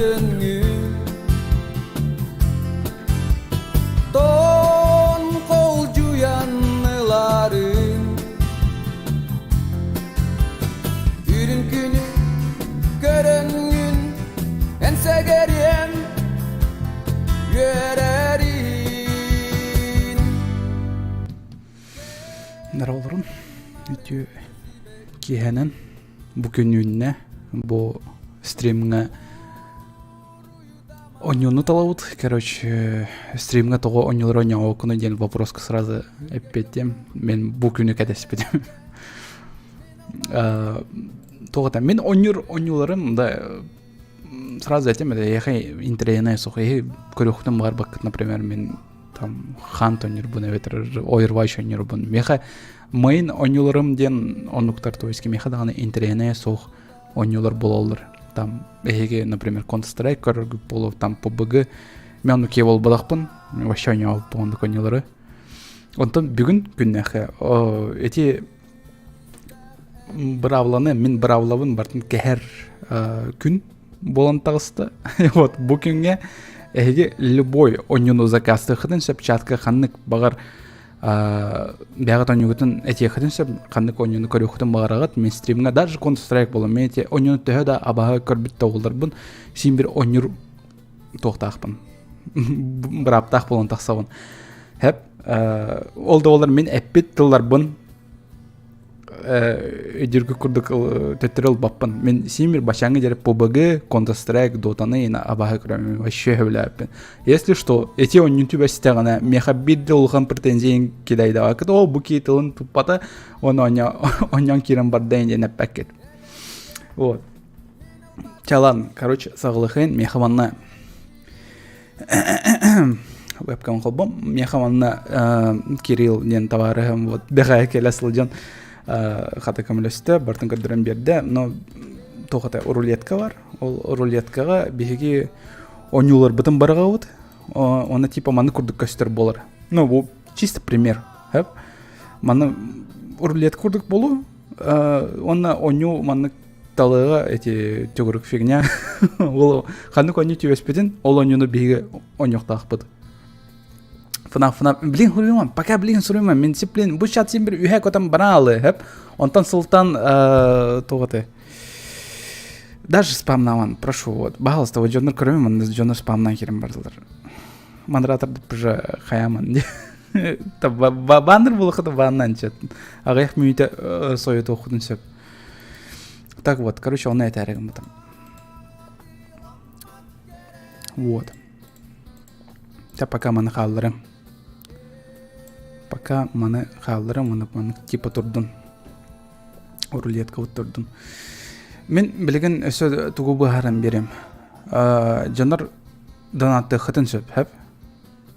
söngü Don kolcuyanların Ürün günü gören gün Ense geriyem Görerin Nara olurum? Ütü kihenen bugününe bu стримге онюну талаут. Короче, стримге того онюлар оняу окуну ден вопроска сразу эппеттем. Мен бу күнү кадеспедем. Тогата мен онюларым да сразу айтем, яхай интернет сохай көрөктөн бар бакыт, например, мен там хант онюр бун эветер ойрвайш онюр бун. Меха майын онюларым ден онуктар, то есть меха дагы интернет сох онюлар бололор. Там эге, например, Counter-Strike көргүп болуп, там PUBG мен ке бол балакпын, вообще оня алып болгондо онюлары. Онтон бүгүн күннәхе эти бравланы мен бравлабын бартын кехер күн болон тагысты. Вот бу күнгө эге любой онюну заказды хытын сөп чатка ханнык багар бягат онюгутун эти хытын сөп ханнык онюну көрөктөн багарагат мен стримге даже Counter-Strike болом. Мен эти онюну төһө да абага көрбүт толдурбун. Син бир онюр токтакпын. Бир аптак болон таксабын. Хеп олар мен эппит тылдарбын. Эдирге курдук төттөрөл баппын. Мен симир башаңы жере PUBG, Counter-Strike, Dota'ны ина абага көрөм. Вообще хөвләппин. Если что, эти оннун түбәстә гына мехаббит улган претензияң кидайда вакыт, о бу китылын туппата, оннан кирен бардайын дип пакет. Вот. Чалан, короче, саглыхын мехаманна вебкам колбом, мехаманна Кирилл ден товарым, вот бегай келесилжан хата камлесте бартын кадырын берде, но тоқата рулетка бар. Ол рулеткага биги онюлар бытын барга вот. Оны типа маны курдук көстөр болор. Ну, бу чисто пример. Хеп. Маны рулет курдук болу, оны оню маны талыга эти төгүрүк фигня. Ол ханны оню түбөспедин, ол онюну биги онюктакпыт. Фына, блин, хуриман, пока блин суриман, мен сиплин, бу чат син бир үйе котам баралы, хеп. Онтан сылтан тоғаты. Даже спамнаман, прошу, вот. Пожалуйста, вот жонор көрөмөн, жонор спамнан керем бардылар. Модератор деп уже хаяман. Та бандыр булыхы да баннан чат. Агаяк мүйте сойыт окудун сөп. Так вот, короче, оны айтарыгым бутам. Вот. Та пока маны халларым. Пока маны халларым, маны типа турдун. Рулетка вот турдун. Мен билген өсө тугубу харам берем. Жанар донатты хытын сөп, хеп.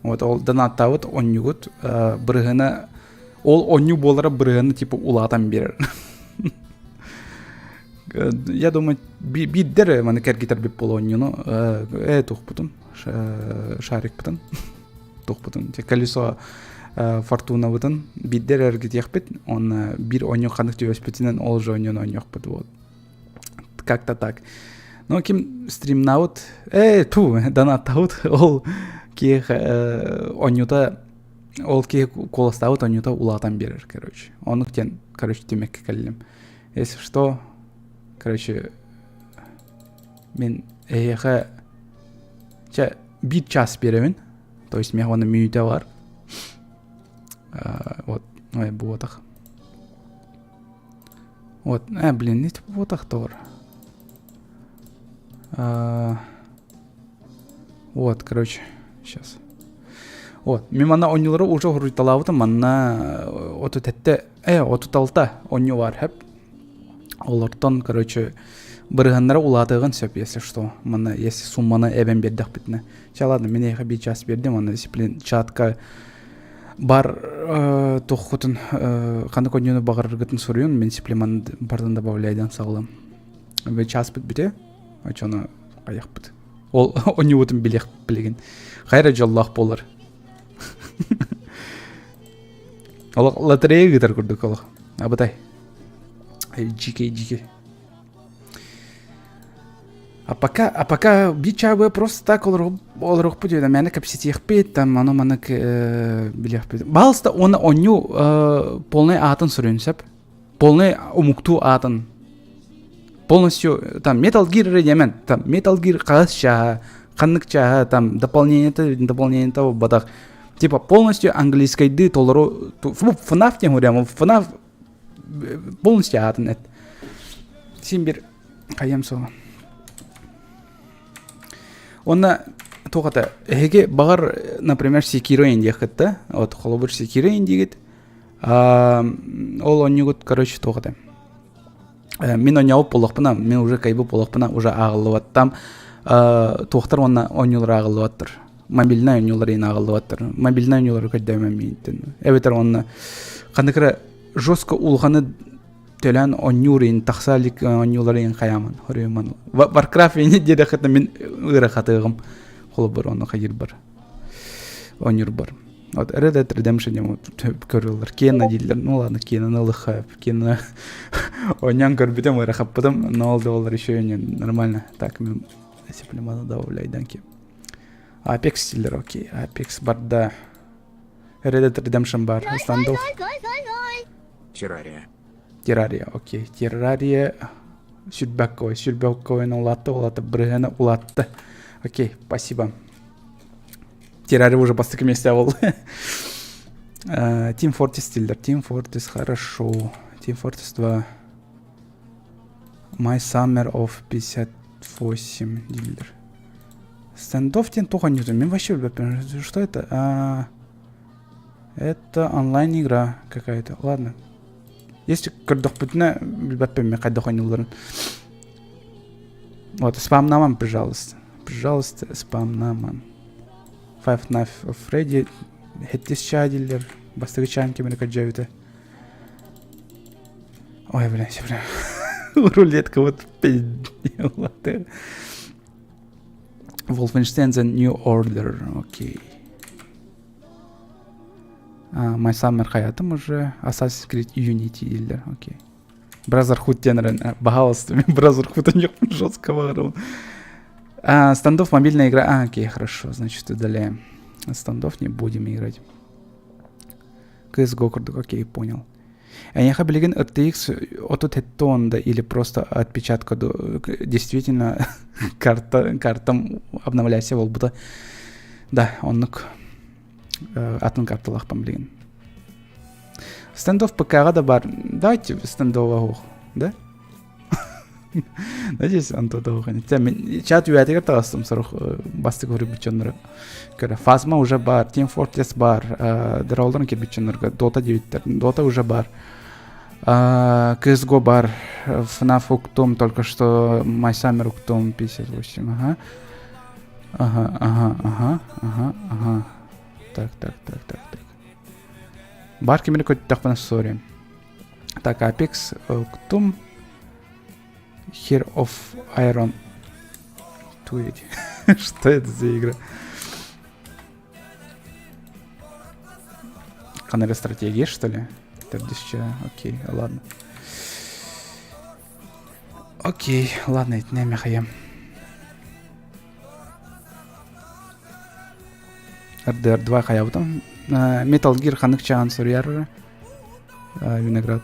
Вот ол донаттавыт онюгут бырыгына ол оню болара бырыгына типа улатан берер. Я думаю, биддер маны кергитер бип боло онюну тухпутун, шарик путун. Тухпутун. Те колесо фортуна бутун биддер эргит яхпет, он бир оню ханык төбөспетинен ол же онюну онюкпут вот. Как-то так. Но ким стримнаут, донаттаут, ол ки онюта, ол ки колостаут онюта улатан берер, короче. Он тен, короче, тюмекке каллим. Если что, короче, мен бир час беремин, то есть мен оны мүйте бар. Вот, бу отак. Вот, блин, не бу отак тор. Вот, короче, сейчас. Вот, мен мана онюлары уже хуруйталабыты, мана оту тетте, оту талта оню бар, хеп. Олортон, короче, бырыганнара улатыгын сөп, если что. Мана, если сумманы эбен бердік бітіне. Чаладым, мен ейха бей час бердім, мана дисциплин чатка бар тоққытын, қанды конюны бағарырғытын сұрыйын, мен дисциплин бардын добавляйдан сағылым. Бей час біт біте, очоны қаяқ біт. Ол оны өтін білек білеген. Қайра жаллақ болар. Олық лотерея гитар көрдік олық. Абытай. Жике. А пока бичабы просто так олрух путь, да мене капситих пит, там оно манак билях пит. Балста он оню полный атын сүрүнсеп, полный умукту атын. Полностью там Metal Gear емен, там Metal Gear кагазча, канныкча, там дополнение того бадах. Типа полностью английской ды толору, FNAF не говорим, FNAF полностью атын эт. Симбир каям сол. Онна тоғата эге багар, например, Sekiro индиякыт да, вот холобур Sekiro индигит. Ол оннигут, короче, тоғата. Мен оняу полоқпына, мен уже кайбы полоқпына уже ағылываттам. Тоқтар онна онюлар ағылываттыр. Мобильный онюлар ен ағылываттыр. Мобильный онюлар көддәумен мейттін. Әбетер онна қандықыра жестко улғаны төлән онюр ен тақсалик онюлар ен қаямын. Warcraft ен деді қытна мен ұйра қатығым. Қолы бір оны қайыр бар. Онюр бар. Вот Red Dead Redemption көрілдір. Кена дейлер. Ну ладно, Кена лыхап. Кена онян көрбітем ойра қаппыдым. Но олды олар еще нормально. Так, мен сеплеманы добавляйдан ке. Apex стилдер, окей. Apex бар, да. Red Dead Redemption бар. Standoff. Terraria, окей. Terraria. Сүрбәк ойын улатты, біргені улатты. Окей, спасибо. Терраria уже постык места был. Team Fortress стилдер. Team Fortress, хорошо. Team Fortress 2. My Summer of 58 дилдер. Standoff тен тоға не мен вообще білбәппен. Что это? Это онлайн игра какая-то. Ладно. Если көрдіқ бүтіне білбәппен мен қайда қойныларын. Вот, спамнаман, пожалуйста. Пожалуйста, спамнаман. Five Nights at Freddy. Хеттес чадилер. Бастығы чайын кемені каджауыты. Ой, блин, все прям. Рулетка вот пиздец. Wolfenstein The New Order. Окей. My Summer хаятым уже. Assassin's Creed Unity дилер. Окей. Brotherhood тенерен. Пожалуйста, мен Brotherhood не жестко варил. Standoff мобильная игра. Окей, хорошо. Значит, удаляем. Standoff не будем играть. CSGO курдук. Окей, понял. Я билеген RTX отут хеттонда или просто отпечатка действительно картам обновляйся ол бұта. Да, оннық атын карталақ білген. Standoff ПК-ға да бар. Давайте Standoff-ға оқ, да? Надеюсь, Антода оқ. Чат үйәтігер тағастым сұрық басты көрі бүтченлері. Фазма уже бар, Team Fortress бар, дырауылдарын кер бүтченлерге, Dota 9-тер, Dota уже бар. CSGO бар, FNAF уктум, только что My Summer уктум 58, ага. Так. Бар кемері көтті тақпана сори. Так, Apex уктум. Here of Iron. Туеди. Что это за игра? Канал стратегии, что ли? Окей, ладно. Окей, ладно, это не мехаем. RDR 2 хаябытым. Metal Gear ханық чаған сұрияр. Виноград.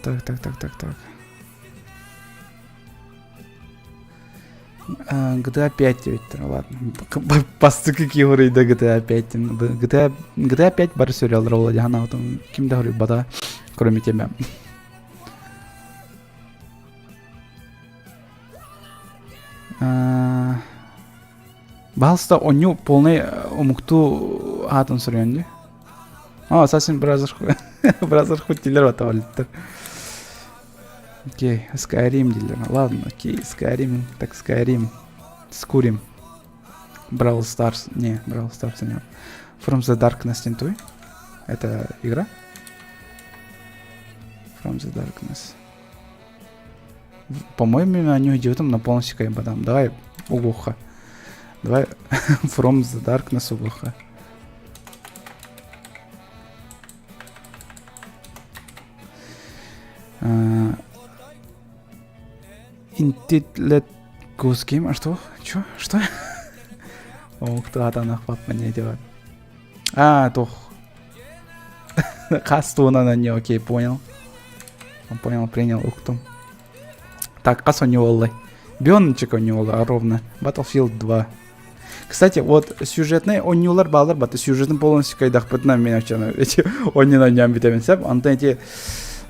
Так. GTA 5 ведь, ладно. Басты какие урейда GTA 5. GTA 5 бар сериал ролла дяна, потом кем-то говорю, бада, кроме тебя. Балста оню полный умукту атын сұрыянды. Assassin Brotherhood дилер атавалиттер. Окей, Skyrim дилер. Ладно, окей, Skyrim. Так, Skyrim. Скурим. Brawl Stars. Не, Brawl Stars нет. From the Darkness тентуй. Это игра? From the Darkness. По-моему, они идет там на полностью кайбадам. Давай углуха. Давай From the Darkness углуха. Intitlet Goose Game. А что? Чё? Что? О, кто атанах пап мне делает. А, тох. Хастуна на не, окей, понял. Он понял, принял, уктум. Так, ас у него Биончик у него ровно. Battlefield 2. Кстати, вот сюжетный онюлар балар, баты сюжетный полностью кайдах пытна меня вчера. Эти они на нем битамен сеп. Антон эти,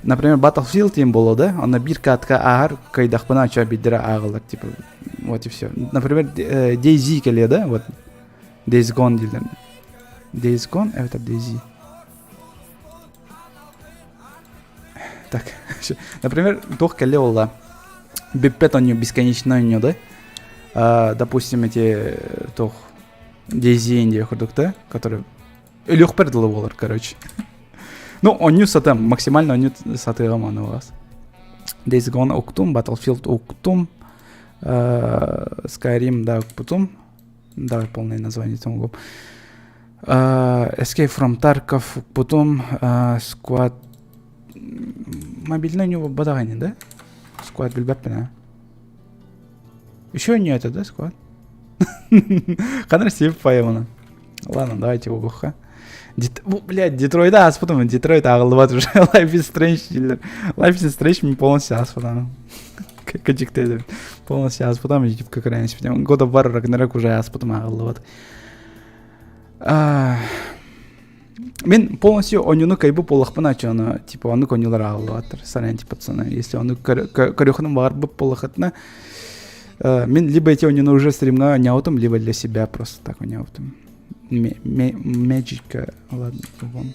например, Battlefield им было, да? Он на бирка атка ар кайдах пына ча бидера агалак, типа, вот и все. Например, DayZ келе, да? Вот Days Gone дилер. Days Gone, это DayZ. Так, например, тох келе олла. Биппет он бесконечно у него, да? Допустим, эти тох DayZ Индия ходок, да? Которые лег передловолар, короче. Ну, он не сатем, максимально он не сатем у вас. Days Gone Octum, Battlefield Octum, Skyrim, да, Octum. Давай полное название тому. Escape from Tarkov, потом Squad. Мобильный у него бадагани, да? Squad бильбаппина. Еще не это, да, Squad? Ханар себе поемана. Ладно, давайте его буха. Блядь, Детройт, а потом Детройт, а голова уже Life is Strange. Life is Strange мне полностью аспотом. Качек-то полностью аспотом, как раньше. God of War, Ragnarok уже аспотом, а голова. Мен полностью онюну кайбу полахпана чана, типа ону конюлар агалуатыр, саренти пацаны. Если ону корёхным бар бы полахатна, мен либо эти онюну уже стримна няутом, либо для себя просто так няутом. Мэджика, ладно, вон.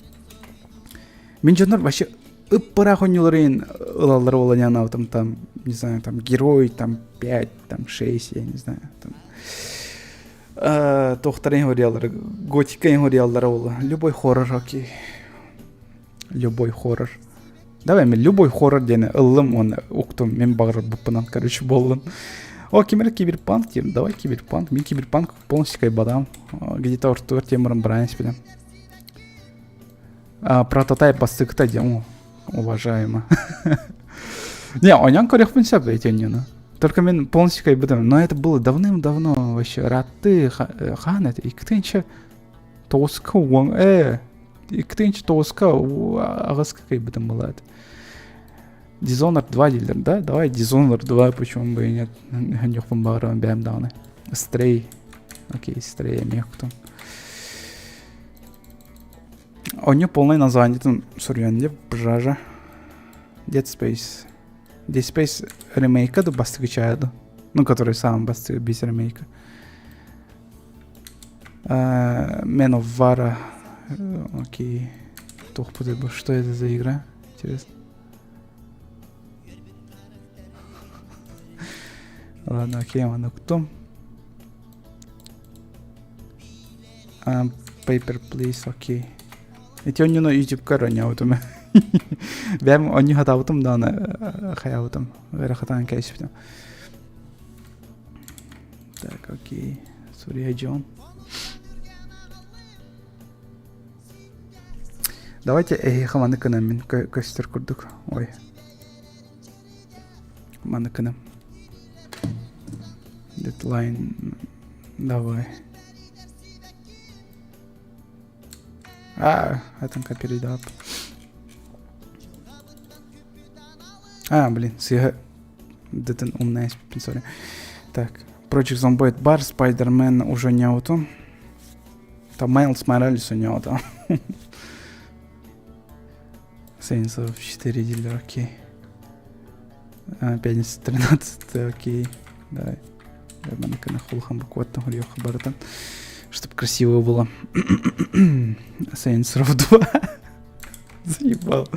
Мен жонор вообще ыппара конюларын ылалар ола няутом, там, не знаю, там герой, там 5, там 6, я не знаю, там. Тохтарын хориалар, готикайн хориалар ола. Любой хоррор, окей. Любой хоррор. Давай мен любой хоррор дене ылым он уктум мен багыр буппанан, короче, болдым. О, киберпанк тем, давай киберпанк. Мен киберпанк полностью кайбадам. Где-то ортур темырым брайнс пидем. Прототайп бастыкта дем, уважаемо. Не, онян корях пенсяб эти не. Только мен полностью кайбадам. Но это было давным-давно вообще. Раты, хан это. И кто-нибудь тоска, и кто-нибудь тоска, агаска кайбадам была это. Dishonored 2 дилер, да? Давай Dishonored 2, почему бы и нет. Нёхпам баграм бэм дауны. Stray. Окей, Stray я мехту. У него полное название там сурьёнде, пожажа. Dead Space. Dead Space ремейка до бастыгачаяду. Ну, который сам бастыга без ремейка. Man of War. Окей. Что это за игра? Интересно. Ладно, окей, он кто? Paper Please, окей. Эти он не на YouTube короне аутом. Бям он не хата аутом, да, на хай аутом. Вера хатан кейсиптем. Так, окей. Сурия Джон. Давайте хаманы канамин костер курдук. Ой. Хаманы канам. Дедлайн. Давай. Это передап. Блин, это умная специаль. Так, Project Zomboid Bar, Spider-Man уже не ауто. Там Майлз Моралес у него там. Saints of 4 дилер, окей. Пятница 13, окей. Давай. Я хулхам буквально хулио хабарatan. Чтоб красиво было. Saints Row 2. Заебал.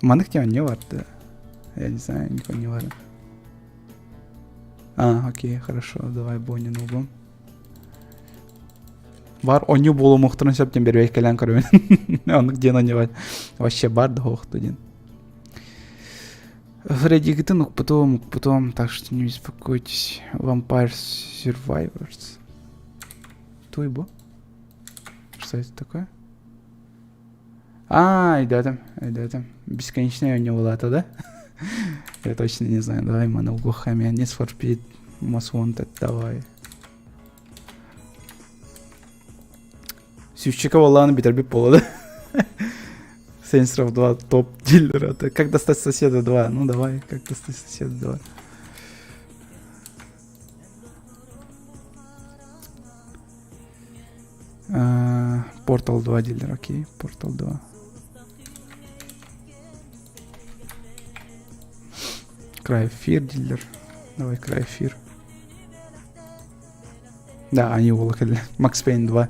Манах тебя не варто. Я не знаю, никого не варто. Окей, хорошо. Давай Бонни нубом. Бар, он не было мухтарен сеп тем бервей калян корвен. Он где на него. Вообще бар да хохт один. Фредди Гитын, потом, так что не беспокойтесь. Vampire Survivors. Туйбо? Что это такое? Идем. Бесконечное у него лата, да? Я точно не знаю. Давай, мана угухами. Need for Speed, Most Wanted, давай. Сүйшчика Оланы битербек болады. Saints Row 2 топ дилер. Как достать соседа 2? Ну давай, как достать соседа 2. Portal 2 дилер, окей. Portal 2. Cry of Fear дилер. Давай, Cry of Fear. Да, они улыкали. Max Payne 2.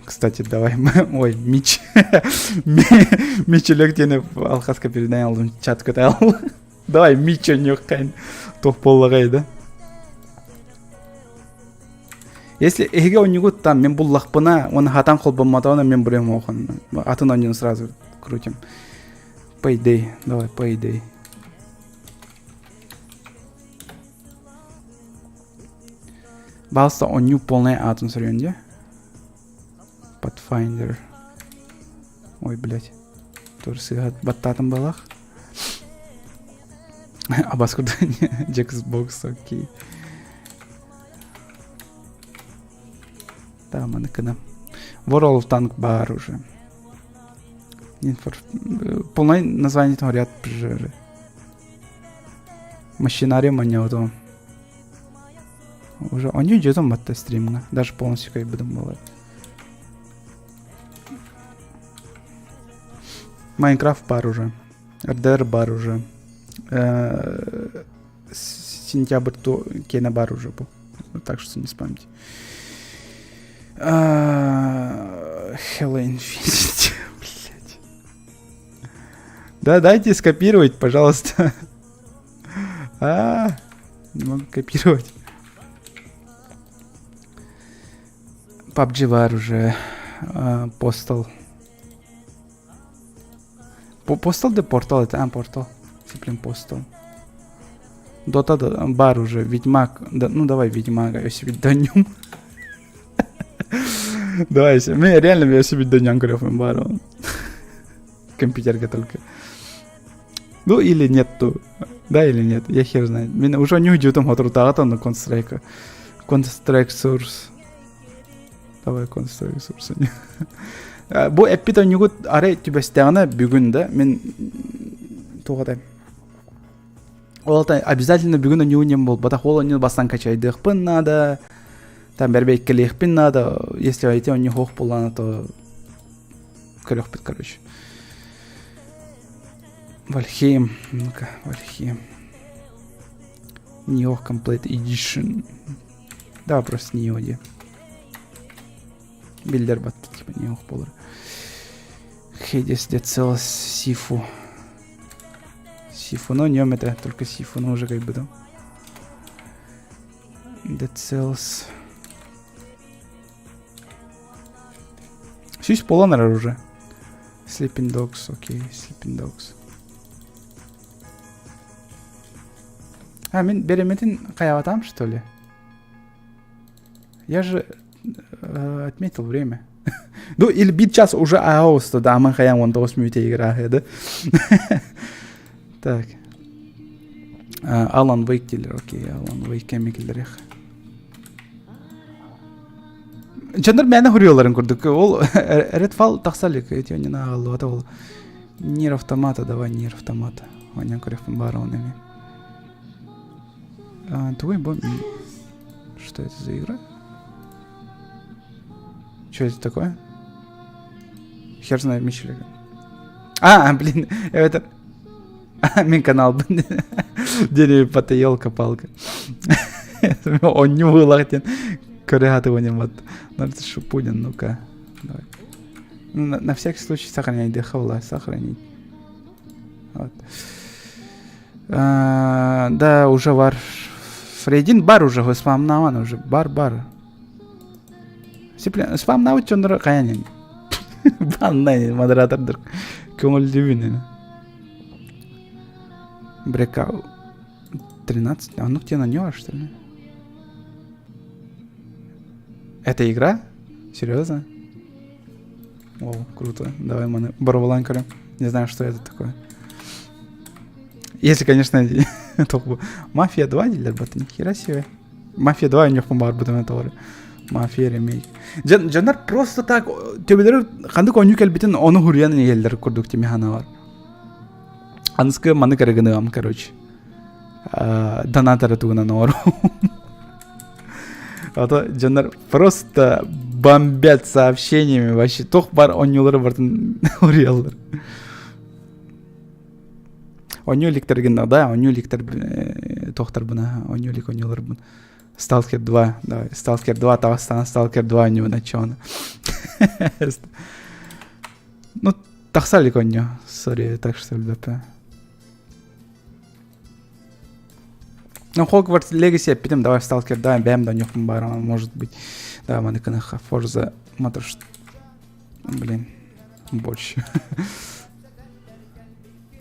Кстати, давай. Ой, Мич. Мич электені алқасқа передай алдым. Чат көте ал. Давай, Мич өне қайын. Тоқ болағай, да? Если эге у него там, мен бұл лақпына, оны хатан қол болматауына мен бірем оған. Атын онын сразу крутим. Payday. Давай, Payday. Балста он ню полный атын сұрайын, Pathfinder. Ой, блядь. Тоже сыграть баттатым балах. А баскуда Jacksbox, окей. Да, манекана. World of Tank бар уже. Полное название там ряд прижары. Машинария маньяутом. Уже он не идет там от стрима. Даже полностью как бы думал. Майнкрафт бар уже. РДР бар уже. Сентябрь то Кена бар уже был. Так что не спамьте. Halo Infinite. Блять. Да, дайте скопировать, пожалуйста. Не могу копировать. PUBG бар уже. Postal. Postal де Portal? Это Portal. Сиплин Postal. Dota бар уже. Ведьмак. Да, ну давай Ведьмак. Я себе донем. Давай, реально я себе донем графом бару. Компьютерка только. Ну или нет, то. Да или нет, я хер знает. Меня уже не уйдет там отрутата на Counter-Strike. Counter-Strike Source. Давай Counter-Strike Source. Бу эппитен югут аре түбәстәгенә бүген дә мен тугыдай. Олтай обязательно бүген нюнем был, бата холоне бастан качайдык пын надо. Там бербек келех пын надо. Если айти он не хох булана, то келех пит, короче. Valheim, ну-ка, Valheim. Neo Complete Edition. Да, просто Neo де. Билдер бат, типа Neo полар. Hades, Dead Cells, Sifu. Sifu, но нем это только Sifu, но уже как бы да. Dead Cells. Все есть полонер уже. Sleeping Dogs, окей, Sleeping Dogs. Мен береметин каяватам, что ли? Я же отметил время. Ну, или бит час уже ауста, да, мы хаям вон 8 минут игра, да? Так. Alan Wake киллер, окей, Alan Wake кеми киллерих. Жандар мәне хурыйларын көрдік. Ол Redfall тақсалик, эти они на алу, это ол Нир автомата, давай Нир автомата. Ванян көрефін бар он ими. Твой бомб. Что это за игра? Что это такое? Хер знает, Мичелик. Блин, это... Мин канал, блин. Дерево елка-палка. Он не вылахтен. Корягат его не мат. Надо шупунин, ну-ка. Давай. На всякий случай сохранять. Дыхавла, сохранить. Вот. Да, уже вар... Фрейдин бар уже, спамнаван уже. Бар. Спамнаван чондыр каянин. Баннай, модератордыр. Көңіл дюбин. Брекау. 13. А ну где на него, что ли? Это игра? Серьезно? Вау, круто. Давай, маны. Барвалан корем. Не знаю, что это такое. Если, конечно, только Мафия 2 дилер баты, нихера себе. Мафия 2 у них помар бутым это оры. Мафия ремейк. Жандар просто так, төбелер хандык оню келбитин оны хурьян елдер курдук теми хана бар. Анскы маны карагыным, короче. Донатора тугынан ору. А то жандар просто бомбят сообщениями вообще. Тох бар онюлары бартын хурьялар. Онюликтерген, да, онюликтер тохтар бына, онюлик онюлар бын. Сталкер 2, давай, Сталкер 2, Тавастан, Сталкер 2 оню начёно. Ну, тахсалик оню, сори, так что ЛБП. Ну, Хогвартс Легаси, питем, давай Сталкер 2, бэм, да, нюхм барон, может быть. Да, манеканаха, Форза, Моторш... Блин, больше.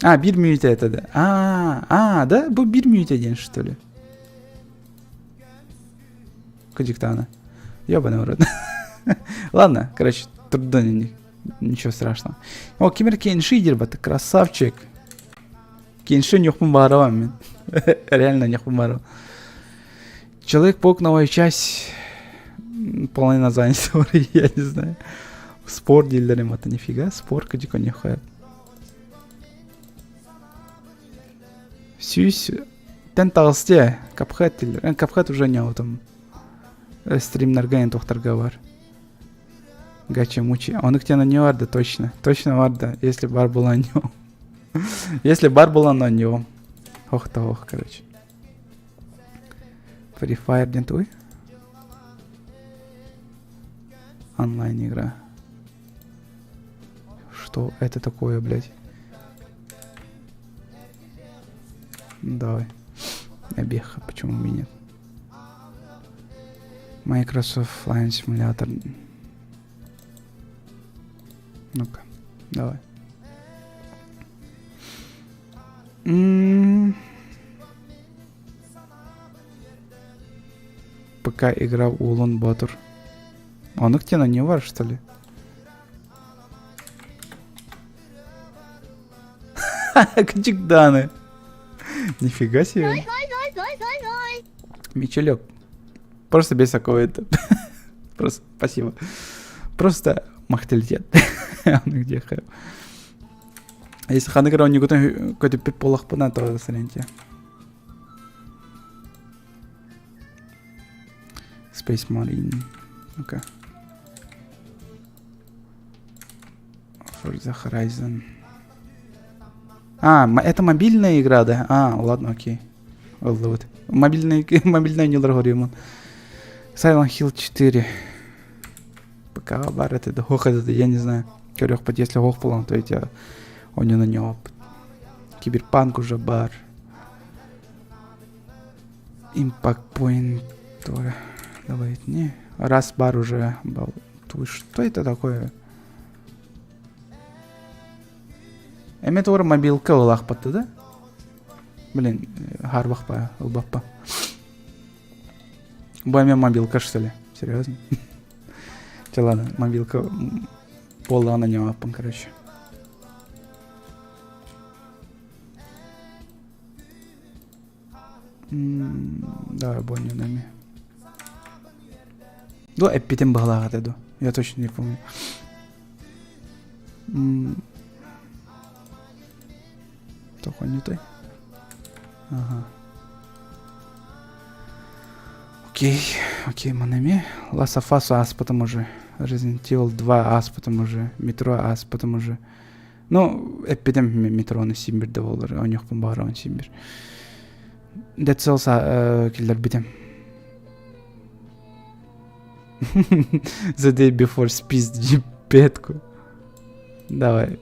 А, bir minute это, да. Да? Был bir minute день, что ли? Кадиктана. Ёбаный в рот. Ладно, короче, трудно ничего страшного. О, Кимер Кейнши дербаты, красавчик. Кейнши нюхму барова, реально нюхму барова. Человек-паук, новая часть. Полное название, я не знаю. Спор дилерим, это нифига. Спор, кадико нюхает. Сюсь, тен тағысте, капхат дилер. Капхат уже не там. Стримнаргайын тохтарға бар. Гача-мучи. Оныктена не варды, точно. Точно варды, если бар была не. Если бар была на него. Ох-то ох, короче. Free Fire дентуй. Онлайн игра. Что это такое, блядь? Давай. Обеха, почему бы нет? Microsoft Flight Simulator. Ну-ка, давай. Пока играл Улан Батур. Он их на не вар, что ли? Качикданы. Нифига себе. Мичелек. Просто без какого-то. Просто спасибо. Просто махталитет. Где хай. Если ханагра не готов какой-то пиполах по то соренте. Space Marine. Ну-ка. Forza Horizon. Это мобильная игра, да? Ладно, окей. Вот. Мобильная не говорим. Silent Hill 4. Пока бар это хох это, я не знаю. Корёх, если хох полон, то я он не на него. Киберпанк уже бар. Impact Point тоже. Давай, не. Раз бар уже был. Что это такое? Эметор мобилка улах патты, да? Блин, харбах па, улбаппа. Бами мобилка, что ли? Серьезно? Ладно, мобилка пола на него, короче. Давай, боню нами. Да, эпитем была это, я точно не помню. Только не той. Ага. Окей, манами. Last of Us ас, потому же. Resident Evil 2 ас, потому же. Metro ас, потому же. Ну, эпидем метро на Симбир доволдер, у них помбара он Симбир. Dead Cells киллер битем. The Day Before спиздили петку. Давай.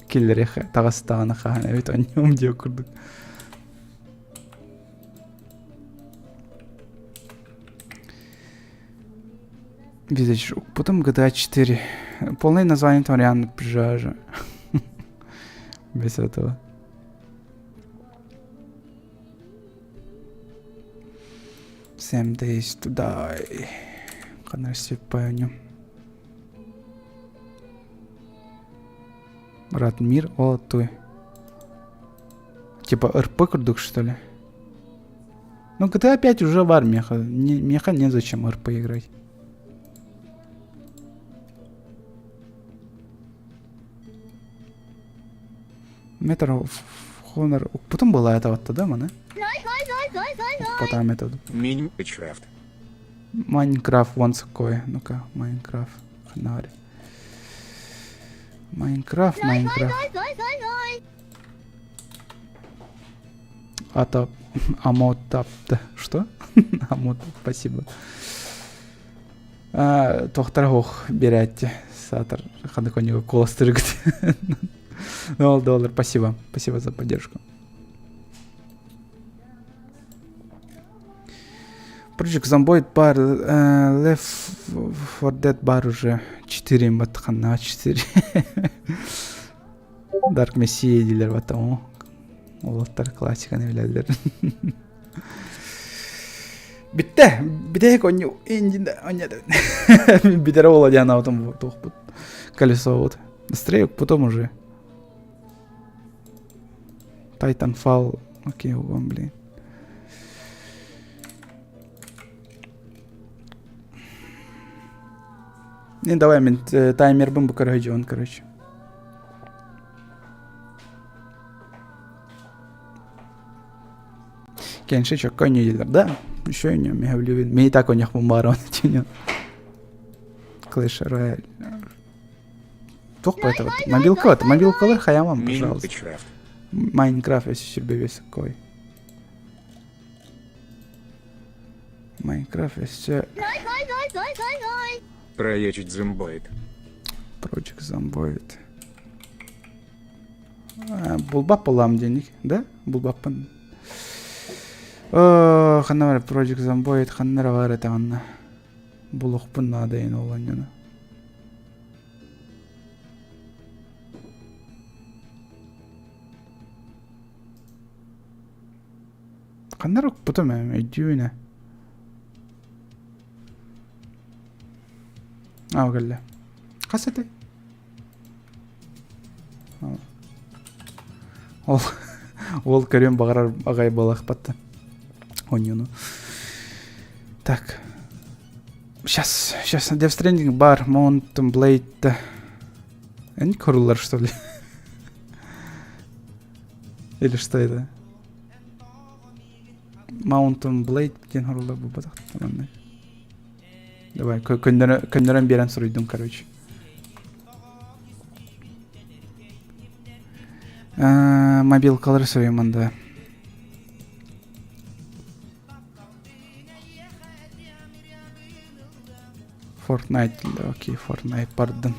Киллереха, Тагастана хана, ведь он не умдел курдук. Видишь, потом GTA 4. Полное название вариант пжажа. Без этого. Same Days to Die. Канал Сипаню. Радмир Олатой. Типа РП курдук, что ли? Ну, GTA 5 уже бар, меха. Меха незачем РП играть. Метр Хонор. Потом была это вот тогда, мана? Потом это. Minecraft. Майнкрафт вон такой. Ну-ка, Майнкрафт. Ханари. Майнкрафт. Амотап. Что? Амотап, спасибо. Тохтаргох берете. Сатар. Хадаконьего колострыгт. $0. Спасибо. Спасибо за поддержку. Project Zomboid бар. Left 4 Dead бар уже 4 матхана 4. Dark Messiah дилер батаму. Олаттар классиканы билерлер. Битте. Битте коню индинде оняды. Битер ола диана потом тохпут. Колесо вот. Стрейк потом уже. Titanfall. Окей, вам, блин. Не, давай, мен таймер бомбу, короче, он, короче. Кенши чё, коню елер, да? Еще не, меня влюбит. Мне и так у них бомбарон, тюню. Clash Royale. Только это вот. Мобилка, хаямам, пожалуйста. Майнкрафт, если себе весь такой. Майнкрафт, если... Проечить Zomboid. Project Zomboid. Булбап алам денег, да? Булбаппан. Ханнар Project Zomboid, ханнар var это анна. Булохпун надайын оланьяна. Ханнар потом идюйна. Оголля. Касеты. Ол көрем бағарар ағай балақ батты. Оньюну. Так. Сейчас Death Stranding бар, Mountain Blade. Они корулар, что ли? Или что это? Mountain Blade кен корулар бұл батақ. Давай, көндерен берен сұрайдым, короче. Мобилкалар сұрайым анда. Fortnite, окей, Fortnite, пардон.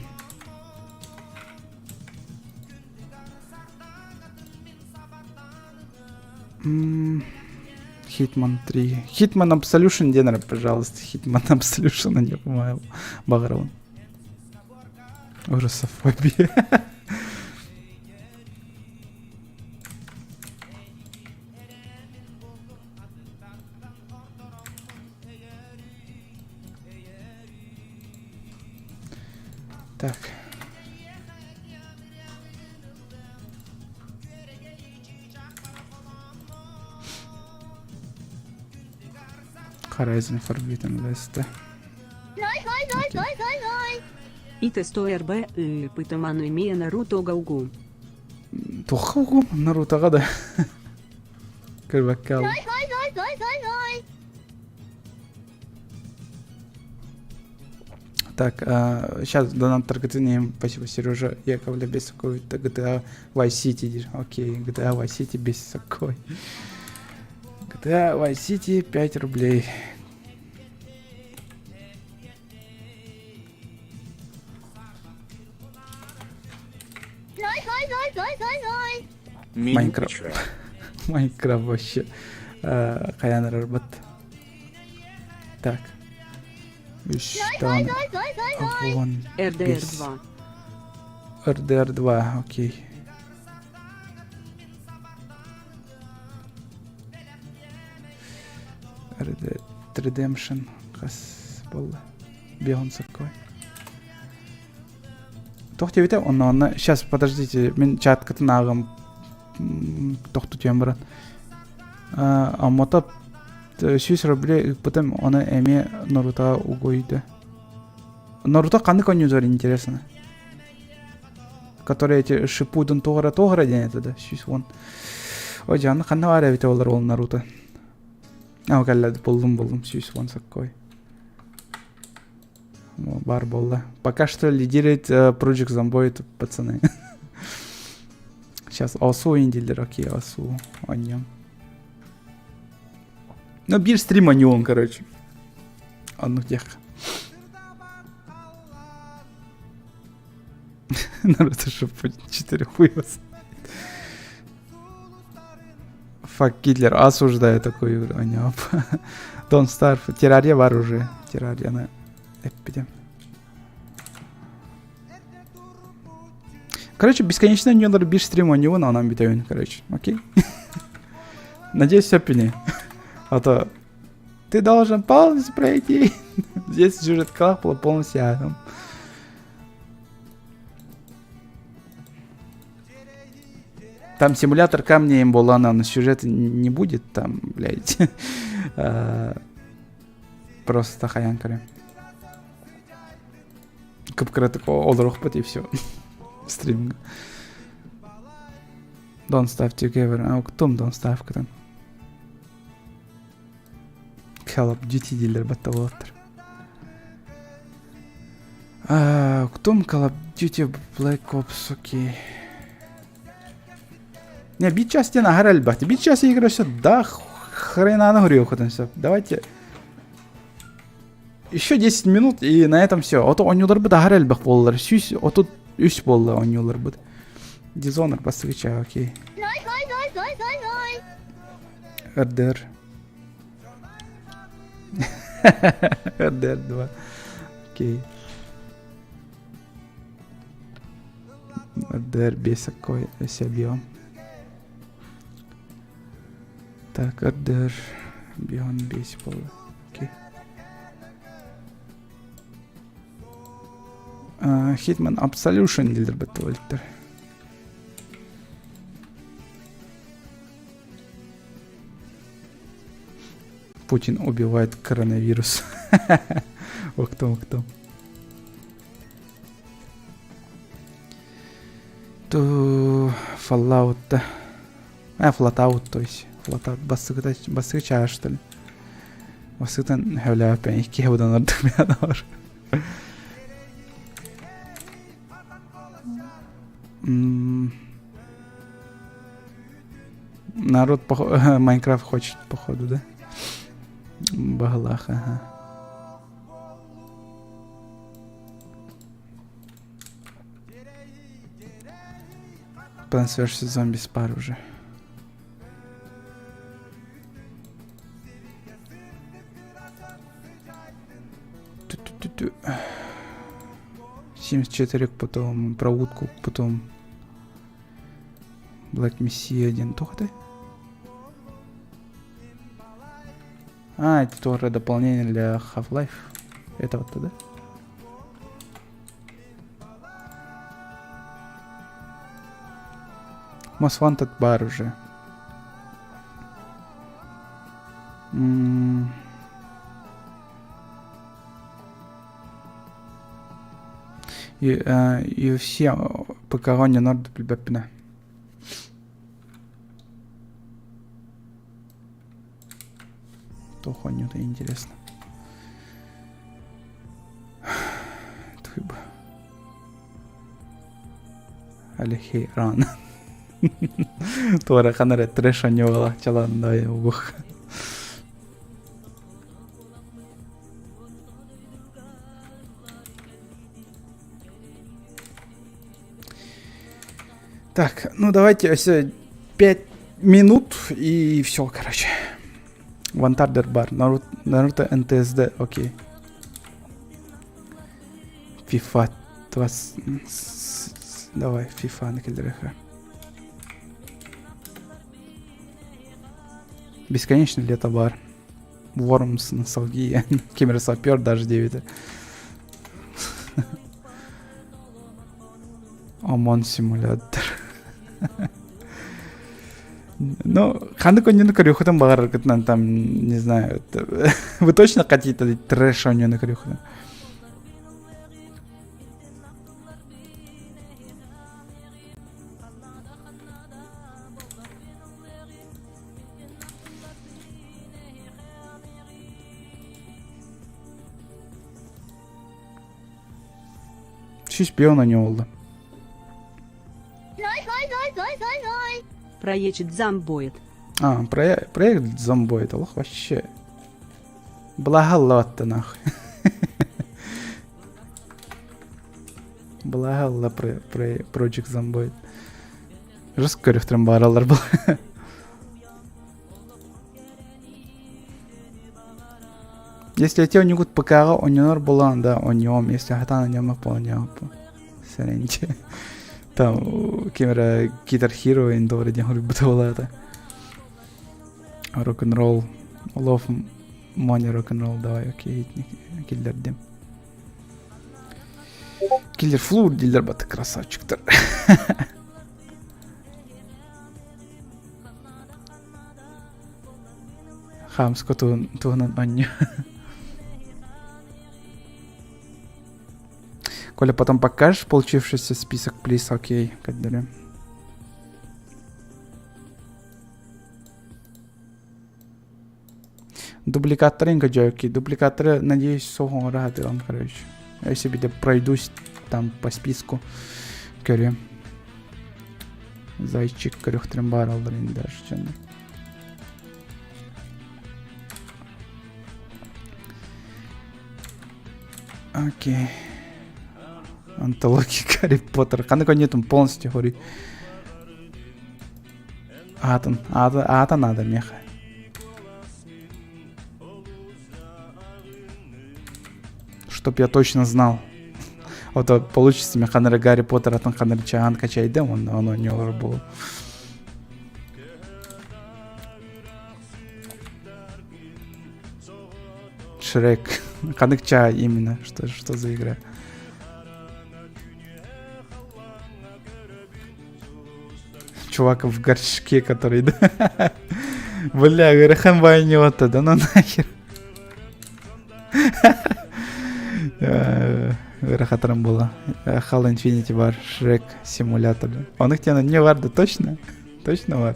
Hitman 3. Hitman Absolution денер, пожалуйста. Hitman Absolution, не по-моему. Багрон. Ужасофобия. Так. Horizon Forbidden West. И тесто РБ, питаману имея Наруто Гаугу. Тухаугу Наруто гада. Кырбаккал. Так, сейчас донат торготынем. Спасибо, Сережа. Яковля без такой GTA Vice City. Окей, GTA Vice City без такой. GTA Vice City 5 рублей. Майнкрафт. Майнкрафт вообще. Каян Рарбат. Так. Там. Вон. РДР 2. РДР 2, окей. Red Redemption. Кас болды. Беон сакой. Тохте бите, онна. Сейчас, подождите, мен чаткатын ағым тохту тем брат. Аммота сүйс рубле потом она эме Наруто угойды. Наруто қанды конюзор интересно. Которые эти Шипуден тогра денеті да. Сүйс вон. Ой, жанны қанды варя бите олар ол Наруто. Кәлләді болдым сүйс вон саккой. Бар болды. Пока что лидирует Project Zomboid, пацаны. Сейчас Осу индилер, окей, Осу. Аньям. Ну, бир стрим он, короче. Ну, тех. Наруто шипу 4 хуёс. Фак Гитлер осуждает такую игру. Don't Starve. Террария бар уже. Террария на эпиде. Короче, бесконечно не надо бишь стрим у него, но нам битаем, короче. Окей? Надеюсь, все пени. А то ты должен полностью пройти. Здесь сюжет клапала полностью рядом. Там симулятор камня имболана, но сюжета не будет там, блядь. Просто хаянкари. Кыпкыры такого олрохпат и все. Стрим. Don't Starve Together. Кто Don't Starve катан? Call of Duty дилер батталаттыр. Кто Call of Duty Black Ops, окей. Не, бит части на гараль бахти. Бит части игра все, да, хрена на горю хотим все. Давайте. Еще 10 минут и на этом все. Ото онюлар бы да гараль бах боллар. Сюсь, ото үс болла онюлар бы. Дизонер басывыча, окей. РДР. РДР 2. Окей. РДР без какой себе. Так, РДР. Бион бейсбол. Окей. Hitman Absolution дилер беттовальтер. Путин убивает коронавирус. Кто? То Fallout. Flatout, то есть. Flatout. Басыгыча, что ли? Басыгытан хевля пен. Икки хевудан ардык мен бар. Народ Майнкрафт хочет, походу, да? Баглах, ага. Plants vs. Zombies пар уже. Ту-ту-ту-ту. Sims 4, потом про утку, потом Black Messiah 1. Тухты? Это тоже дополнение для Half-Life. Это вот тогда. Most Wanted бар уже. И все ПК не надо прибепина. То хуйню-то интересно. Тхыба. Алихей ран. Туара ханаре трэша не было. Чалан да ух. Так, ну давайте все 5 минут и все, короче. Вантардер бар. Наруто НТСД, окей. FIFA 20. Давай, FIFA на кельдереха. Бесконечный лето бар. Вормс, ностальгия. Киберсапер даже 9. ОМОН симулятор. Ну, ханды коньюны корюхутан багар кытнан там, не знаю. Вы точно хотите трэш оньюны корюхутан? Шиш пиона не oldu. Проечет зомбоид. А, проект зомбоид, лох вообще. Благалло-то нахуй. Благалло Project зомбоид. Жестко көрүхтөрүм баралар был. Если те онюгут ПКга оньонор булан, да, оньом, если хатан оньом понял. Сэрэнче. Там кемера Guitar Hero индор ден хурбутавала это. Рок-н-ролл. Love money рок-н-ролл, давай, окей, киллер дем. Киллер флур дилер баты красавчиктер. Хамско тугнан анню. Коля, потом покажешь получившийся список, плиз, окей, каддаре. Дубликаторы инкаджаки, дубликаторы, надеюсь, сохон рахатырам, короче. Я себе пройдусь там по списку, короче. Зайчик, корюхтрем баралдарын даже, честно. Окей. Антология Гарри Поттер. Канако нету полностью говорит. Ата надо, меха. Чтоб я точно знал. Вот получится механер Гарри Поттер, а там ханер Чаган качайда, он у него был. Шрек. Ханыкча именно. Что за игра? Чувак в горшке, который, да? Бля, Грехан войнёта, да ну нахер. Грехатором было. Halo Infinite бар, Шрек симулятор. Он их тебе не вар, да точно? Точно вар?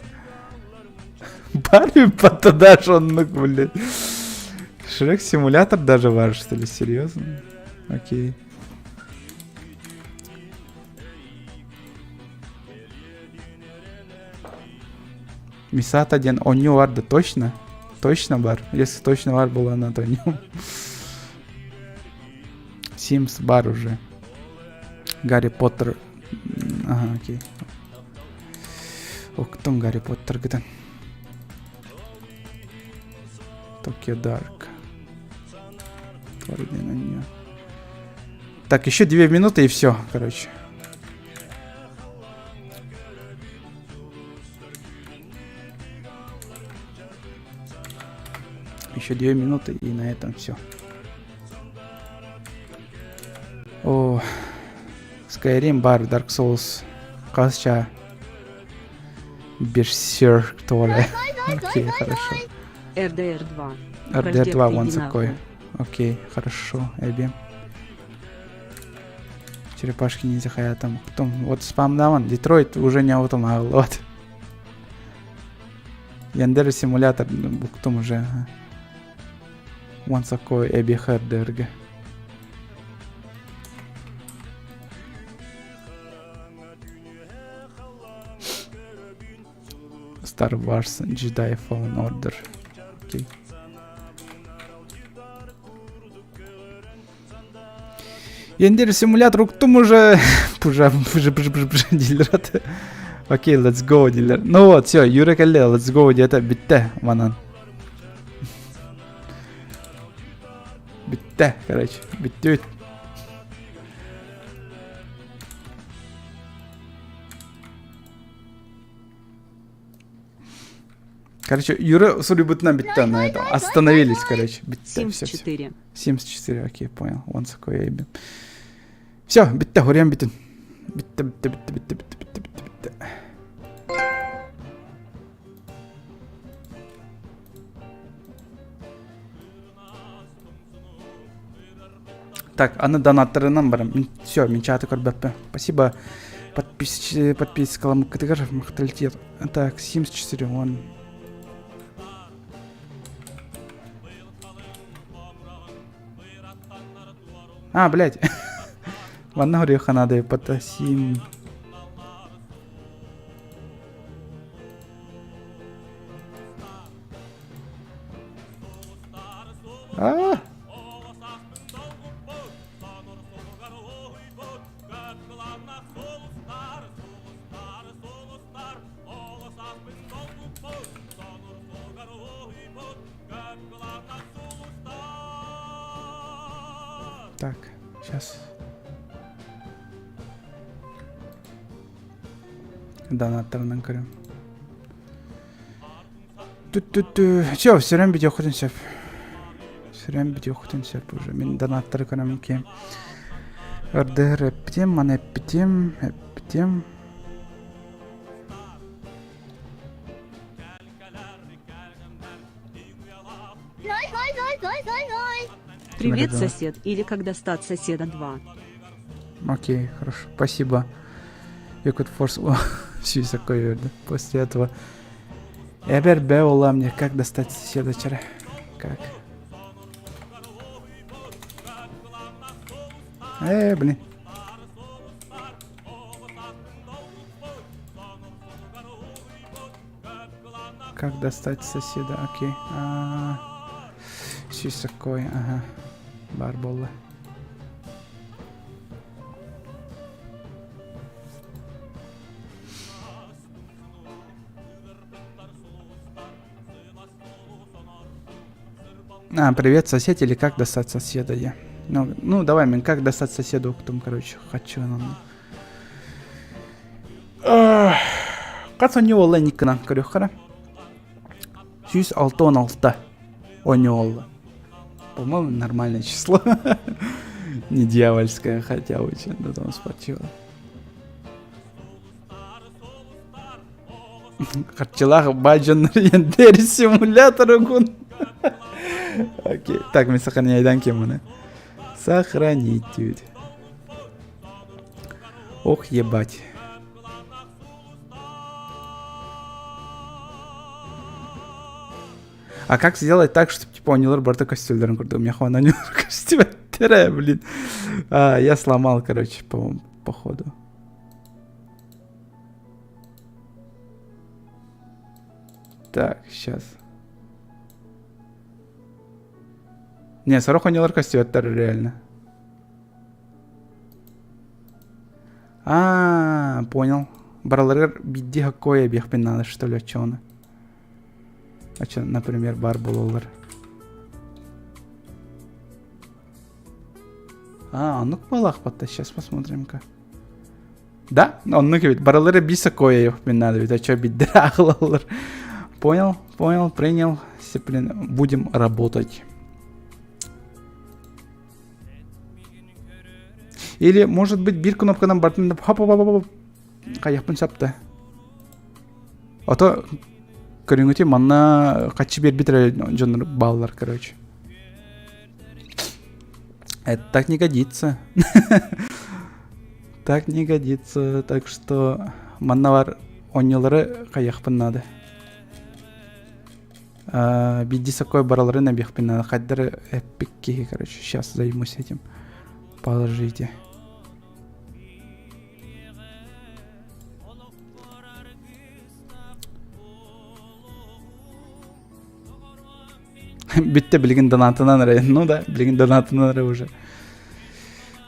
Барби потуда, что он, ну, блядь. Шрек симулятор даже вар, что ли? Серьезно? Окей. Мисат один, он не вар, да точно? Точно бар? Если точно вар была на то нем. Sims бар уже. Гарри Поттер. Ага, окей. О, кто Гарри Поттер где? Tokyo Dark. Так, еще 2 минуты и все, короче. Еще 2 минуты и на этом все. О, Skyrim бар, Dark Souls, Касча, Берсерк, Толя. Окей, хорошо. РДР 2. РДР 2, вон такой. Окей, хорошо, Эбби. Черепашки ниндзя Хаятом. Потом, вот спам даван, Детройт уже не аутомагал, вот. Яндер симулятор, потом уже. Вон такой, Эбби ХРДРГ. Star Wars Jedi Fallen Order. Окей. Яндер симулятор уктум уже дилер. Окей, let's go, дилер. Ну вот, все, Юра Калле, let's go, где-то битте, манан. Битте, короче, биттюет. Короче, Юра, судя бы, на битте на этом. Остановились, короче. Битте, Sims 4. Sims 4, окей, понял. Вон такой Эйби. Все, битте, горем битен. Bitti bitti bitti bitti bitti bitti bitti bitti. Так, а на донаттарынан барам. Все, мен чаты көрбеппе. Спасибо подписчикам категоров мақталитет. Так, 74 он. А, блядь. Ванна гореха надо потасим. А! Так, сейчас. Донатторынан көрем. Все, все время видео ходим сеп. Все время видео ходим сеп уже. Мен донаттор көрем ке. РДР эптем, мана эптем. Привет, Наверное. сосед, или как достать соседа 2. Окей, хорошо. Спасибо. You could force... Все такое, да? После этого... Эбер Беола мне, как достать соседа вчера? Как? Блин. Как достать соседа? Окей. Все такое, ага. Барбола. Привет, сосед, или как достать соседа я? Ну давай, мен, как достать соседа уктум, короче, хочу, Kaç oynuyor oldu nikna көрөкара? 106 oynuyor oldu. По-моему, нормальное число. Не дьявольское, хотя очень до того спочило. Харчылах баджаннар ендер симулятору гун. Окей. Так, мы сохраняем кем. Сохранить, dude. Ох, ебать. А как сделать так, чтобы типа онилар барта костюльдерін көрді? У меня хвана онилар костюльдері, блин. Я сломал, короче, по ходу. Так, сейчас. Не, 40 онилар костюльдері реально. Понял. Баралар бидди хакоя бехпен надо, что ли, чё? А что, например, барбулолар. Он балах потом. Сейчас посмотрим-ка. Да? Он ведь баралары бисакоя бехпен надо, ведь а чё биддрахлолар. Понял, принял. Будем работать. Или, может быть, бир кнопкадан бартын хоп-хоп-хоп-хоп. Каяқпын сапты. А то көрүнгөтү манна качы бербитер жонор баллар, короче. Это так не годится. Так не годится. Так что маннавар оньолары каяқпын надо. Биддисакой баралары набехпын надо. Хаддары эпикки, короче. Сейчас займусь этим. Положите. Битте билген донатынан ре. Ну да, билген донатынан ре уже.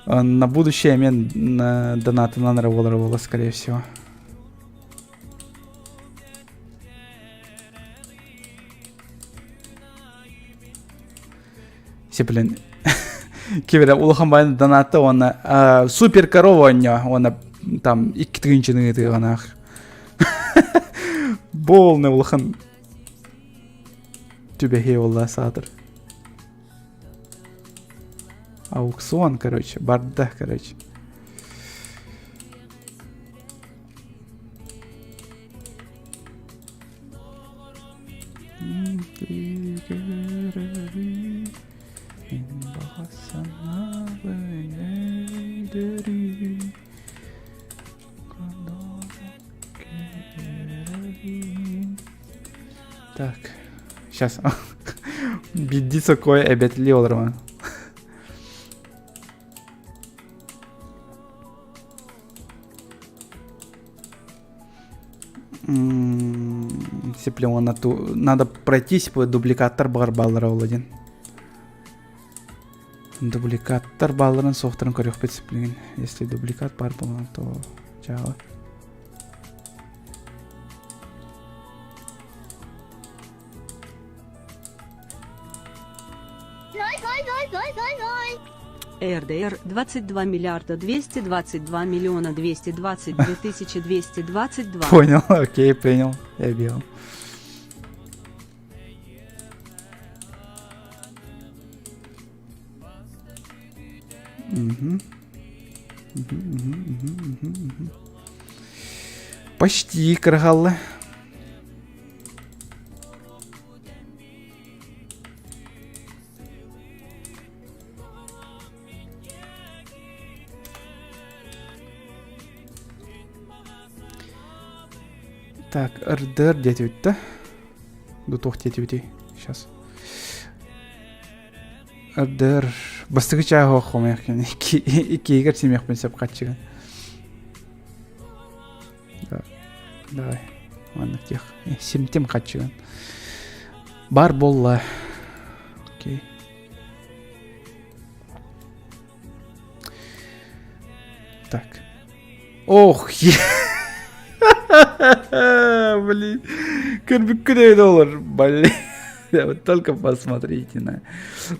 На будущее мен на донатынан ре болар, скорее всего. Блин. Кибера улахамбайны донаты, она супер корова она там икки тыгынчыны тыганах. Полный улахан. Тюбехе улла сатыр. Аукцион, короче, барда, короче. Так, сейчас. Бидди сокой эбетли оларма. Сеплемона ту. Надо пройтись по дубликаттар барбаллара оладин. Дубликаттар балларын соқтырын көрек бетсеплеген. Если дубликат бар болған, то жағы. РДР 22 миллиарда 222 миллиона 222 тысячи 222. Понял, окей, принял. Я бил. Почти кыргаллы. Так, РДР дети да? Дутох дети. Сейчас. РДР. Бастығы чағы оқым екен. Икі егер семех пен сеп қатшыған. Давай. Ладно, тех. Семтем қатшыған. Бар болла. Окей. Так. Ох, блин. Кырбүккүдей доллар. Блин. Вот только посмотрите на.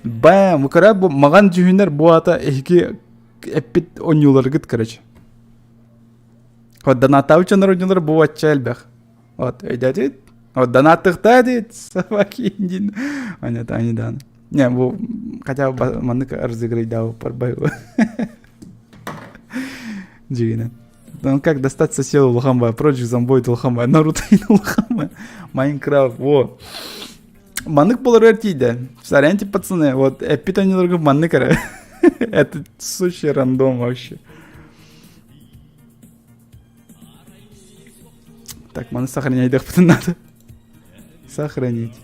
Бам, кара маган жүйнер буата эки эпит онюлар гит, короче. Вот донатаучанар онюлар буатча элбэх. Вот, өйдәдит. Вот донаттыкта дит. Собаки индин. Анята анидан. Не, бу хотя бы маннык разыграть дау парбай. Жигинен. Ну как достать соседа Лохамбая, Project Zomboid Лохамбая, Наруто и Лохамбая, Майнкрафт, во. Маннык болар өртейді. Соряньте, пацаны, вот эпитониларға маннык ара. Это сущий рандом вообще. Так, маны сохранять потом надо. Сохранить.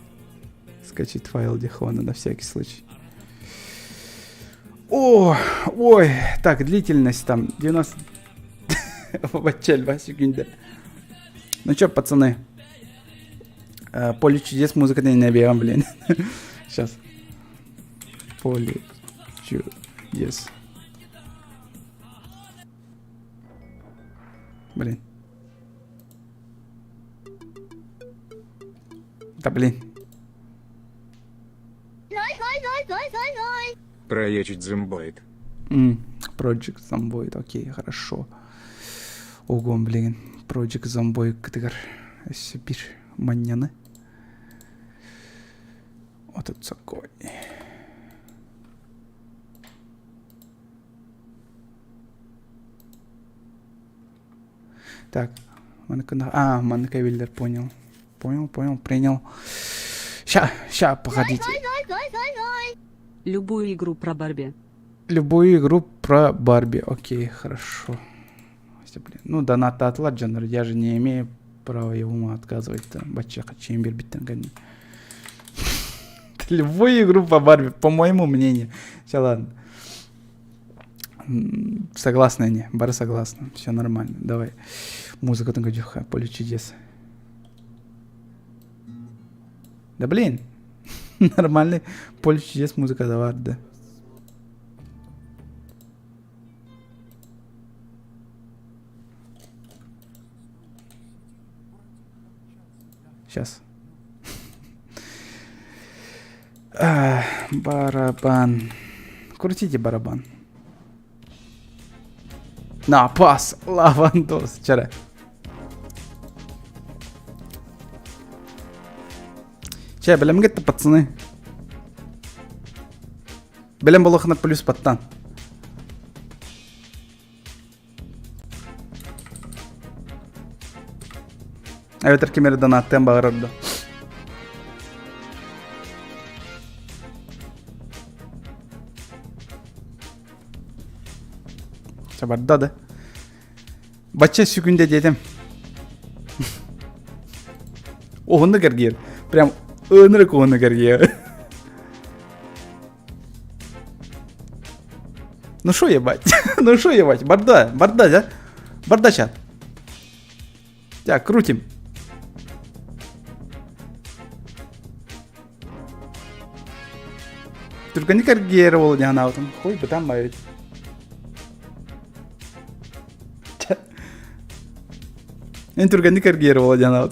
Скачать файл дихона на всякий случай. О, ой, так, длительность там 90... Бачель, 2 секунды. Ну чё, пацаны. Поле чудес, музыка не бегам, блин. Сейчас. Поле чудес. Блин. Да блин. Проечить Zomboid. Project Zomboid, окей, хорошо. Ого, блин. Project Zomboid, кытыгар. Супер. Маньяны. Вот это такой. Так. Манка Вильдер, понял. Понял, принял. Ща, погодите. Любую игру про Барби. Любую игру про Барби. Окей, хорошо. Ну, донат атлат жанр. Я же не имею права ему отказывать. Бачаха чембер биттен. Любую игру по Барби, по моему мнению. Все, ладно. Согласны они? Бары согласны. Все нормально. Давай. Музыка там гадюха. Поле чудес. Да блин. Нормальный поле чудес музыка давай, да. Сейчас. Барабан. Крутите барабан. На, пас. Лавандос. Вчера. Че, білем кетті, пацаны. Білем болықына плюс паттан. Evet, кемері донаттен бағырырды. Barda da. Бача секунде dedim. Onu gargir. Прям ынрык onu гаргир. Ну шо ебать? Ну шо ебать? Барда, да? Барда чат. Так, крутим. Только не гаргировал не она там. Хуй бы там моет. Мен түргенди кергери жана.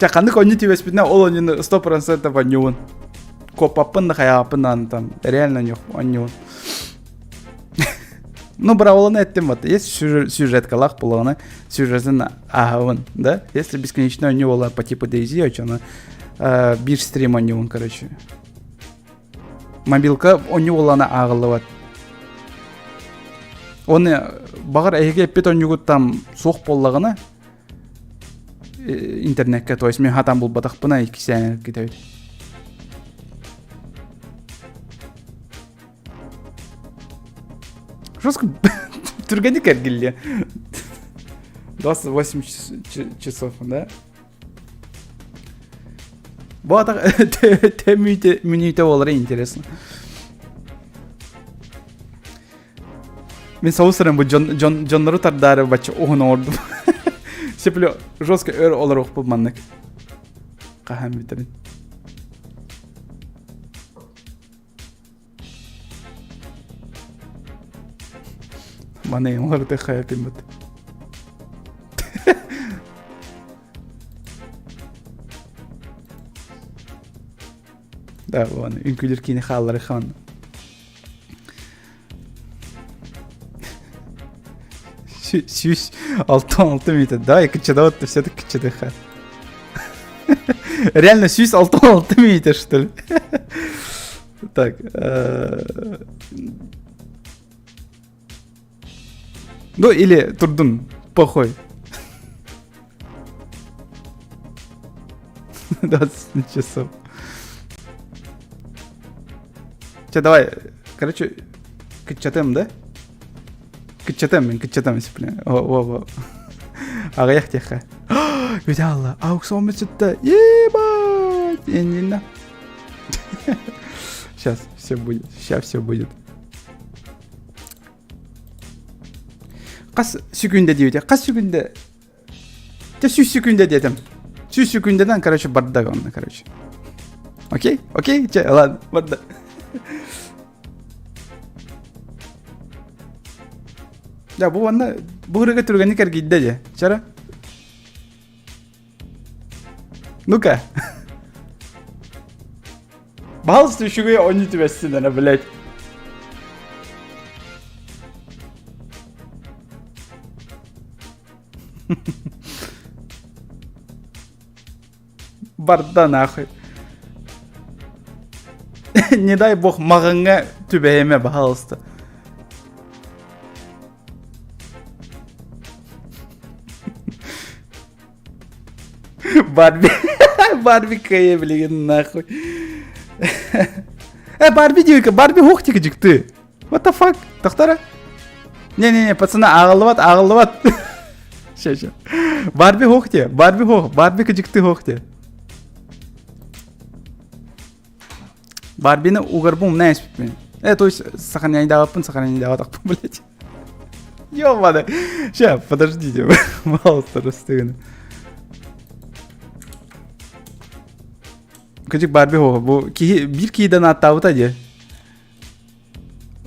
Чаканды конни тибеспитне ол онюн 100% онюн. Копапын хаяпын там реально не онюн. Ну браволаны эттим вот. Есть сюжетка лах полона, сюжетин агавын, да? Если бесконечно онюн по типу DayZ, очона бир стрим онюн, короче. Мобилка онюн агылы. Оны багыр эге петон югут там соқ боллагына интернетке, то есть мен хатам бул батакпына 2 сәнә кетет. Жестко түргенди кергиле. 28 часов, да? Bu atak minüte olarak интересно. Мен соусырым bu Джоннору тардары бачы оғын ордым. Сеплю жестко өр олар оқып маннык. Қахам битерин. Мана оларды қаяпин бат. Да, вон, үнкілер кейіне қалары қан. Сюсь 6 метр, да, и качада вот все-таки качада. Реально сюсь 6 метр, что ли? Так. Ну или турдун, похуй. 20 часов. Че, давай, короче, качатем, да? Кычатам, если блин. О. Агаяк теха. Видала, ауксон читта. Ебать! Енина. Сейчас все будет. Кас секунда дейт. Кас секунда. Те сü секунда dedim. Сü секундадан, короче, бардак он, короче. Окей? Че, ладно, бардак. Ya bu anda bu hırga turgani kar gidde je. Çara. Ну-ка. Балсту şuraya 17 versinler блядь. Барда нахуй. Не дай бог мағыңа түбәйеме балсты. Барби кая, блин, нахуй. Барби девка, Барби хохтик ты. What the fuck? Тахтара? Не, пацаны, ағылыват. Ща. Барби хохте, Барби кajıktı хохте. Барбины угарбум не испитмен. То есть сохранение давапын, так, блядь. Ёбаны. Ща, подождите, пожалуйста, расстыгну. Küçük Barbie ho. Bu bir kiden attı aje.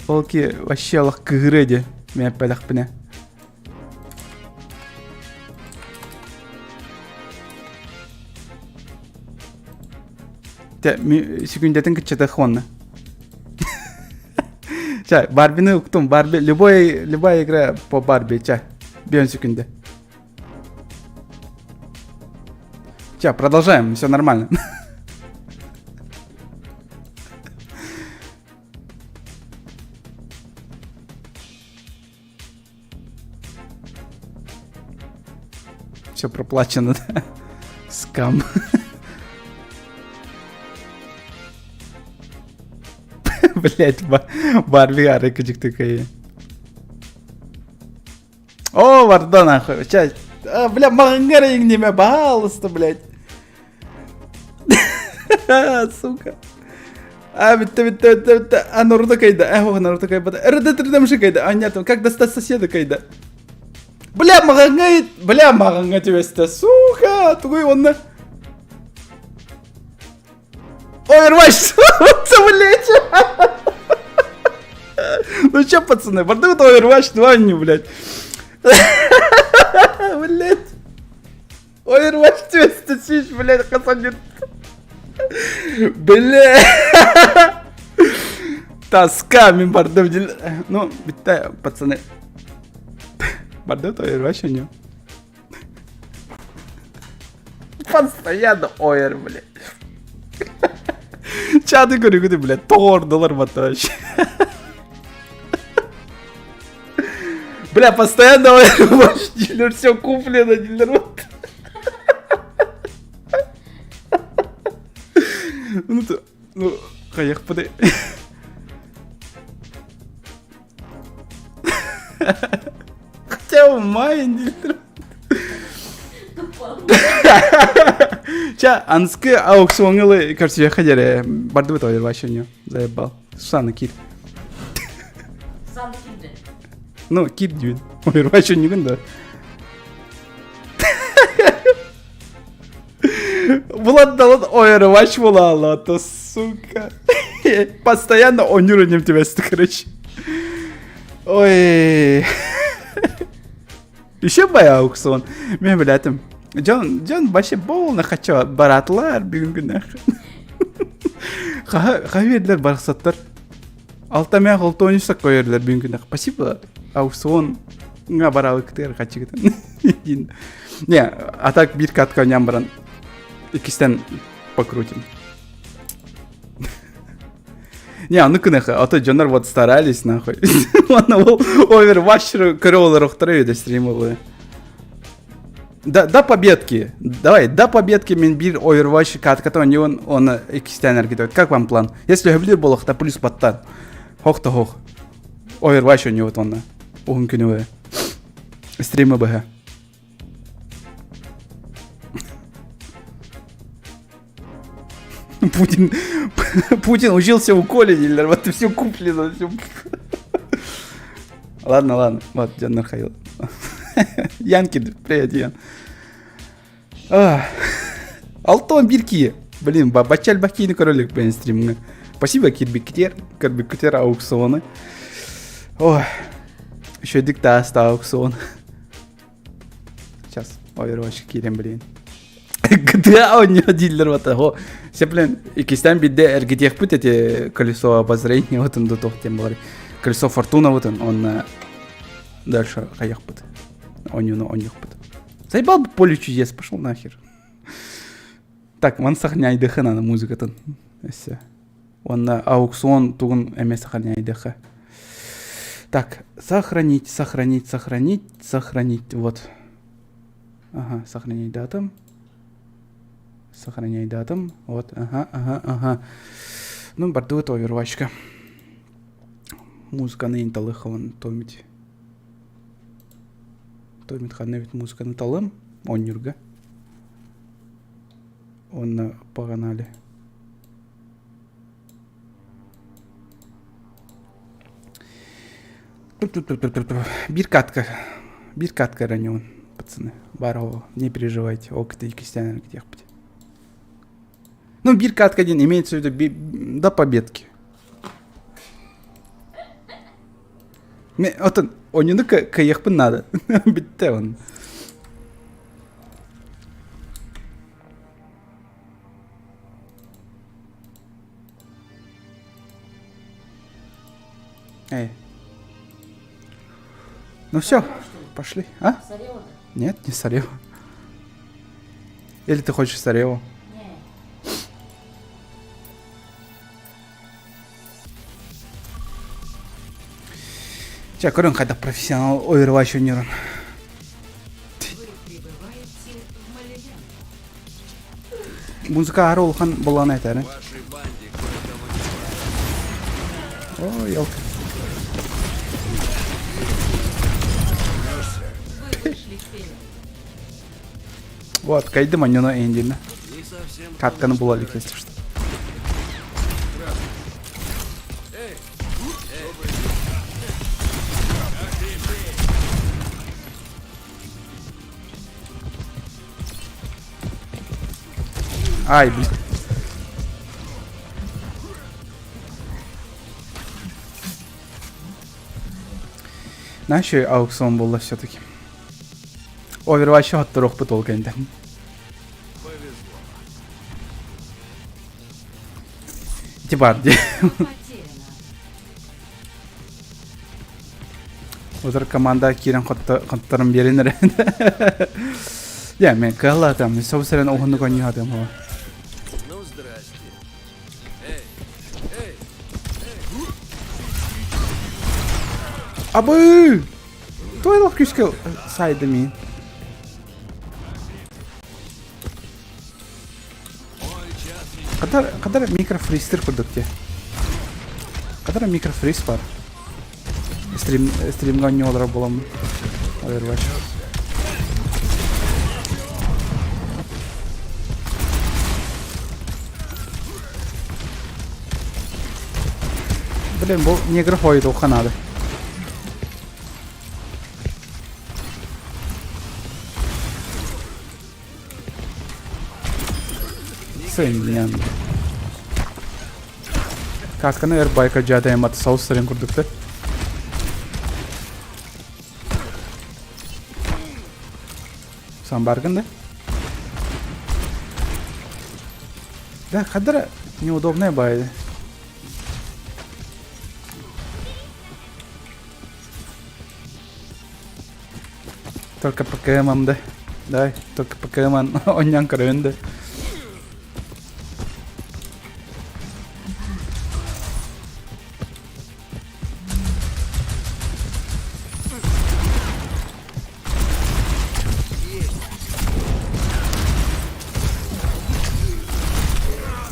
Ol ki вообще Allah kıhırıcı. Men pelak bine. Te секунdetin kıçıda хонна. Чай, Барбины уктум. Барби любая игра по Барби, чай. 1 секунде. Чай, продолжаем, все нормально. Все проплачено, да? Скам. Блять, Барби арыкачык такая. О, варда нахуй. Сейчас. Бля, магангарин неме, пожалуйста, блять. Сука. Битта. А Наруто кайда. Наруто кайда. Редемши кайда. А нет, как достать соседа кайда. Бля, магангай тебе, сука. Тугой он на. Overwatch, блять. Ну чё, пацаны, бардак Overwatch 2, не, блять. Блять. Overwatch 200 тысяч, блять, хасанит. Бля. Тоска, мен бардак. Ну, битта, пацаны. Бардак Overwatch не. Постоянно Овер, блять. Чады көрігіде, блядь, $4 баташ. Бля, постоянно Overwatch дилер, все куплено, дилер. Ну, қаяқ бұдай. Хотя умайын, дилер. Ча, анскы аукционылы, кажется, я ходили. Барды бит Overwatch не заебал. Сусана кит. Сам кидді. Ну, кит дюйн. Overwatch не гында. Булат далат Overwatch булала, то сука. Постоянно онюренем тебя, короче. Ой. Еще бай аукцион. Мен білетім. Джон башы болна хача баратлар бүгін күні. Қаверлер барқсаттар. Алтамя қолты ойнышсақ қойерлер бүгін күні. Спасибо, аукцион. Nga баралы кітер қачы кітен. Не, а так бір катка ойнам баран. Икістен покрутим. Не, ну күнеха, а то Джонар вот старались, нахуй. Ладно, был Overwatch королы рухтары до стрима были. Да победки. Давай, до победки мен бир Overwatch катката он икістен аргидет. Как вам план? Если хабли болах, то плюс баттан. Хох-то хох. Overwatch у него тонна. Угун күневе. Стримы БГ. Путин учился у Коли, дилер, вот и все куплено. Все. Ладно, вот, Дян Нархаил. Янки, привет, Ян. Алтон бирки. Блин, бачаль бахкийный королик, блин, стрим. Спасибо, Кирбикутер аукционы. Ой, еще диктаста аукцион. Сейчас, Overwatch кирем, блин. GTA он не дилер вот того. Все, блин, и кистян биде эргитех путь эти колесо обозрения, вот он до того тем говорит. Колесо фортуна, вот он дальше хаях путь. Он них путь. Заебал бы поле чудес, пошел нахер. Так, вон сохраняй дыха на музыка-то. Он на аукцион тугун эме сохраняй дыха. Так, сохранить. Вот. Ага, сохранить датам. Сохраняй датам. Вот, ага. Ну, бардует Overwatch'ка. Музыка не инталыха, он томит. Томит ханевит музыка на талым. Он нюрга. Он погнали. Bir katka ранен, пацаны. Баро, не переживайте. Окта и Кристиан где быть. Ну, bir катка один имеется в виду до победки. Вот он не каях бы надо. Битте он. Эй. Ну все, пошли. А? Сарева-то? Нет, не Сарева. Или ты хочешь Сареву? Не. Сейчас, корон, когда профессионал Overwatch нейрон. Музыка аролхан была на это, Ой, елка. Вы вышли вперед. Вот, кайдым аннуна эндина. Катканы булалик, если что. Ай, блин. Знаешь, аукцион был все-таки. Overwatch'ı hatta ruh bu olganda. Тибар. Потеряно. Озыр команда кирен хоттарын беренер. Я мен калла там, собственно, огонну коню хатам. Ну, здрасте. Абы! Той лох küske saydı min. Kadar mikrofreezer kurduk ya. Kadar mikrofreeze var. Stream'ga ne olarak bulamam. Overwatch. Блин, bu негр ходит у Канады. Sen Katkını Erbayka Cade Emat Sausların kurduk da. Sen bargın da. Да, кадра неудобная байда. Только покемон да. Дай, только покемон оннян кровенде.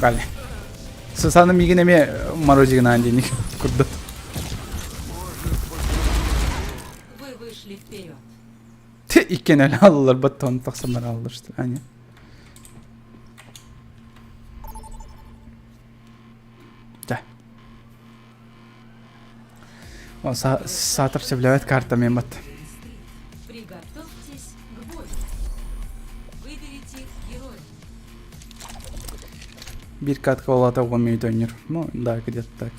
Vale. Sanırım yine mi marojigna andini kurdu. Вы вышли вперед. Te ikken öyle alırlar baton taksamlar alırlar işte hani. Да. Он сатор являет картами мат. Приготовьтесь к бою. Выберите героя. Bir katkı olata olmayı dönüyor. Ну, да, где-то так.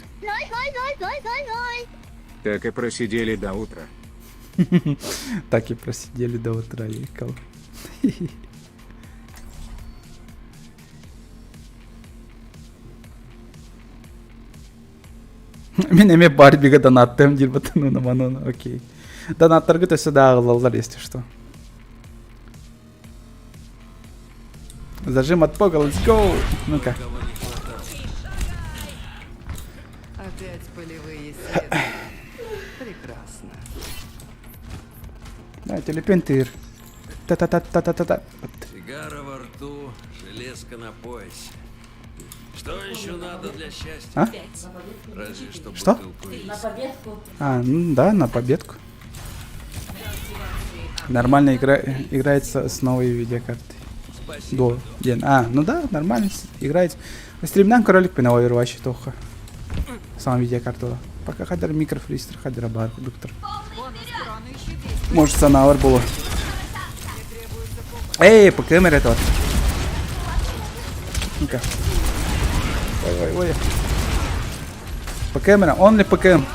Так и просидели до утра. Так и просидели до утра, ехал. Мен эме Барбига донаттым деп батын мана, окей. Донаттарга төсө да агылалар, если что. Зажим от пога, let's go! Ну-ка. Опять полевые исследования. Прекрасно. Да, телепентир. Та-та-та-та-та-та-та. Сигара во рту, железка на поясе. Что еще надо для счастья? А? Разве что Что? бутылку виски. На победку. А, ну да, на победку. Нормально играется с новой видеокартой. До день. А, ну да, нормально играется. Стримнан кролик на Overwatch тоха. Сам видеокарту. Пока хадер микрофристер, хадер бар, доктор. Может, санавар было. Эй, по камере это вот. Ну-ка. Ой. По камере, он ли по кэм?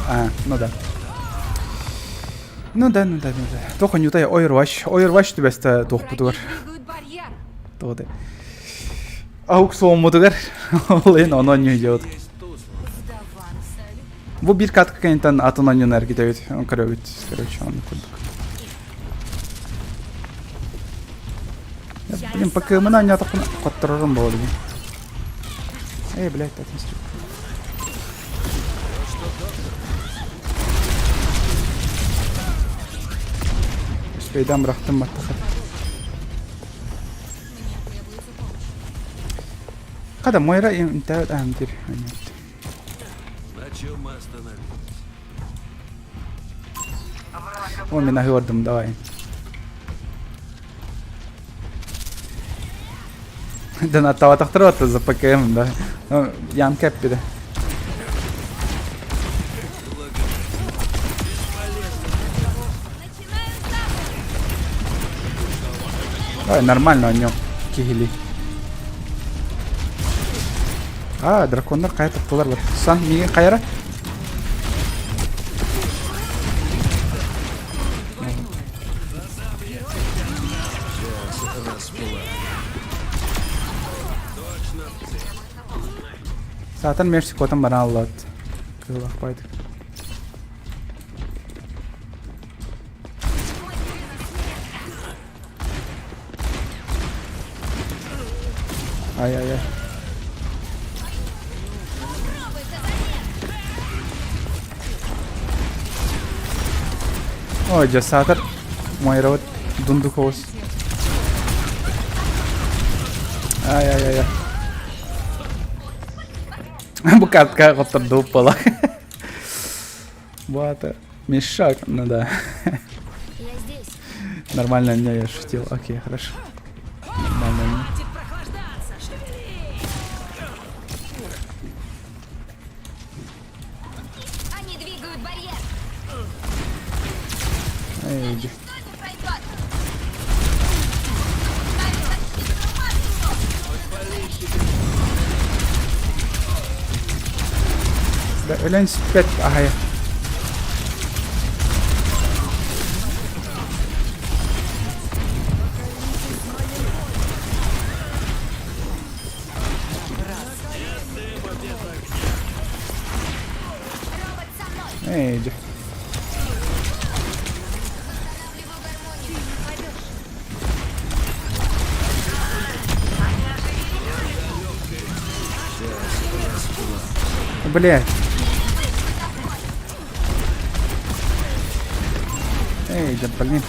А, ну да. Ну да. Только не утай Overwatch. Overwatch түбәсті тоқ бұтығыр. Тоғды. Аукцион мұтығыр. Ол ең оны не делает. Бұл бір катка кәнеттен атынан енергі дәует. Он көрөбіт. Короче, оны күрдік. Блин, пока мы не атақын қаттырырым болды. Эй, блядь, отместю. Бейдам рахтым маттахат. Когда Мойра им интают амтир. На чем мы остановились? О, меня гордым, давай. Да на того тахтрота за ПКМ, да. Ну, Ян Кэппи, да. Ой, нормально у него кигели. А, дракондар кайта тулар бар. Сан, миген кайра? Zaten Meksiko'dan bana anlattı. Kızılak baydık. Ay ay ay. Ой, жасатыр. Майрават дундук оз. Ай ай ай ай. Bu картка которая упала. Вот. Мешок, ну да. Нормально, не, я шутил. Окей, хорошо. Нормально. Они двигают барьер. Эй, иди. Да, ölen spet ahaya. Эй, иди. Блядь. Эй, да блин.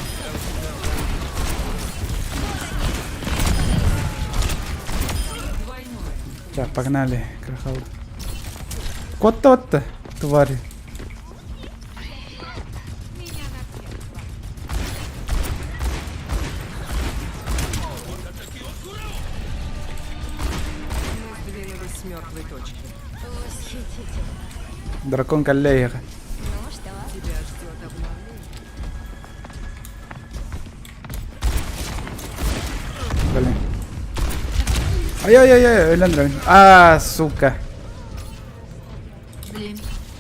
Так, погнали, крахал. Кот-то, тварь. Мы сдвинулись с мертвой точки. Дракон коллега. Тебя ждет обновление. Блин. Ай-яй-яй-яй, ölen. А, сука.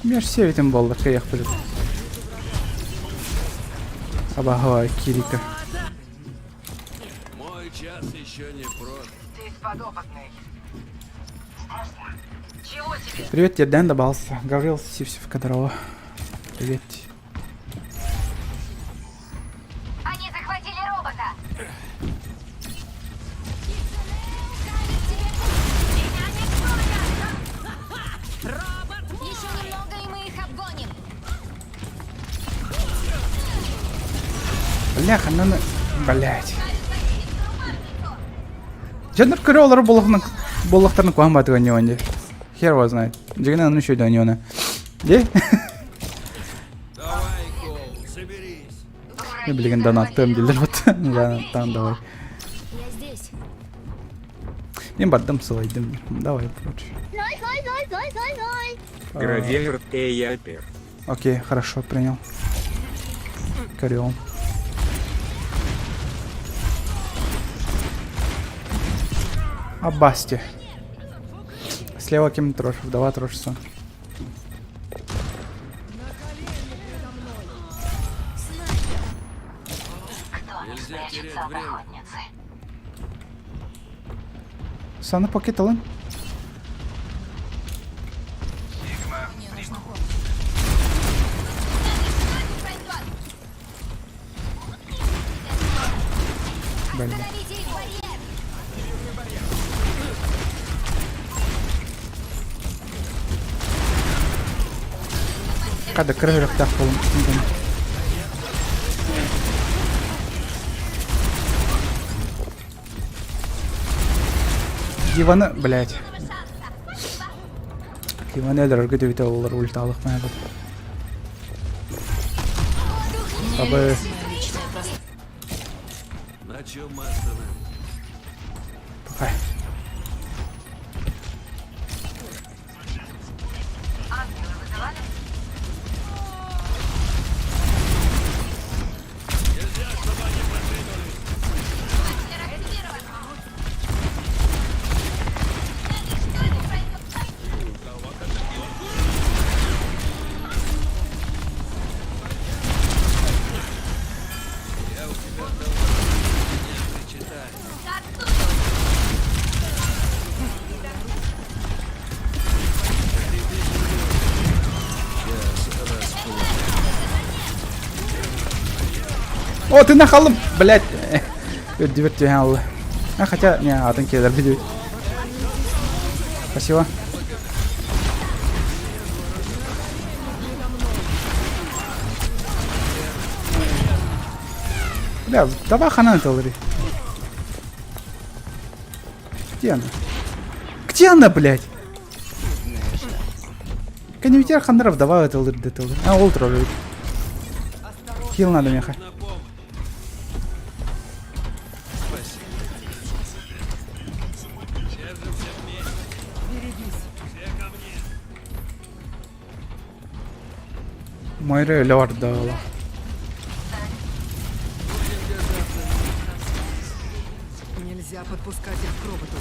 Мен ж севетим болды, қияқ біліп. Абахой, Кирика. Мой час еще не прост. Привет, я Дэн добавился. Гаврил Сивсев Кадрова. Привет. Они захватили робота. Еще немного, и мы их обгоним. Бляха, надо... Блять. Жанр кроллер боллахтарын куамбатыга не онде. Хер его знает. Джигна ну еще до него. Де? Давай, Коул, соберись. Я блин донаттым делер вот. Ладно, там давай. Я здесь. Мен бардым сылайдым. Давай, короче. Гравер Эйапер. Окей, хорошо, принял. Карион. Абасти. Слева кем трошь, вдова трошится. Нельзя терять время. Сана покеталын. Блин. Остановите их барьер. Kada kırırık da kolum. Ивана, блядь. Иван Эльдер где-то ульталых моя вот. Чтобы... На чем мы остановились? Ай. О, ты нахалым, блядь. Дивертю аллы. А хотя, не, атын кедер видео. Спасибо. Бля, давай ханан талри. Где она? Где она, блядь? Канивитер хандров давай это лыр. А, ултра лыр. Хил надо, меха. Мойра лёрд дала. Нельзя подпускать их к роботу.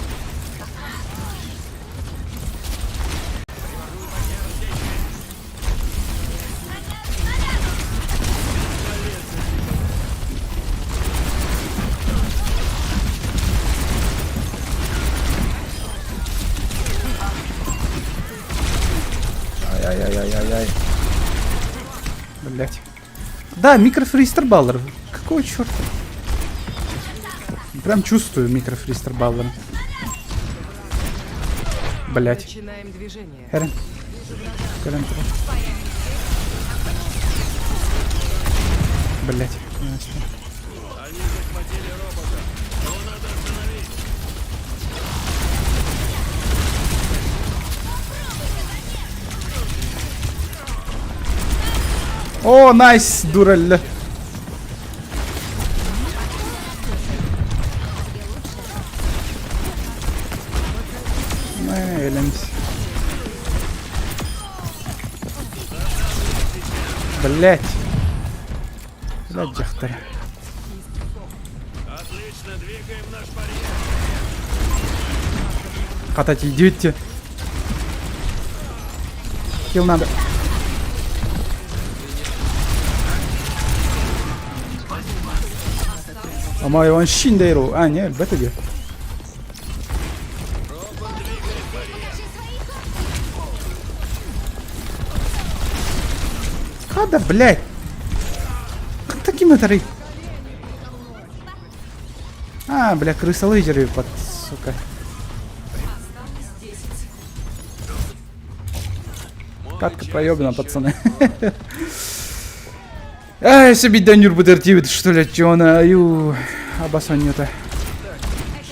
Ай-яй-яй-яй-яй. Блять. Да, микрофристер баллер. Какого черта? Прям чувствую микрофристер баллер. Блять. Начинаем движение. Эрен. Блять. О, найс, дураль. Элемс. Блять. Блять, Джахтарь. Отлично, двигаем наш барьер. Катать идите. Хил надо. Ama он шиндейру. А, не, бета где? Когда, блядь? Как таким это рей? А, бля, крысолыжеры под, сука. Катка проебана, пацаны. Ай, себе Данюр Будертивит, что ли, чё она, аю, обосанью-то. Это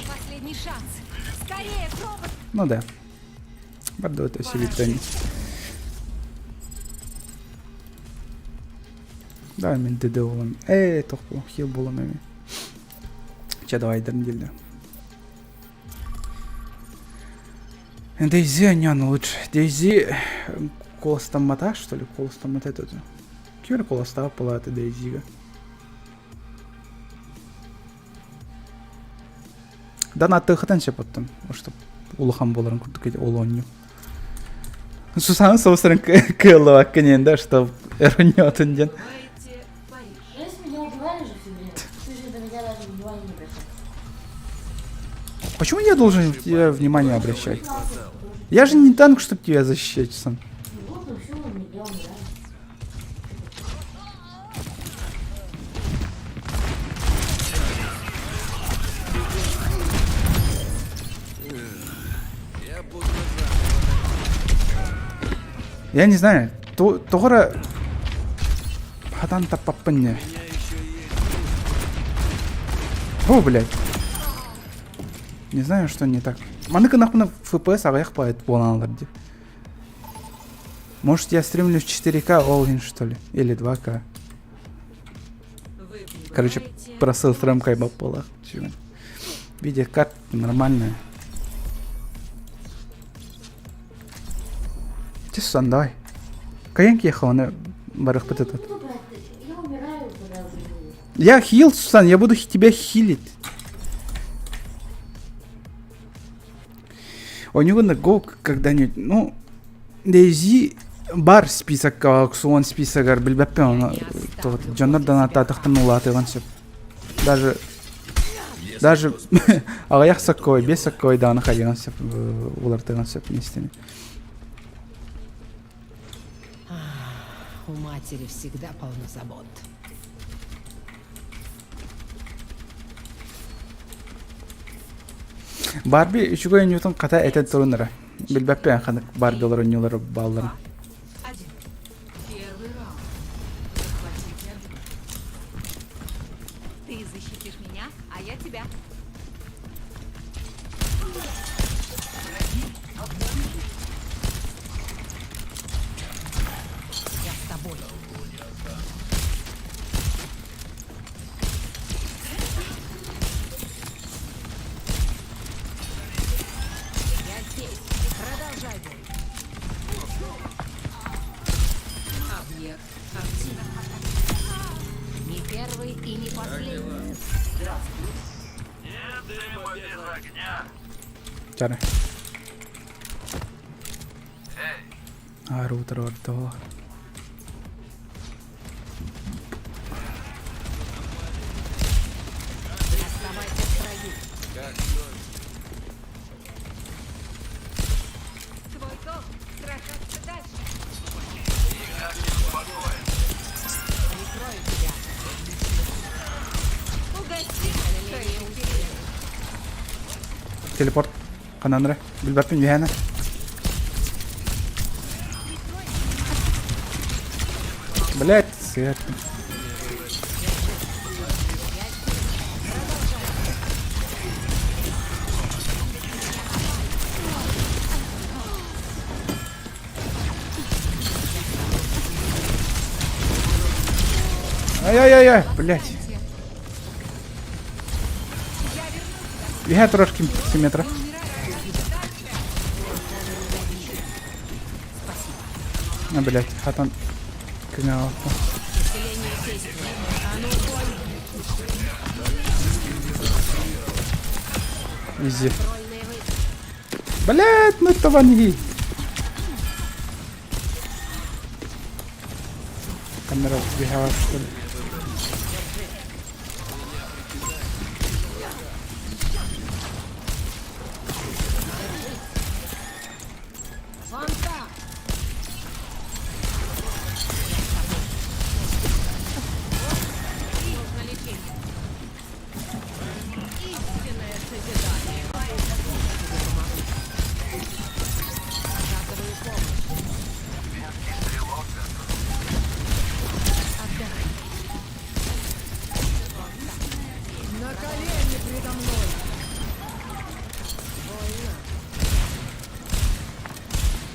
последний шанс. Скорее, робот! Ну да. Бардо это себе Данюр. Да, мен деде болам. Тоқпу, хил болам эми. Че, давай дернделдер. Дейзи, анян лучше. Дейзи колостомата, что ли? Колостомата это. Кюр колоста палаты Дейзига. Да на тыхтан потом, чтобы улахан боларын курдук олонью. Сусан соусрын кылова кенен, да, что эрнётын ден. Если меня убивали же все время, ты же до меня даже внимания не обращаешь. Почему я должен тебе внимание обращать? Я же не танк, чтобы тебя защищать сам. Вот и все, не делал, не нравится. Я не знаю, Тора Хатан-то папанья. О, блядь. Не знаю, что не так. Маны нахуй FPS аяк поет боланалар деп. Может, я стримлю в 4К All-in, что ли? Или 2К. Вы Короче, прибываете просыл стремкой бапполах. Видеокарта нормальная. Честно, давай. Каянки ехал, она барах под этот. Ну, брат, я умираю, когда убегу. Я хил, Сусан, я буду тебя хилить. У него на го когда-нибудь, ну, Дейзи бар список, аукцион список, билбеппен, он тот Джонардан ататахтан улатыган сөп. Даже аяк саккой, без саккой да находиган сөп, улартыган сөп нестене. У матери всегда полно забот. Барби үчүгө ньютон ката этет турунара. Билбеппен ханак Барби олар ньюлар баллар. 1. Первый раунд. Захватите объект. Ты защитишь меня, а я тебя. Я с тобой. Я здесь. Продолжай бой. Объект активен. Не первый и не последний. Чара. Рутер орто. Оставайся в строю. Твой долг сражаться дальше. Прикрою тебя. Угости своим периодом. Телепорт. Кананра. Билбеппен вяна. Блять, свет. Ай-яй-яй-яй, блять. Я трошки симметра. Блять, хатан. Княл. Изи. Блять, ну это ванги. Камера сбегала, что ли? На колени предо мной.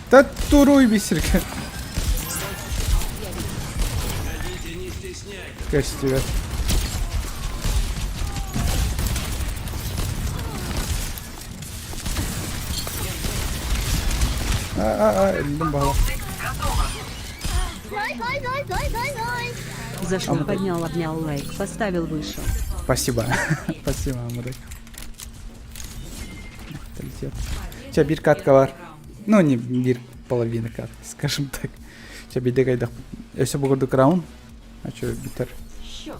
Татуруй, бисерка. Кажется, тебя. Думбала. За что поднял, обнял, лайк, поставил выше. Спасибо. Спасибо, мудак. Сейчас бир катка бар. Ну, не бир, половина кат, скажем так. Сейчас биде кайдак. Если бугурдук раунд. А что, битер? Счет.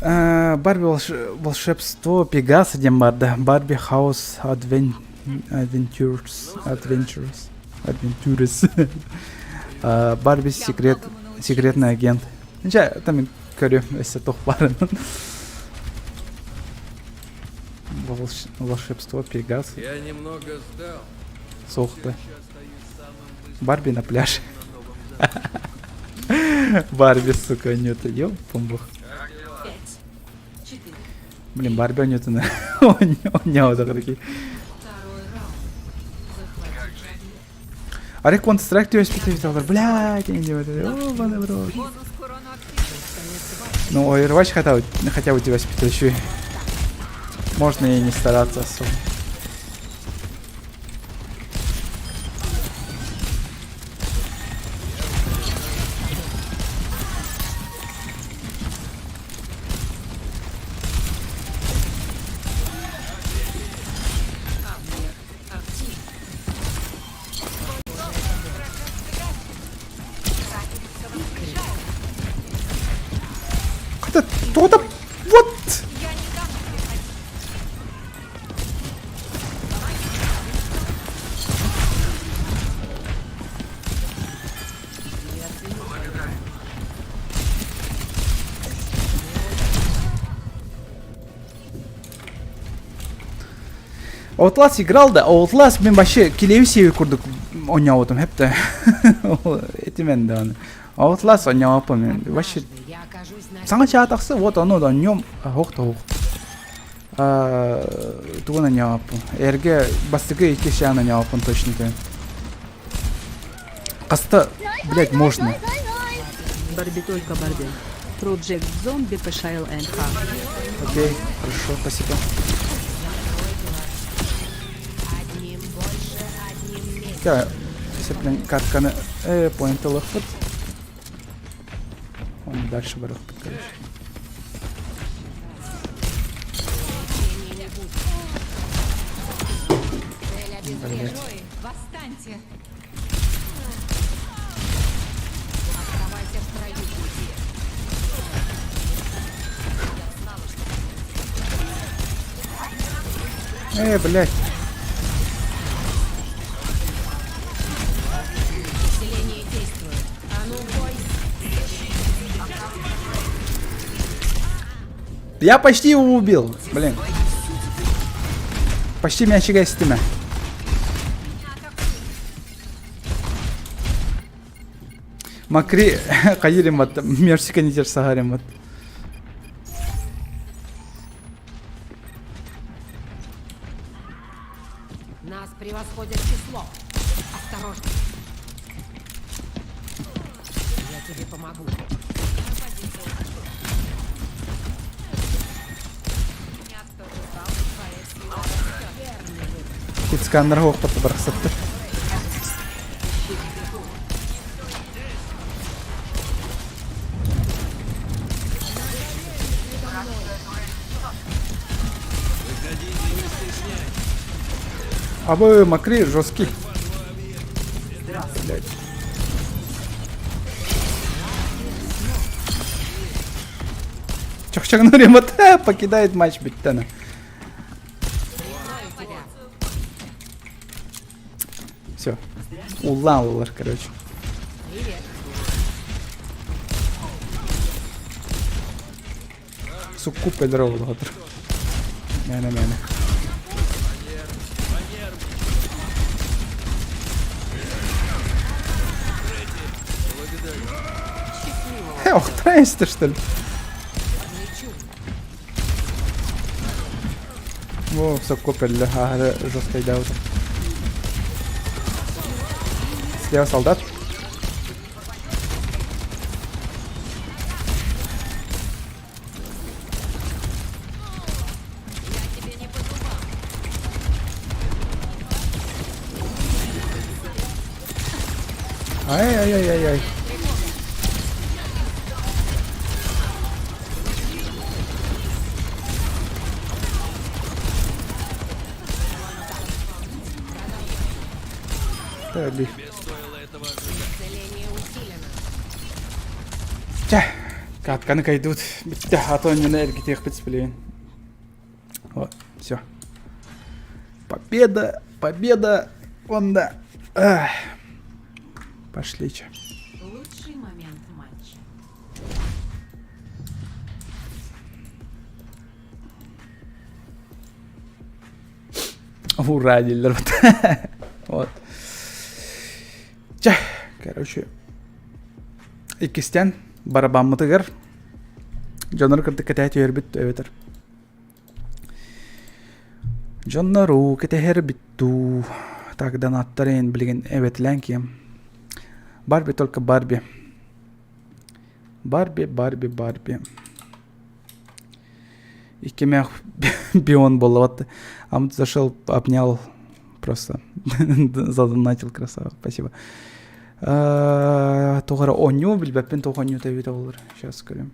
1. Барби волшебство Пегаса дембарда. Барби хаус Adventures. Барби секретный агент. Ничего, там көрем, если тох бар. Волшебство Пегас. Я немного сдал. Сохта. Барби на пляже. Барби, сука, Ньютон. Ёп, помбух. 5. 4. Блин, Барби Ньютона Оняу такие. Второй раунд. Захватить объект. Арек Counter-Strike тебе спитывал, блядь, я не делаю. О, бана, бро. Бонус к урону активирован. Ну, Overwatch хотя бы тебя спитывать еще. Можно и не стараться особо. Кто-то... Вот! Outlast играл, да? Outlast мен вообще келеви севи курдук ойнап отым хепте. Этимен да. Outlast ойнап мен вообще Я окажусь на саңа чаатаксы вот оно да нем хох. Тугана ойнап. Эрге бастыгы эки шана ойнап точно. Каста, блядь, можно. Барби только Барби. Project Zombie PSHL НХ. Окей, хорошо, спасибо. одним больше, одним меньше. Я сеплен катканы поинты лохпут. Он дальше барахпут, короче. Герои, восстаньте. Оставайся в строю, пути. Блядь. Усиление действует. А ну, бой. Я почти его убил, блин. Почти меня чигай стиме. Макри кайырым бат, мерсика не терс сагарым бат. Нас превосходит число. Осторожно. Я тебе помогу. Хитсканнер хохпат барахсатты. А вы Макри жесткий. Блядь. Чахчагнури вот покидает матч биттана. Все. Улалар, короче. Суккупа дрова лотр. Мяна. Ох, трейс-то что ли? О, суккупа для жесткой даута. Слева солдат. Ай-яй-яй-яй-яй. Дали. Исцеление усилено. Ча, катканы кайдут. Битте, а то не энергии тех блин. Вот, все. Победа, Онда. Пошли, че. Лучший момент матча. Ура, дилер. Вот. Ча, короче. Икистен, барабан мытыгар. Жонор кырды катайт өрбіт өветір. Жоннору кетехер битту. Так, донаттарын билген эветлен кем. Барби, только Барби. Барби. И кемях бион болот. Амт зашел, обнял. Просто задонатил, красава. Спасибо. Тогара оню, билбеппен тог оню тавита болар. Сейчас скажем.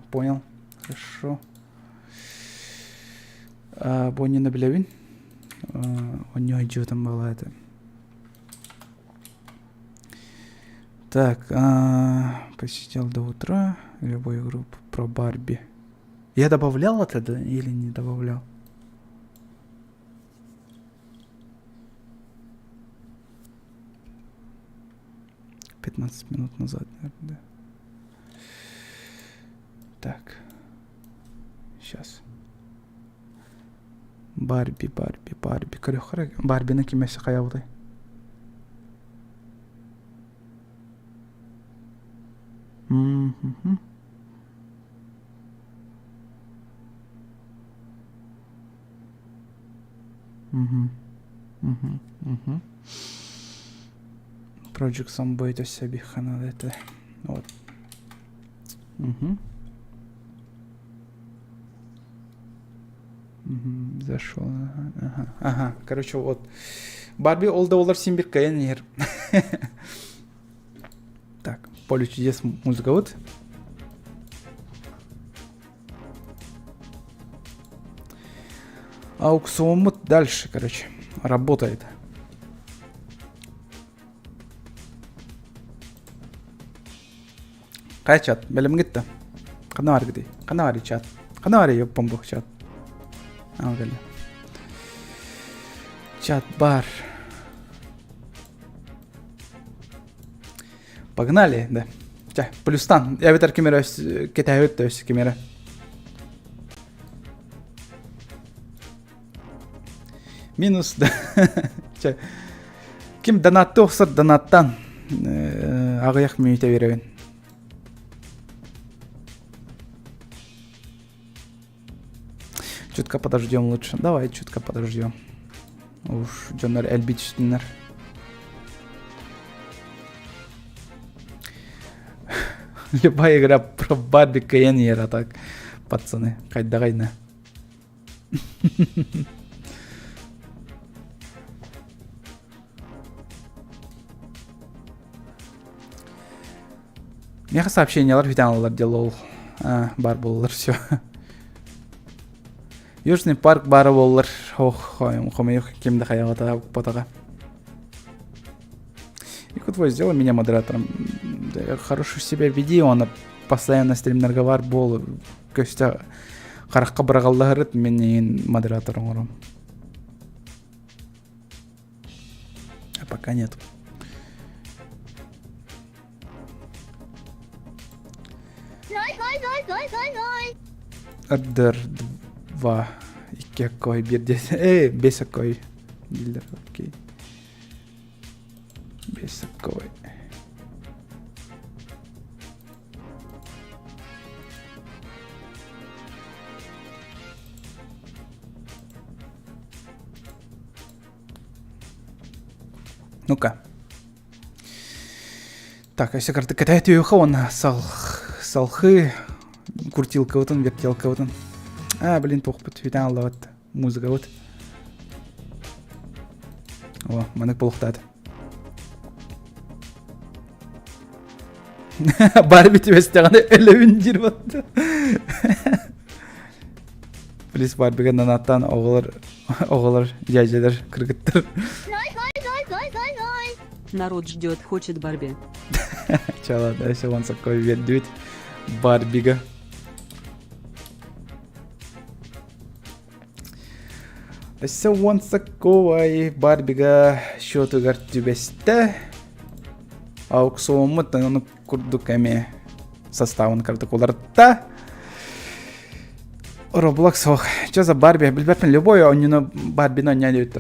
Понял. Хорошо. Бонни на билевин. Оню идет там было это. Так, посетил до утра любую группу про Барби. Я добавлял это или не добавлял? «15 минут назад, наверное, да. Так. Сейчас. Барби. Короче, Барби на кемесе хаявды. Project Zomboid о себе хана это. Вот. Зашел. Ага. Короче, вот. Барби олда олар симбир кайнер. Так, поле чудес музыка вот. Ауксомут дальше, короче, работает. Кай чат, белем гитте. Канари гиди. Канари чат. Канари ёп помбух чат. Гали. Чат бар. Погнали, да. Ча, плюстан. Я витер кемера кетайот то есть кемера. Минус, да. Ча. Ким донатты оксор донаттан. Агаяк мүйте беребин. Чутка подождем лучше. Давай чутка подождем. Уж Джоннер Эльбичнер. Любая игра про Барби Кайнера, так, пацаны. Кайда. Меха сообщениялар фитаналар делал. Бар боллар, все. Южный парк бары боллар. Ох, хомеюх кемді хаягата потаға. И твой сделай меня модератором. Да, хорошо себя веди, он постоянно стримнерге бар бол. Көсті қараққа бірағалдағырыт, мен ең модераторым ұрым. А пока нет. Аддер 2. 2 кой, 1 5 кой. Дилер, окей. 5 кой. Ну-ка. Так, если карты катает ее хавана, салхы, куртилка вот он, вертелка вот он. Блин, похпут, витал вот музыка вот. О, манек полухтат. Барби тебе стяганы элевиндир вот. Плюс Барби ганнаттан оғылар, жайжайлар, кыргыттыр. Народ ждет, хочет Барби. Чала, да, если он такой ведет Барбига. Если он такой Барбига, что ты говоришь тебе сте? А у ксомут, он курдуками составен картокуларта. Роблокс, ох, что за Барби? Бельбепен любой, он не на Барби, но не идет.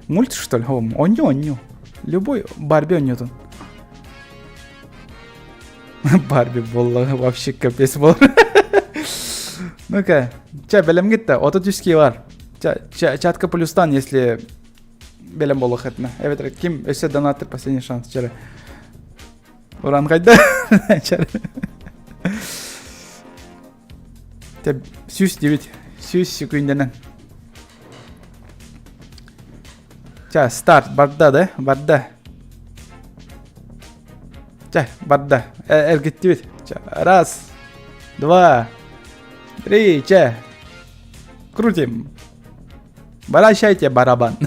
Мульт, что ли? Он не. Любой Барби он нету. Барби болла вообще капец бол. Ну-ка, белем гитте, 33 бар. Чатка плюстан, если белем болу хетме. Evet, kim öse donatır последний шанс чара. Уран кайда? Чара. Теб сюс 9, сюс секундынан. Ча, старт, барда да, барда. Ча, барда. Эргетти бит. Раз, два, три, ча. Крутим. Вращайте барабан.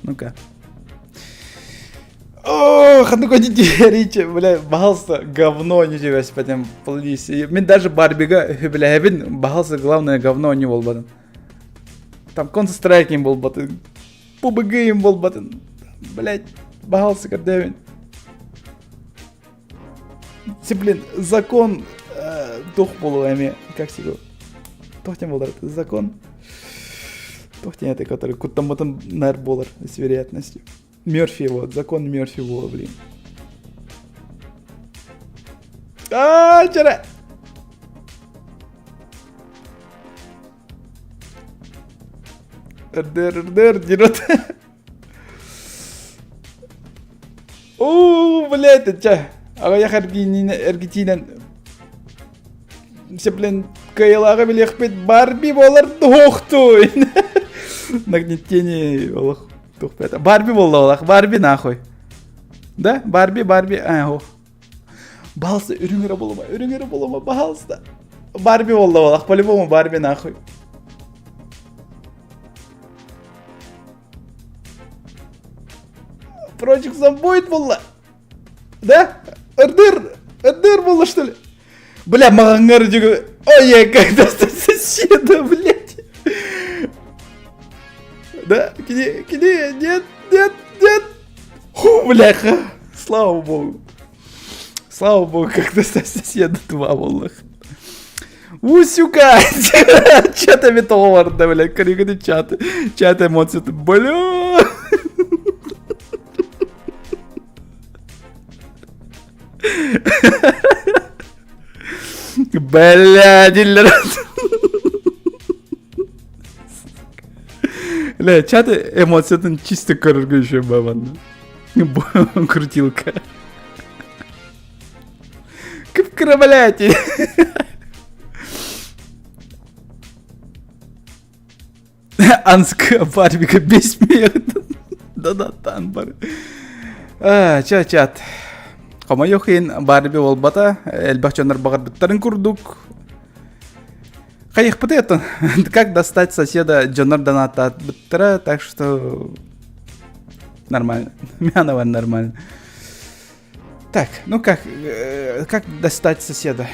Ну-ка. Ох, ну ходите, Ричи, бля, бахался говно не живешь по тем полиции. Мен даже Барбига, бля, бахался главное говно не был батон. Там Counter-Strike им был батон. PUBG им был батон. Блять, бахался когда блин, закон дух полуэми, как всего. Тохтем был закон. Тохтем это, который кутамотом нарболар с вероятностью. Мёрфи, вот, закон Мёрфи было, блин. Чара! РДР, дерет. Блядь, это ча. А я Аргентина. Все, блин, кайлага билех пит Барби болар дохтой. Нагнетение, Аллах. Барби болды олақ, Барби нахуй. Да? Барби, о. Балсы, үріңірі болума, балсы. Барби болды олақ, по-любому Барби нахуй. Прочек забойт болды. Да? РДР болды, что ли? Бля, мағанғар жүгі. Ой, когда соседа, блядь. Да, киди, нет. Бляха. Слава богу, как достать соседа 2, воллах. Усюка. Чата металловар, да, блядь, корригады чат эмоции, бля. Бля, дилер. Бля, чаты эмоциядан чисто көрірге еще бабанды. Крутилка. Кіп-кірі, блядь. Анска Барбика бесмеяқтын. Донаттан бар. Чат. Қома йоқин Барби ол бата. Әлбақчанар бағар біттарын күрдік. Қайық бітетін. Как достать соседа Джонар доната от биттера, так что нормально. Мяново нормально. Так, ну как достать соседа?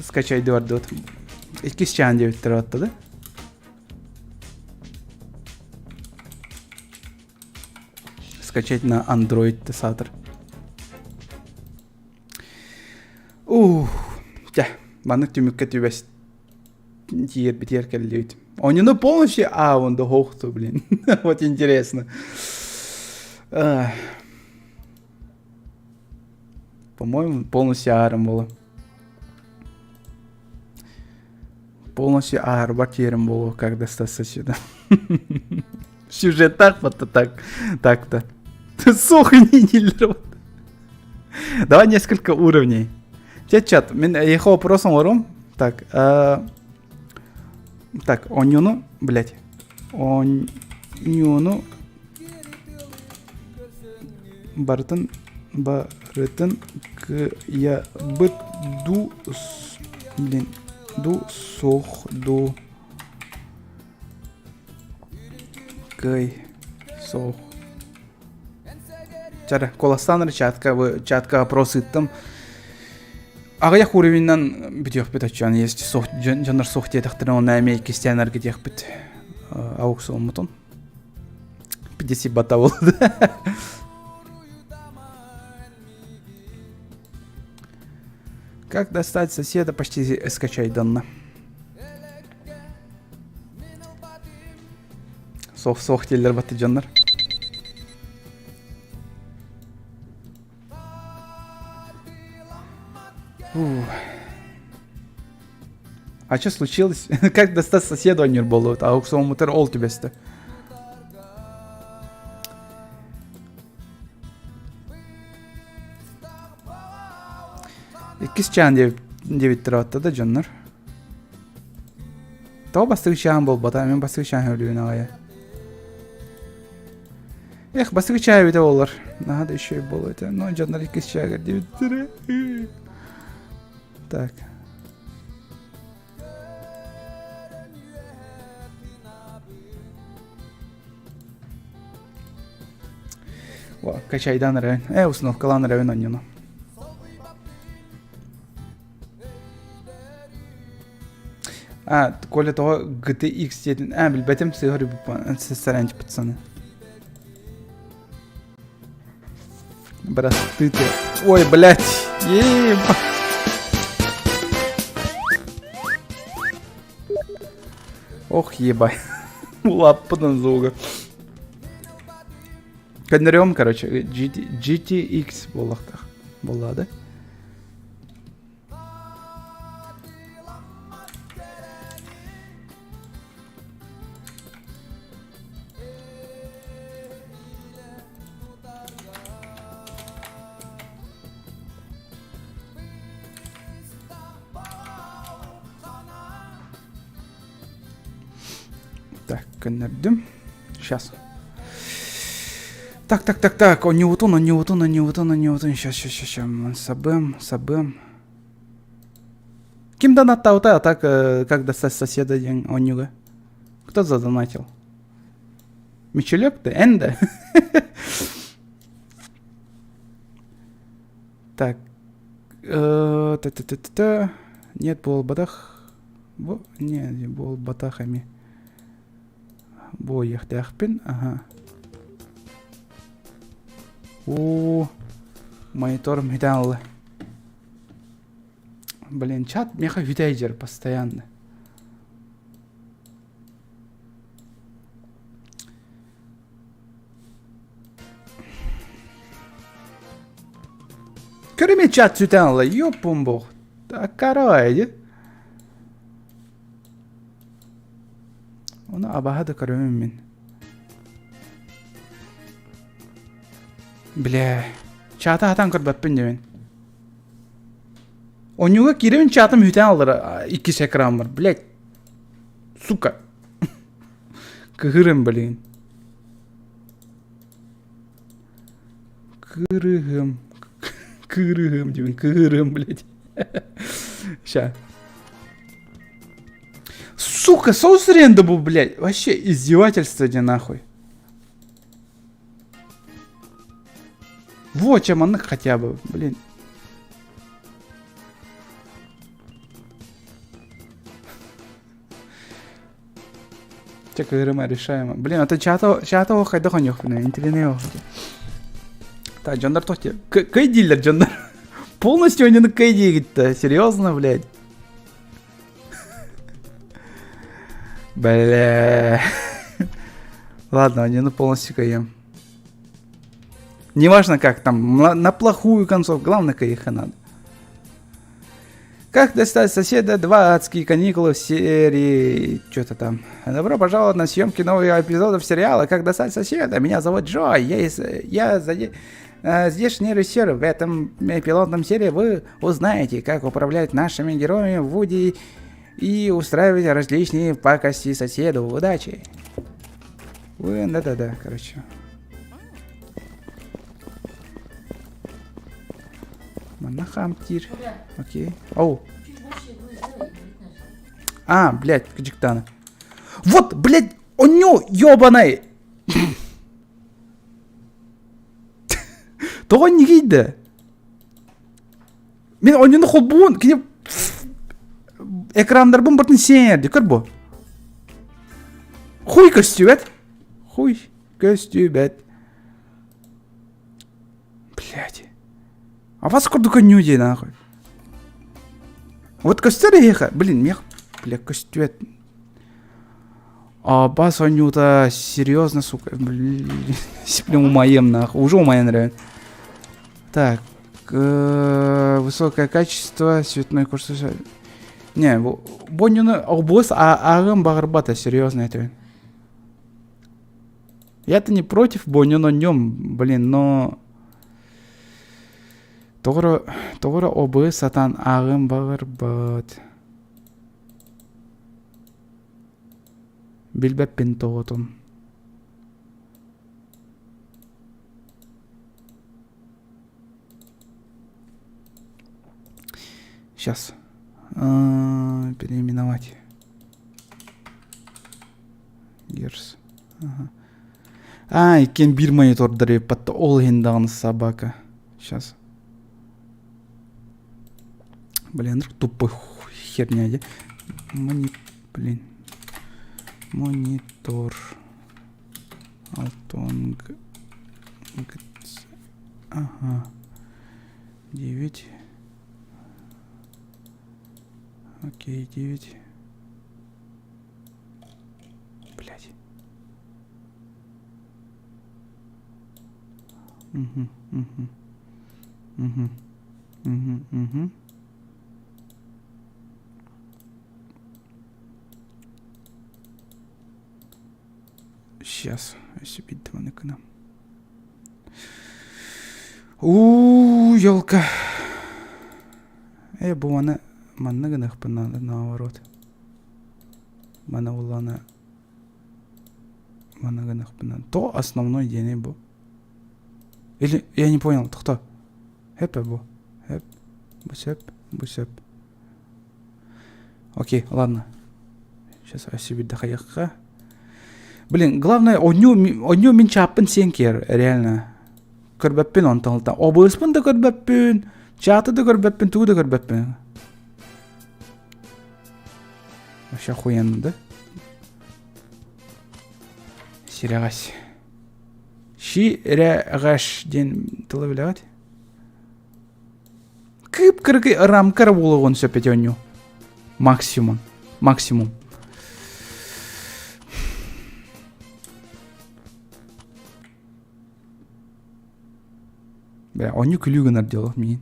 Скачай Эдуард. Ikki чан 9 тұрады, да? Скачать на Android тесатор. Банық түмікке түбәс. Битер келдейді. Он полностью он до хохту, блин. Вот интересно. По-моему, полностью аром было. Полностью батерем было, как достаться сюда. Сюжет так-то. Сохни не работает. Давай несколько уровней. Чат, я вопросом вором. Так, онюну, блять. Онюну. Бартын к я быт ду сох ду кай сох. Чара, колостаныр чатка просыттым. Ағаяқ уровеннен бітеқ біт атчан, если жанар соқ детақтырын оны әмей кестиянар кетеқ біт. Ауқ сол мұтын. 50 бата болды. Как достать соседа? Почти скачай данно. Соқ телер баты жанар. Фу. А что случилось? Как достать соседу онер болу? А у ксом мутер ол тюбесті. Иккис чаан девит тұратты да жоннар. Тау бастығы чаан бол бата, мен бастығы чаан өлігін ағая. Эх, бастығы чаан бейте олар. Наға да еще болу өте. Но жоннар иккис чаан девит тұры. Так. О, качайдан район. Установкалан район оньюну. Коля того GTX дедin. Bilbetim sığır bu саранч пацаны. Брат, ой, блядь. Еба. Ох, ебай. Лападан зуга. Көннөрөм, короче, GTX болактах. Болады. Так, көннөрдүм. Сейчас. Так. Он не утон. Сейчас. Сабэм. Ким донатал, так, как достать соседа онюга? Кто задонатил? Мичелек ты? Энда? Так. Нет, был батах. Не, был батахами. Боях тяхпин, ага. О, монитор металла. Блин, чат меха витейджер постоянно. Көріме чат сүтәнлы, ёппым бұл. Так, карайды. Оны абахады көрімем мен. Бля, чаты хатан көрбәппін демен. Онюға керемін чатым хүтен алыр, 2 экран бар, блядь. Сука. Кығырым, блин. Кырыгым, демен, кырым, блядь. Ща. Сука, соус ренда был, блядь. Вообще издевательство, где нахуй. Вот чем он хотя бы, блин. Чекай, рыма решаемо. Блин, это чатого хайда хонёх, интересно. Так, Джондар тохте. Кай дилер, Джондар. Полностью они на кайде гитта. Серьезно, блядь. Бля. Ладно, они на полностью каем. Неважно как там, на плохую концовку, главное каиха надо. Как достать соседа? 2 адские каникулы в серии... Что-то там. Добро пожаловать на съемки новых эпизодов сериала «Как достать соседа». Меня зовут Джо. Я здешний режиссер. В этом пилотном серии вы узнаете, как управлять нашими героями Вуди и устраивать различные пакости соседу. Удачи. Да, короче. Монахам тир. Окей. Оу. А, блядь, каджиктана. Вот, блядь, оню, ёбаный. Тоғын не кейді? Мен онюны қолбуын, кене экрандар бұн бұртын сенерді, көр бұ? Хуй көстюбет. Блядь. А вас курду коню дей, нахуй. Вот костер еха. Блин, мех. Бля, костюет. А бас оню-то серьезно, сука. Блин. Блин, умоем, нахуй. Уже умоем, наверное. Так. Высокое качество, цветной курс. Не, бонюны обоз агым багырбата, серьезно это. Я-то не против бонюны нем, блин, но... Тогра обоз сатан агым багырбат. Билбеп пинтоготун. Сейчас. Переименовать. Герс. Ага. И кен бир монитор дыры под олгиндаган собака. Сейчас. Блин, тупой херня, да? Блин. Монитор. Алтонг. Ага. 9. Окей, 9. Блять. Угу. Сейчас, если бить на канал. Ёлка. Бу манна гынах панада наоборот. Мана улана. Мана гынах панада. То основной день был. Или я не понял, то кто? Хэпэ бу. Хэп. Бусэп. Окей, ладно. Сейчас я себе дохаяхка. Блин, главное, оню min чапын сенкер, реально. Көрбәппен он талта. Обыспын да көрбәппен, чаты да көрбәппен, ту да көрбәппен. Вообще охуенно, да? Сирагась. Ширагаш ден тылы білягат. Кып кыркы рамкар болуғын сөпет оню. Максимум. Бля, оню күлігін ардиолық мен.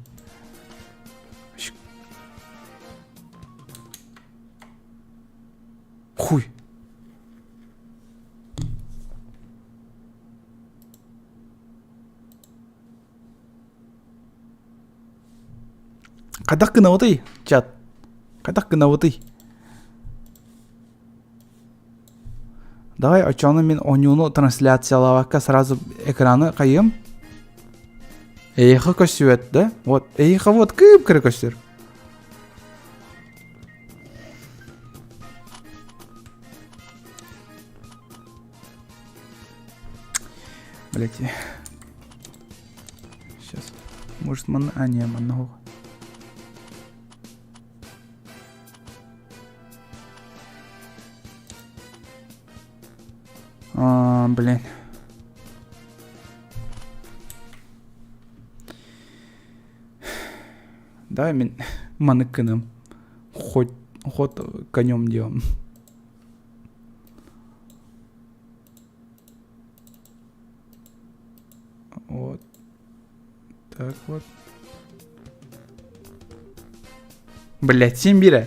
Хуй. Қадақ кына оты, чат. Қадақ кына оты. Давай очаны мен онюны трансляциялавакка сразу экраны қайым. Эйха көсүет, да? Вот, эйха вот кып-кыры көстер. Блять. Сейчас. Может, не, манного. Блин. Давай мен маныкыным. Ход конем делаем. Вот. Так вот. Блять, Симбира.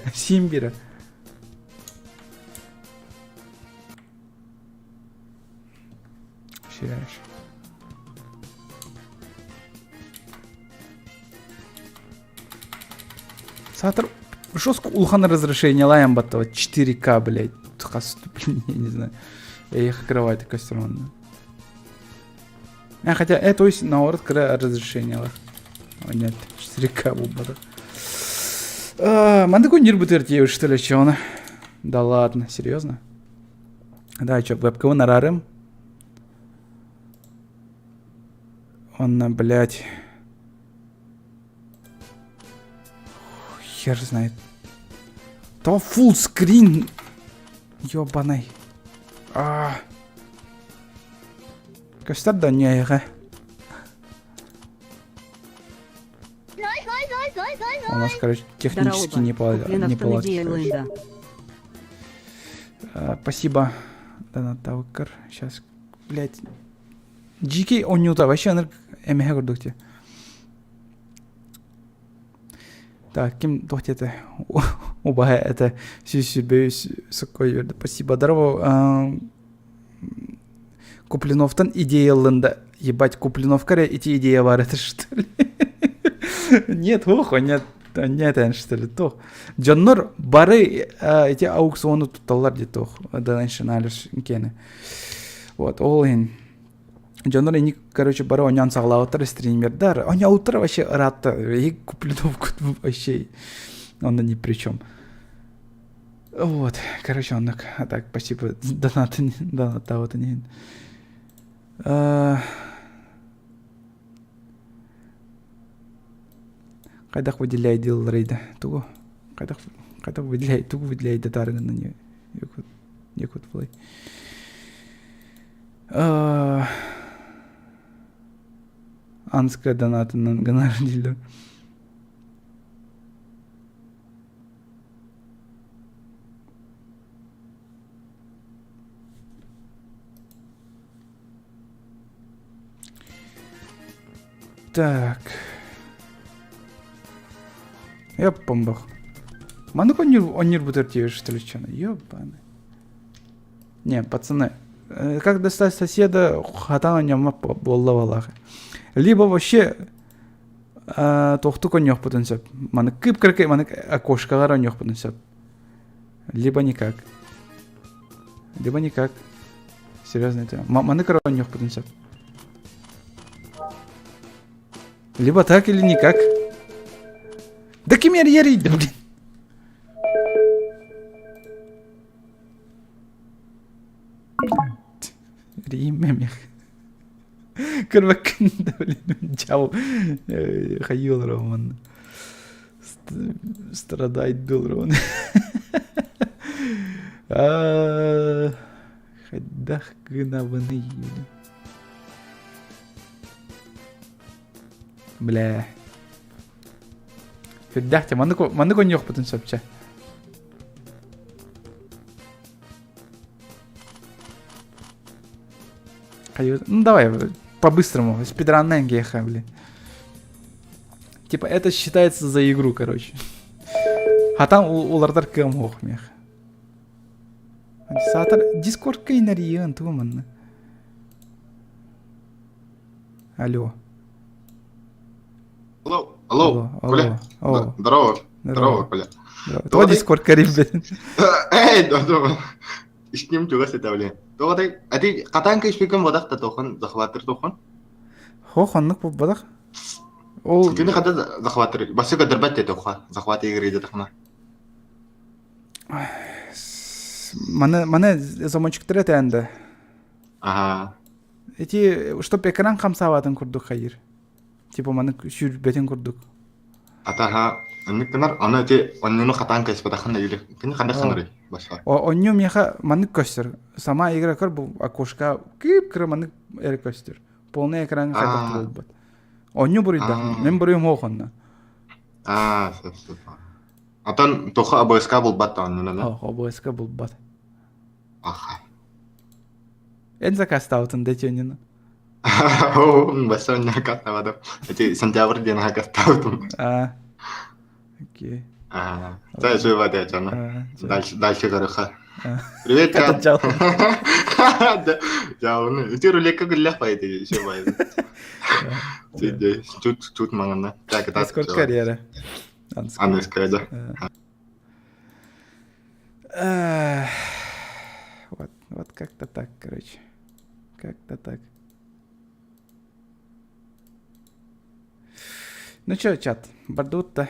Ширяешь. Сатыр, жестко улхан разрешение лаем батова 4К, блять. Блин, я не знаю. Я их открываю, такой странно. Хотя это есть наоборот разрешение. О нет, 4К был бата. Мандакой не работает, что ли, че он? Да ладно, серьезно? Да, что, веб-кого нарарым? Он на, блять. Хер знает. То full screen. Ёбаный. Костар да не ага. У нас, короче, технически не получится. Спасибо, Донатаукар. Сейчас, блять. Джики онюта вообще эмеха гордукте. Так, ким тохтете убага это сюсюбеюс сукой. Спасибо, здорово. Куплиновтан идеялында. Ебать, Куплиновкаре эти идеи бар, это что ли? Нет, охо, нет, нет, что ли, то. Джоннор бары эти аукционы туталар де тох, да раньше налиш кене. Вот, олин. Джоннор они, короче, бары онян саглаутар стримердар, оня утро вообще рад, и Куплиновку вообще, он ни при чем. Вот, короче, он так, спасибо, доната вот они. Кайдах выделяет дел рейда. Туго. Кайдах выделяет, туго выделяет детарга на нее. Якут плей. Анская доната на ганар дилер. Так. Я помбах. Ману онир бутертиешь, что ли, чё? Ёбаны. Не, пацаны. Как достать соседа, хата на нем болла валаха. Либо вообще тохту конёх потенсеп. Маны кып кракай, маны окошкалар онёх потенсеп. Либо никак. Либо никак. Серьезно это. Маны коронёх потенсеп. Либо так, или никак. Да кемер ярид, блин. Римемех. Кырбакында, блин, чау. Хайол роман. Страдает дол роман. Хайдах гынаваны. Бля. Фиддахте, маны конёх потом сопча. Ну давай, по-быстрому, спидранная геха, бля. Типа это считается за игру, короче. А там улардар кем хохмех. Сатар дискорд кейнариян туманна. Алло. Алло, Коля. Здорово. Здорово, Коля. Това дискорд карим, блин. Эй, здорово. Ишнем juga seda, блин. Тоғадай, әди қатанка ішпеген бодақ та тоқын, захватыр тоқын? Хоханнық бұл бодақ? Кені қада захватыр, басы қадыр бәтте тоқа, захваты игрейді тоқына. Маны замочектер әті әнді. Ага. Эти, чтоб экран қамсаватын күрдік қайыр. Типа маны шүр бәтен күрдік. Атаға, әнік кінар, аны әте, оннуны қатанка ішпедақын да елі. Кені қанда қыныры башқа? Онню меха маны көстер. Сама игра көр бұл окошка кип кірі маны әрі көстер. Полный экран қайдақ болып бәд. Онню бұрыйда, мен бұрыйым оғынна. Сөп. Атан тоқы АБСК бұл бәд та оннуна, да? АБСК бұл бәд. Аха. Эн закастаутын дәте оннуна. Басы онна каттавады. Эти сентябрь ден кастаутын. Окей. Це живо, я чана. Дальше горыха. Привет, Ката Чан. чал. Чао, ну, ты рулетка гулях поэты, еще поэты. Ты чуть мангана. Так, это Дискорд карьера. английская, да. Вот как-то так, короче. Как-то так. Ну чё, чат, бардут-то.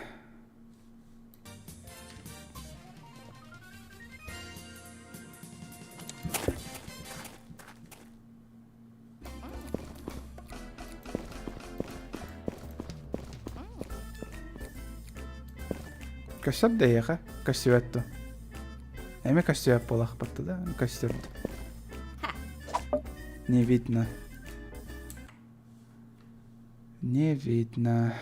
Көсөп да яха, көсөттү. Эме көсөп болах батты да, көсөттү. Не видно. Не видно.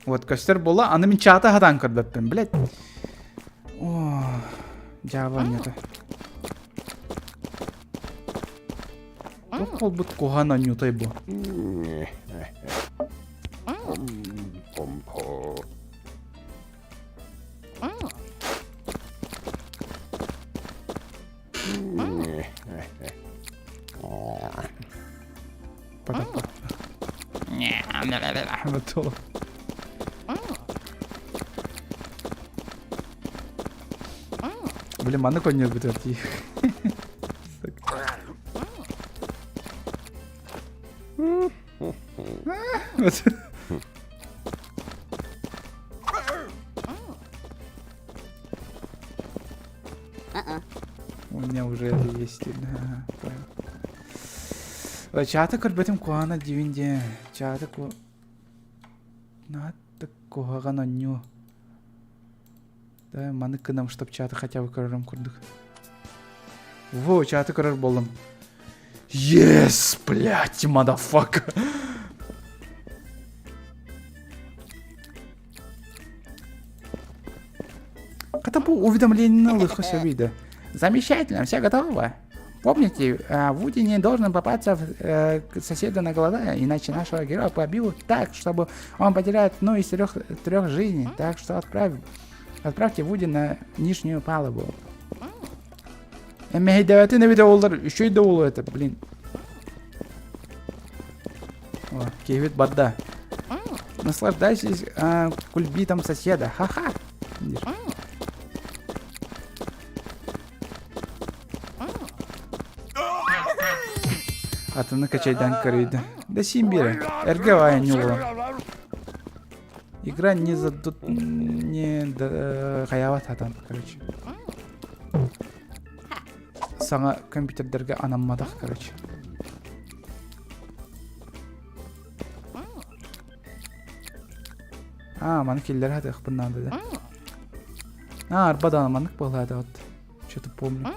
Вот көстер бола, аны мен чата хадан көрбөппүн, блядь. О, жаба нета. Ол бут кугана нютай бу. Па-па-па. Батол. Блин, маны конец бітер тих. У меня уже это есть. Ага, понял. Чата көрбетім куана дивинде. Чата ку... Натты куагана ню. Да, маны кынам, чтоб чаты хотя бы көрерім курдык. Во, чаты көрер болдым. Yes, блядь, мадафака. Это было уведомление на лыху вида. Замечательно, все готово. Помните, Вуди не должен попасться к соседу на глаза, иначе нашего героя побьют так, чтобы он потеряет одну из трех жизней. Так что отправьте Вуди на нижнюю палубу. Давайте на видео еще и доулу это, блин. О, Кевит Бадда. Наслаждайтесь кульбитом соседа. Ха-ха. Аты накачайдан корейді. Да симбиры. Эргевая нюла. Игра не задут... Не... Хаяват атан, короче. Саңа компьютердерге анаммадақ, короче. Маны келдер хатық бұннады да. Арбада анамандық болады вот. Что-то помню.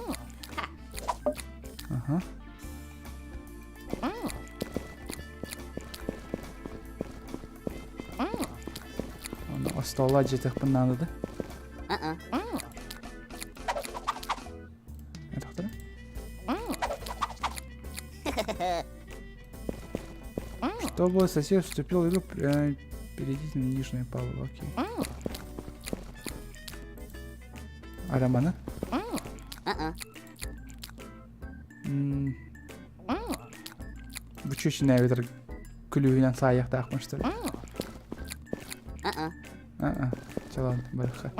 Ага. Стола жетек бұннады да. Чтобы сосед вступил в игру, перейдите на нижнюю палубу. Окей. Арамана? Вы что еще на ветер клювинан саях тахман, что ли? Чалан, барха.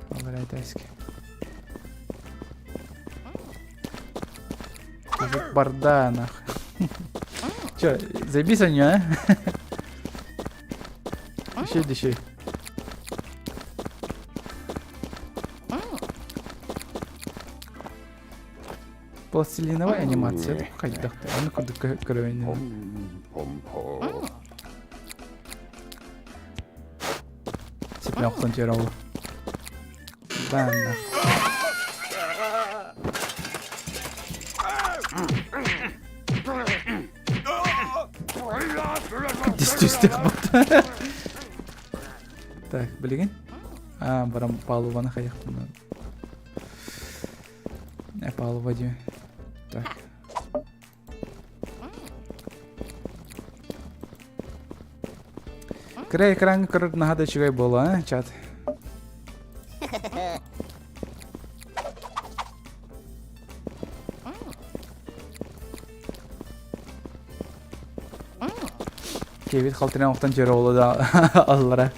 Говорят, тайски. Барда, нахуй. Чё, заебись у неё, а? Еще. Пластилиновая анимация, это хоть дохта. А ну-ка, кровь. Цеплял фронтировал. Да, нахуй. Так, блин. Барам палубаны хаяқтым. Палуба дей. Так. Край экран көріп нағада чүгай бола, чат. Кевит қалтыран оқтан жері олы да алылара.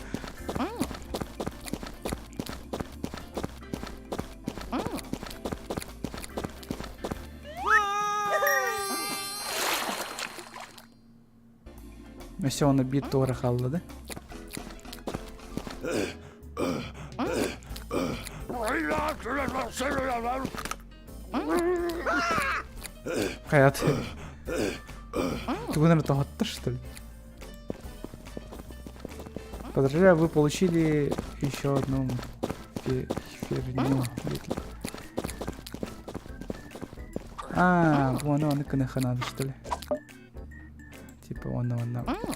Мәсе оны бит тоғыры қалды да. Хаят. Ты наверное тоғытты, что ли? Поздравляю, вы получили еще одну херню. Вон он и надо, что ли? Типа он.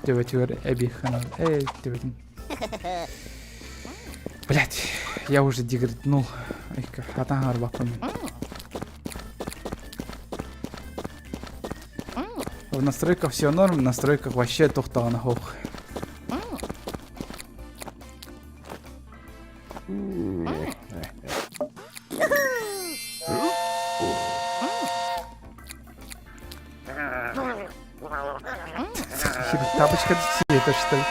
Давайте обеих надо. Давайте. Блять, я уже деграднул. В настройках все норм, в настройках вообще тохтагана хох. Тапочка это что ли?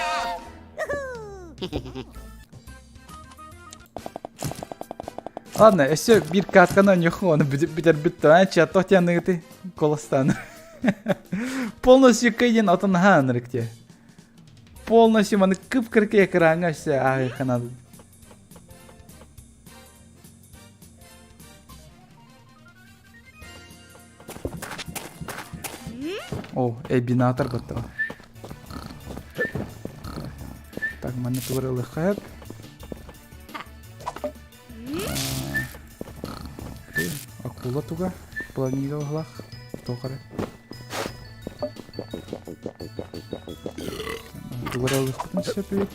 Ладно, если bir katkana нюхон, битер битта, чато тяны ты колостан. Полностью кайден отан ханрикте. Полностью маны кып кырке экрана все ага ханады. О, эбинатор готов. Так, монитор лыхает. Акула туга планировала тохары. Тугара лыхтын сепет.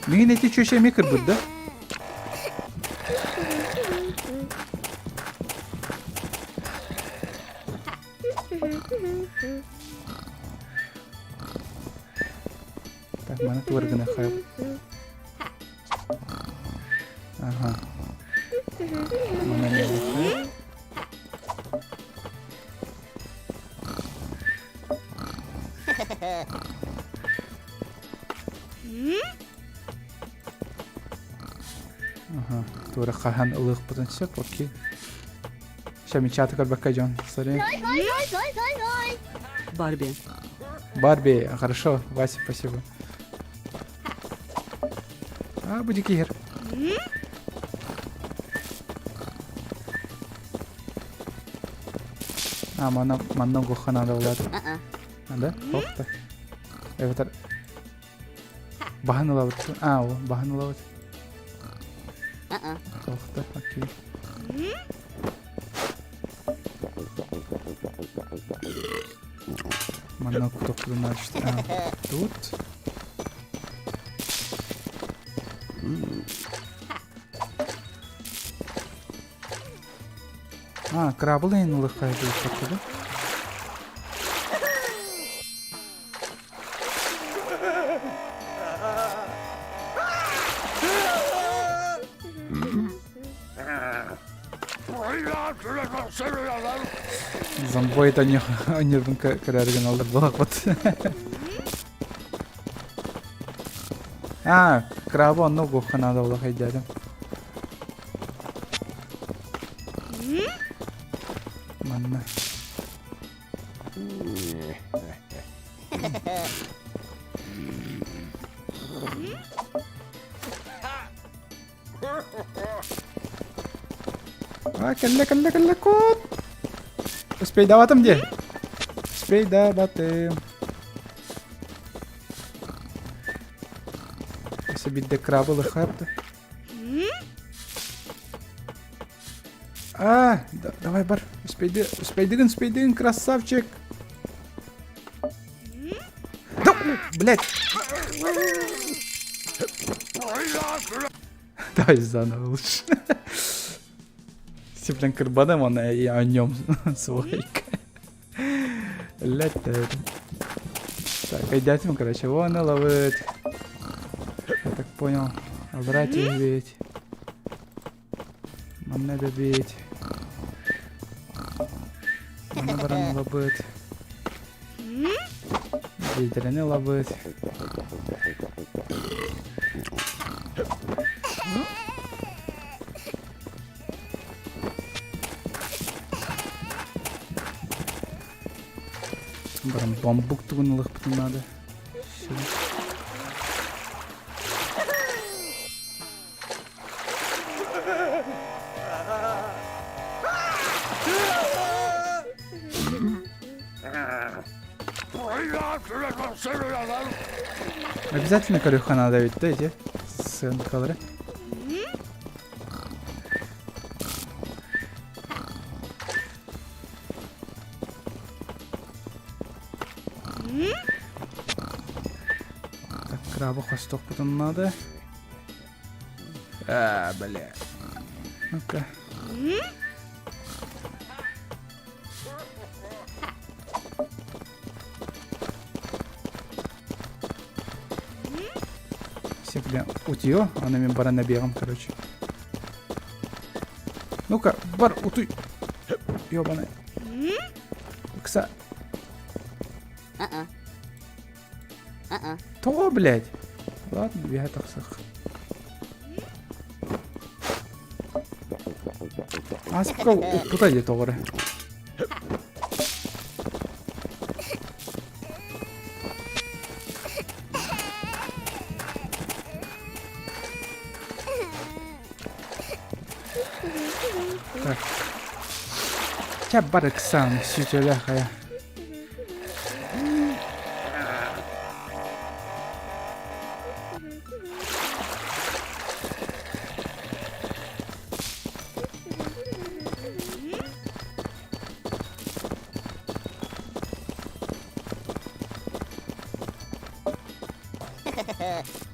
Мин эти чё шеме кырбыт да? Так, mana tuh warga khayal. Aha. Mana nih? Aha, tuh rekahan ılık potensial, oke. Şami çatı kal bakacağım. Sorry. Барби. Барби, хорошо, Вася, спасибо. А, будет кигер. А, мана гоха надо улад. Да? Охта. Evet. Bahan ulawat. А, о, bahan ulawat. Охта, окей. Мана кутоклу значит. Тут. Крабл en ılıkaydı uçakta. Zomboy это не нервен karargen aldı balakvat. Крабы onu goxana da ulakaydı dedim. Manna. Калля кот. Успей даватым де. Успей даватым. Если бит крабы лыхапты. Давай, бар. Успейдыгын, красавчик. Да, блядь. Давай заново лучше. Если, блин, карбаном, он и о нем свойка. Летает. Так, идем, короче, вон ловит. Я так понял. Обратить ведь. Нам надо бить. Mana barang labet. Jadinya labet. Barang bambuk tuh ngelak betul nada. Обязательно колюха надо ведь, да, эти колоры. Так, краба хвосток потом надо. Бля. Ну-ка. Все, бля, утио, она мне бара набегом, короче. Ну-ка, бар, утуй. Ёбаный. Кса. То, блядь. Ладно, я так сах. Аспка, куда иди товары? Так. Ча барык сам сючеля хая.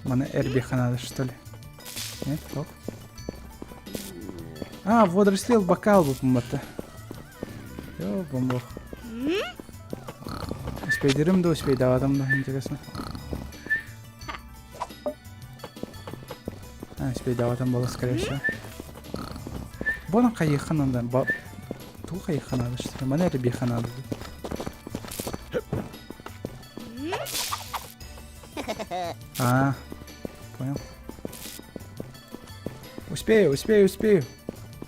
Мне эрбиха надо, что ли? Нет, ох. А, водорослил бокал бы помыто. Ё, бомбох. Успейдерим да успей, да, там, да, интересно. А, успей, да, там было, скорее всего. Бона кайыха надо, ту кайыха надо, что ли? Мне эрбиха надо. А, понял. Успею, успею, успею.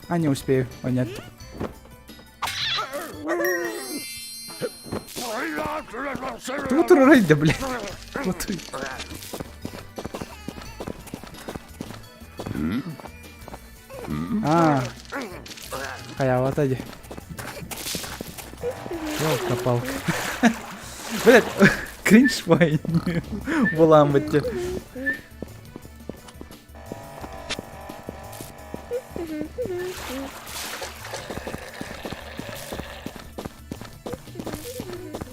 А, не успею. О, нет. Тут рыть, да, блядь. Вот. А, вот эти. Ёлка-палка. Блядь, кринж мой. Выламывать.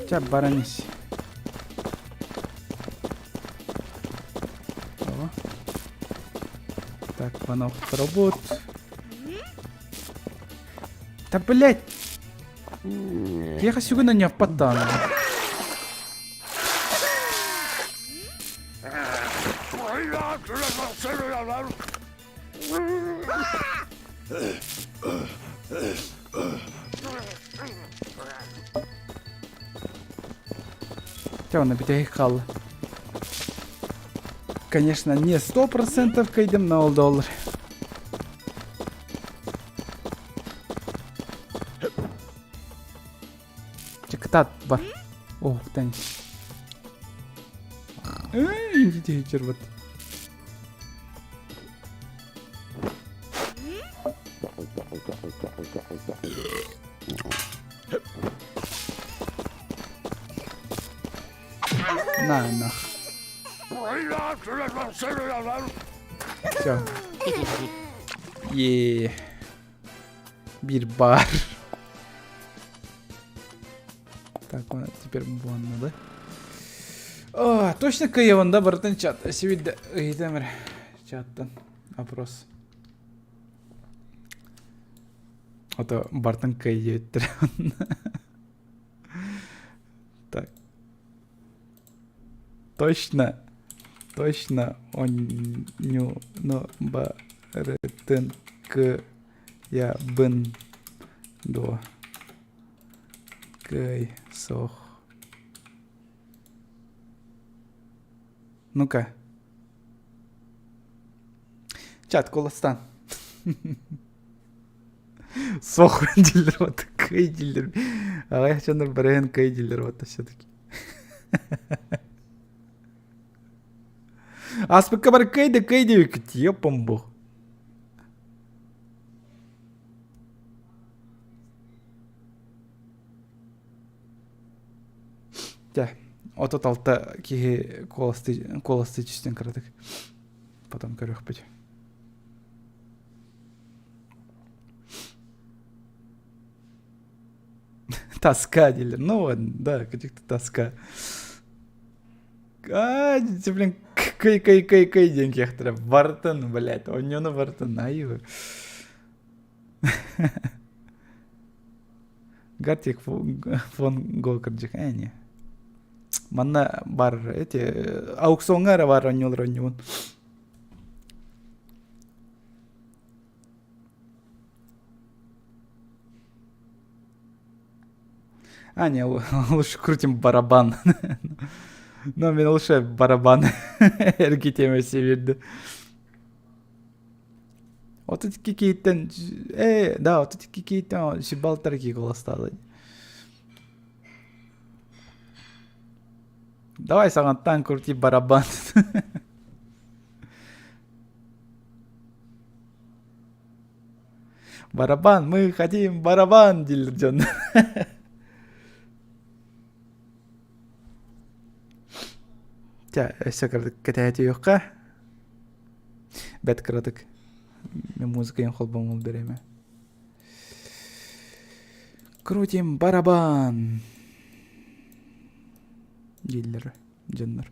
Ча, баранись. О. Так, панов пробует. Да, блядь. Я хочу на не в потану. Чё, на битахикал. Конечно, не 100% кайдем на $1. Чекатат бар. О, тань. Идите, червот. На, нах. Все. Bir бар. Так, он теперь бонна, да? О, точно каеванда бартын чат. Сегодня идем чаттан. Вопрос. А то бартын каевет. Так. Точно он но бартын каябын до кай сох. Ну-ка. Чат, Колостан. Сох дилер, вот кай дилер. А я хочу на брен кай дилер, вот все-таки. Аспека бар кай да кай девик, ёпам бог. Тя. От алта киги колосты чистен кратык. Потом корёх пить. Тоска дилер. Ну ладно, да, каких-то тоска. А, блин, кай деньги ахтара. Бартын, блядь, он не на бартын, аю. Гартик фон Гокерджик, не. Манна бар эти аукционга бар ронюн. Не, лучше крутим барабан. Но мен лучше барабан эргитеме себерди. Вот эти какие-то... да, вот эти какие-то шибалтарки голостады. Давай сагантан крути барабан. Барабан, мы хотим барабан, дилерджон. Тя, все катаете юққа. Бәт кыратык. Мен музыка ем холбом ол береме. Крутим барабан. Дилер, дженнер.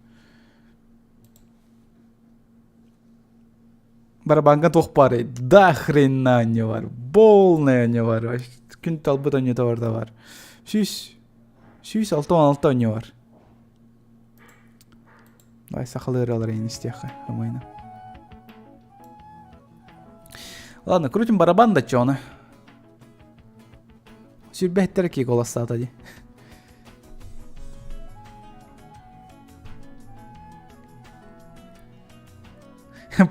Барабанга тоқ бар. Да хрена не бар. Полная не бар. Күн талбыта не товарда бар. 6-6 не бар. Давай сахалыр алар ейін істеқі. Амайна. Ладно, крутим барабан да чоны. Сүрбәттер ки голаса тади.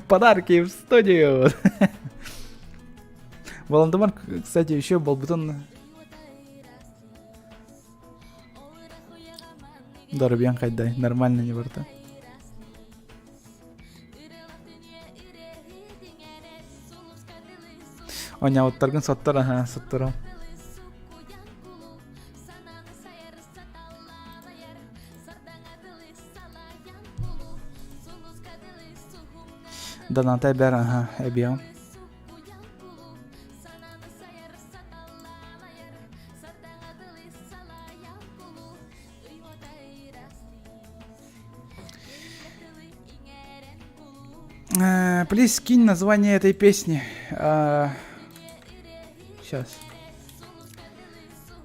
Подарки в студию. Волан-Дамар, кстати, еще был бутон. Дарбиян хайдай, нормально не варта. Оня вот торган соттора, ага, соттора. Донатай бер, ага, эбиям. Плиз, скинь название этой песни. Сейчас.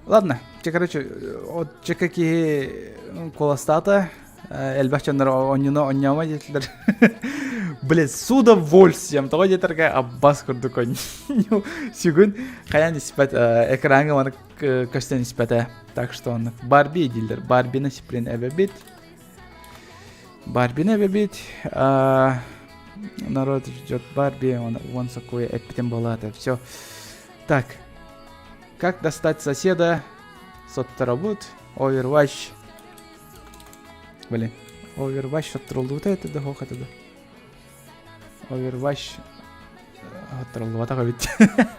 Ладно, короче, вот какие колостата, эльбахчандар оньяма детилер. Блин, с удовольствием. Того детарга аббас курдукон. Сегун хаян испат экранга мана кастен испата. Так что он Барби дилер. Барби на сиплен эвебит. Барби на эвебит. Народ ждет Барби, вон такое эпитем балата. Все. Так. Как достать соседа? Соттерабут. Overwatch. Блин. Overwatch оттроллут это да хох это да. Overwatch оттроллут так ведь.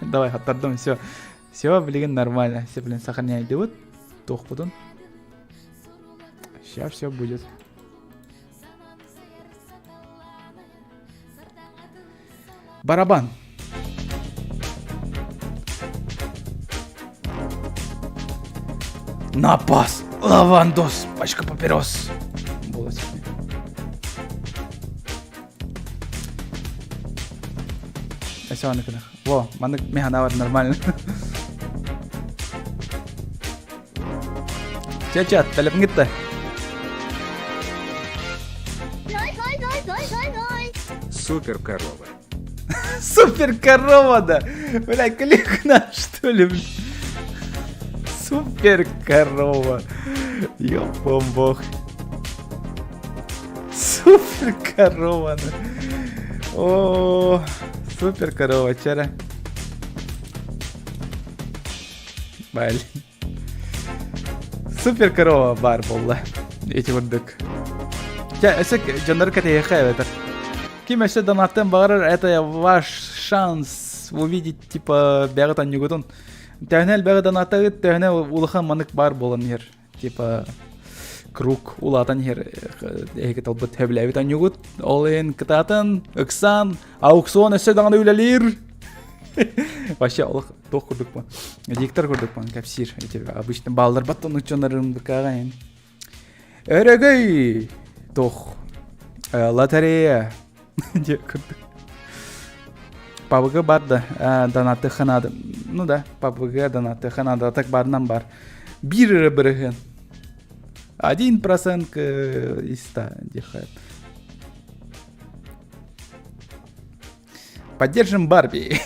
Давай оттардым все. Все, блин, нормально. Все, блин, сохраняйте вот. Тох потом. Сейчас все будет. Барабан. Напас. Лавандос. Пачка папирос. Все, она когда. Во, маны механавар нормально. Чат, талеп гитта. Супер корова. Супер корова, да. Бля, кликна, что ли? Супер корова. Ёпом бог. Супер корова. О, супер корова, чара. Блин. Супер корова бар болла. Эти вот дык. Эсек жандар катеха это. Ким еще донаттен барар, это ваш шанс увидеть типа бягатан нюгутун. Тәгнел бягатан атагы тәгнел улахан манык бар болан хер. Типа круг улатан хер. Эйке талбыт хэблэвитан нюгут. Олен кататын, ыксан, аукцион эссе даңда үлелир. Вообще олах тох курдук па. Диктор курдук па, капсир. Обычно балдар баттон учонарын быкагайын. Эрегей! Тох. Лотерея. PUBG бар да, донаты ханады. Ну да, PUBG донаты ханады, так барынан бар. Бир бірігін. 1% из 100 дихает. Поддержим Барби.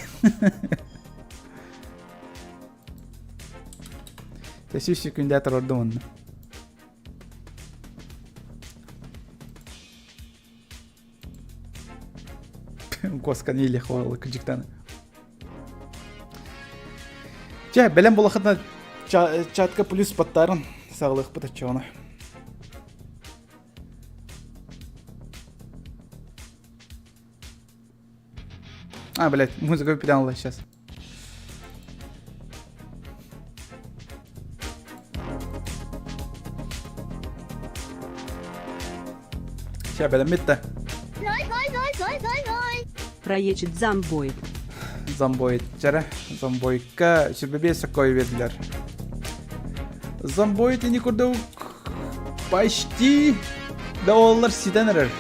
Ты секунда трудно. Коскан или хвалы каджиктаны. Ча, белем булахатна чатка плюс паттарын сағылық пытачуаны. Блядь, музыка выпиляла сейчас. Сейчас, белем митта. Проечет зомбоид. Зомбоид. Чара. Зомбоидка. Шербебе сакой ведлер. Зомбоид и никуда почти $1 сиденер.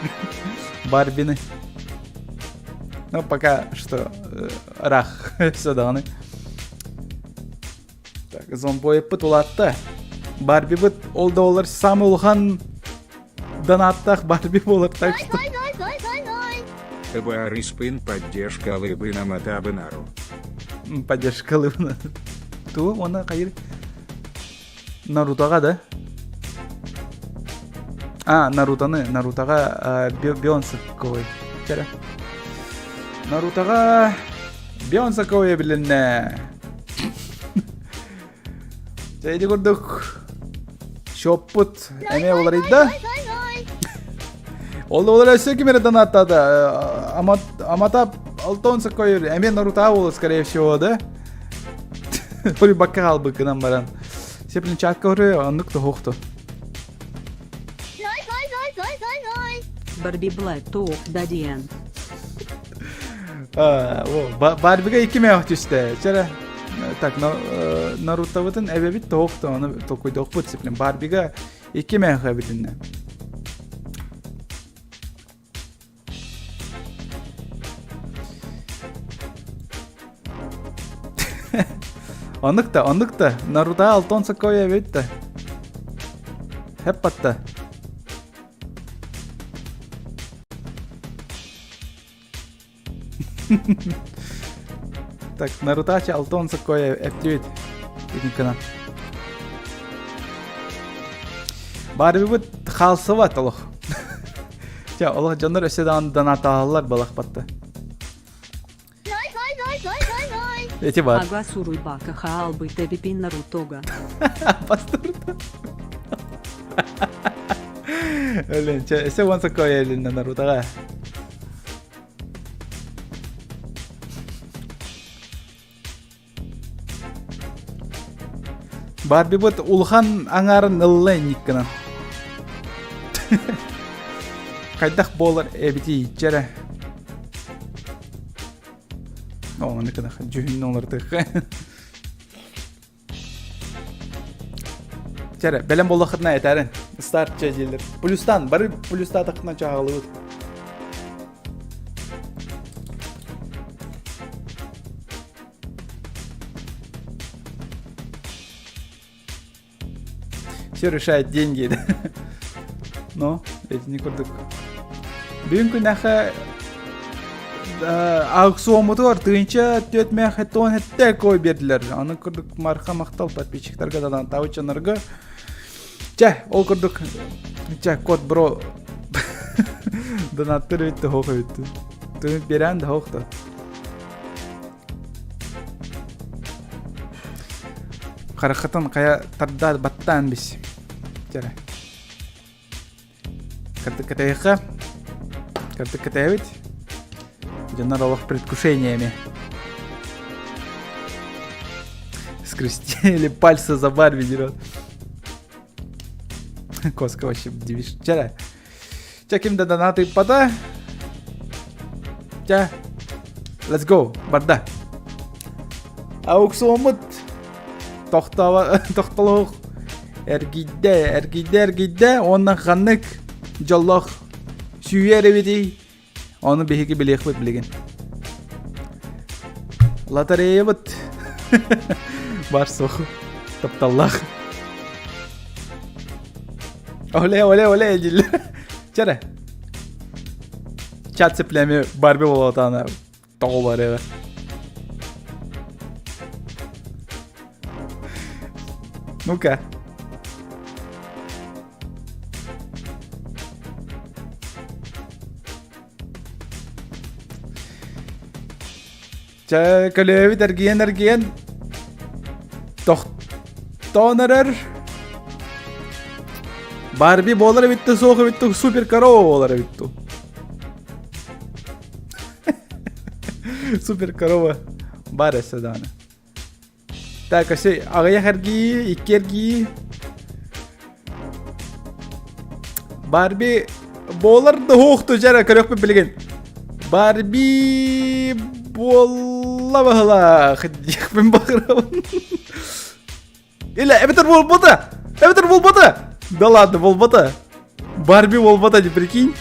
Барбины. Ну, пока что рах сюда. Так, зомбоид пытулатта. Барби быт $1 самый улхан донаттах Барби болар, так что... ТБА Риспин поддержка Лыбына Матабынару. Поддержка Лыбына. Ту, она кайыр. Нарутага, да? Нарутага Бионса кой. Чара. Нарутага Бионса кой билинне. Жайды көрдік. Шоппут әме олар еді. Олар өсе кемері донаттады. Аматап $6 койыр. Әме Нарутага олы, скорее всего, да? Ори баққа қалбы кінам баран. Сеплин чатка ұры, ондық тоқты. Барби Блэк Тух Дадиен. Барбига 2 мех түсті. Чара. Так, Нарутавытын әбебіт тоқты. Оны толкойды оқпыт сеплин. Барбига 2 мех әбітінне. Ондықта. Нарута $6 кой әбетті. Хеп батты. Так, Нарутача $6 кой әптевет. Едінкіна. Барби бұд қалсы бат олық. Олық жандар өседан донат ағалар балақ батты. Эти бар. Ага суруй бака хаалбы тебипин Нарутога. Пастырды. Олен, эсе онса кой әлінна Нарутаға. Барби бұд улхан аңарын ыллай никкіна. Қайдақ болар әбіті жәрі. Оны кіна жүхін олардық. Жәрі, бәлем болы қытына әтәрін. Старт жәжелер. Плюстан, бары плюста тақына жағалы өт. Все решает деньги, да? Но, эти не курдук. Бүгінгі нәхі аукцион бар, түйінші 4 мәхі тон әтті кой берділер. Аны күрдік марқа мақтал подписчиктарға дадан тауычанырға. Ол күрдік. Код бро. Донаттыр өтті хоқы өтті. Түйінт берән да хоқты. Қарақытын қая тарда баттан біз. Жәрі. Кірдік кітайыққа. Кірдік кітайық. Жанар Аллах предвкушениями. Скрестили пальцы за Барби дерет. Коска вообще дивишь. Чара. Чаким да донаты пада. Ча. Let's go. Барда. Ауксуомут. Тоқталуқ. Әргейді. Онна қанық. Жаллах. Сүйер әбеті. Оны бейгі білек бұд білеген. Лотерея вот. Бар соху. Тапталлах. Оле, дил. Чара. Чат цеплями Барби болотана. Тоо бар эве. Ну-ка. Көлөбү дәрген. Тоқтонырыр. Барби болары битті, соғы битті, супер корова болары битті. Супер корова. Бар әсі даны. Так, әсі ағая әргі, икергі. Барби боларды хоқты жара көрөкпі білген. Барби болла бағыла. Қыдекпен бағырауын. Или, эбетер болбота. Да ладно, болбота. Барби болбота, не прикинь.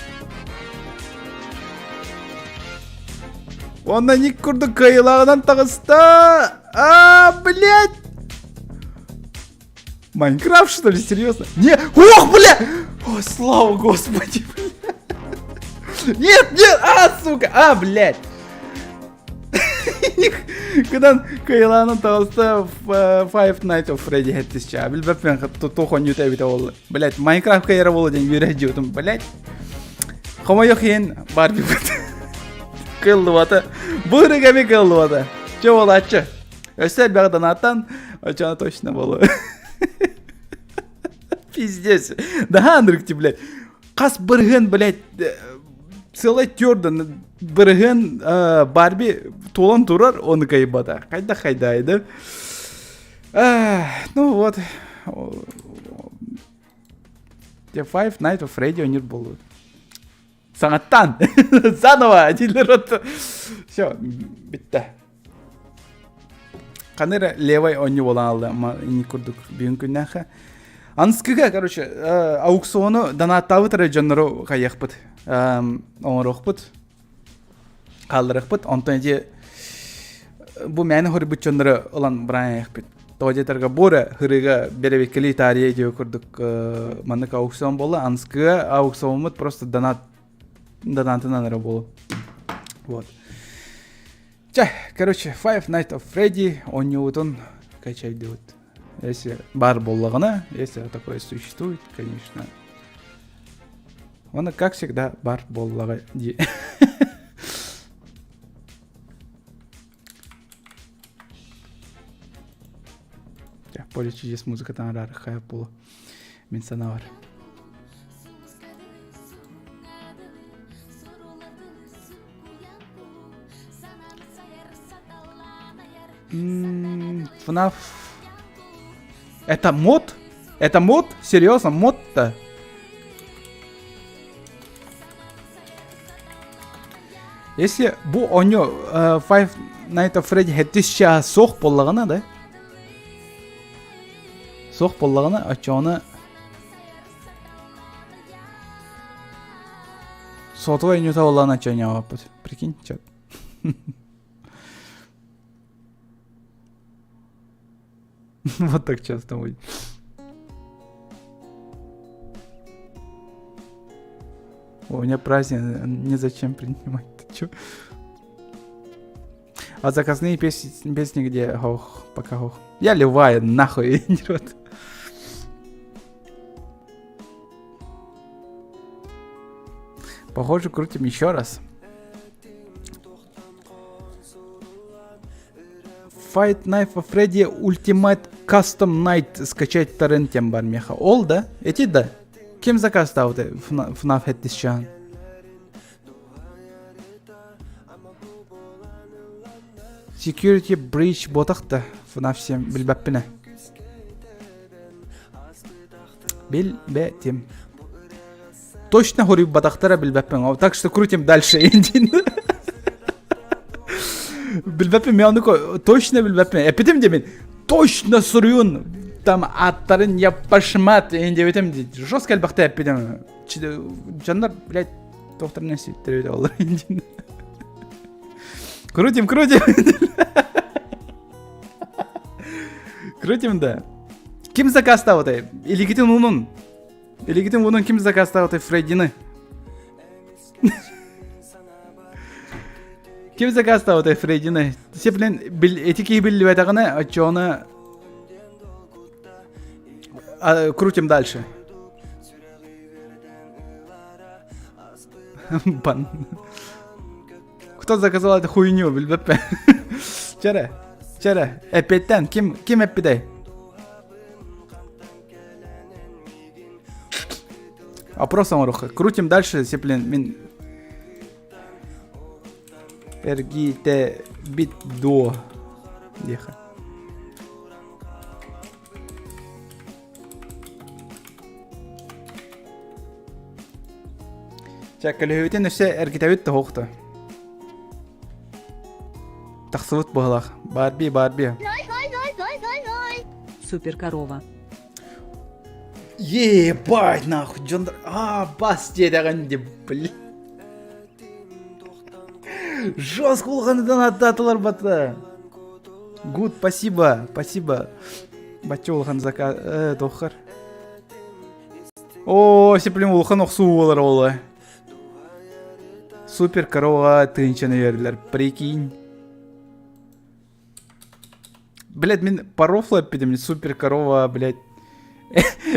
Онна ник курду кайылағынан тағыста. Блядь. Майнкрафт, что ли, серьезно? Нет, ох, блядь. О, слава господи, блядь. Нет, сука, блядь. Когда кайылағынан тағыста Five Nights of Freddy хеттісча. Білбәппен тохон юта біта олы. Блядь, Майнкрафт кайыра болы ден үйрәт жеутым, блядь. Қома yok ең Барби бұд. Кылды баты. Бұғырығаме кылды баты. Че бол атчы. Өстер бәғдан аттан, очаны точно болу. Пиздец. Да андрыкти, блядь. Қас бірген, блядь, целый тёрдан бірген Барби толан турар, оны кайбада. Қайда айды. Ну вот. Five Nights of Freddy ойнер болу. Саңаттан. Заново. Все, бітті. Қаныры левай ойны болан алды. Не күрдік бүйін күннәқі. Анскыға, короче, аукциону донаттауы тұры жоныру қаяқ бұд. Оңырық бұд. Қалдырық бұд. Онтан де бұл мәні хөрі бұд жоныры olan біран аяқ бұд. Тоғадетарға бұры хырыға беребекілі тария деу күрдік манық аукцион болы. Анскыға аукцион бұд просто донатынан әрі болу. Вот. Короче, Five Nights of Freddy ойнеуытын качайды вот. Если бар боллағына, если такое существует, конечно. Он, как всегда, бар боллаға де. Поле чудес музыкатан рары хайп болу. Мен сана бар. FNAF. Это мод? Это мод? Серьезно, мод-то? Если bu oyunu Five Nights at Freddy hеттişçe soğuk bollağına da. Soğuk bollağına açığını Soğutu oyunu da olağına açığını yapıp. Прикинь, чат. Вот так часто будет. У меня праздник, незачем принимать. Ты чё? А заказные песни где? Ох, пока ох. Я ливаю, нахуй, идиот. Похоже, крутим еще раз. Five Nights at Freddy Ultimate Custom Night скачать торрентем бар меха. Ол да? Эти да? Кем заказ ставды FNAF хеттишчан? Security Breach ботақты FNAF 7 білбәппіне. Білбәтім. Точно хорib батақтара білбәппін. Так что крутим дальше. Білбәппін, мен оны точно білбәппін. Әпетім де мен точно сұрыйын. Там аттарын яппашмат. Енді өтем де жестко әлбақты әпетім. Жандар, блядь, тоқтар нәрсе өттіреді олар. Крутим. Крутим, да. Ким заказ ставит? Илигитин унун ким заказ ставит Фреддины? Ким заказ ставит Фреддины? Сеплен этики билли ватагана, ачона крутим дальше. Бан. Кто заказал эту хуйню, билбепе? Чара. Эпеттен, ким эппидай? Опрос амаруха. Крутим дальше, сеплен, мин. Эргите бит до. Деха. Чакалюйтен все эргитавит тохта. Тахсут баглах. Барби. Супер корова. Ебать нахуй, Джон. Бас дедаган, блин. Жестко улханыдан аттатылар бата. Гуд, спасибо. Бачо улхан заказ, тохар. О, сеплем улхан оксу болар олы. Супер корова тынчаны вердилер, прикинь. Блядь, мен порофла пидем, супер корова, блядь.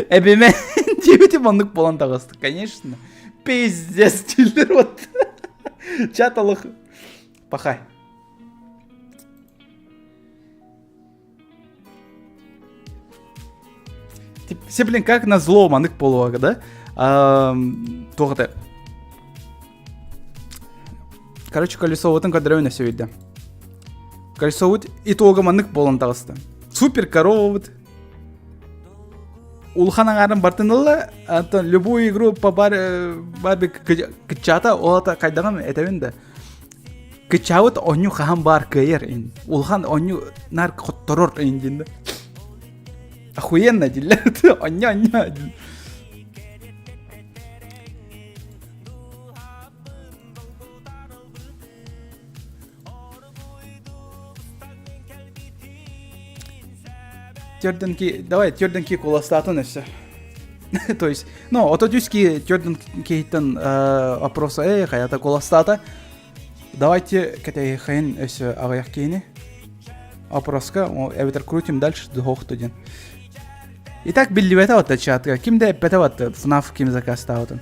Эбемен 9 маннык болан тағысты, конечно. Пиздец, тилдер вот. Чаталық. Пахай. Все, блин, как на зло маннык полуага, да? Тоғыты. Короче, колесо вот он кадрёйна все видно. Колесо вот итога маннык болан тағысты. Супер корова вот. Улхан аңарын бартынылы, любую игру по барби кычата, олата кайдаған этевенде. Кычавыт оню хахан бар кайер ин. Улхан оню нар котторор ин динде. Охуенно дилет, оню. Давай тёрденки куластатын эсе. То есть, отодюски тёрденки опроса хаята куластата. Давайте кете хайн эсе агаяк кейни. Опроска, эвитер крутим дальше до хохтуден. Итак, билливета вот чатка. Кимде петават FNAF ким заказ ставатан.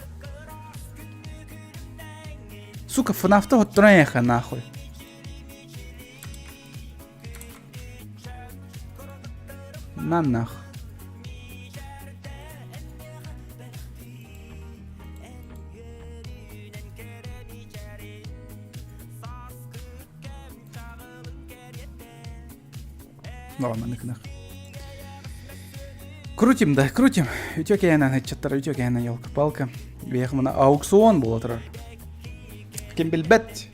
Сука, FNAF-то вот троеха нахуй. На нах. Ладно, нах. Крутим, да, крутим. Ütök jäänän чаттар, ütök jäänän елка-палка. Вехмана аукцион боло турар. Ким билбет.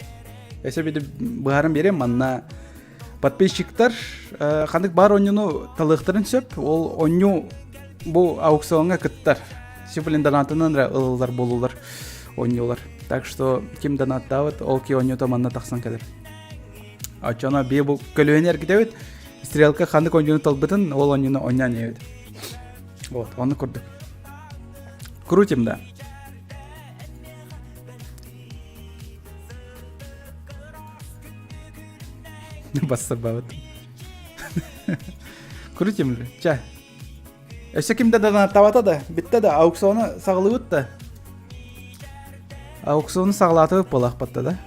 Эсе биде баарым берем, манна подписчиктар хандык бар онюну талыктырын сөп, ол оню бу аукционга кыттар. Сюплин донатынан ылылар болулар онюлар. Так что ким донаттавыт, ол ки оню таманна таксан кадыр. Ачана бе бу көлөнер китебит. Стрелка хандык онюну талбытын, ол онюну онян ебит. Вот, оны курдук. Крутим, да. Бассабавыт. Крутим же. Ча. Эсе кимде донаттавата да, битте да аукционы сагылыбыт да. Аукционы сагылатып болакпатта да.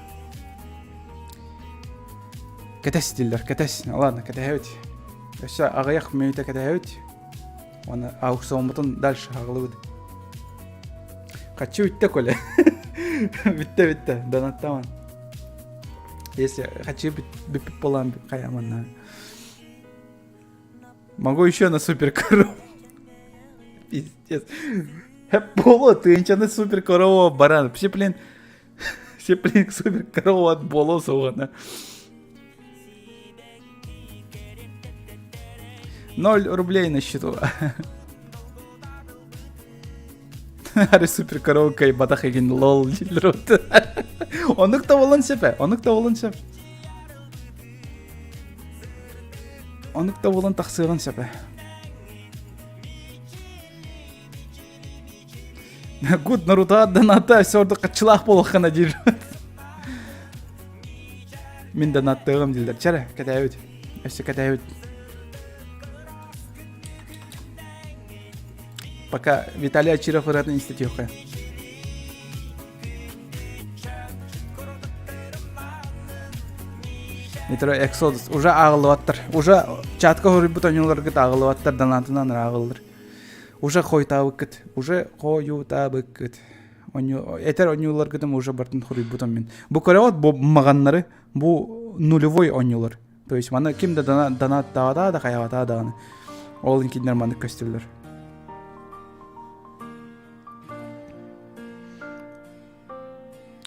Кетес дилдер, кетес. Ладно, кетехевит. Эсе агаяк мейте кетехевит. Оны аукцион бутун дальше сагылыбыт. Качу битте коле. Битте, донаттаман. Если хочу бипи полам каямана. Могу еще на супер корову. Пиздец. Боло, ты ничего на супер корову баран. Все, блин, супер корову от боло согана. 0 рублей на счету. Ари супер корова кай батах еген лол дилрот. Онук та болон сепе, Онукта болан тақсыған сәпі. Гуд Нарутаға доната сорды қатшылақ болуққана дейір. Мен донаттығым дейдер. Чәрі, кәтәйбіт. Өсі кәтәйбіт. Пока Виталий Ачиров ұратын институтқа. Метро Exodus уже ағылываттыр. Уже чатқа хүріп бұтанылар күт ағылываттыр, донатынан ағылыр. Уже қой табы күт. Уже қою табы күт. Этер онюлар күтім уже бартын хүріп бұтан мен. Бұл көре от, бұл мағанлары, бұл нулевой онюлар. То есть, мана кімді донат тағада да қаяғата дағаны. Олын кейдер маны көстерлер.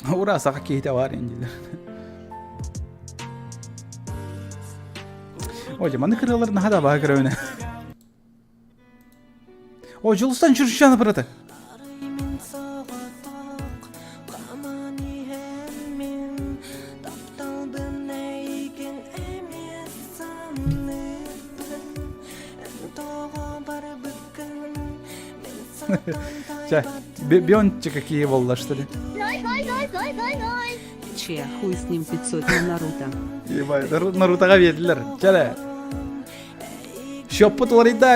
Ура, сақа кейті бар енділер. Ой, маны кырылар нахада бағы кірауіне. Ой, жылыстан жүрішшаны бұраты. Ча, биончи какие волла, что ли? Че, хуй с ним 500 на Наруто. Ебать, Нарутаға веділер. Чара. Шоппут оларайда.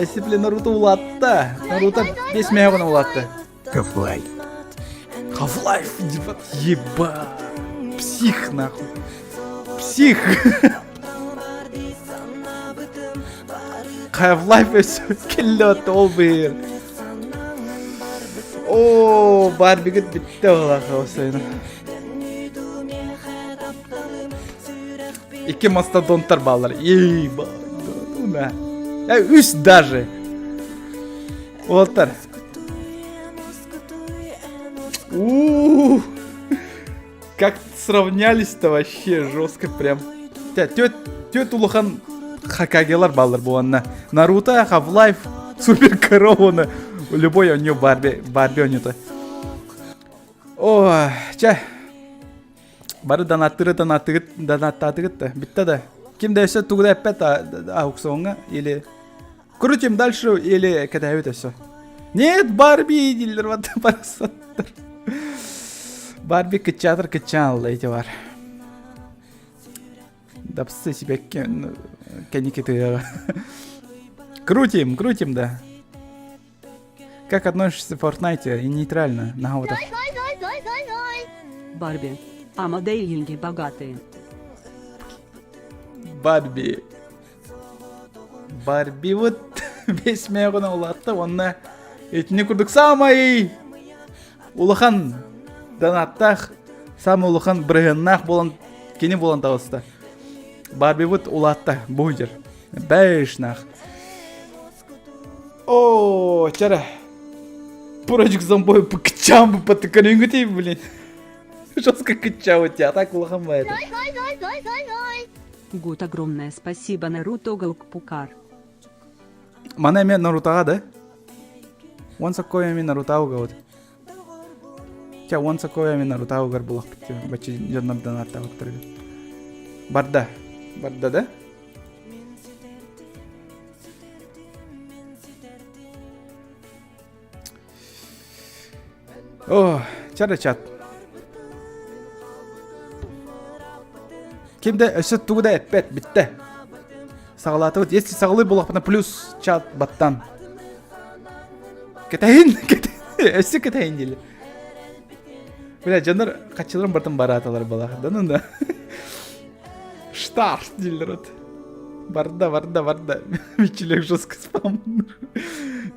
Есепле Наруто улатта. Наруто 5 меганы улатты. Half-Life, ебать. Псих, нахуй. Псих. Half-Life өсі келі өтті ол бұйыр. Ооо, Барби күт бітті олаға осайны. Екі мастодонттар балар. Ей, ба. Үш даже. Олтар. Как сравнялись-то вообще жестко прям. Тет улахан Хакагелар балар боланна. Наруто, Half-Life, Супер Корована. Любой у нее Барби у нее-то. О, ча. Бары донаттырыт-та. Битті да. Кимде өсі туғда әппет аукционға или... Крутим дальше или кәдәует өсі. Нет, Барби дейлер ватты барысаттыр. Барби кітчан алды әйте бар. Дапсы себе кәнекеті. Крутим, да. Как относишься к Fortnite и нейтрально на гаутах? Барби. А модельинги богатые. Барби вот весь меганы улатты, онна етіне күрдік самай улахан донаттақ, самай улахан біргеннақ болан, кені болан тауысты. Барби вот улатты, бұйдер, бәйшнақ. О, чара. Пурочек зомбой по кычам, по тыкарынгытой, блин. Жестко кыча у тебя, так улахан бәйді. Гуд, огромное спасибо, Наруто Галкпукар. Мана мен Нарутаға, да? Онса коя мен Нарутауға вот. Тя, онса коя мен Нарутауғар бұлақ бітті. Бәчі жаднардан аттауық тұрды. Барда, да? О, чат. Кемді өсі туғыда әппет, бітті. Сағылаты бұд. Если сағылы болақпына плюс чат баттан. Кетайын. Өсі кетайын дейлі. Бля, жандар қатшылырым бартын бараталар балақ. Данында. Штарт дейлер от. Барда. Мечілек жескі спам.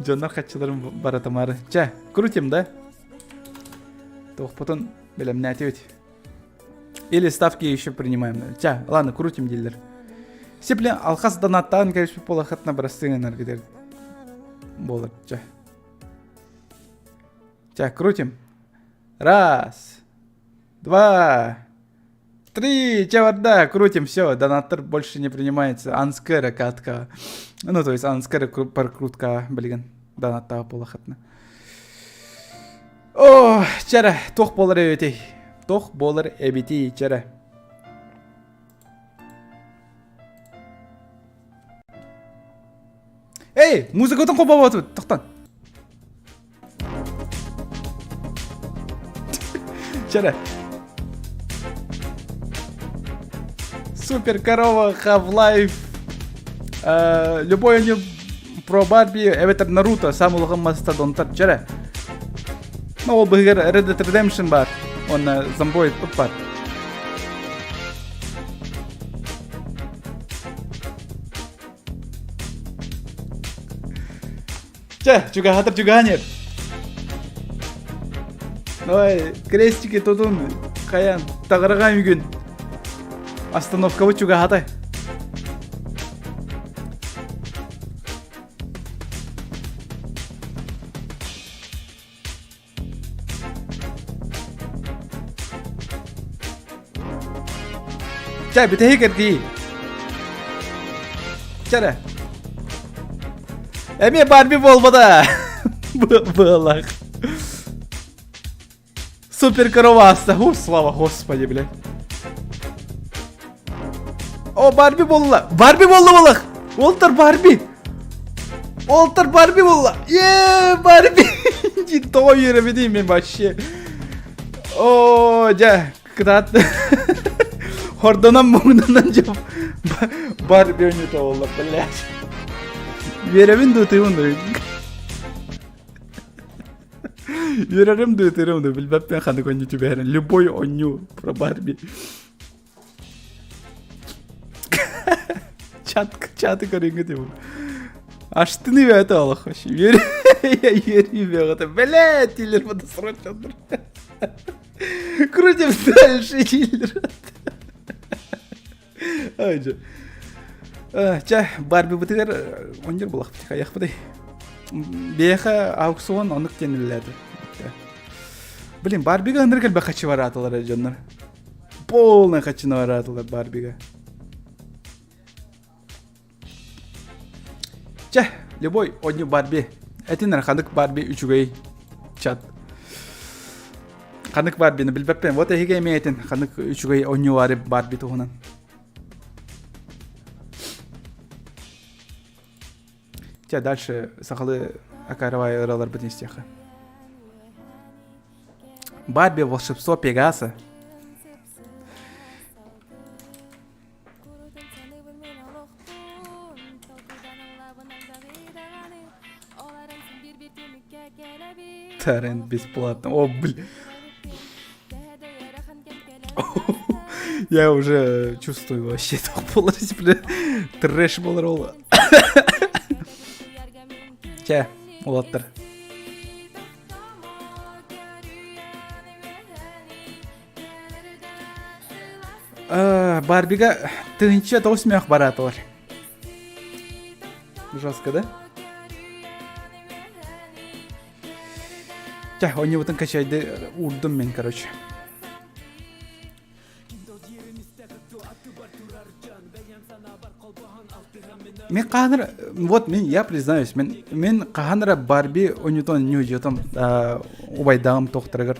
Жандар қатшылырым баратамары. Ча, крутим, да? Тоқ потом, білем, не өт. Или ставки еще принимаем. Ча, ладно, крутим дейлер. Сеплен алхас донаттан, конечно, полахатна брастын энергидер. Болар, ча. Ча, крутим. 1, 2, 3, чаварда, крутим, все, донаттер больше не принимается. Анскера катка. Ну, то есть анскера прокрутка, блин, донатта полахатна. О, чара, тоқ болар эбетей. Тоқ болар эбетей, чара. Эй, музыкадан кобап атып, тоқтан. Чара. Супер корова, Half-Life. Любой они про Барби, эветер Наруто, самый мастодонтар. Чара. Ну, ол бігер Red Dead Redemption бар. Он зомбоид бар. Juga хатыр juga нет. Ой, крестики тудун каян тагырга мүгүн. Остановкабы juga хатай. битеги керди. Чара. Эме Барби болбада. Было. Супер корова. Слава Господи, блядь. О, Барби болла. Барби болла болах. Олтар Барби. Олтар Барби болла. Барби. Не то еремеди мен вообще. О, кыдат. Хордонан муңданан жап. Барби ойнута болла, блядь. Веремин дутуйунду. Верерим дутуйунду. Билбеппен ханы конничу бәрін. Любой ойну про Барби. Чаты көріңгі деймін. Аштыны бәті алақ вообще. Верим бәғыта. Блядь, тилер бұды срочно. Крутим дальше, тилер. Ай жа. Барби бутыгар онжер болақ бітік аяқ бұдай. Бейха аукцион онық деніледі. Блин, Барбига андыр кәлбі қачы бар атылар жонлар. Полный қачыны бар атылар Барбига. Любой одни Барби. Этинер қандық Барби үчігей чат. Қандық Барбины білбәппен. Вот әйге емейтін қандық үчігей одни вары Барби тұғынан. Дальше сахалы акаровая роллар бітін стеха. Барби волшебство Пегаса. Торрент бесплатно. О, блин. Я уже чувствую вообще полностью, блин. Трэш был ролл. Улаттыр. Барбига тынча тоусмех баратылар. Жестко, да? Он не вот он качайды урдум мен, короче. Мен қаныр, вот я признаюсь, мен қаныр Барби ойнутон не уйдетом убайдағым тоқтырығыр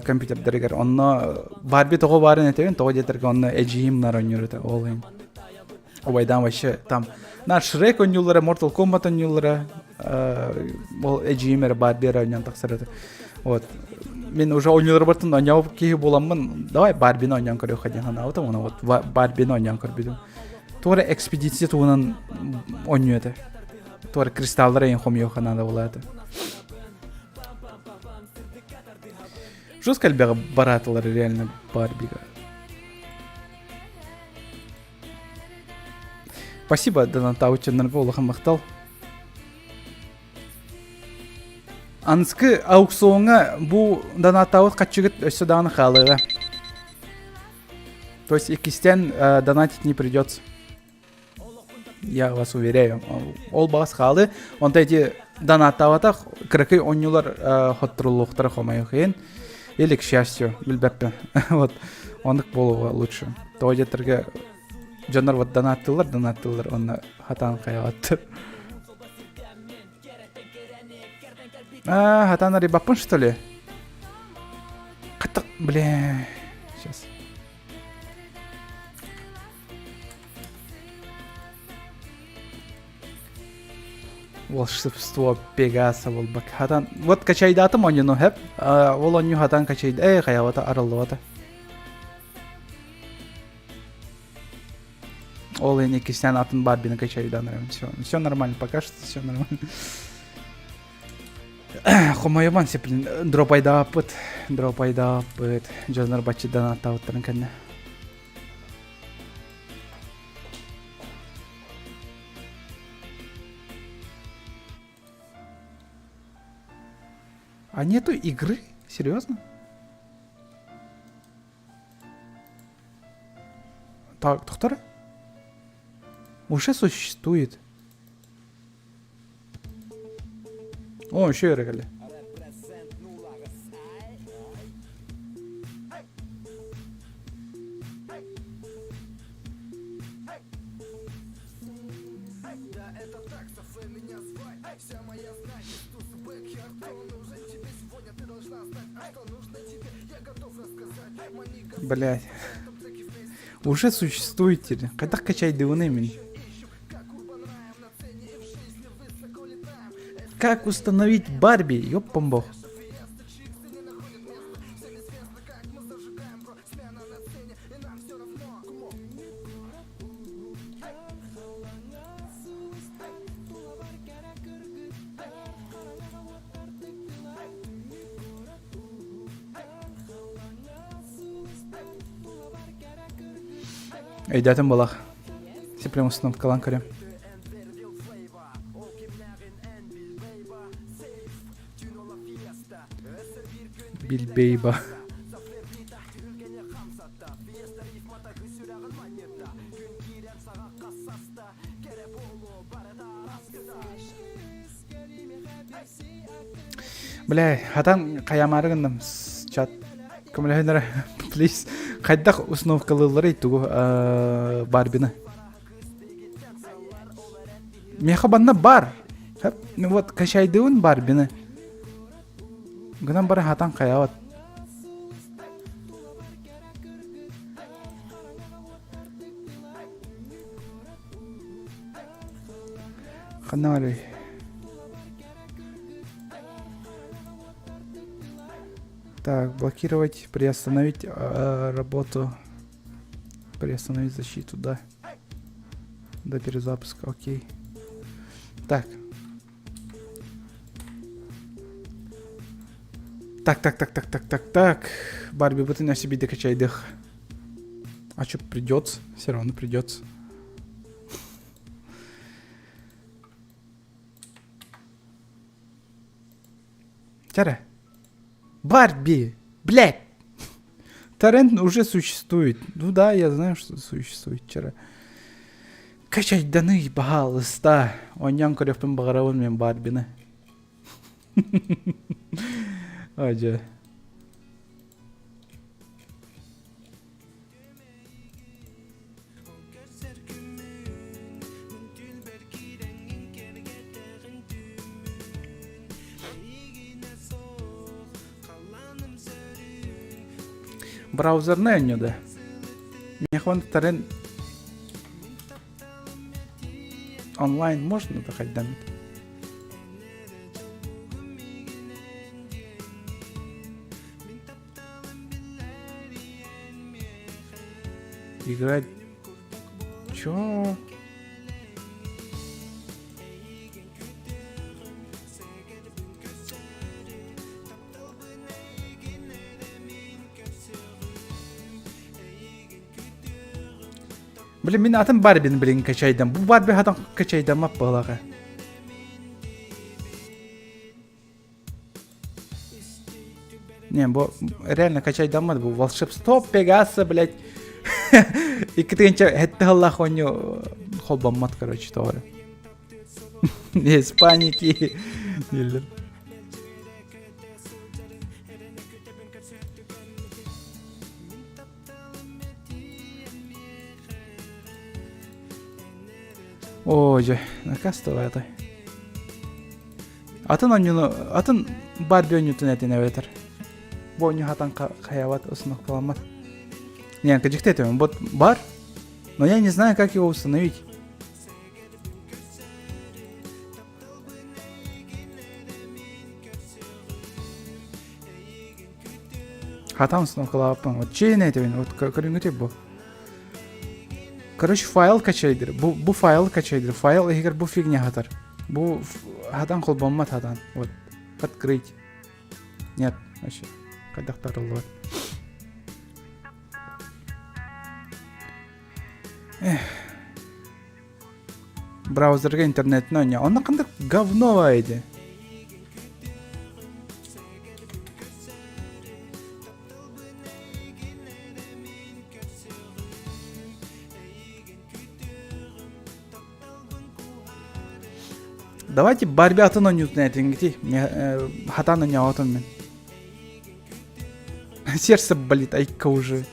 компьютердерігер. Онна Барби тоғы барын етеген, тоғы детерге онна эджиимнар ойнырыды олайын. Убайдағым вообще там. На Шрек ойнулары, Mortal Kombat ойнулары, ол эджиимер Барбиер ойнан тақсырыды. Вот. Мен уже ойнулары бартын ойнауып кейі боламын. Давай Барбины ойнан көрі қаден ғана аутым, оны вот Барбины ойнан көрбейдім. Тура экспедиция туғынан ойнуеді. Тура кристаллар ең қом еуқанада болады. Жестко әлбәға баратылар реально Барбиға. Спасибо, Донатау Чернырға олығын мақтал. Анысқы аукционға бұл Донатауыт қатшығыт өсі дағаны қалыға. То есть екістен донатить не придется. Я вас уверяю. Ол бағас қалы. Онда эти донатауатақ кірікей ойнулар хоттырулуқтары қомай өқейін. Или к счастью, білбәппен. Вот. Ондық болуға лучше. Тоғадеттерге жанар вот донаттылар, онна хатан қайғаттыр. Хатан рибаппын, что ли? Қаттық, бля. Сейчас. волшебство Пегаса болбак. Хатан вот качайдатым онюну хеп. Ол оню хатан качайды. Хаявата арыллывата. Ол эне кистен атын Барбины качайдан. Все нормально, пока что все нормально. Хомайоман сеплин дропайда апыт. Жонар бачыдан атауттарын кәнне. А нету игры? Серьезно? Так, доктор? Уже существует. О, еще и регали. Блять. Уже существуете. Когда качай дивны. Как установить Барби? Ёп-помбох. Әйдәтім болақ. Сепрем установкалан көрем. Билбейба. Бля, хатан каямарыгындым. Чат. Көмөлөйнөр. Please. Кайдак установкалылары тугу Барбины. Мехабанна бар. Вот качайдыын Барбины. Гынан бары хатан каяват. Канали. Так, блокировать, приостановить работу, приостановить защиту, да. До перезапуска, окей. Так. Так. Барби, вот ты на себе докачай дых. А что придется? Все равно придется. Тяра. Барби! Блядь! Торрент уже существует. Ну да, я знаю, что существует вчера. Качай даны, пожалуйста. Онян корёвпен багаравын мен Барбины. Аджа. Браузерный не да. Мне хватит торрент онлайн можно доходить до них. Играть. Чё? Блин, мен атын Барбин, блин, качайдам. Бу Барби хатан качайдам ап балага. Не, бу реально качайдам ап, бу волшебство Пегаса, блядь. И кытынча хетте Аллах оню холбаммат, короче, товары. Без паники. Ой, накастывай это. Атын Барби онютун этине ветер. Бу оню хатан хаяват уснук каламат. Не, кадикте этим, вот бар, но я не знаю, как его установить. Хатан установкалаппын. Вот чейн айтабын. Вот көрүнгөтөй бу. Короче, файл качайдыр. Бу файл качайдыр. Файл эгер бу фигня хатар. Бу хатан колбонмат хатан. Вот. Открыть. Нет, вообще. Кадактарылды. Браузерге интернетне ойна. Оны кандай говноайды. Давайте Барби атын ойнайтын этиңти. Хатан ойнайтын мен. Сердце болит, айка уже.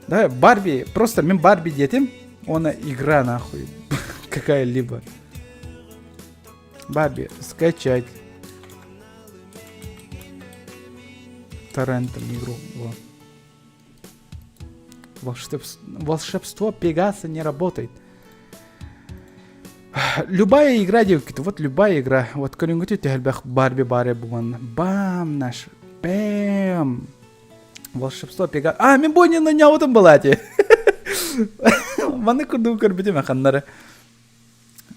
Да, Барби, просто мен Барби детям, она игра нахуй. Какая-либо. Барби, скачать. Торрентом игру. Во. Волшебство Пегаса не работает. Любая игра, девки, вот любая игра. Вот көрүнгөтөй тэлбэх Барби баре буган. Бам наш. Бэм. Волшебство Пегаса. А, мен бойне наняудым балати. Маны курду көрбүтүм аханнары.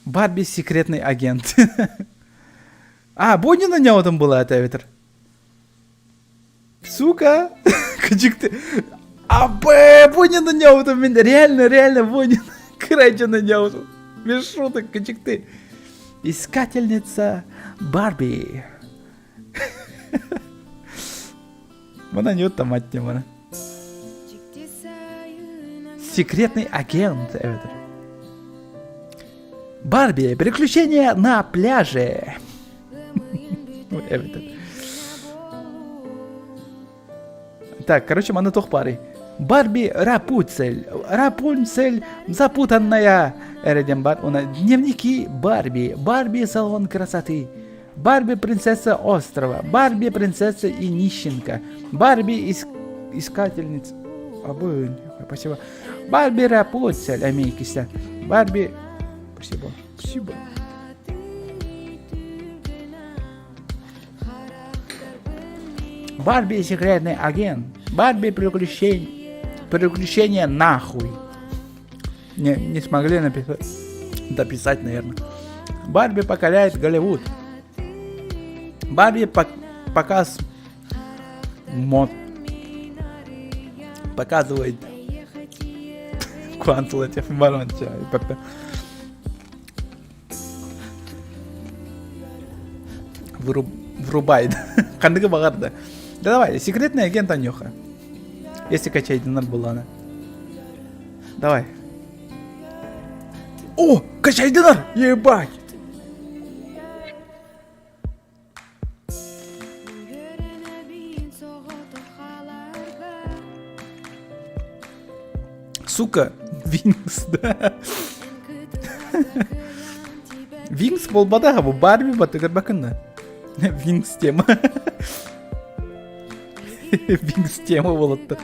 Барби секретный агент. А, бойне наняудым балати ветер. Сука. Кычыкты. Абэ, бойне наняудым мен. Реально бойне крайче наняудым. Без шуток, кычыкты. Искательница Барби. Мана не утоматте, мана. Секретный агент. Барби, приключения на пляже. Так, короче, мана тох пари. Барби Рапунцель запутанная. Эреден бар, у нас дневники Барби, Барби салон красоты, Барби принцесса острова, Барби принцесса и нищенка, Барби искательница. Спасибо. Барби Рапунцель, амейкиса. Барби. Спасибо. Барби секретный агент. Барби приключения нахуй. Не смогли дописать, наверное. Барби покоряет Голливуд. Барби показ мод. Показывает Quantitative environment. Врубает. Кандыга багарда. Да давай, секретный агент Анюха. Если качать динар булана. Давай. О, качай динар! Ебать! Сука, Винкс, да. Винкс болбада, bu Барби батыгар бакында. Винкс тема. Винкс тема болотты.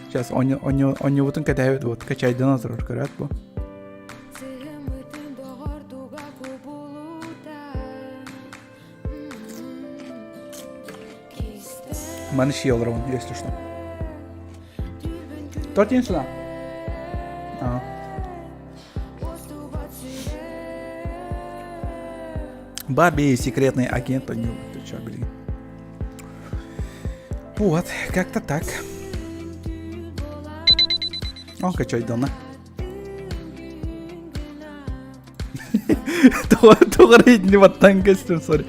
Сейчас он не вот он катает вот качай динозавр, корят бу. Манши олрон, если что. Тотин сюда. Барби секретный агент, ты чё, блин. Вот, как-то так. О, качай дана. Тоғыр не ваттан кестім, сори.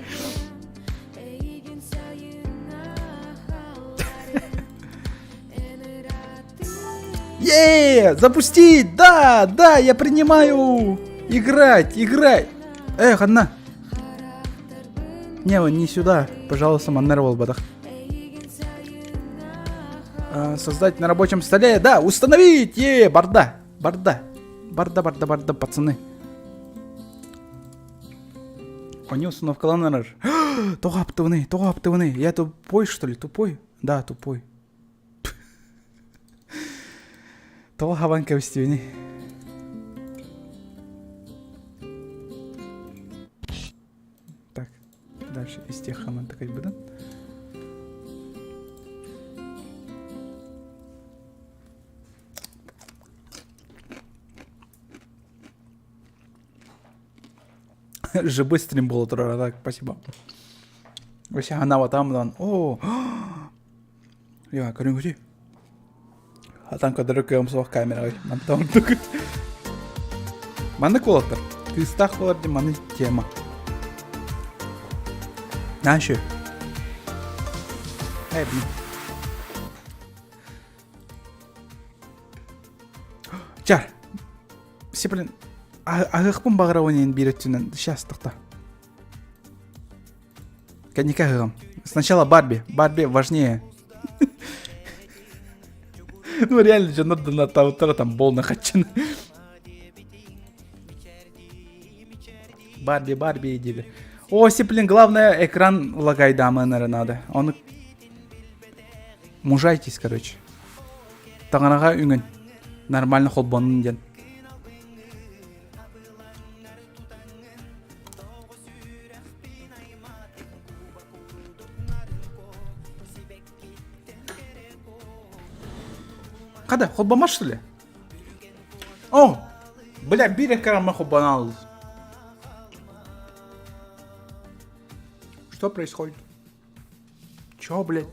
Запустить! Да, я принимаю! Играть! Эх, одна! Не сюда, пожалуйста, маннервал бадах. Создать на рабочем столе, да, установить! Барда, пацаны. Они установкаланар. Тоғаптывыны. Я тупой, что ли? Тупой? Да, тупой. Тоға хабан кәбістеуіне. Так, дальше из тех хаман такая будан. Живой стрим был утро, так, спасибо. Вообще, она вот там, о, я, короче, а там, когда рукаем с камерой, man там только. Маны колотар, кыстах болар, маны тема. Нашу. Эй, блин. Чар. Все, блин. Ағықпын бағырауынен береттінен шастықта. Коньяка ғығым. Сначала Барби. Барби важнее. Ну реально, жанрдан атауыттары там бол нахатчын. Барби, Барби дейді. О, все, блин, главное, экран лагайда мэнера надо. Он... Мужайтесь, короче. Тағанаға үңін. Нормально холбонын ден. Қада, холбама что ли? О! Бля, бір экран мы холбаналыз. Что происходит? Чё, блядь?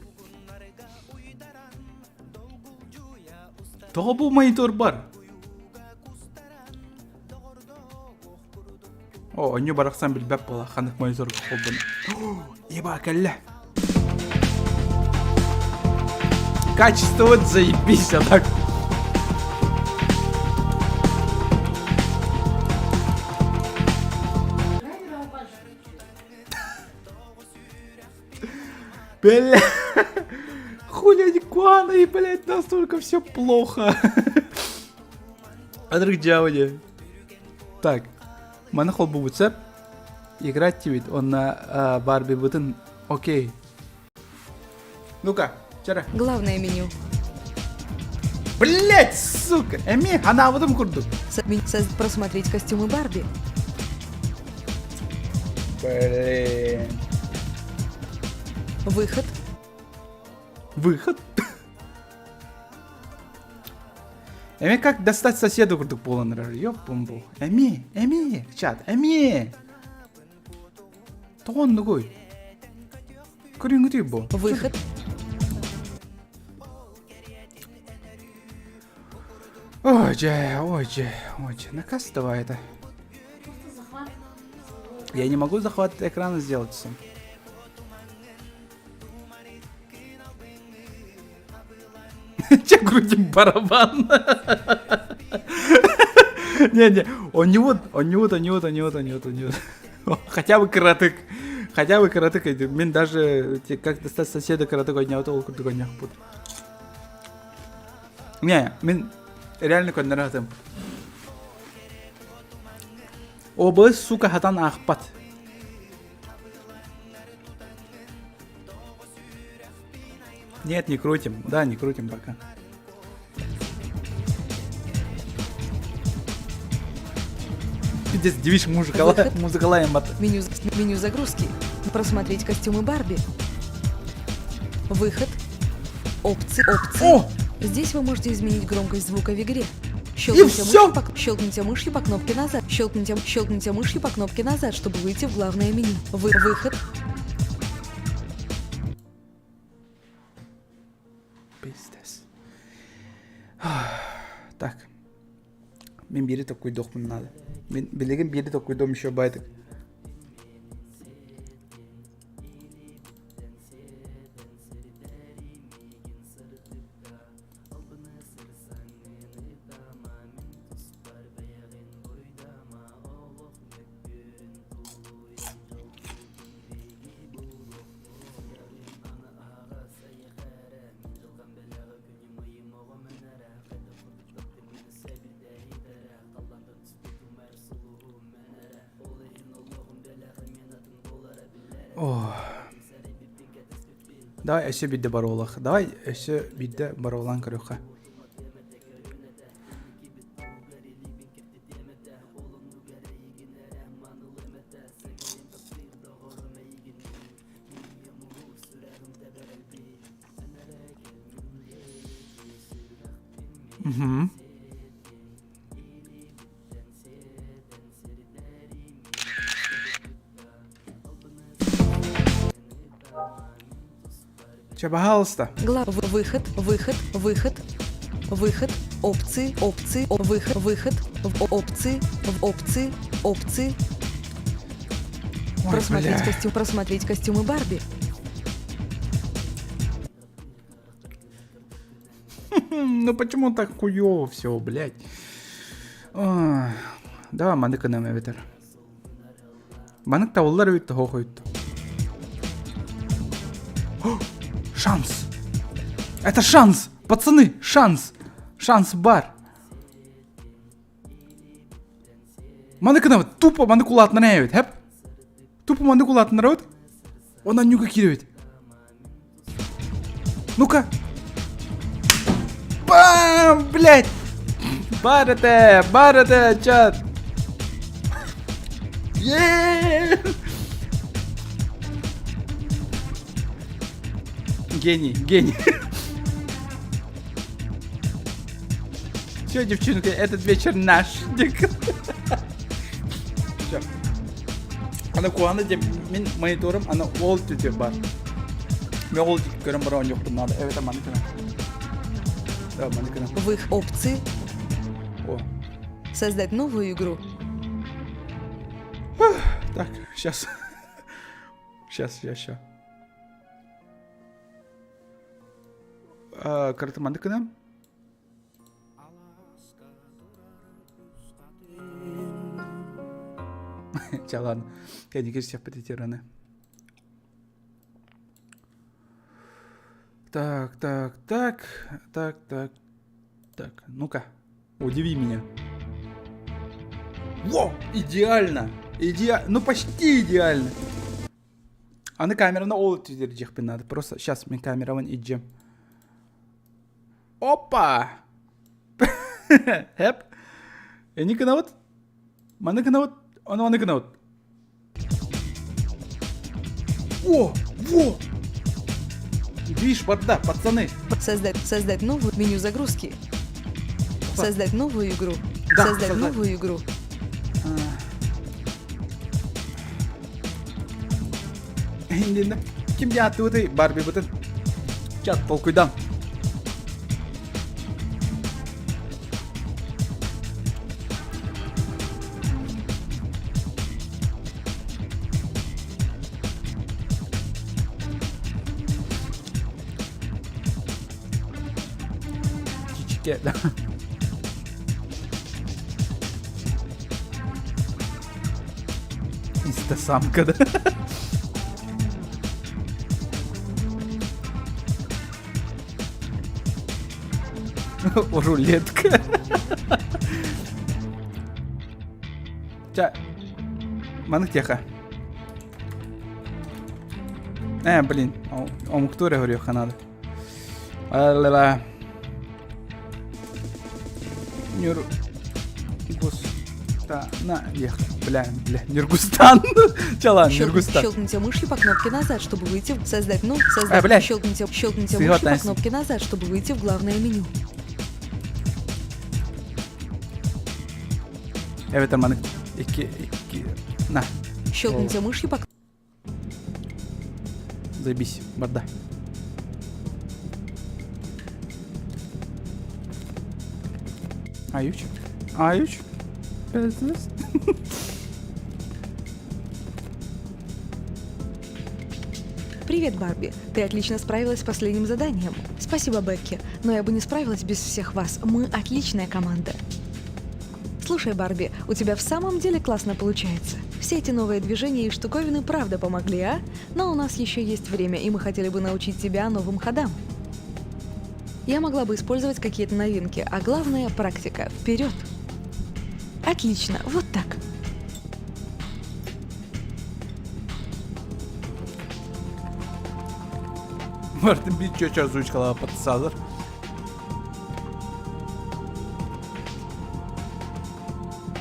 Тоғы бұл монитор бар. О, не барақсан білбәп бола. Қандық монитор қолбын. Еба, кәлі. Качество вот заебись, а так. Бля. Хули Никуана, и, блядь, настолько все плохо. Отрыгджавали. Так. Манахол бубуцеп. Играть тебе он на Барби бутын. Окей. Ну-ка, вчера. Главное меню. Блять, сука. Эми, она в этом курду. Просмотреть костюмы Барби. Блин. Выход. Выход? Эми, как достать соседа курдук болан рар? Ёп-бумбу. Эми, чат, Эми. Тоғын нүгой. Көріңгі бо. Выход. Ой, наказ давай это. Просто захват. Я не могу захват экрана сделать сам. Че крутим барабан? Не, он не вот. Хотя бы каратык. Мен даже как достать соседа каратык отнял, то крутык отнял. Не, мен реально кон наратым. Обы, сука, хатан ахпат. Нет, не крутим. Да, не крутим пока. Пиздец, дивиш музыка лаем бата. Меню загрузки. Просмотреть костюмы Барби. Выход. Опции. О! Здесь вы можете изменить громкость звука в игре. Щелкните мышью по кнопке назад. Щелкните мышью по кнопке назад, чтобы выйти в главное меню. Выход. Пиздец. Так. Мен бері такой дохмын надо. Мен білеген бері такой дом еще байтык. Давай еще бидде бар олақ. Давай еще бидде бар олан көріққа. Че, пожалуйста. Выход, выход, выход, выход, опции, опции, выход, выход, в опции, опции. Ой, Просмотреть костюмы Барби. Ну почему так хуёво все, блядь? Ой, давай мандык нам эвитер. Мандык тавуллар өйтті, хоқ өйтті. Шанс! Это шанс! Пацаны, шанс! Шанс бар! Мандык нам тупо мандык улатынан әйвет, хэп? Тупо мандык улатынан әйвет? Онан нюка киревет. Ну-ка! Бам! Блять! Барате, чат! Гений. Все, девчонки, этот вечер наш. Все. Ана куана деп мен мониторым, ана ол түте бар. Мен ол көрім бір он жоқтым надо. Evet, маныкана. Да, маныкана. В их опции О. создать новую игру. Так, сейчас. Сейчас. Карта мандыкана. Ча, ладно. Я не всех патетированы. Так. Ну-ка, удиви меня. Во! Идеально! Ну почти идеально. А на камеру на ол тюдерджих надо. Просто сейчас мне камера вон идем. Опа! Хэп. Я не канаут. Маны канаут. Он канаут. О! Во! Видишь, да, пацаны. Создать новую меню загрузки. Создать новую игру. Да, создать новую игру. Енді кім жатты өте Барби бұтын чат толкуйдан. Чичике, да. Инстасамка, да. Рулетка. Ча. Манık теха. Блин. Он кто говорю, надо. Алла. Нюргустан. Чала, Нюргустан. Щелкните мышью по кнопке назад, чтобы выйти в создать. Щелкните мышью по кнопке назад, чтобы выйти в главное меню. Evet amanık. На. Щелкните мышью по... Заебись, барда. Аюч. Пиздец. Привет, Барби. Ты отлично справилась с последним заданием. Спасибо, Бекки. Но я бы не справилась без всех вас. Мы отличная команда. Слушай, Барби, у тебя в самом деле классно получается. Все эти новые движения и штуковины правда помогли, а? Но у нас еще есть время, и мы хотели бы научить тебя новым ходам. Я могла бы использовать какие-то новинки, а главное — практика. Вперед! Отлично, вот так. Мартин бит чё озвучкала под сазар.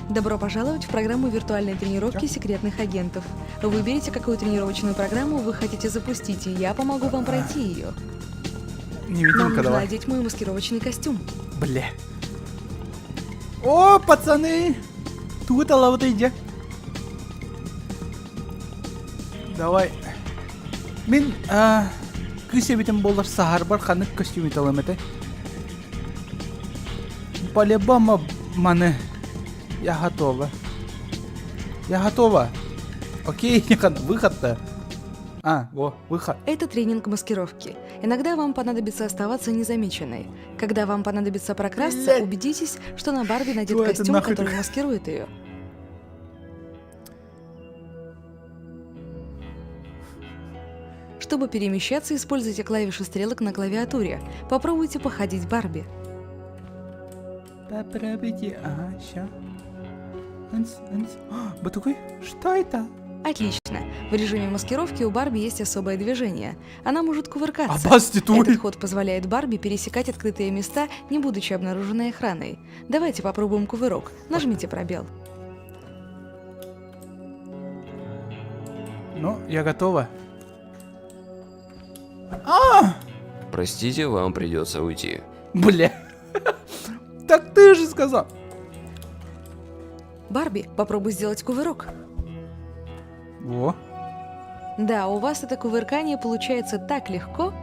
Добро пожаловать в программу виртуальной тренировки секретных агентов. Выберите, какую тренировочную программу вы хотите запустить, и я помогу вам пройти ее. Не видим, Нам нужно давай. одеть мой маскировочный костюм. Бля. О, пацаны! Тут лава иди. Давай. Мен, Кысе битен болар сахар бар ханык костюм италам это. По-любому маны. Я готова. Я готова. Окей, выход-то. Во, выход. Это тренинг маскировки. Иногда вам понадобится оставаться незамеченной. Когда вам понадобится прокрасться, убедитесь, что на Барби надет Что это костюм, нахуй который такое? маскирует ее. Чтобы перемещаться, используйте клавиши стрелок на клавиатуре. Попробуйте походить Барби. Попробуйте. Ща. Батугай, что это? Отлично. В режиме маскировки у Барби есть особое движение. Она может кувыркаться. Обаституй. Этот ход позволяет Барби пересекать открытые места, не будучи обнаруженной охраной. Давайте попробуем кувырок. Нажмите пробел. Ну, я готова. Простите, вам придется уйти. Бля. Так ты же сказал. Барби, попробуй сделать кувырок. Во. Да, у вас это кувыркание получается так легко.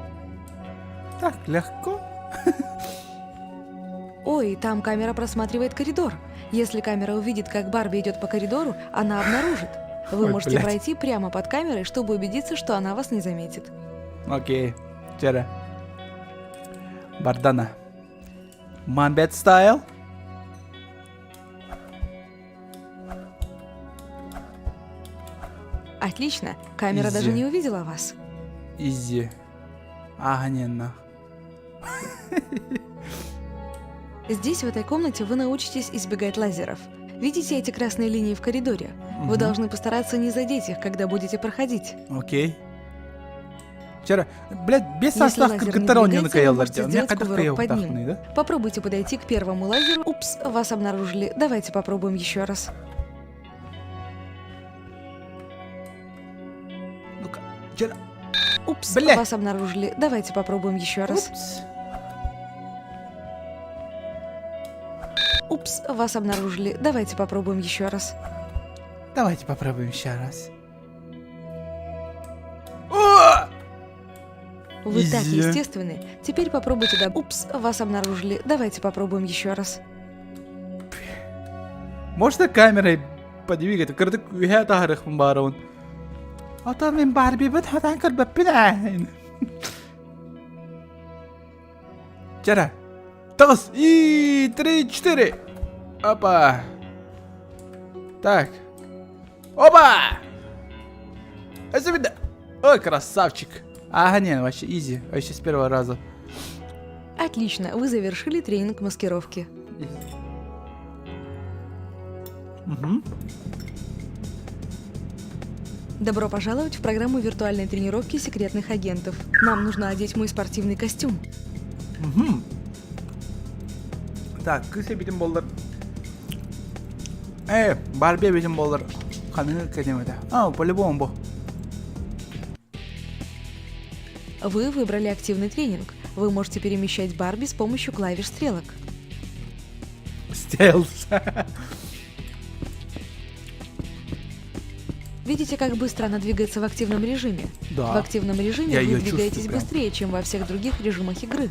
Так легко. Ой, там камера просматривает коридор. Если камера увидит, как Барби идет по коридору, она обнаружит. Вы Ой, можете блядь. пройти прямо под камерой, чтобы убедиться, что она вас не заметит. Окей. Вчера. Бардана. Мамбет стайл. Отлично, камера даже Изи. не увидела вас. Изи. Агненно. Здесь, в этой комнате, вы научитесь избегать лазеров. Видите эти красные линии в коридоре? Вы Мгм. должны постараться не задеть их, когда будете проходить. Окей. Вчера, блядь, без Если состав лазер не катаронию двигается, вы накаялдар. можете У меня сделать когда кувырок под тахны, ним. да? Попробуйте подойти к первому лазеру. Упс, вас обнаружили. Давайте попробуем еще раз. Ну-ка. Вчера. Упс, Блядь. вас обнаружили. Давайте попробуем еще раз. Упс. Упс, вас обнаружили. Давайте попробуем еще раз. Давайте попробуем еще раз. О! Вы так Изи. естественны. Теперь попробуйте до... Упс, вас обнаружили. Давайте попробуем еще раз. Можно камерой подвигать? Когда я тахарых барон. А там им Барби бетхатан карбапинайн. Вчера. Тас и 3-4. Опа. Так. Опа! Это видно. Ой, красавчик. Ага, не, вообще изи. Вообще с первого раза. Отлично, вы завершили тренинг маскировки. Угу. Добро пожаловать в программу виртуальной тренировки секретных агентов. Нам нужно одеть мой спортивный костюм. Угу. Так, кыса битим болдар. Барби битим болдар. Ханыны кадем это. По-любому бо. Вы выбрали активный тренинг. Вы можете перемещать Барби с помощью клавиш стрелок. Стелс. Видите, как быстро она двигается в активном режиме? Да. В активном режиме Я вы её двигаетесь чувствую прям. быстрее, чем во всех других режимах игры.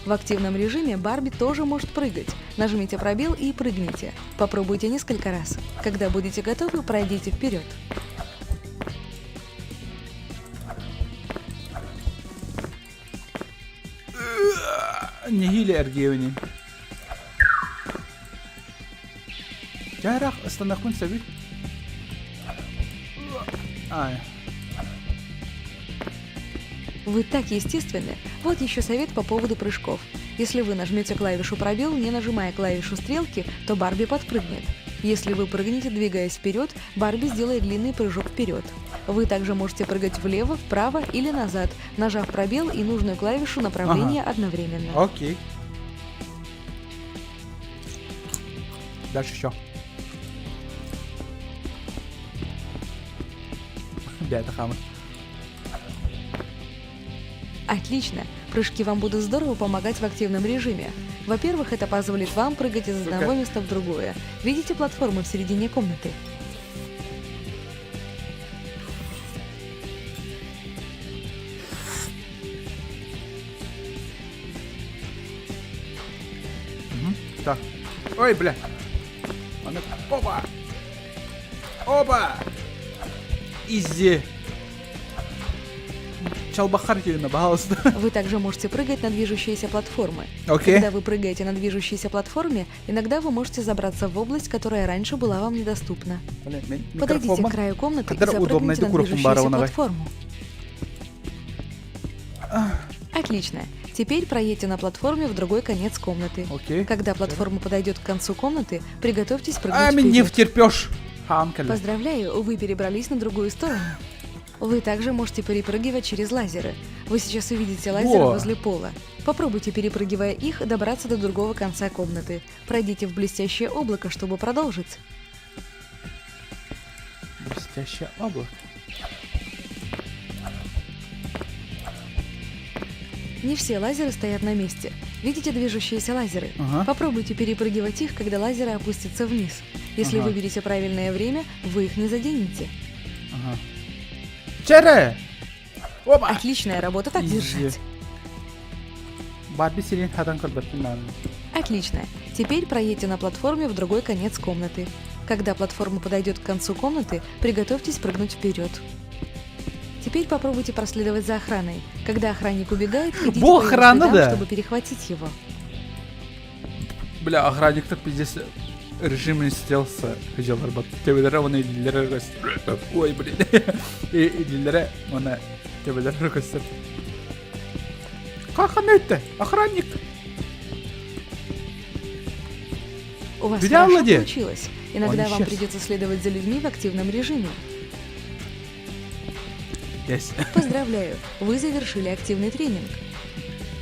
В активном режиме Барби тоже может прыгать. Нажмите пробел и прыгните. Попробуйте несколько раз. Когда будете готовы, пройдите вперед. Нигили Аргиевни. Жарах, останахун саби. Вы так естественны. Вот еще совет по поводу прыжков. Если вы нажмете клавишу пробел, не нажимая клавишу стрелки, то Барби подпрыгнет. Если вы прыгнете, двигаясь вперед, Барби сделает длинный прыжок вперед. Вы также можете прыгать влево, вправо или назад, нажав пробел и нужную клавишу направления одновременно. Окей. Дальше еще. Бята хамы. Отлично! Прыжки вам будут здорово помогать в активном режиме. Во-первых, это позволит вам прыгать из одного места в другое. Видите платформу в середине комнаты? Так. Ой, бля. Опа! Опа! Изи. Чалбахар на пожалуйста. Вы также можете прыгать на движущиеся платформы. Окей. Когда вы прыгаете на движущейся платформе, иногда вы можете забраться в область, которая раньше была вам недоступна. Подойдите к краю комнаты и запрыгните на движущуюся платформу. Отлично. Теперь проедьте на платформе в другой конец комнаты. Окей. Когда платформа подойдет к концу комнаты, приготовьтесь прыгнуть А, меня не вперед. втерпешь. Ханкали. Поздравляю, вы перебрались на другую сторону. Вы также можете перепрыгивать через лазеры. Вы сейчас увидите лазеры Во. возле пола. Попробуйте, перепрыгивая их, добраться до другого конца комнаты. Пройдите в блестящее облако, чтобы продолжить. Блестящее облако. Не все лазеры стоят на месте. Видите движущиеся лазеры? Ага. Попробуйте перепрыгивать их, когда лазеры опустятся вниз. Если Ага. выберете правильное время, вы их не заденете. Ага. Чере! Опа! Отличная работа, так Изи. держать. Барби сирен хадан калбатин. Отлично. Теперь проедьте на платформе в другой конец комнаты. Когда платформа подойдет к концу комнаты, приготовьтесь прыгнуть вперед. Теперь попробуйте проследовать за охраной. Когда охранник убегает, идите Во, по его охрана, следам, да. чтобы перехватить его. Бля, охранник так пиздец режим стелса хотел работать. Тебелері оны елдері көстер. Ой, блин. Елдері оны тебелері көстер. Как он это? Охранник. У вас Видал, хорошо Влади? получилось. Иногда Он вам исчез. придется следовать за людьми в активном режиме. Yes. Поздравляю, вы завершили активный тренинг.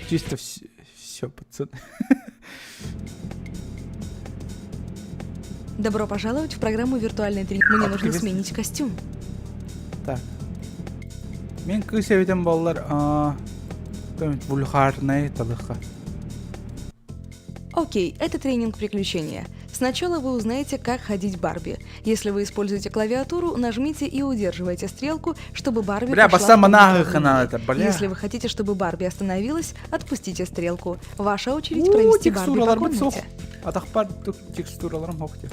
Чисто все, пацан. Добро пожаловать в программу «Виртуальный тренинг». Мне нужно Активист. сменить костюм. Так. Мен көсебеден балалар, вульгарный талыха. Окей, это тренинг приключения. Сначала вы узнаете, как ходить Барби. Если вы используете клавиатуру, нажмите и удерживайте стрелку, чтобы Барби Бля, пошла басама в том нахуй направлении. это, бля. Если вы хотите, чтобы Барби остановилась, отпустите стрелку. Ваша очередь провести Барби по Текстуралар бит комнате. Атақпар текстураларым хоқты.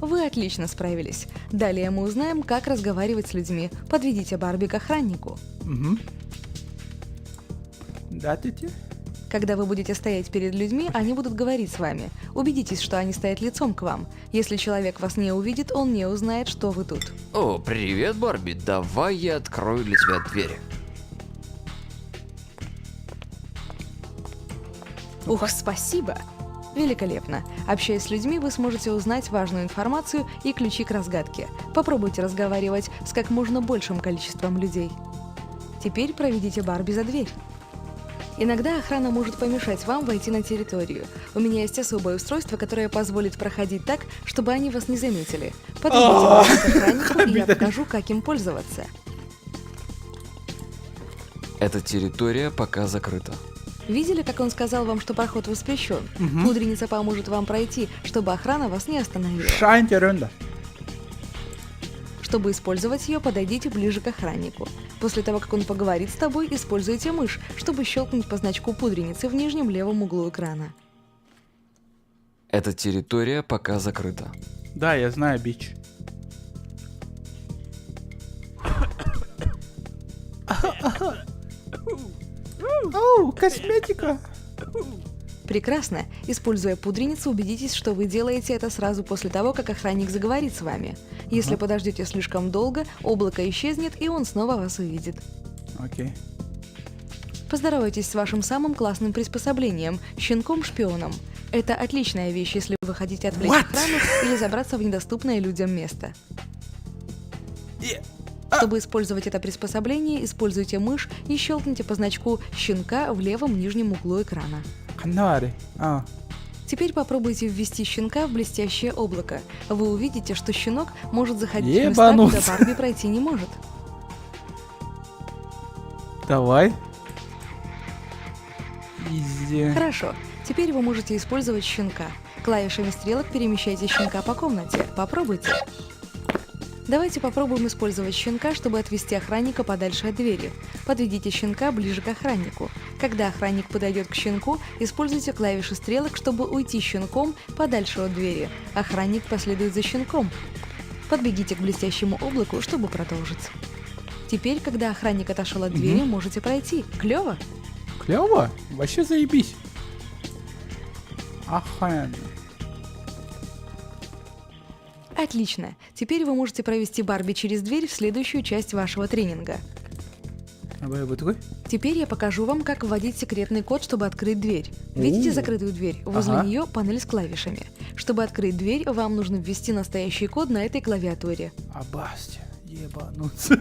Вы отлично справились. Далее мы узнаем, как разговаривать с людьми. Подведите Барби к охраннику. Угу. Да, тетя? Когда вы будете стоять перед людьми, они будут говорить с вами. Убедитесь, что они стоят лицом к вам. Если человек вас не увидит, он не узнает, что вы тут. О, привет, Барби. Давай я открою для тебя двери. Ух, спасибо! Великолепно. Общаясь с людьми, вы сможете узнать важную информацию и ключи к разгадке. Попробуйте разговаривать с как можно большим количеством людей. Теперь проведите Барби за дверь. Иногда охрана может помешать вам войти на территорию. У меня есть особое устройство, которое позволит проходить так, чтобы они вас не заметили. Подойдите Барби к охраннику, и я покажу, как им пользоваться. Эта территория пока закрыта. Видели, как он сказал вам, что проход воспрещен? Пудреница поможет вам пройти, чтобы охрана вас не остановила. Шайнте рönda. Чтобы использовать ее, подойдите ближе к охраннику. После того, как он поговорит с тобой, используйте мышь, чтобы щелкнуть по значку пудреницы в нижнем левом углу экрана. Эта территория пока закрыта. Да, я знаю, бич. Оу, косметика. Прекрасно. Используя пудреницу, убедитесь, что вы делаете это сразу после того, как охранник заговорит с вами. Если подождете слишком долго, облако исчезнет, и он снова вас увидит. Окей. Поздоровайтесь с вашим самым классным приспособлением – щенком-шпионом. Это отличная вещь, если вы хотите отвлечь охрану или забраться в недоступное людям место. Чтобы использовать это приспособление, используйте мышь и щелкните по значку щенка в левом нижнем углу экрана. Канари. Теперь попробуйте ввести щенка в блестящее облако. Вы увидите, что щенок может заходить Ебануться. в места, куда Барби пройти не может. Давай. Изи. Хорошо. Теперь вы можете использовать щенка. Клавишами стрелок перемещайте щенка по комнате. Попробуйте. Давайте попробуем использовать щенка, чтобы отвести охранника подальше от двери. Подведите щенка ближе к охраннику. Когда охранник подойдет к щенку, используйте клавиши стрелок, чтобы уйти щенком подальше от двери. Охранник последует за щенком. Подбегите к блестящему облаку, чтобы продолжить. Теперь, когда охранник отошел от двери, можете пройти. Клево? Клево? Вообще заебись. Охрененно. Отлично. Теперь вы можете провести Барби через дверь в следующую часть вашего тренинга. Вот такой? Теперь я покажу вам, как вводить секретный код, чтобы открыть дверь. Видите закрытую дверь? Возле нее панель с клавишами. Чтобы открыть дверь, вам нужно ввести настоящий код на этой клавиатуре. Абасти, ебануться.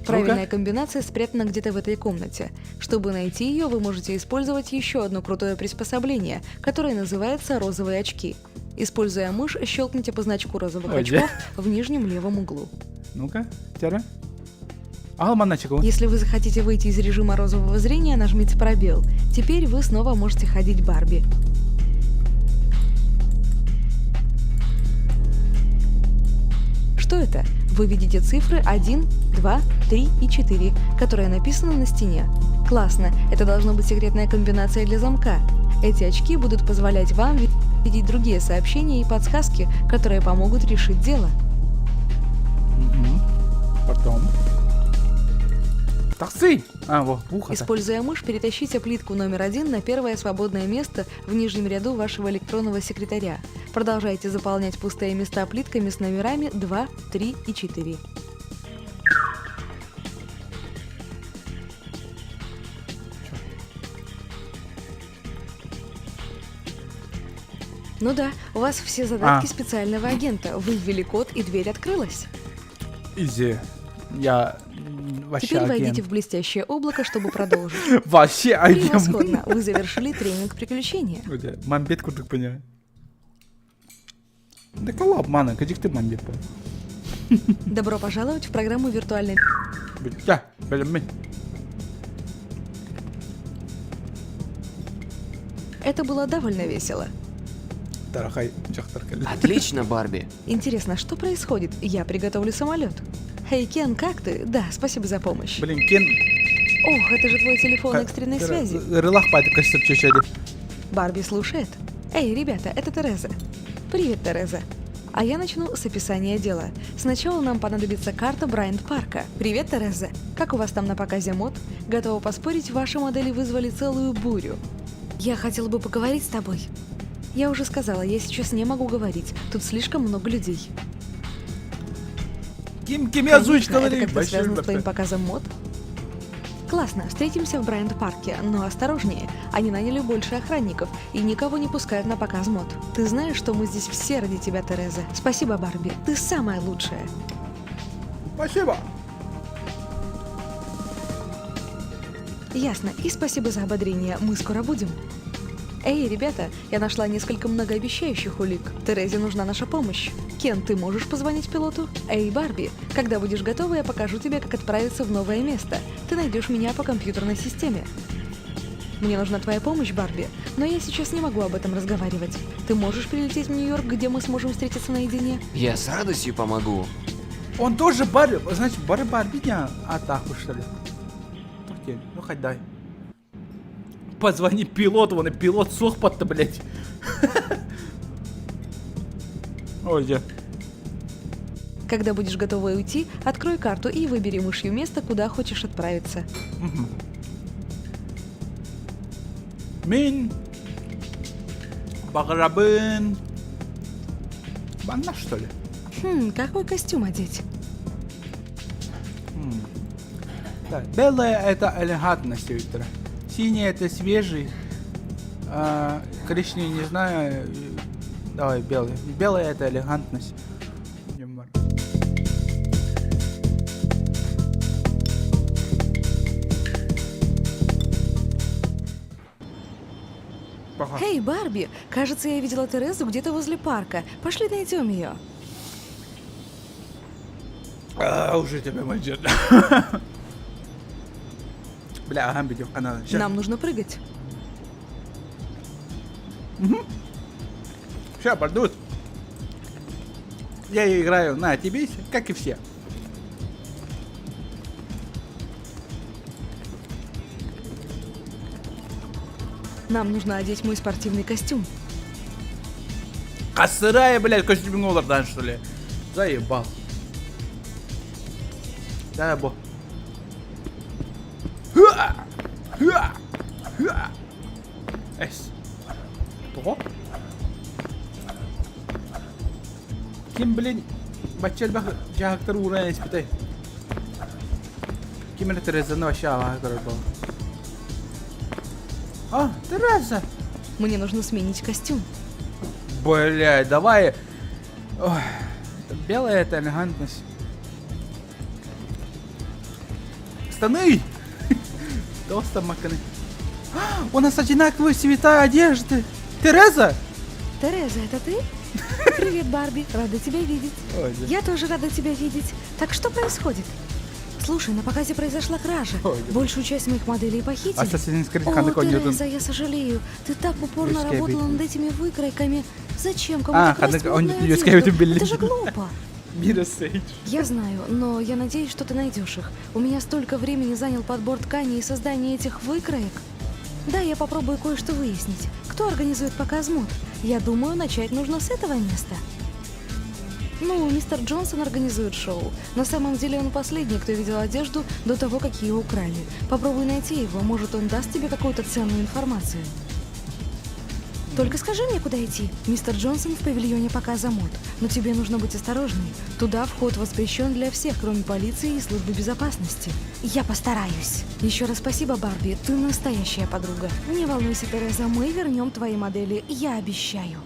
Правильная комбинация спрятана где-то в этой комнате. Чтобы найти ее, вы можете использовать еще одно крутое приспособление, которое называется розовые очки. Используя мышь, щелкните по значку розовых очков в нижнем левом углу. Ну-ка, тяра. Алманачку. Если вы захотите выйти из режима розового зрения, нажмите пробел. Теперь вы снова можете ходить Барби. Что это? Вы видите цифры 1, 2, 3 и 4, которые написаны на стене. Классно, это должна быть секретная комбинация для замка. Эти очки будут позволять вам видеть другие сообщения и подсказки, которые помогут решить дело. Потом. Таксы! Вот, ухо. Используя мышь, перетащите плитку номер 1 на первое свободное место в нижнем ряду вашего электронного секретаря. Продолжайте заполнять пустые места плитками с номерами 2, 3 и 4. Ну да, у вас все задатки специального агента. Вы ввели код, и дверь открылась. Изи. Я вообще Теперь войдите агент. в блестящее облако, чтобы продолжить. Вообще агент. Превосходно. Вы завершили тренинг приключения. Мамбет курдук понял. Да коллаб, мана, кадик ты мамбет понял. Добро пожаловать в программу «Виртуальный...» Да, блин. Это было довольно весело. Отлично, Барби. Интересно, что происходит? Я приготовлю самолет. Эй, Кен, как ты? Да, спасибо за помощь. Блин, Кен... Ох, это же твой телефон экстренной связи. Рылах патикасит чуть-чуть. Барби слушает. Эй, ребята, это Тереза. Привет, Тереза. А я начну с описания дела. Сначала нам понадобится карта Брайант-парка. Привет, Тереза. Как у вас там на показе мод? Готова поспорить, ваши модели вызвали целую бурю. Я хотела бы поговорить с тобой. Я уже сказала, я сейчас не могу говорить. Тут слишком много людей. Ким я озвучка Это говорит. как-то связано с твоим показом мод? Классно, встретимся в Брайант-парке, но осторожнее. Они наняли больше охранников и никого не пускают на показ мод. Ты знаешь, что мы здесь все ради тебя, Тереза. Спасибо, Барби. Ты самая лучшая. Спасибо. Ясно. И спасибо за ободрение. Мы скоро будем. Эй, ребята, я нашла несколько многообещающих улик. Терезе нужна наша помощь. Кен, ты можешь позвонить пилоту? Эй, Барби, когда будешь готова, я покажу тебе, как отправиться в новое место. Ты найдешь меня по компьютерной системе. Мне нужна твоя помощь, Барби, но я сейчас не могу об этом разговаривать. Ты можешь прилететь в Нью-Йорк, где мы сможем встретиться наедине? Я с радостью помогу. Он тоже Барби, значит, Барби дня атаку, что ли? Окей, ну хоть дай. Позвони пилоту, он и пилот сохпот-то, блядь. Ой, я. Когда будешь готова уйти, открой карту и выбери мышью место, куда хочешь отправиться. Мин. Баграбын. Банна, что ли? Какой костюм одеть? Так, белая это элегантность, Виктора. Синий это свежий. Коричневый не знаю. Давай белый. Белая это элегантность. Эй, Барби, кажется, я видела Терезу где-то возле парка. Пошли найдем ее. Уже тебя мальчик. Бля, амбидев, она. Нам нужно прыгать. Сейчас пойдут. Я играю на тебе, как и все. Нам нужно одеть мой спортивный костюм. Косырая, блядь, костюм олардан, что ли? Заебал. Да, бо. Эс. Того? Ким, блин, бачел бах, жахтар уран испытай. Ким это Тереза вообще ава был. А, Тереза. Мне нужно сменить костюм. Блядь, давай. Ой, это белая, это элегантность. Штаны! Толсто маканы. У нас одинаковые цвета одежды. Тереза? Тереза, это ты? Привет, Барби. Рада тебя видеть. Ой, да. Я тоже рада тебя видеть. Так что происходит? Слушай, на показе произошла кража. Ой, да. Большую часть моих моделей похитили. Assassin's Creed О, Chronicles Newton. Тереза, я сожалею. Ты так упорно Юрская работала битва. над этими выкройками. Зачем кому-то красть он модную Юрская одежду? битва, Это же глупо. Мира Сейдж. Я знаю, но я надеюсь, что ты найдешь их. У меня столько времени занял подбор тканей и создание этих выкроек. Да, я попробую кое-что выяснить. Кто организует показ мод? Я думаю, начать нужно с этого места. Ну, мистер Джонсон организует шоу. На самом деле он последний, кто видел одежду до того, как ее украли. Попробуй найти его, может, он даст тебе какую-то ценную информацию. Только скажи мне, куда идти. Мистер Джонсон в павильоне показа мод. Но тебе нужно быть осторожной. Туда вход воспрещен для всех, кроме полиции и службы безопасности. Я постараюсь. Еще раз спасибо, Барби. Ты настоящая подруга. Не волнуйся, Тереза, мы вернем твои модели. Я обещаю.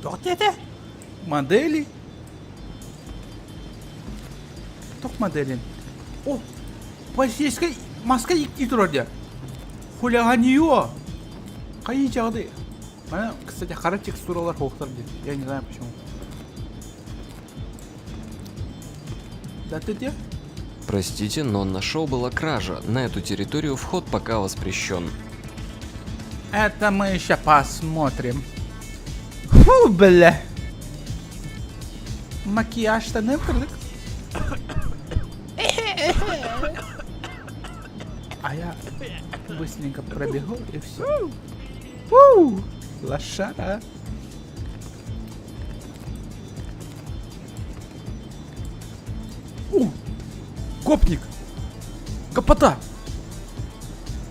Вот это? Модели? Ток модели. О, полицейская маска и вроде. Хулиганье. Какие жады? Кстати, характер текстуралар хохтар дейді. Я не знаю почему. Да ты где? Простите, но на шоу была кража. На эту территорию вход пока воспрещен. Это мы еще посмотрим. Фу, бля. Макияж-то не вкрыт. А я быстренько пробегу и все. Фу, лошара. Копник. Капота.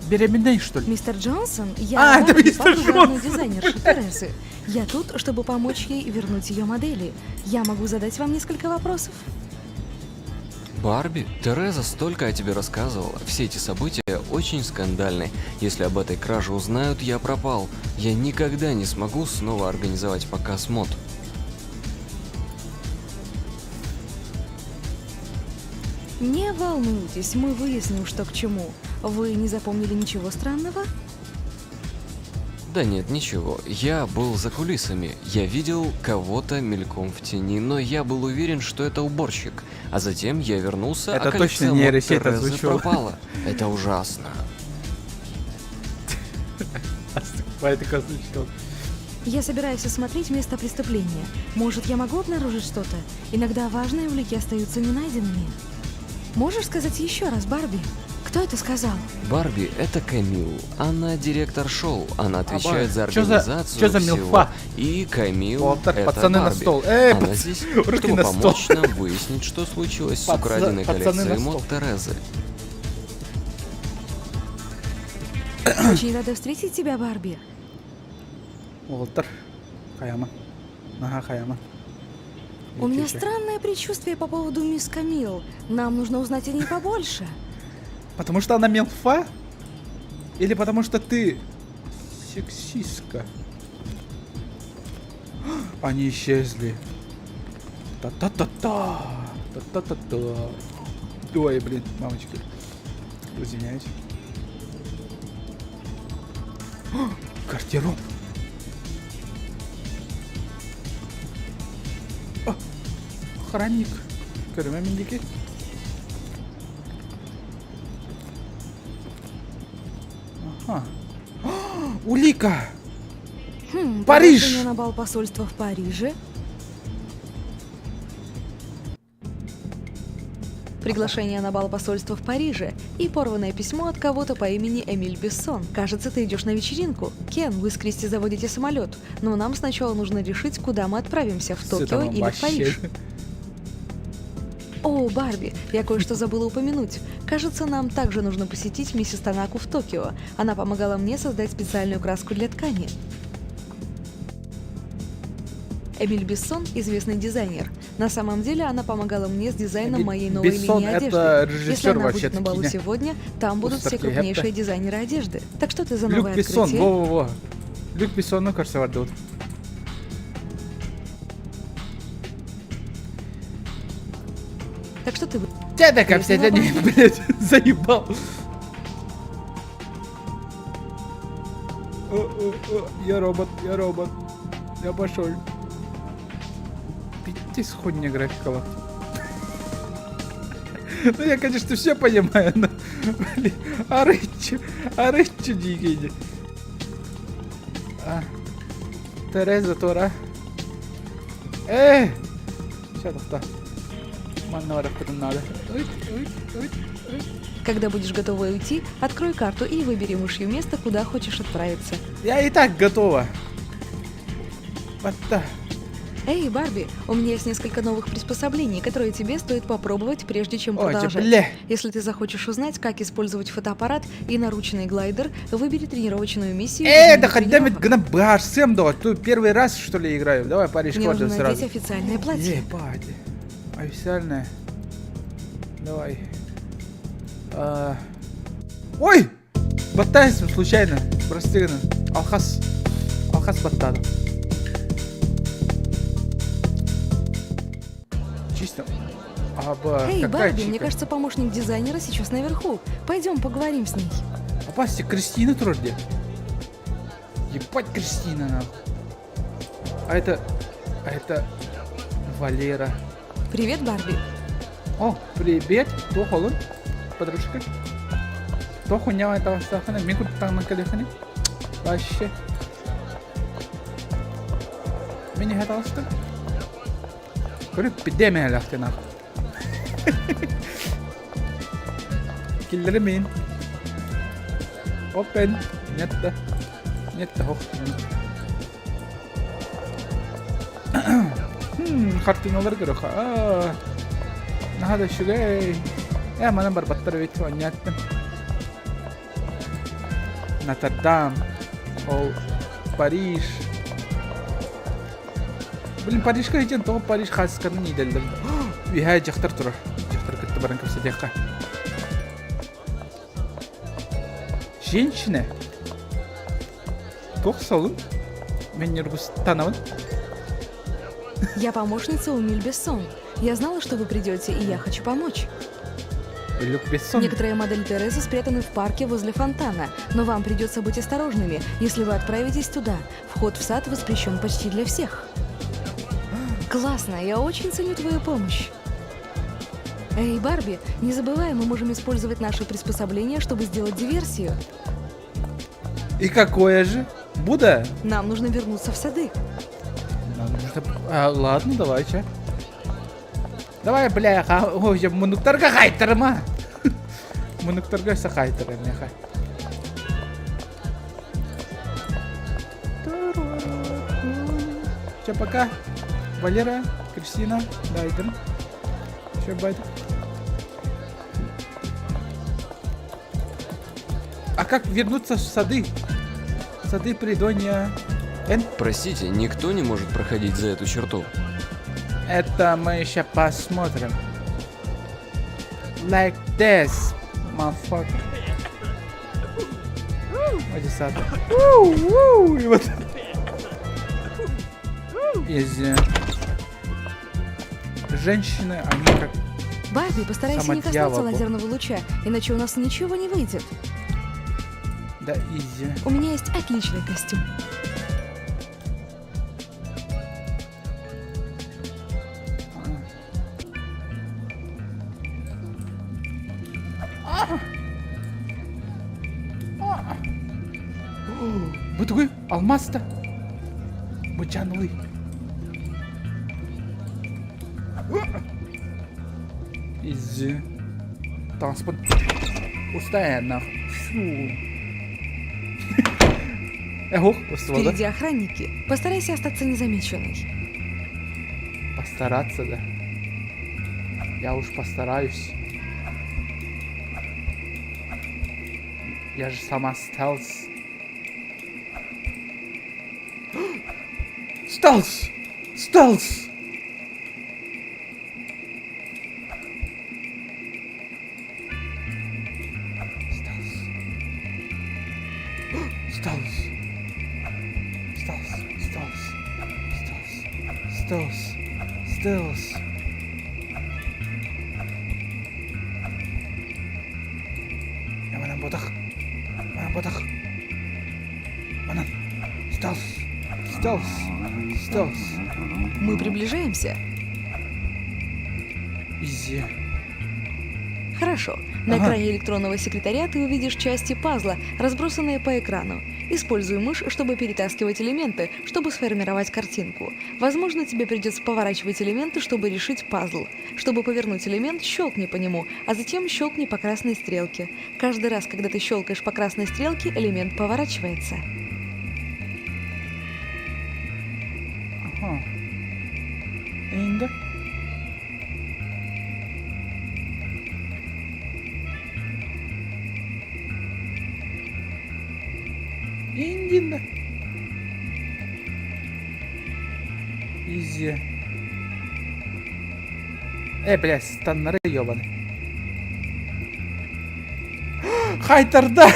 Беременный, что ли? Мистер Джонсон, я это Барби, мистер подруга главной Джонсон. дизайнерши Терезы. Я тут, чтобы помочь ей вернуть ее модели. Я могу задать вам несколько вопросов? Барби, Тереза столько о тебе рассказывала. Все эти события очень скандальны. Если об этой краже узнают, я пропал. Я никогда не смогу снова организовать показ мод. Не волнуйтесь, мы выясним, что к чему. Вы не запомнили ничего странного? Да нет, ничего. Я был за кулисами. Я видел кого-то мельком в тени, но я был уверен, что это уборщик. А затем я вернулся, Это а коллекция точно мод нейросеть Терезы озвучила. пропала. Это ужасно. Это космического. Я собираюсь осмотреть место преступления. Может, я могу обнаружить что-то? Иногда важные улики остаются ненайденными. Можешь сказать еще раз, Барби? Кто это сказал? Барби — это Камил. Она директор шоу. Она отвечает за Чё за- организацию чё за всего. милфа? И Камил Уолтер, — это пацаны на Барби. стол. Она здесь, руки чтобы на помочь стол. нам выяснить, что случилось с Паца- украденной пацаны коллекцией на мод стол. Терезы. Очень рада встретить тебя, Барби. Уолтер. Хаяма. Ага, Хаяма. У меня Идите. странное предчувствие по поводу мисс Камил. Нам нужно узнать о ней побольше. Потому что она мелфа? Или потому что ты сексистка? Они исчезли. Та-та-та-та. Та-та-та-та. Ой, блин, мамочки. Извиняюсь. Гардероб. О, охранник. Көрмеміндеке. Ага. Улика. Париж! Приглашение на бал посольства в Париже. приглашение на бал посольства в Париже и порванное письмо от кого-то по имени Эмиль Бессон. Кажется, ты идешь на вечеринку. Кен, вы с Кристи заводите самолет, но нам сначала нужно решить, куда мы отправимся, в Токио или в Париж. О, Барби, я кое-что забыла упомянуть. Кажется, нам также нужно посетить миссис Танаку в Токио. Она помогала мне создать специальную краску для ткани. Эмиль Бессон – известный дизайнер. На самом деле она помогала мне с дизайном моей новой линии одежды. Если она будет на балу сегодня, там будут все крупнейшие дизайнеры одежды. Так что ты за новое Люк Бессон, открытие? во-во-во. Люк Бессон, ну, кажется, вардут. Так что ты... Тебя такая вся, блядь, заебал. Я робот, я пошел. Пиздец, хуйня графикова. Ну я, конечно, все понимаю, но... Блин, а рычу дикий. Тереза, Тора. Сейчас так. Когда будешь готова уйти, открой карту и выбери мышью место, куда хочешь отправиться. Я и так готова. Вот так. Эй, Барби, у меня есть несколько новых приспособлений, которые тебе стоит попробовать, прежде чем Ой, продолжать. бля. Если ты захочешь узнать, как использовать фотоаппарат и наручный глайдер, выбери тренировочную миссию. Да хотя бы гнабаш, всем да. Тут первый раз, что ли, играю. Давай Париж Мне квадрат нужно сразу. надеть официальное платье. Ебать. Официальное. Давай. Ой! Баттайся случайно. Простыгна. Алхас баттан. Чисто. Эй, Барби, чика? мне кажется, помощник дизайнера сейчас наверху. Пойдем поговорим с ней. Опасти, Кристина трудно. Ебать, Кристина, нахуй. А это Валера. Привет, Барби. О, привет. Кто холод? Подружка. Кто хуйня этого стахана? Микут там на колехане. Вообще. Мини хаталста. Говорю, эпидемия ляхты нахуй. Киллер мин. Open. Нет да. Нет да. Хартиналар гороха. هذا الشيء يا ما نمبر بطل بيتو انيات نوتردام او باريس بلين باريس كاين تو باريس خاص كرني دل وهاي اخترت كنت برنك صديقه женщина توصل من يربس تناول. Я помощница Эмиль Бессон. Я знала, что вы придете, и я хочу помочь. Люк Бессон. Некоторые модели Терезы спрятаны в парке возле фонтана, но вам придется быть осторожными, если вы отправитесь туда. Вход в сад воспрещен почти для всех. Классно, я очень ценю твою помощь. Эй, Барби, не забывай, мы можем использовать наши приспособления, чтобы сделать диверсию. И какое же? Будда? Нам нужно вернуться в сады. Ладно, давайте. Давай, бляха. Ой, я мунуктарга хайтерма. Мунуктарга са хайтерма, бляха. Все, пока. Валера, Кристина, Дайден. Все, байда. А как вернуться в сады? Сады Придонья. Простите, никто не может проходить за эту черту. Это мы еще посмотрим. Like this, motherfucker. Одессата. И вот. Из женщины, они как... Барби, постарайся не самодьявол. коснуться лазерного луча, иначе у нас ничего не выйдет. Да, изи. У меня есть отличный костюм. Bu такой алмаз-то. Мучанулый. Изи. Танспорт. Устая нахуй. Фу. Ого, устала, Впереди да? охранники. Постарайся остаться незамеченной. Постараться, да. Я уж постараюсь. Я же сама стелс. Стелс! Стелс! Стелс. Стелс. Я манан ботах. Манан. Стелс. Мы приближаемся. Изи. Хорошо. На Ага. экране электронного секретаря ты увидишь части пазла, разбросанные по экрану. Используй мышь, чтобы перетаскивать элементы, чтобы сформировать картинку. Возможно, тебе придется поворачивать элементы, чтобы решить пазл. Чтобы повернуть элемент, щелкни по нему, а затем щелкни по красной стрелке. Каждый раз, когда ты щелкаешь по красной стрелке, элемент поворачивается. Ага. Инда. Индина. Изи. Блядь, станнары ёбаны. Хайтарда.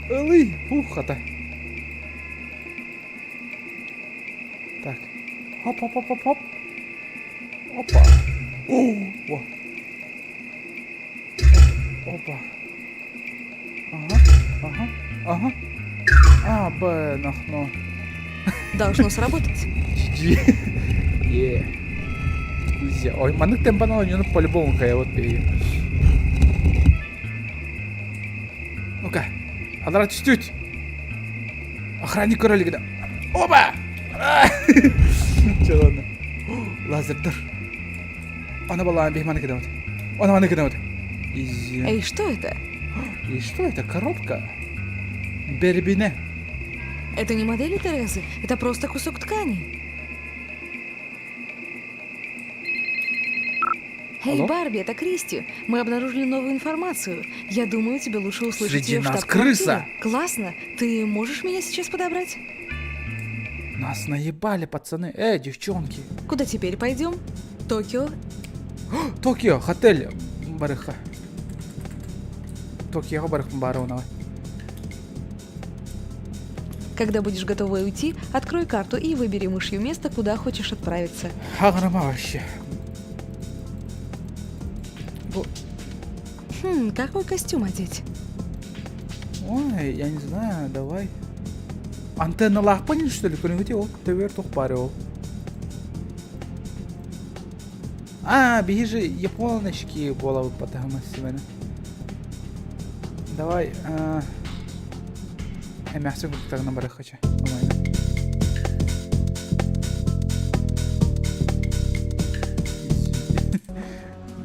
Ылый, ухата. Так. Хоп. Опа. Во. Опа. Ага. Нахну. Должно сработать. Ой, манык темпанал, не по-любому кая вот бей. Ну-ка, адрат чуть-чуть. Охранник короли когда. Опа! Че ладно. Лазертер. Она была беймана когда вот. Она маны когда вот. Изи. Эй, что это? И что это? Коробка? Бербине. Это не модели Терезы, это просто кусок ткани. Эй, Алло? Барби, это Кристи. Мы обнаружили новую информацию. Я думаю, тебе лучше услышать Среди ее в нас штаб-квартире. крыса. Классно. Ты можешь меня сейчас подобрать? Нас наебали, пацаны. Девчонки. Куда теперь пойдем? Токио? Токио, отель Барыха. Токио Барых Баронова. Когда будешь готова уйти, открой карту и выбери мышью место, куда хочешь отправиться. Аграма вообще. Какой костюм одеть? Ой, я не знаю, давай. Антенна лахпанин, что ли? Кто-нибудь ты вертух парил. Бежи, японочки головы потому сегодня. Давай, мясо так на барах хочу.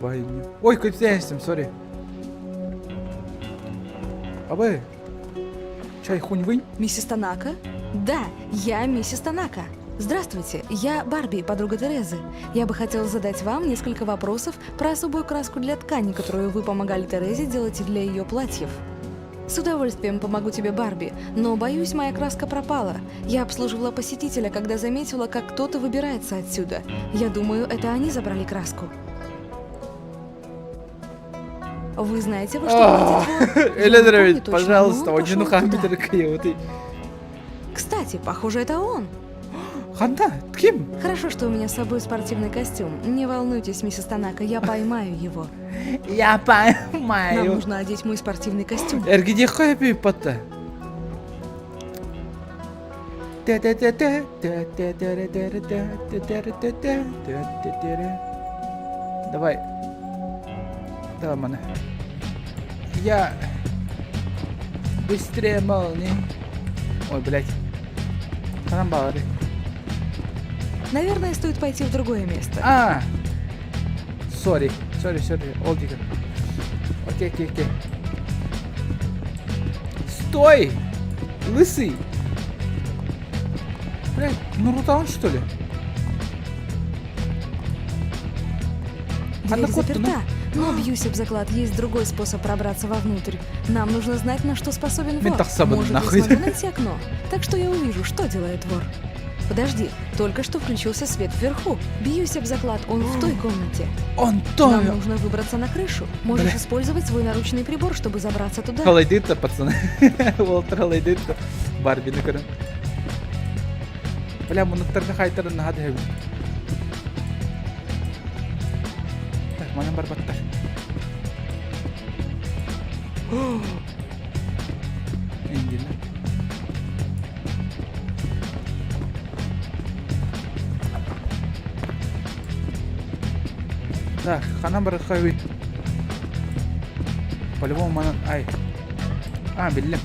Ой, какой-то ясен, сори. Абы, чай хунь-вынь? Миссис Танака? Да, я миссис Танака. Здравствуйте, я Барби, подруга Терезы. Я бы хотела задать вам несколько вопросов про особую краску для ткани, которую вы помогали Терезе делать для ее платьев. С удовольствием помогу тебе, Барби, но, боюсь, моя краска пропала. Я обслуживала посетителя, когда заметила, как кто-то выбирается отсюда. Я думаю, это они забрали краску. Вы знаете, во что входит вор? Я не помню Элизабет, точно, пожалуйста, но он очень пошел нухами туда. ты. Кстати, похоже, это он. Ханта, кем? Хорошо, что у меня с собой спортивный костюм. Не волнуйтесь, миссис Танака, я поймаю его. Я Нам поймаю. нужно одеть мой спортивный костюм. Эргиди хэппи пота. Давай. Давай, мана. Я быстрее молнии. Ой, блядь. Карамбары. Наверное, стоит пойти в другое место. Сори, Олдика. Окей. Стой! Лысый! Блядь, Наруто он что ли? Дверь кот-то, заперта, но бьюсь об заклад, есть другой способ пробраться вовнутрь. Нам нужно знать, на что способен вор. Ментахсабан, Может, я нахуй. смогу найти окно, так что я увижу, что делает вор. Подожди, только что включился свет вверху. Бьюсь об заклад, он в той комнате. Он Нам то! нужно выбраться на крышу. Можешь Бля. использовать свой наручный прибор, чтобы забраться туда. Халайдыт-то, пацаны. Уолтер халайдыт-то. Барби на көрін. Бля, мұнықтарға қайтарын нағады әбі. Так, манан бар баттар. Энділі. Так, қанан бар қойы. По-любому манан... Ай. Білдім.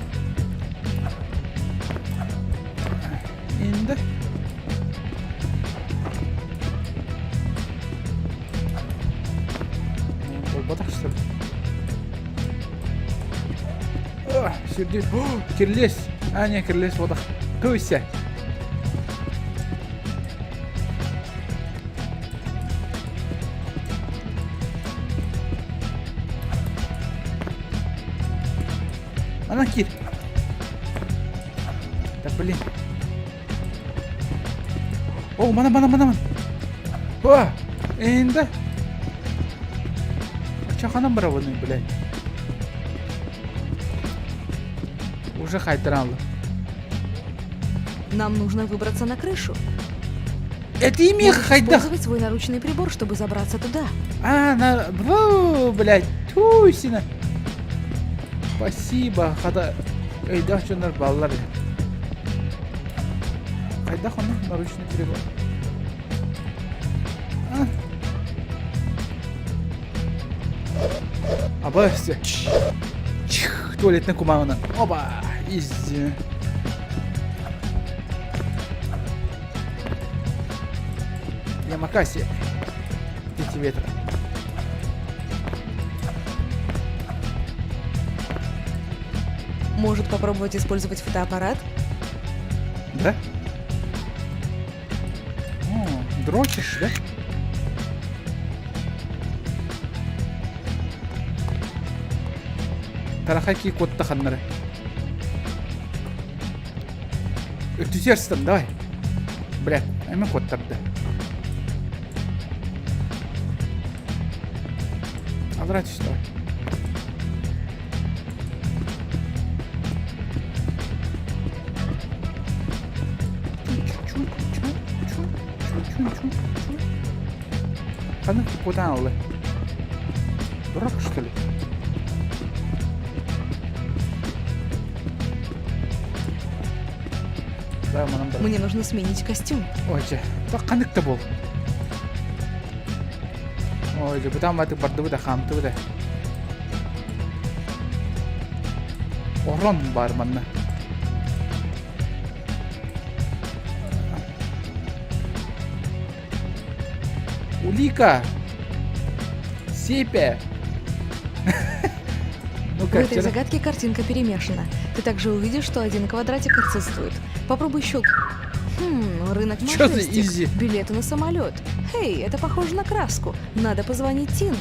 Енді. Ол батақ что ли? Сюрде. Кирлес. Не, кирлес батақ. Көйсе. Ана кир. Да блин. О, мана. О, енді. Чаханам браваны, блядь. Уже қайтара алды. Нам нужно выбраться на крышу. Это имя Можешь хайда. использовать свой наручный прибор, чтобы забраться туда. Блядь. Тусина. Спасибо. Хада. Эй, да, что нар баллар. Хайда хана наручный прибор. Абасте. Туалетная кумана. Оба. Изи. Ямакаси. Дети ветра. Может попробовать использовать фотоаппарат? Да? О, дрочишь, да? Тарахаки котта ханнары. Өтүтерстім, давай. Блядь, әмі коттарды. Обратись, давай. Қаны куда алды? Дурак, что ли? Да, Мне нужно сменить костюм. Ойче, так қандық-то бол. Ойче, бұтан бәтік барды бұда қамты бұда. Орон бар манна. Улика! Сепя! В этой загадке картинка перемешана. Ты также увидишь, что один квадратик отсутствует. Попробуй щелк. Рынок Чё за Мажестик. изи? Билеты на самолет. Эй, это похоже на краску. Надо позвонить Тин.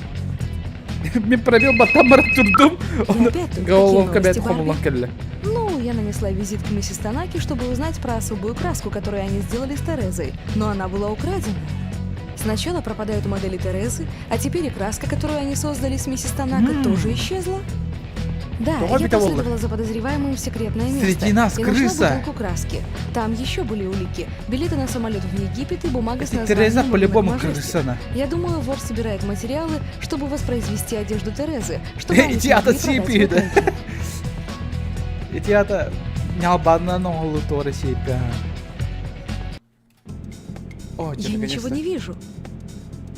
Мен пробил батамар турдум. Он Опять тут головка такие бет новости, хомулан Барби? келле. Ну, я нанесла визит к миссис Танаки, чтобы узнать про особую краску, которую они сделали с Терезой. Но она была украдена. Сначала пропадают модели Терезы, а теперь и краска, которую они создали с миссис Танако, тоже исчезла. Да, Того я битого последовала за подозреваемым в секретное место. Среди нас и нашла крыса. бутылку краски. Там еще были улики. Билеты на самолет в Египет и бумага с Это названием Тереза «Рынок по-любому Мажестик». крысана. Я думаю, вор собирает материалы, чтобы воспроизвести одежду Терезы, чтобы они Идиота смогли продать сипи, да? бутылки. Идиота нялбанна нолу тора сипи. О, Я ничего не вижу.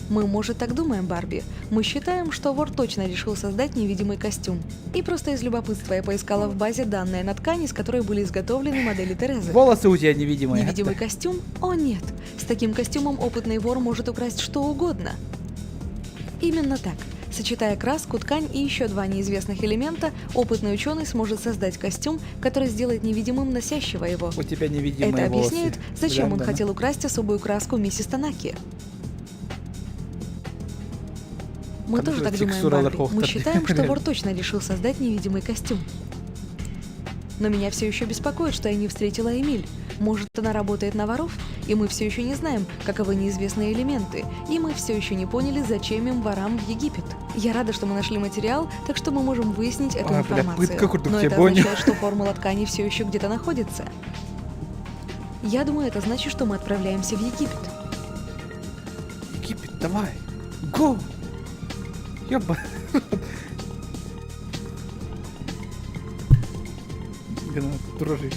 Мы, может, так думаем, Барби. Мы считаем, что вор точно решил создать невидимый костюм. И просто из любопытства я поискала в базе данные на ткани, из которой были изготовлены модели Терезы. Волосы у тебя невидимые. Именно так. Сочетая краску, ткань и еще 2 неизвестных элемента, опытный ученый сможет создать костюм, который сделает невидимым носящего его. У тебя невидимые Это волосы. объясняет, зачем он Глянь, хотел украсть особую краску миссис Танаки. Мы Как тоже же так думаем, текстура Барби. Мы лохов-то. считаем, что вор точно решил создать невидимый костюм. Но меня все еще беспокоит, что я не встретила Эмиль. Может, она работает на воров? И мы все еще не знаем, каковы неизвестные элементы. И мы все еще не поняли, зачем им ворам в Египет. Я рада, что мы нашли материал, так что мы можем выяснить эту Ой, бля, информацию. пытка куртук, Но я это понял. означает, что формула ткани все еще где-то находится. Я думаю, это значит, что мы отправляемся в Египет. Египет, давай. Го! Ёба. Дружище.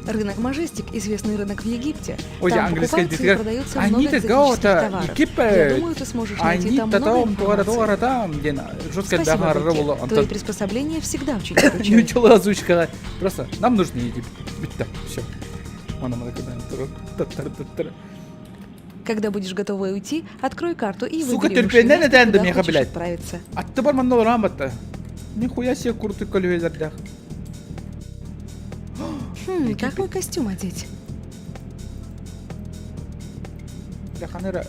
Рынок Мажестик, известный рынок в Египте. Ой, Там английский покупаются и язык. продаются I много need to go экзотических to товаров. Египет. Я думаю, ты сможешь I найти need там to много там, информации. там, где жесткая Спасибо, договор Бекки. было. Твои приспособления всегда очень Не выручают. учила озвучка. Просто нам нужно Египет. Да, все. Когда будешь готова уйти, открой карту и Сука, выбери терпение машину, надо, куда мне, хочешь блядь. отправиться. Аттыбар маннал рамбатта. Нихуя себе крутой колювезердях. Какой костюм одеть? Ханера.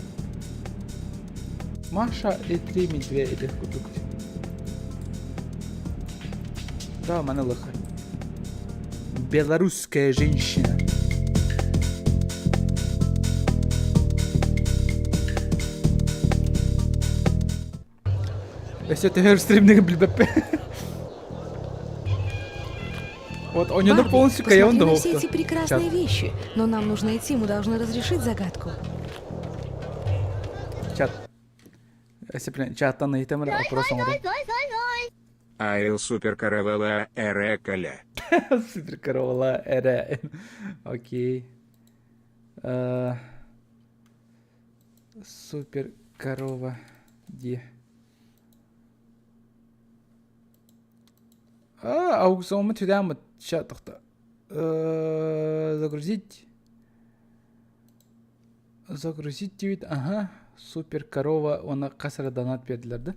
Маша и 3 медведя кутук. Да, манелыха. Белорусская женщина. Если ты говоришь стримный блюбепе. Вот он не Барби, полностью посмотри каён на думал. все эти прекрасные вещи, но нам нужно идти, мы должны разрешить загадку. Чат. Если чаттан айтамыр вопросом. Айл супер каравела эрекаля. Супер корова эре. Окей. Супер корова где? Аукцион туда чатахта. Загрузить. Загрузить твит. Ага. Супер корова. Он касара донат бердилер, да?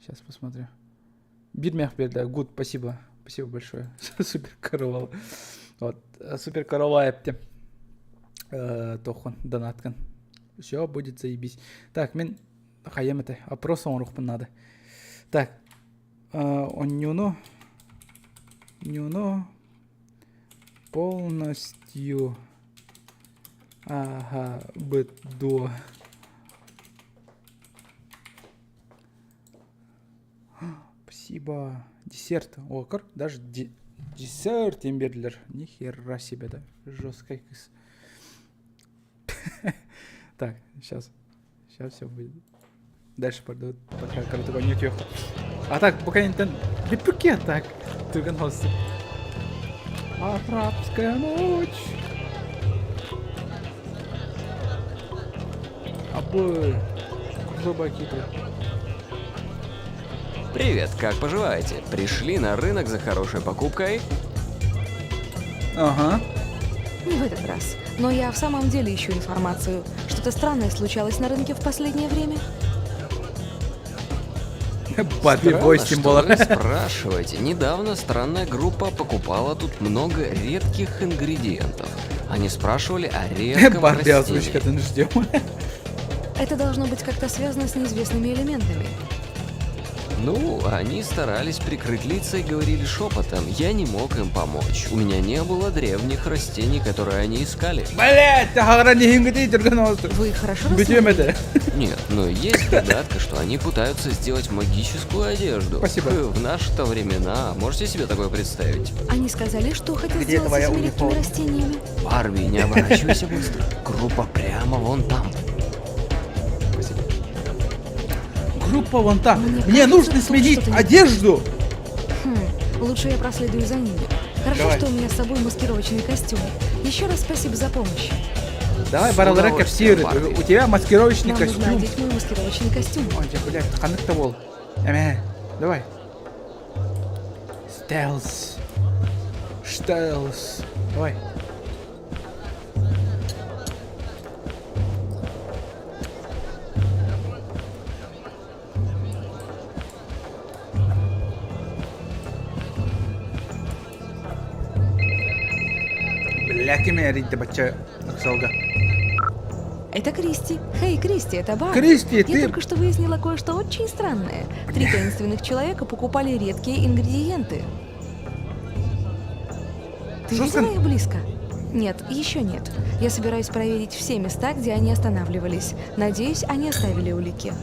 Сейчас посмотрю. Бирмях бердилер. Гуд, спасибо. Спасибо большое. Супер корова. Вот. Супер корова эпте. Тохон донаткан. Все будет заебись. Так, мен хаем это. Опросом рухпан надо. Так. Он Нюно полностью быдо. Спасибо. Десерт. О, как даже десерт имбедлер. Ни хера себе, да. Жесткая кыс. Так, сейчас. Сейчас все будет. Дальше пойдут. Пока коротко не тёх. А так, пока не тен. Лепюки так. Турганхолсты. Арабская ночь. Обои. Зубаки-то. Привет, как поживаете? Пришли на рынок за хорошей покупкой? Ага. Не в этот раз. Но я в самом деле ищу информацию. Что-то странное случалось на рынке в последнее время? Баби Странно, бой что символа. вы спрашиваете. Недавно странная группа покупала тут много редких ингредиентов. Они спрашивали о редком Барби озвучка, растении. ты ждем. Это должно быть как-то связано с неизвестными элементами. Ну, они старались прикрыть лица и говорили шепотом. Я не мог им помочь. У меня не было древних растений, которые они искали. Блять, ты хагра не хингати, Турганхолсты. Вы их хорошо Битвем рассмотрели? это. Нет, но есть догадка, что они пытаются сделать магическую одежду. Спасибо. В наши-то времена, можете себе такое представить? Они сказали, что хотят Где сделать с твоя этими редкими униформа? растениями. Барби, не оборачивайся быстро. Группа прямо вон там. Группа вон там. Мне Мне кажется, нужно тут сменить что-то не одежду. Лучше я проследую за ними. Хорошо, Давай. что у меня с собой маскировочный костюм. Еще раз спасибо за помощь. Давай, С Баралрека в Сиры. удовольствием, Барби. У тебя маскировочный Нам нужно костюм. одеть мой маскировочный костюм. Ой, блядь, ханык-то бол. Давай. Стелс. Штелс. Давай. Бляки меня рить, бача, Оксолга. Это Кристи. Хей, Кристи, это Барби. Кристи, Я ты... только что выяснила кое-что очень странное. 3 таинственных человека покупали редкие ингредиенты. Ты Жестко? видела их близко? Нет, еще нет. Я собираюсь проверить все места, где они останавливались. Надеюсь, они оставили улики.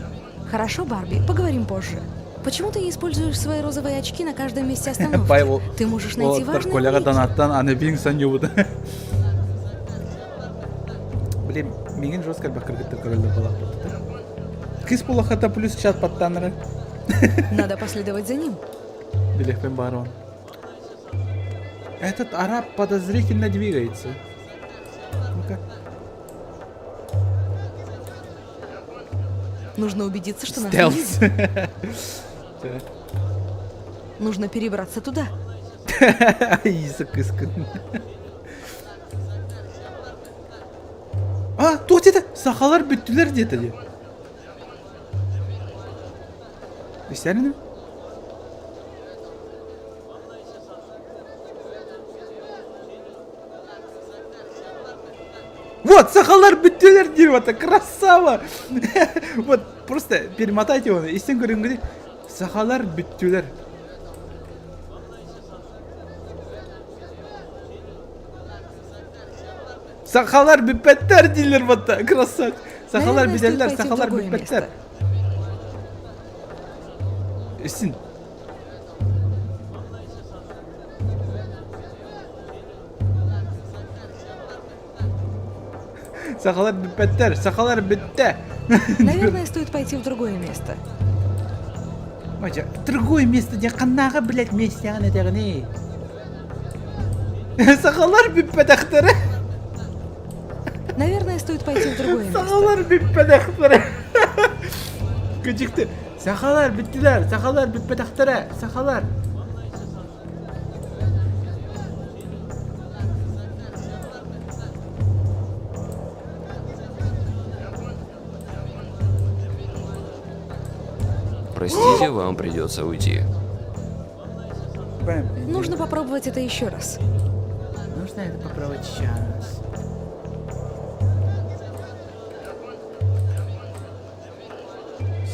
Хорошо, Барби, поговорим позже. Почему ты не используешь свои розовые очки на каждом месте остановки? Павел, Ты можешь найти вот важные Коляга улики. донаттан, аны бин санюбуды. Блин, миген жестко бакыргыттыр көрөлдө балак болду. Кыз булахата плюс чат паттаныры. Надо последовать за ним. Билехпен барон. Этот араб подозрительно двигается. Ну-ка. Нужно убедиться, что нас не видят. Стелс. Нужно перебраться туда. Язык искрен. А, тут это сахалар бүттүлөр где-то де. Бесярины? Вот, сахалар бүттүлөр деп атат, красава! Вот, просто перемотайте его, естен көрүнгүдей. Сахалар бүттүлөр. Сахалар бүппеттер дейлер батта, красавчик. Сахалар Наверное, стоит бителер, пойти в сахалар другое бүппеттер. место. Исин. Сахалар бүппеттер, сахалар бүтте. Наверное, стоит пойти в другое место. Мача, другое место, где канага, блядь, месте, а не тягни. Сахалар бүппеттер. Наверное, стоит пойти в другое место. Сахалар бүппеттер. Küçüktü. Sakalar bittiler. Sakalar bitmediktere. Sakalar. Простите, вам придется уйти. Нужно попробовать это еще раз. Нужно это попробовать еще раз.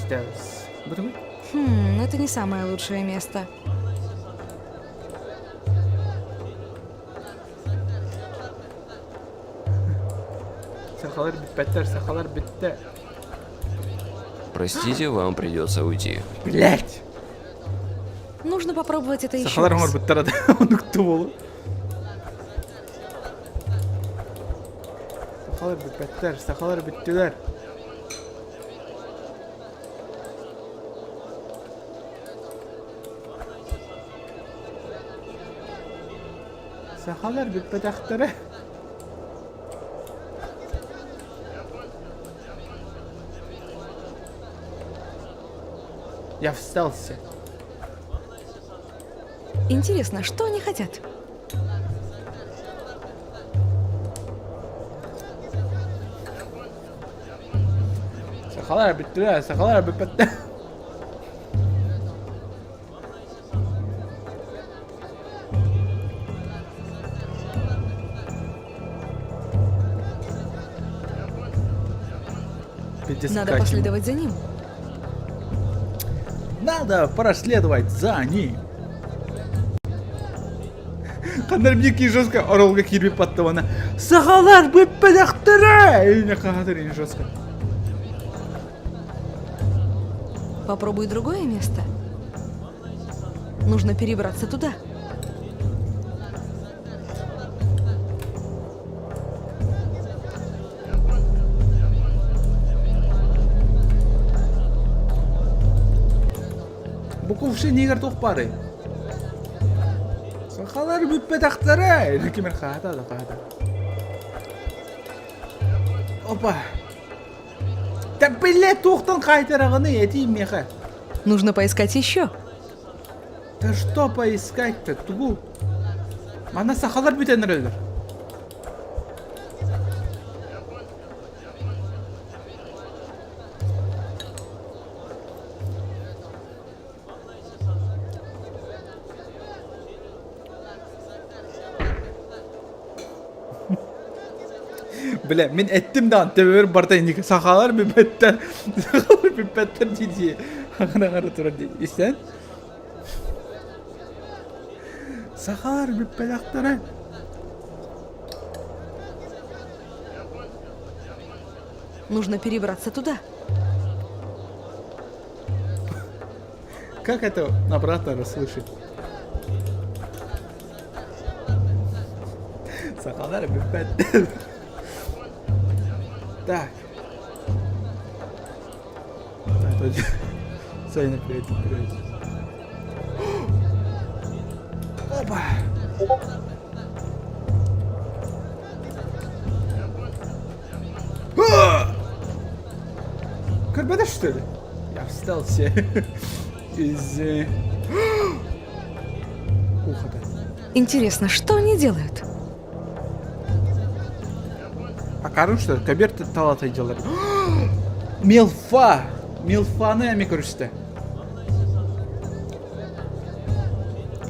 Стелс. Буду? Это не самое лучшее место. Сахалар bitmediler. Сахалар bitti. Простите, вам придется уйти. Блять. Нужно попробовать это еще Сахалар раз. умар bittiradi. Unuttum oğlum. Sakalar bitmediler. Sakalar bittiler. Sakalar bitmedikleri. Я встался. Интересно, что они хотят? Sakalar bittiler. Sakalar bitmediler. Надо последовать за ним. Надо проследовать за ним. Қандай мінеки жосқа оралға кирбеп батты бана. Сағалар бүппедақтыры! Үйіне қағатыр ене жосқа. Попробуй другое место. Нужно перебраться туда. Бұл көпші негер тоқпары. Сақалар бүппедақтыры! Үйіне қағатады, қағатады. Опа! Да, блядь, тоқтан қайтарағыны етейім меха. Нужно поискать еще. Да что поискать-то, тугу? Мана сақалар бүтенір өлдір. Bile, min ettim de antebeber bartayındık. Sakalar bir better. Sakalar bir better diye. Hakına karı tura diye. İşte. Sakalar bir pelaklara. Нужно перебраться туда. Как это обратно расслышать? Сакалар bir better. Так. Sayın Efe'ye tükürüyoruz. Опа! Карбада, что ли? Я встал все из... ухода. Интересно, что они делают? А Карун что ли? Кабер талат ayıcılar. Milfa! Milfa'nı emi görüştü.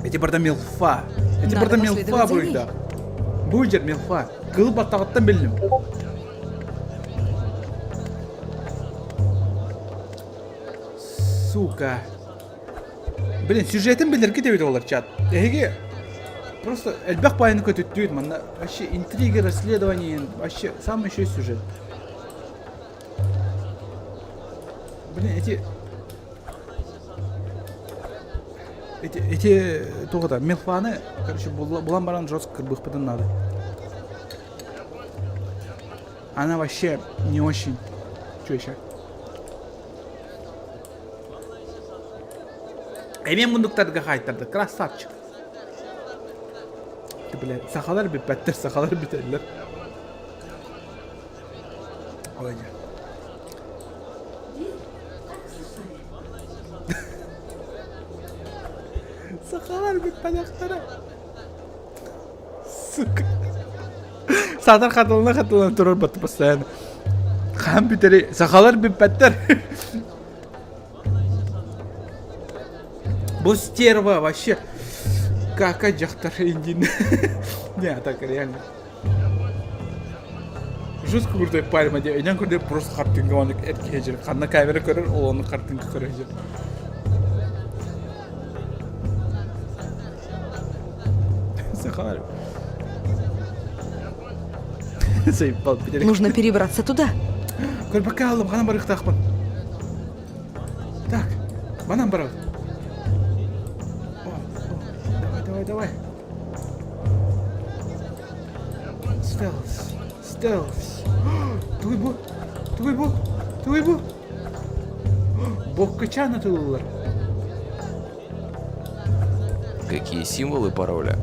Эти барда Milfa. Эти Надо барда последовать Milfa за ней. burada. Bu yer Milfa. Kılıp atağıttan bildim. Сука. Блин, сюжетин билирги деп олар чат. Эге просто элбек пайыны көтөттүйт мында. Вообще интрига, расследование, вообще самый еще сюжет. Блин, эти тогда Милфаны, короче, булан баран жестко кырбыхпыдан надо. Она вообще не очень. Чё еще? Эмен мундуктарга кайтарды. Красавчик. Ты, блядь, сахалар бит беттер, сахалар бителер. Ой. Сахалар бит паяктары. Сука. Садар хатылына турар батты постоянно. Компьютери сахалар бит беттер. Бұл стерва вообще кака жақтар индин. Не, так реально. Жестко көрді пальма де. Эден көрді просто картинга оны эрке жер. Қанна камера көрір, ол оны картинга көрір жер. Сахар. Заебал, пидерик. Нужно перебраться туда. Көрбәккә алып, қана барық тақпын. Так, банан барады. Давай. Стелс. Твой бог. Бог качана тулылар. Какие символы пароля?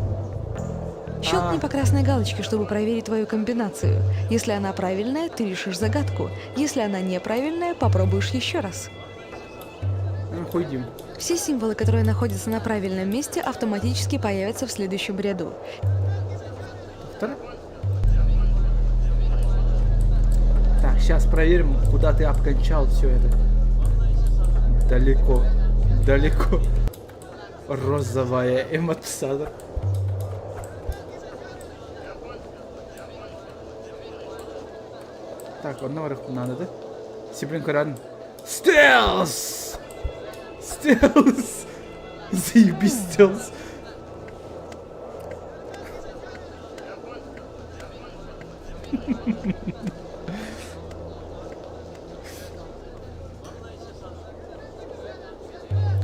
Щелкни по красной галочке, чтобы проверить твою комбинацию. Если она правильная, ты решишь загадку. Если она неправильная, попробуешь еще раз. Ходим. Все символы, которые находятся на правильном месте, автоматически появятся в следующем ряду. Так, сейчас проверим, куда ты обкончал все это. Далеко. Розовая эмоция. Так, одного раху надо, да? Сиблин Коран. Стелс! Заебись, стелс.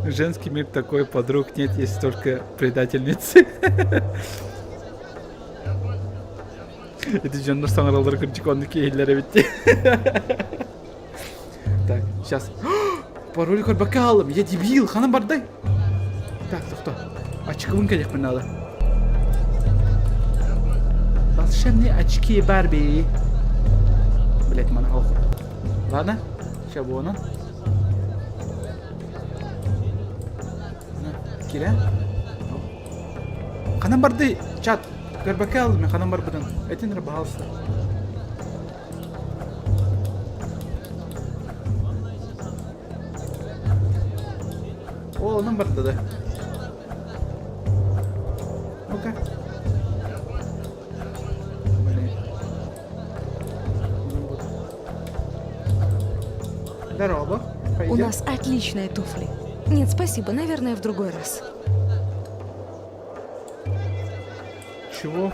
Женский мир такой, подруг нет, есть только предательницы. Это жанр саңыралдар кырчыконды кейлері бітті. Так, сейчас. Пароль көрбәкке алым, я дебил, ханым бардай. Так, тоқта. Очковын керек мен алы. Волшебные очки Барби. Блять, мана алқы. Ладно, сейчас bu onun. Kira. Ханым барды, чат. Көрбәкке алым, мен ханым бар бұдан. Әтен рыбы алсы. О, onun барды да. Ну-ка. Здорово. У Пойдем. нас отличные туфли. Нет, спасибо, наверное, в другой раз. Чего?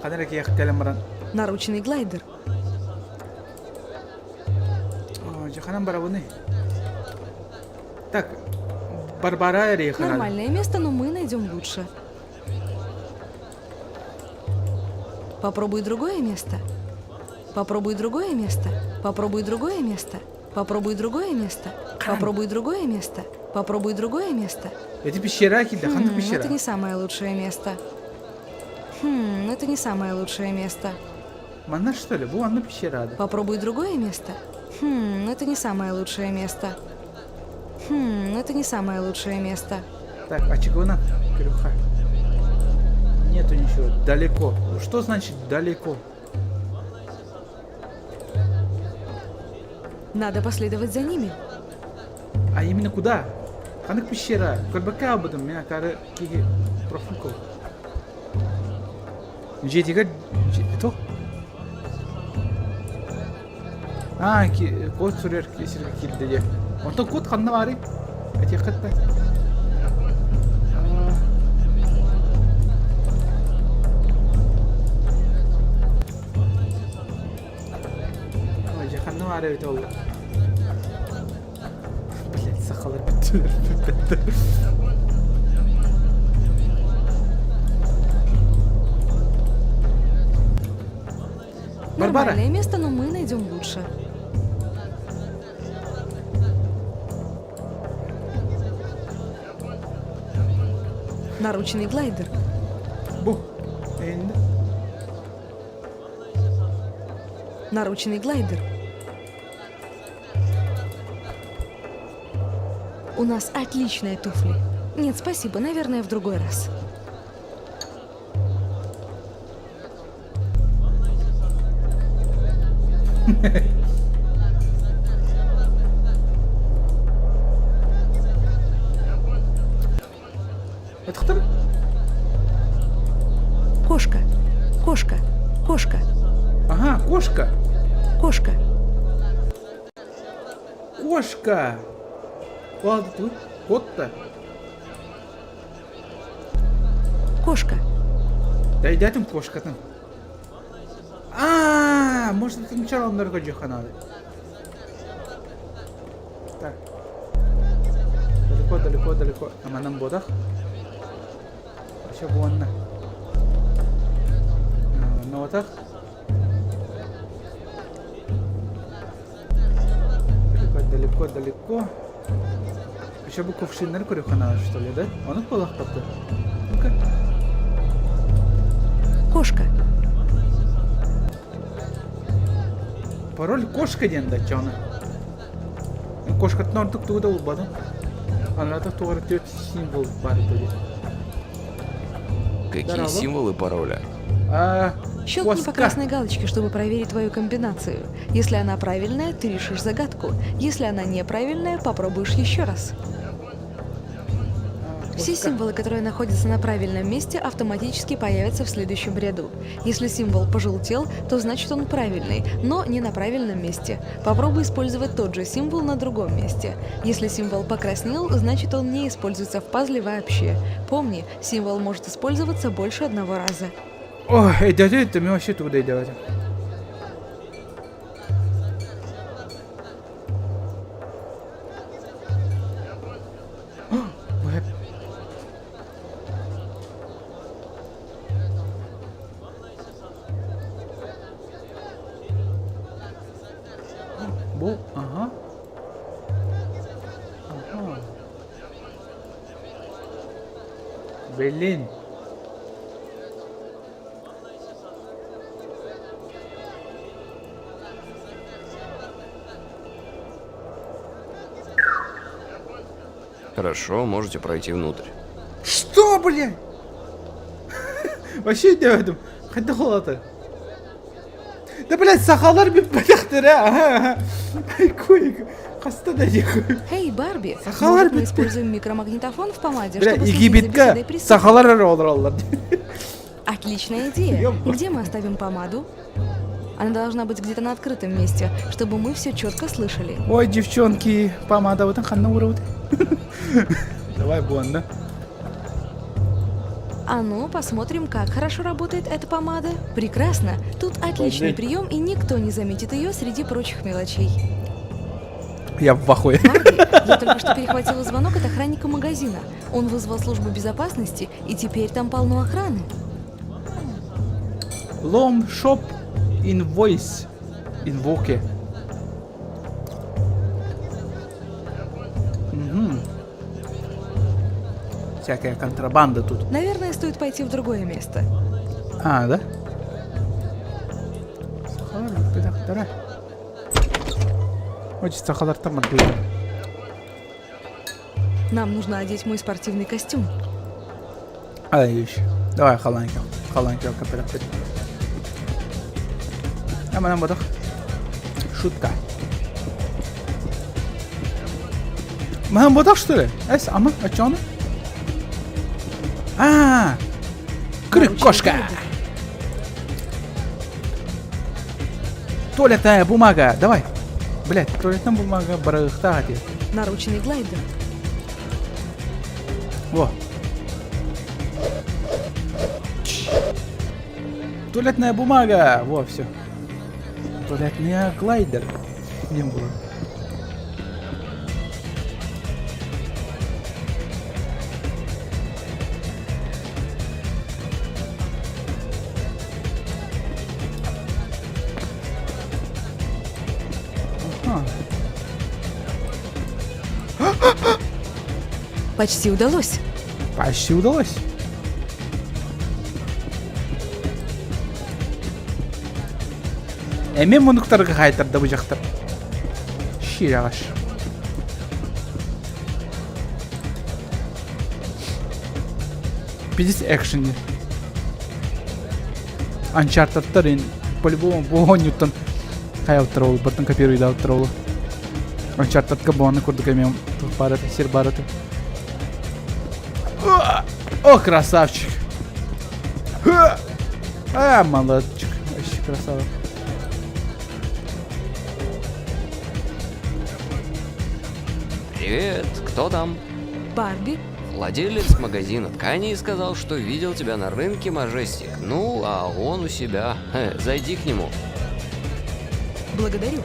Қадыр әке яқып баран. Наручный глайдер. Жаханам барабыны. Так, Барбара Орехана. Нормальное место, но мы найдем лучше. Попробуй другое место. Попробуй другое место. Попробуй другое место. Попробуй другое место. Попробуй другое место. Попробуй другое место. Эти пещера кида, ханды пещера. Это не самое лучшее место. Это не самое лучшее место. Манна что ли? Бу анна пещера. Попробуй другое место. Это не самое лучшее место. Это не самое лучшее место. Так, а чего Кирюха? Нету ничего. Далеко. Что значит далеко? Надо последовать за ними. А именно куда? Ханды пещера. Кольбака об этом. Меня кары киги профукал. Жетига... Это? Код сурер кесерге килди де. Онто код ханна бары. Эти хатта. Ой, ханна бары это ол. Блять, сахалар биттилер. Барбара. Нормальное место, но мы найдем лучше. Наручный глайдер. Бу. Энди. Наручный глайдер. У нас отличные туфли. Нет, спасибо, наверное, в другой раз. Это кто? Кошка. Кошка. Кошка. Ага, кошка. Кошка. Кошка. Ладно, тут кот-то. Кошка. Да иди там кошка-то. Может это начало много джоханады. Так. Далеко. Аманам бодах. Еще буанна. Ну вот так. Далеко. Еще бы кувшинер курюхана, что ли, да? Он их полах как-то. Ну-ка. Кошка. Пароль кошка денда, чона. Кошка тнортук туда улбаду. Она так туартет символ бар будет. Какие Здорово. символы пароля? Щелкни Коска. по красной галочке, чтобы проверить твою комбинацию. Если она правильная, ты решишь загадку. Если она неправильная, попробуешь еще раз. Все символы, которые находятся на правильном месте, автоматически появятся в следующем ряду. Если символ пожелтел, то значит он правильный, но не на правильном месте. Попробуй использовать тот же символ на другом месте. Если символ покраснел, значит он не используется в пазле вообще. Помни, символ может использоваться больше одного раза. Ой, дядя, это мы вообще туда идем. Ага. Берлин. Хорошо, можете пройти внутрь. Что, блядь? Вообще не в этом. Хотя холода. Да, блядь, сахалар бит бляхтера. Куик. Хаста дехуй. Эй, Барби, Сахалар может, мы бит. используем микромагнитофон в помаде, Блядь, чтобы следить за Египетка. беседой присутствия? Сахалар роллер. Отличная идея. Ёб. Где мы оставим помаду? Она должна быть где-то на открытом месте, чтобы мы все четко слышали. Ой, девчонки, помада вот ханна уровня. Давай бонда. А ну, посмотрим, как хорошо работает эта помада. Прекрасно. Тут отличный прием, и никто не заметит ее среди прочих мелочей. Я в ахуе. Барби, я только что перехватила звонок от охранника магазина. Он вызвал службу безопасности, и теперь там полно охраны. Лом шоп инвойс. Инвоке. Всякая контрабанда тут. Наверное, стоит пойти в другое место. А, да? Очень сахар там отбили. Нам нужно одеть мой спортивный костюм. А, еще. Давай, халанки. Халанки, капитан. А мы нам бодох. Шутка. Мы нам бодох, что ли? Эс, а мы? А чё она? А, крик кошка. Туалетная бумага. Давай. Блять, туалетная бумага барахтати. Наручный глайдер. Во. Туалетная бумага. Во, все. Туалетный глайдер. Не было. Почти удалось. Почти удалось. Мен мұндықтарға қайтарды бұл жақтар. Шер ағаш. Пиздец экшен. Uncharted'тар ен по-любому бұғы Ньютон қаяу тұролы, бұртын копируйды алып тұролы. Uncharted'ка бұғаны көрдік әмен бараты, сер бараты. О, красавчик. А, молодчик. Вообще красава. Привет, кто там? Барби. Владелец магазина тканей сказал, что видел тебя на рынке Мажестик. Ну, а он у себя. Зайди к нему. Благодарю.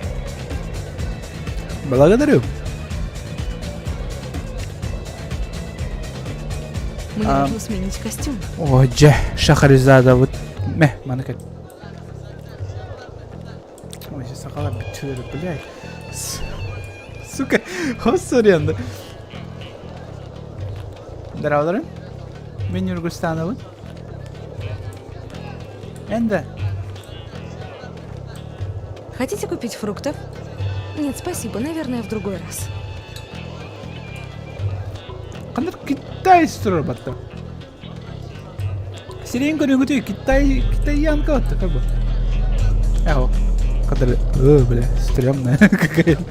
Благодарю. Мне нужно сменить костюм. О, Дже, Шахаризада, вот. Манакет. Ой, сейчас сахала битюра, блядь. Сука, хосуренда. Здравствуйте. Мен Юргустановын. Энда. Хотите купить фруктов? Нет, спасибо, наверное, в другой раз. Қандай Китай строит баттар. Сиренько не готовит китаянка вот как бы. Ау. Который, бля, стрёмная какая-то.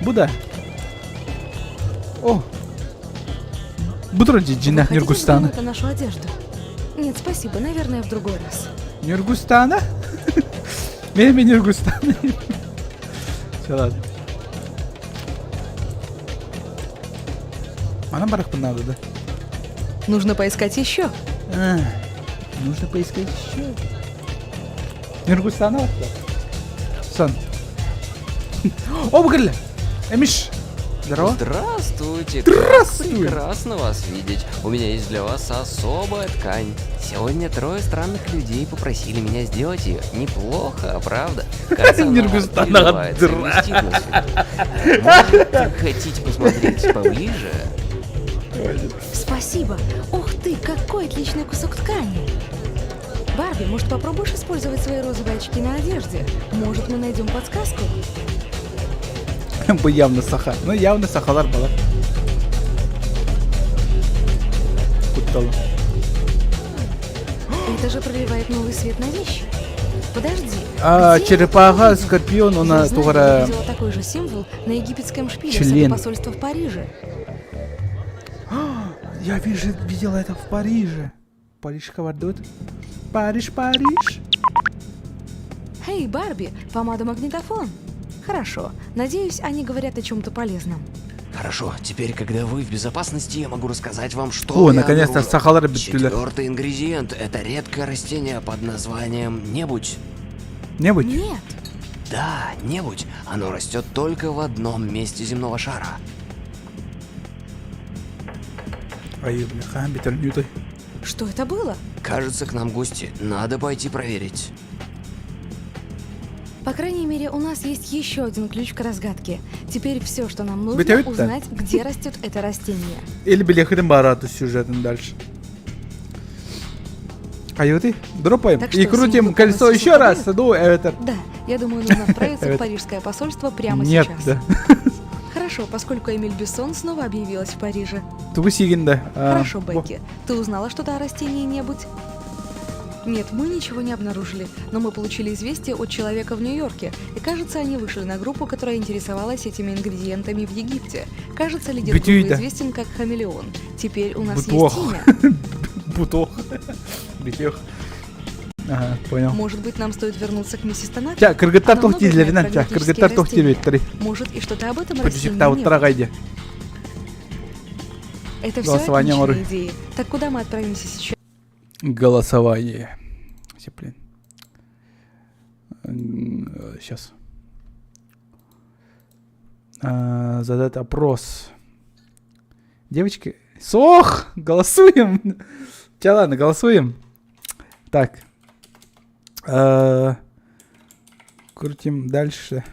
Буда. О. Будроди джина Нюргустана. Это нашу одежду. Нет, спасибо, наверное, в другой раз. Нюргустана? Мен Нюргустана. Все, ладно. Она барах надо, да? Нужно поискать еще. Нужно поискать еще. Нюргустана? Сон. О, Багарля! Эмиш! Здорово. Здравствуйте. Здравствуй. Как прекрасно вас видеть. У меня есть для вас особая ткань. Сегодня 3 странных людей попросили меня сделать ее. Неплохо, правда? Кажется, она переливается и блестит на свету. Может, хотите посмотреть поближе? Спасибо. Ух ты, какой отличный кусок ткани. Барби, может, попробуешь использовать свои розовые очки на одежде? Может, мы найдем подсказку? Бы явно саха. Ну, явно сахалар была. Куттало. Это же проливает новый свет на вещи. Подожди. А черепаха, скорпион, она Я видела такой же символ на египетском шпиле с посольства в Париже. Я видела это в Париже. Париж кавардот. Париж, Париж. Эй, Барби, помада-магнитофон. Хорошо. Надеюсь, они говорят о чем-то полезном. Хорошо, теперь, когда вы в безопасности, я могу рассказать вам, что О, я наконец-то обнаружил. сахалар беттилер. 4-й ингредиент — это редкое растение под названием небудь. Не быть? Нет. Да, небудь. Оно растет только в одном месте земного шара. Ай, бляха, бетернютой. Что это было? Кажется, к нам гости. Надо пойти проверить. По крайней мере, у нас есть еще один ключ к разгадке. Теперь все, что нам нужно, Бетевит-то? узнать, где растет это растение. Или билехиден барату сюжетом дальше. Каюты, дропаем Так и что, крутим свинью колесо полностью еще раз. собрали? Ну, это... Да, я думаю, нужно отправиться в парижское посольство прямо Нет, сейчас. да. Хорошо, поскольку Эмиль Бессон снова объявилась в Париже. Тупосигин, да. Хорошо, Бекки. Ты узнала что-то о растении небудь? Нет, мы ничего не обнаружили, но мы получили известие от человека в Нью-Йорке, и кажется, они вышли на группу, которая интересовалась этими ингредиентами в Египте. Кажется, лидер Бетюйда. группы известен как Хамелеон. Теперь у нас Бутох. есть имя. Бутох. Битех. Ага, понял. Может быть, нам стоит вернуться к миссис Танаки? Тя, кыргыттар Она много тохтизлеринен, знает тя, про кыргыттар мифические тохтизлеринен. растения. Может, и что-то об этом Подожди, растении та вот нет. трагайди. Это все Голосование отличные моры. идеи. Так куда мы отправимся сейчас? Голосование. Блин. Сейчас. Задать опрос. Девочки. Сох! Голосуем! Тя, ладно, голосуем. Так. Крутим дальше.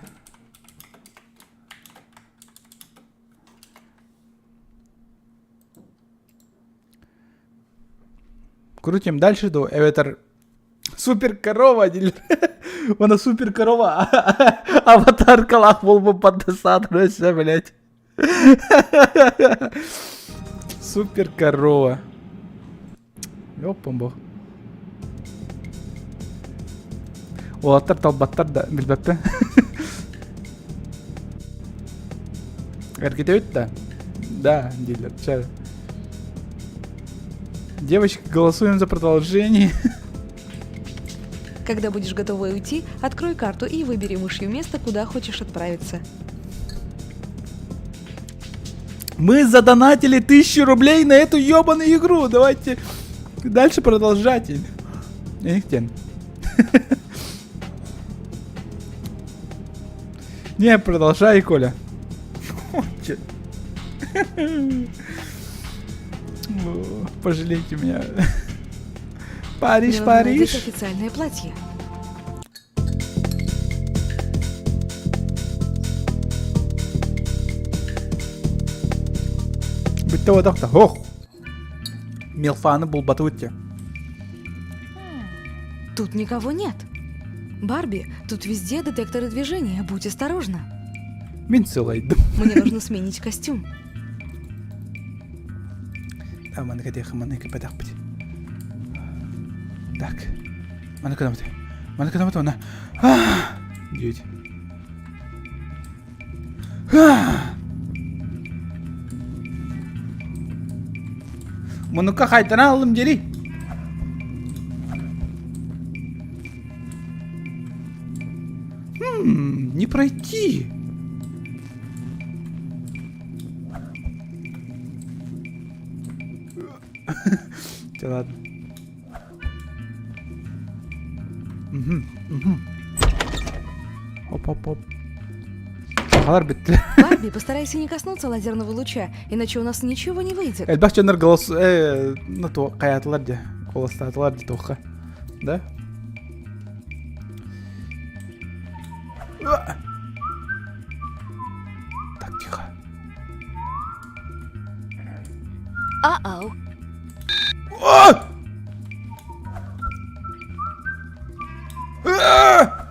Крутим дальше до Эветер. Супер корова, она супер корова. Аватар калах был бы поддесатрася, блять. Супер корова. Ёпамбо. Олаттар талбаттар да билбеппе. Эркетебит да? Да, дилер. Ча. Девочки, голосуем за продолжение. Когда будешь готова уйти, открой карту и выбери мышью место, куда хочешь отправиться. Мы задонатили 1000 рублей на эту ебаную игру. Давайте дальше продолжать. Эхтен. Не, продолжай, Коля. Пожалейте меня. Париж, Мне нужно надеть Париж. официальное платье. Bitti o dakta. Hoh. Милфаны был батутти. Тут никого нет. Барби, тут везде детекторы движения, будь осторожна. Мен сылайдым. Мне нужно сменить костюм. Аманы кадеха, маны кападах быть. Так. Маны кадам ты. Маны кадам ты, она. Дють. Мунука хайтана алым дели. Не пройти. Да ладно. Оп-оп-оп. Сахалар бітті. Барби, постарайся не коснуться лазерного луча, иначе у нас ничего не выйдет. Эльбах чөннөр голос... Ну, то, каятылар де. Колостатылар де тоққа. Да? Так, тихо. А-ау.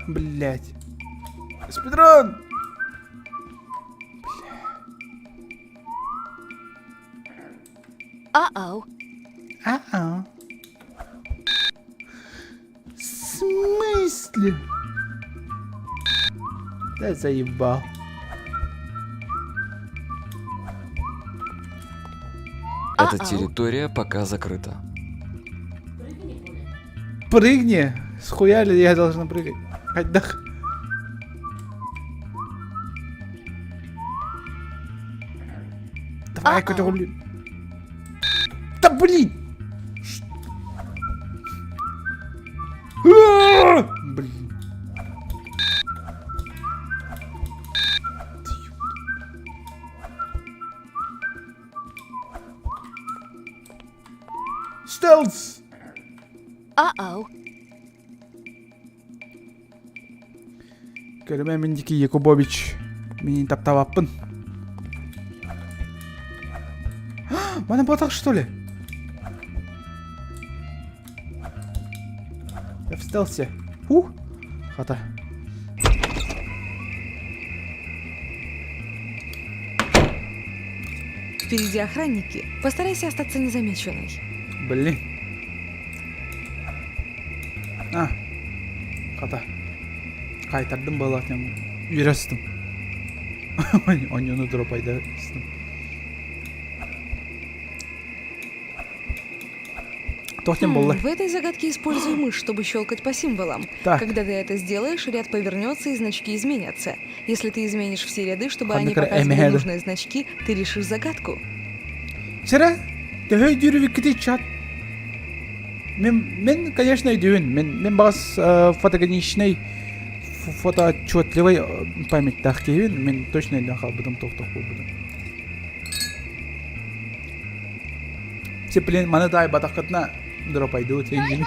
Блять. Спидрон! А-ау. А-а. В смысле? Да заебал. Эта территория пока закрыта. Прыгни. Схуяли, я должна прыгать. Хайдах. Давай, какой-то блин. Да блин! Блин. Стелс! Көріме мендеке Якубович. Менен таптаваппын. Мана батақ, что ли? Я в стелсе. Хата. Впереди охранники. Постарайся остаться незамеченной. Блин. Хата. Қайтардым балатым. Үйрестім. Оньоны дропайды. В этой загадке используй мышь, чтобы щелкать по символам. Так. Когда ты это сделаешь, ряд повернется и значки изменятся. Если ты изменишь все ряды, чтобы они Ханыкар показывали эмеһеді. нужные значки, ты решишь загадку. Сірә? Төхөй дүйрі кіті чат. Мен, конечно, идеюн. Мен бас фотогеничный, фотоотчетливый память тахкевин. Мен точно идеюн қалбыдым, тоқ-тоқ болбыдым. Сеплен, маны дай батақытна дропайды өт еңгені.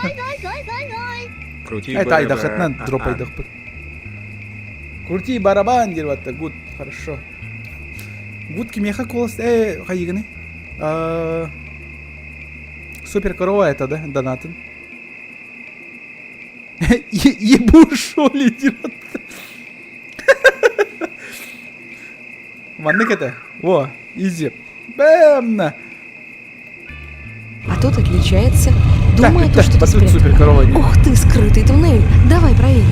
Крути Это айдақытна барабан. дропайдық бұд. Крути барабан, дерватта. Гуд, хорошо. Гуд кемеха колос, қайығыны. Супер корова это, да? Донатын. Ебу шо ли, дерватта. Маннык это? Во, изи. Бэмна. А тот отличается. Думаю, то, что ты посмотри, спрятал. супер корова. Ух ты, скрытый туннель. Давай проверим.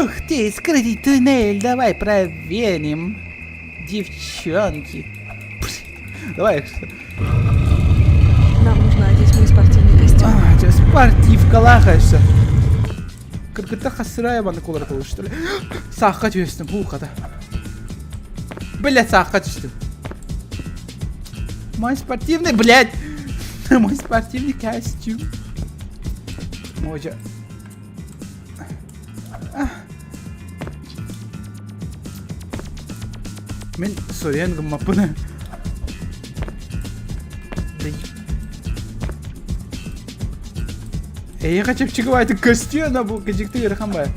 Ух ты, скрытый туннель, давай проверим. Девчонки. Давай. Нам нужно одеть мой спортивный костюм. Сейчас спортивка лахаешься. Как-то хасырая бана колор колор, что ли? Сахать вестим, ухата. Блять, сахать вестим. Мой спортивный, блять. Мой спортивный костюм. Можа. Мен соренгім мапыны. Я хочу чекувати костюм на кожикты Верхамбая.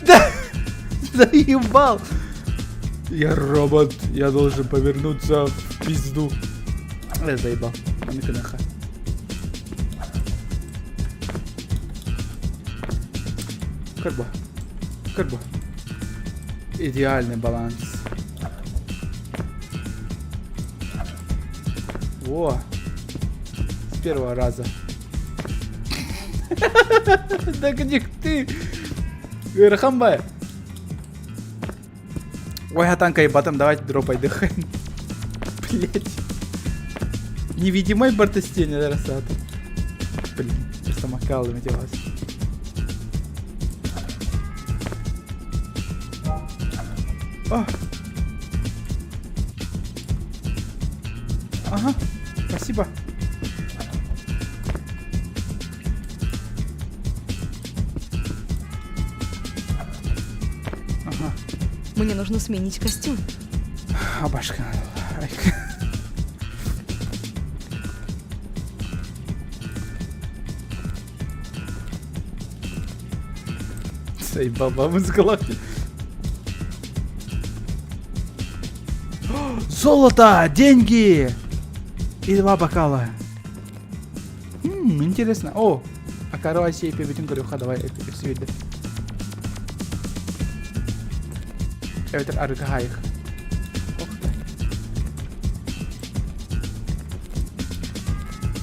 Да! Заебал! Я робот, я должен повернуться в пизду. Я заебал. Никанаха. Карбо. Идеальный баланс. Во. С первого раза. Да где ты? Верхамбай. Ой, атанка и батом, давайте дропай дыхаем. Блять. Невидимой бортостени, да, рассад. Блин, просто макал метилась. О! Ага, спасибо. Ага. Мне нужно сменить костюм. А башка. Заебал бабу с головки. Золото! Деньги! И 2 бокала. Интересно. О! А корова сей пебетин горюха, давай это пересвидим. Это аргахаих. Ох ты.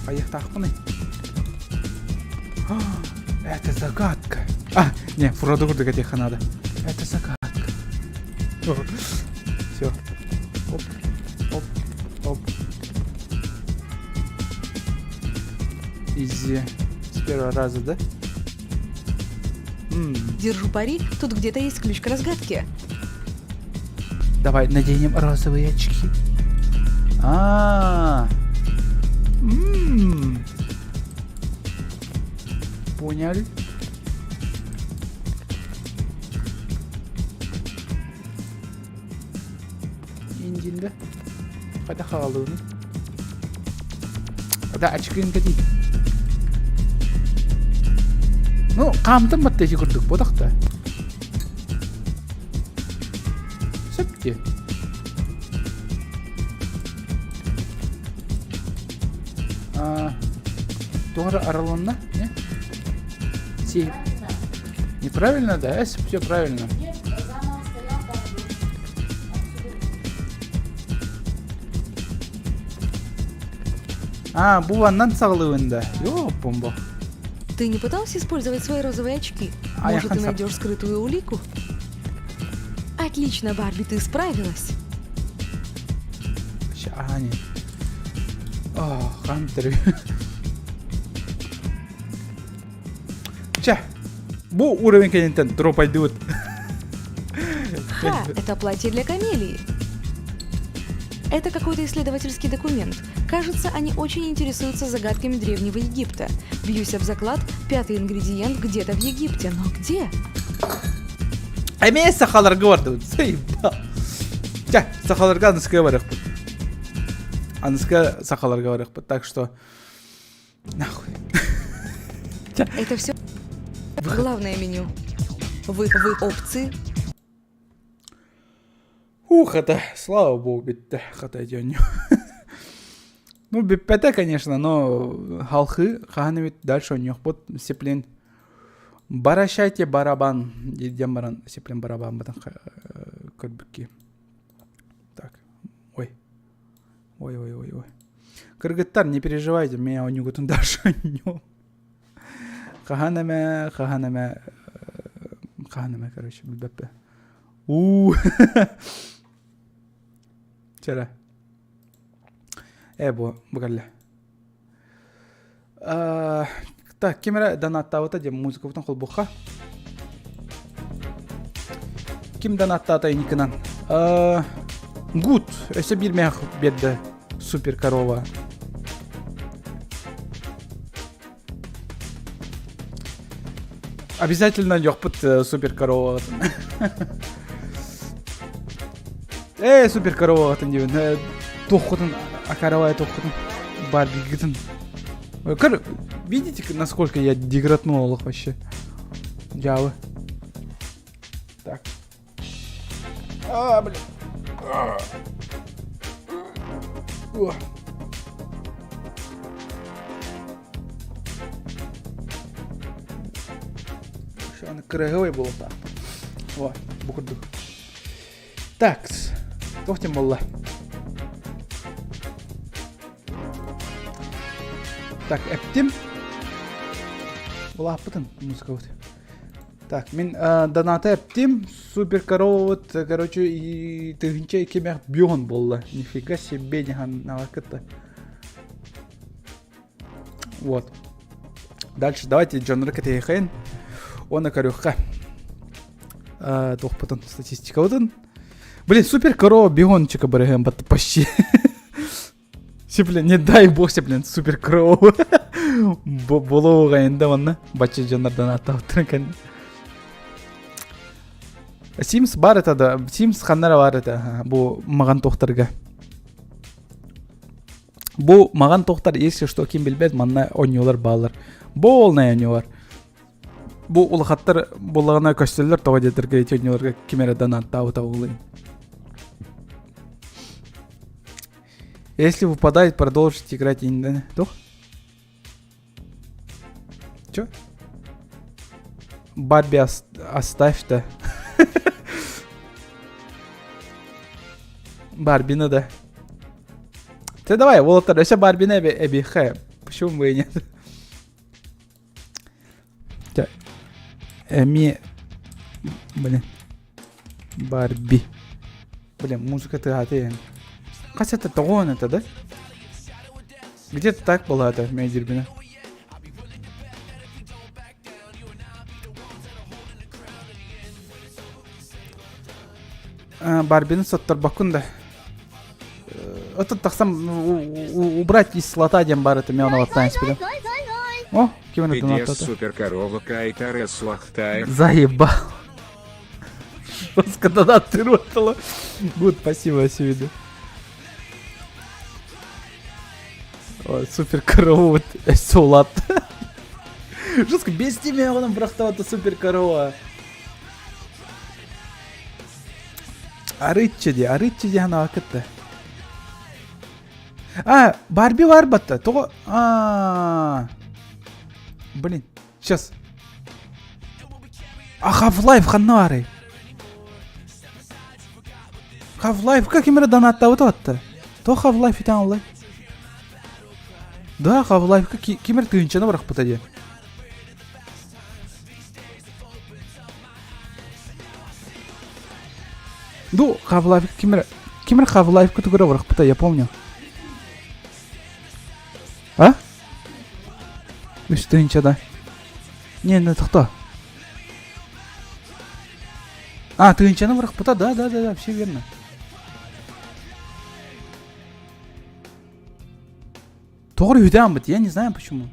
Поехали, ахпаны. Это загадка. Не, Фродо Гурдагатеха надо. Это загадка. Все. Оп. Изи. С первого раза, да? Держу пари, тут где-то есть ключ к разгадке. Давай наденем розовые очки. Поняли? Индинда. Кайда калуун? Да, очкин кеди. Ну, камтын баттети курдук бодакта. Сөпте. Тоже аралонна, не? Си. Неправильно, да? Все правильно. Нет, заново стоял там. Буваннан сагылыбында. Йо, помбо. Ты не пытался использовать свои розовые очки? А я Может, ты концепт. найдешь скрытую улику? Отлично, Барби, ты справилась. Шаани. Хантер. Ча. Бу уровень контент дропай идут. Ха, это платье для камелии. Это какой-то исследовательский документ. Кажется, они очень интересуются загадками Древнего Египта. Бьюсь об заклад, 5-й ингредиент где-то в Египте. Но где? Мен сахаларга барды. Сейба. Ча, сахаларга аныска барыппын. Аныска сахаларга барыппын. Так что нахуй. Это все главное меню. Вы опции. Это, слава богу, битте, хата идёнью. Ну, биппете, конечно, но халхы, ханамит, дальше у них вот сеплин. Барашайте барабан, дидям баран, сеплин барабан, батан кырбыки. Так, ой. Кыргыттар, не переживайте, меня у него тут дальше нём. Хаханаме, короче, биппе. Чара. Бу бугалла. Так, кимера данаттаута деп музыка бутан холбуха. Ким данаттата никынан. Гуд, эсе бир мях бедде супер корова. Обязательно ёхпут супер корова. Супер корова атын дейбин. Тохутун акаравай тохутун Барби гитин. Видите, насколько я деграднул вообще? Джавы. Так. Блин. Что она круговой была так. Вот, букурду. Так. Тохтим болла. Так, эптим. Была потом музыка вот. Так, мен доната эптим. Супер корова вот, короче, и тыгынча кемях бион болла. Нифига себе, нехан навакыта. Вот. Дальше давайте Джон Рекет ехаем. Он корюха. Тох потом статистика вот он. Блин, супер корова биончика барыгам почти. Блин, не дай бог себе, блин, супер корова. Болоо гайында ванна. Бачы жанардан атауттырын. Sims бар это да. Sims ханнара бар это. Бу маган тохтарга. Бу маган тохтар, если что, ким билбет, манна ойнолар балар. Болна ойнолар. Бу улхаттар буллагана костеллер тога жетерге ойноларга кимерадан атауты. Если выпадает, продолжите играть инда. Дух? Чё? Барби оставь-то. Барби надо. Ты давай, Волтер, если Барби не эбихэ. Почему бы и нет? Блин. Барби. Блин, музыка ты атеян. Как это тон это, да? Где-то так была это, Мейдербина. Барбины соттар бакунда. Это таксам убрать из слота, дем бар это мяу латань спида. О, кем это Где на суперкорова Кайтара Слахтаев? Заебал. Жестко донат ты ротала. Гуд, спасибо, Сюида. Супер корова вот солат. Жестко без тебя он брахтал это супер корова. Арыччеди ана акытты. Барби бар батта. То блин, сейчас. Half-Life ханнары. Half-Life как именно донатта вот это? То Half-Life итан аллай. Да, Half-Life как кимер тыынчаны барах пытади. Ду Half-Life кимер Half-Life категория барах пытади, я помню. А? Үш тыынча да. Не тахта. Тыынчаны барах пыта, да, все верно. Тогда юдам быть, я не знаю почему.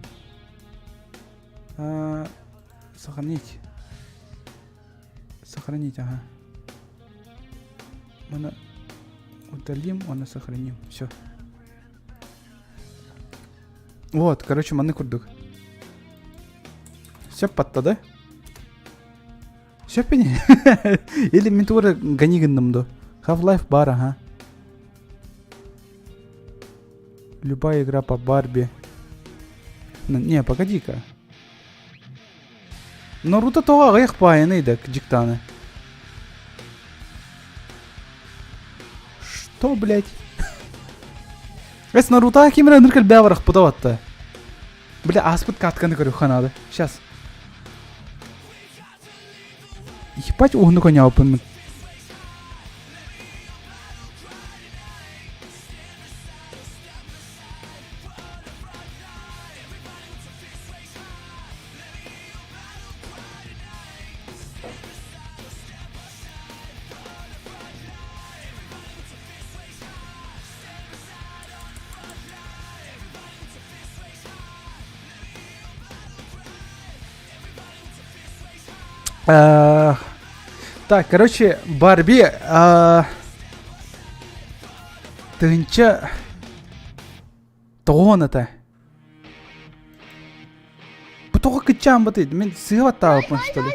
Сохранить. Сохранить, ага. Мы удалим, он сохраним. Все. Вот, короче, маны курдук. Все подта, да? Все пени? Или ментура ганигандам до. Half-Life бар, ага. Любая игра по Барби. Не, погоди-ка. Наруто тога гайх паяны да джиктаны. Что, блять? Эс Наруто кимера ныркал бяварах путаватта. Бля, аспыт катканы көрю ханады. Сейчас. Ебать угну коня опын. Так, короче, Барби тынча тоғон это. Бұтоға кычам бұтыйды, мен сыйға тауыпын, что ли?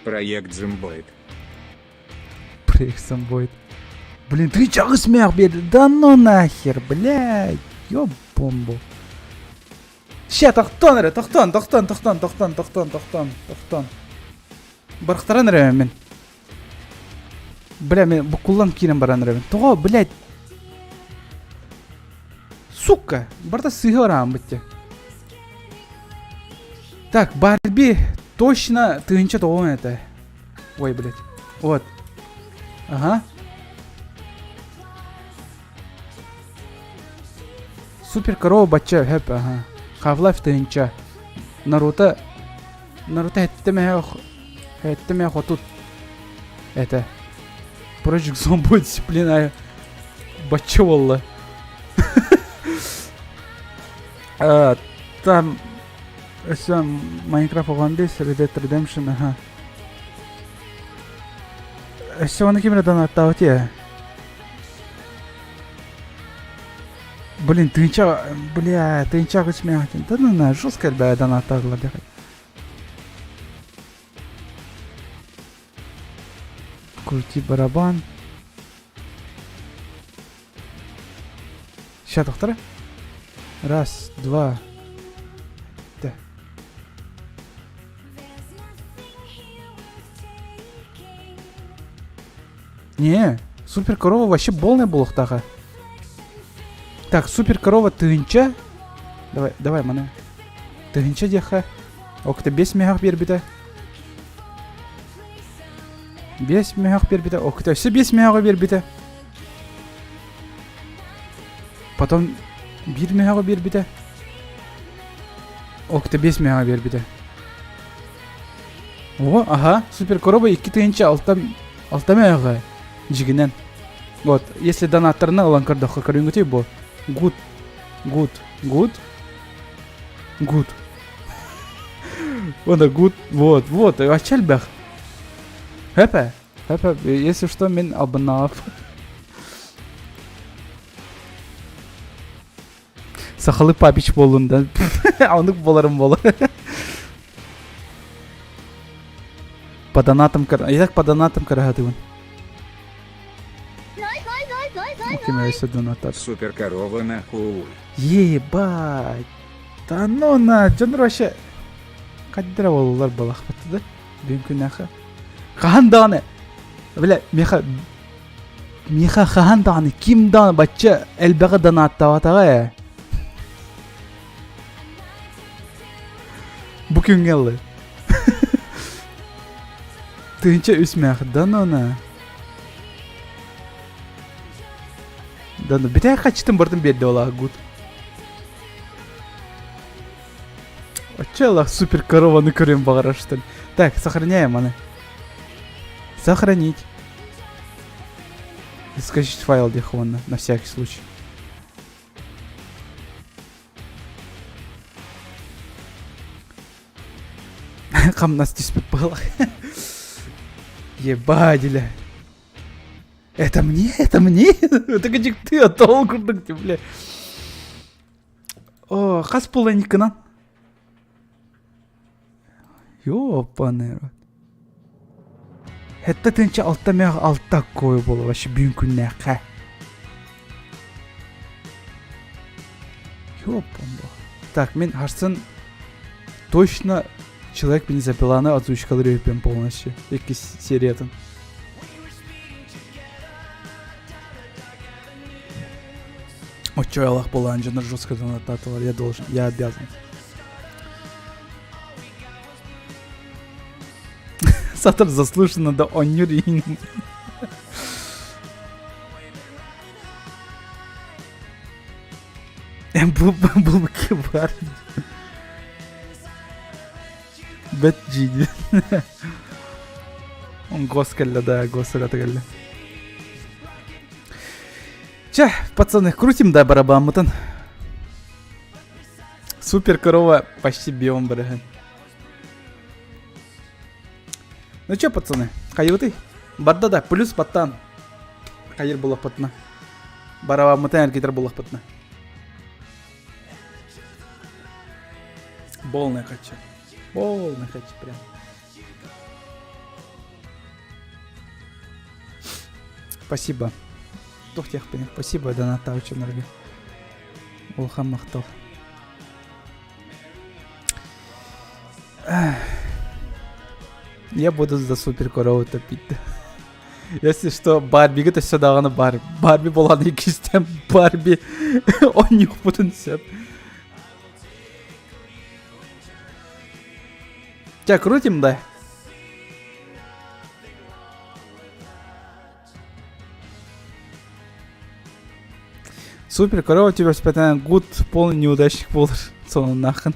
Проект Зомбоид. Проект Зомбоид. Блин, ты чего смех беды? Да ну нахер, блядь. Ёб бомбу. Ща, тоқтон. Барықтаран рәмен мен. Бля, мен бұқыллан кейінен баран рәмен. Тоға, блядь. Сука, барда сыйға барам бітті. Так, Барби точно тыынча тоғын это. Ой, блядь. Вот. Ага. Супер корова бача, хэп, ага. Half-Life тыынча. Наруто хэттеме хотут. Это. Project Zomboid дисциплина. Бача волла. Там Майнкрафт оғандес, Red Dead Redemption, ага. Оны кемені донаттау те? Блин, тыынча күсмен ақтен. Да, жестко әлбә донаттағыла бәқай. Крути барабан. Ща тоқтары? Раз, два. Да. Не, супер корова вообще полная болықтағы. Так, супер корова тыынча. Давай, мана. Тыынча деха. Окта 5 мегах бербіті. 5 мегах бербіті. Окта все 5 мегага бербіті. Потом 1 мегага бербіті. Окта 5 мегага бербіті. О, ага, супер корова 2 тыынча. Алтан Алтамяга. Жигинен. Вот, если донаторна алан кардахка карюнгути бо. Гуд. Ода гуд. Вот. Ачальбах. Хэпэ. Если что, мен абнав. Сахалы папич болунда. Анук боларым болар. По донатам карагатыван. Кемейся донатар. Супер корова нахуй. Ебать. Да ну на, жондар вообще каддера болулар балах батты да? Бенкунаха. Хахан даны. Бля, меха хахан даны. Ким даны бача элбега донаттаватага я. Bu gün geldi. Tınca üsmeyek. Danona. Bir tane kaçtım bardın bir de ola. Good. Очалах супер корованный крем багара, что ли. Так, сохраняем она. Сохранить. И скачать файл дихонно, на всякий случай. Хам нас здесь попало. Ебадиля. Это мне? Это где ты, а толку, бля. О, хас полоникана. Ёпаный рот. Это тынча алтамяг алта кой болу вообще бюнкүнне ха. Ёпан. Так, мен харсын точно человек бензопиланы озвучкалары өпен полностью. Екі сериятын. Очой Аллах болан жанр жестко донататылар. Я обязан. Сатыр заслушано да онюрин. Был бы кибар. Бет джиди. Он госкалля, да, госкалля. Че, пацаны, крутим, да, барабан-мутан. Супер корова почти биом, бараган. Ну чё, пацаны, кайыты? Барда да, плюс паттан. Кайыр булах патна. Барабан-мутан әркетер булах патна. Полный хочу. Прям. Спасибо. Спасибо, доната очень нравится. Улхам махтал. Я буду за супер корову топить. Если что, Барби, это все давно Барби. Барби была на кистем, Барби. Он не потенциал. Тебя крутим, да? Супер, корова тебя спитает, гуд, полный неудачник был, что он нахрен.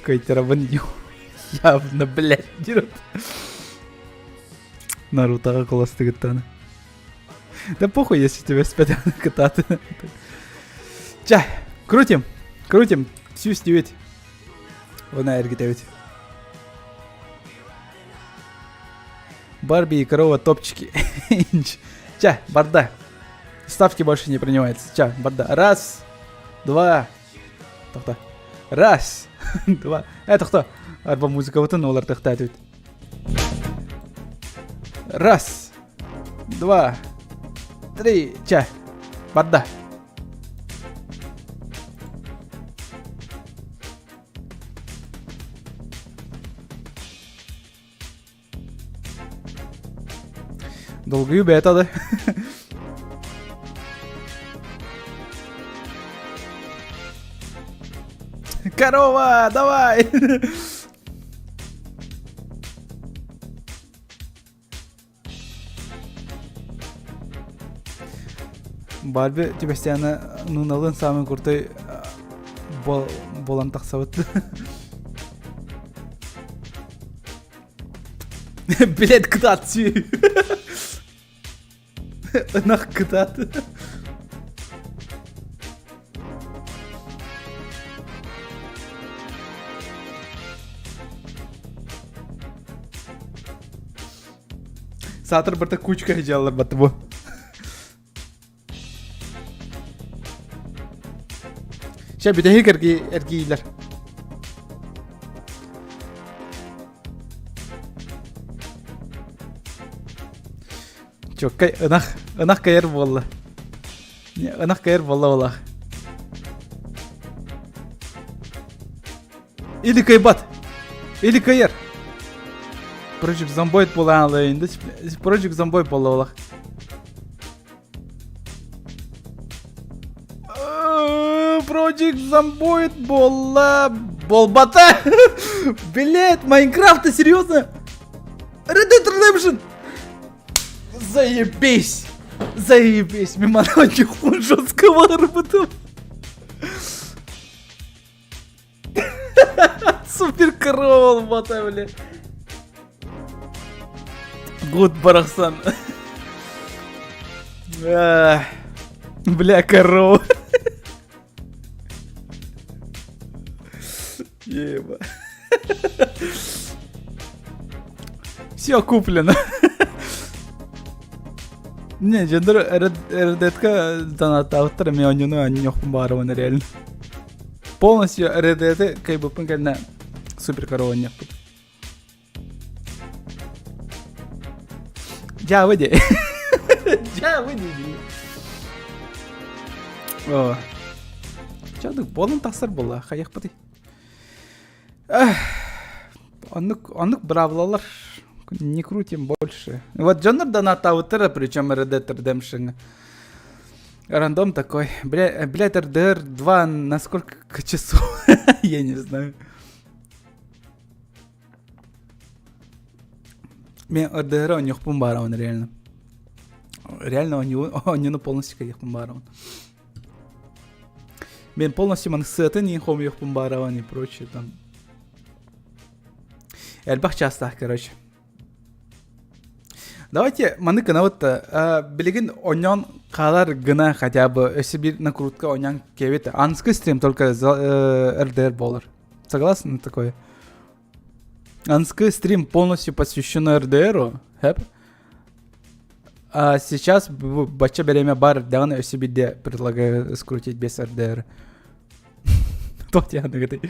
Какой-то рабанью. Явно, блядь, дерут. Наруто класс ты гатана. Да похуй, если тебя спят кататы. Ча, крутим. Всю стивить. Вона эргитевить. Барби и корова топчики. Ча, барда. Ставки больше не принимаются. Ча, барда. Раз, два. Тохта. Раз, два. Это кто? Арба музыка вот олар тахтатывает. Раз, два, три. Ча, барда. Долгую бета, да? Корова, давай! Барби, тебя стяна нуналын самый крутой болан тақсабыт. Блядь, кытат сүй. Нах кытат. Сатыр бірті кучка жалар баты bu. Şey bir de hiç ergiler. Çok kay ınak kayar valla. Inak kayar valla. Или kaybat. Или kayar. Project Zomboid bolan alayında. Project Zomboid bola. Project Zomboid болбата. Блять, Майнкрафта, серьезно? Red Dead Redemption. Заебись. Мимо очень жесткого работал. Супер корова, бота, блядь. Гуд барахсан. Бля, корова. Еба. Все куплено. Не, жендер РДТ-ка донатауттар мен онюну аннёхпун баарыбын реально. Полностью РДТ кайбыппын кайна супер корова оннёхпун. Жабы де. О. Жадык болын тақсыр болла, қаяқ бады. Аннык бравлалар. Не крутим больше. Вот Джоннер донатауттар, причем Red Dead Redemption. Рандом такой. Блядь, RDR 2 на сколько часов? Я не знаю. Мен RDR он нёхпун барауын реально. Реально он полностью каяқпун барауын. Мен полностью маны сытын нихом ёхпун барауын и прочее там. Эльбах часто, короче. Давайте маны кына вот билигин оньон қалар гына хотя бы если бир накрутка оньон кевит анский стрим только RDR болар. Согласны на такое? Анский стрим полностью посвящен RDR, хэп? А сейчас бача время бар давно если биде предлагаю скрутить без RDR. Тот я нагадаю.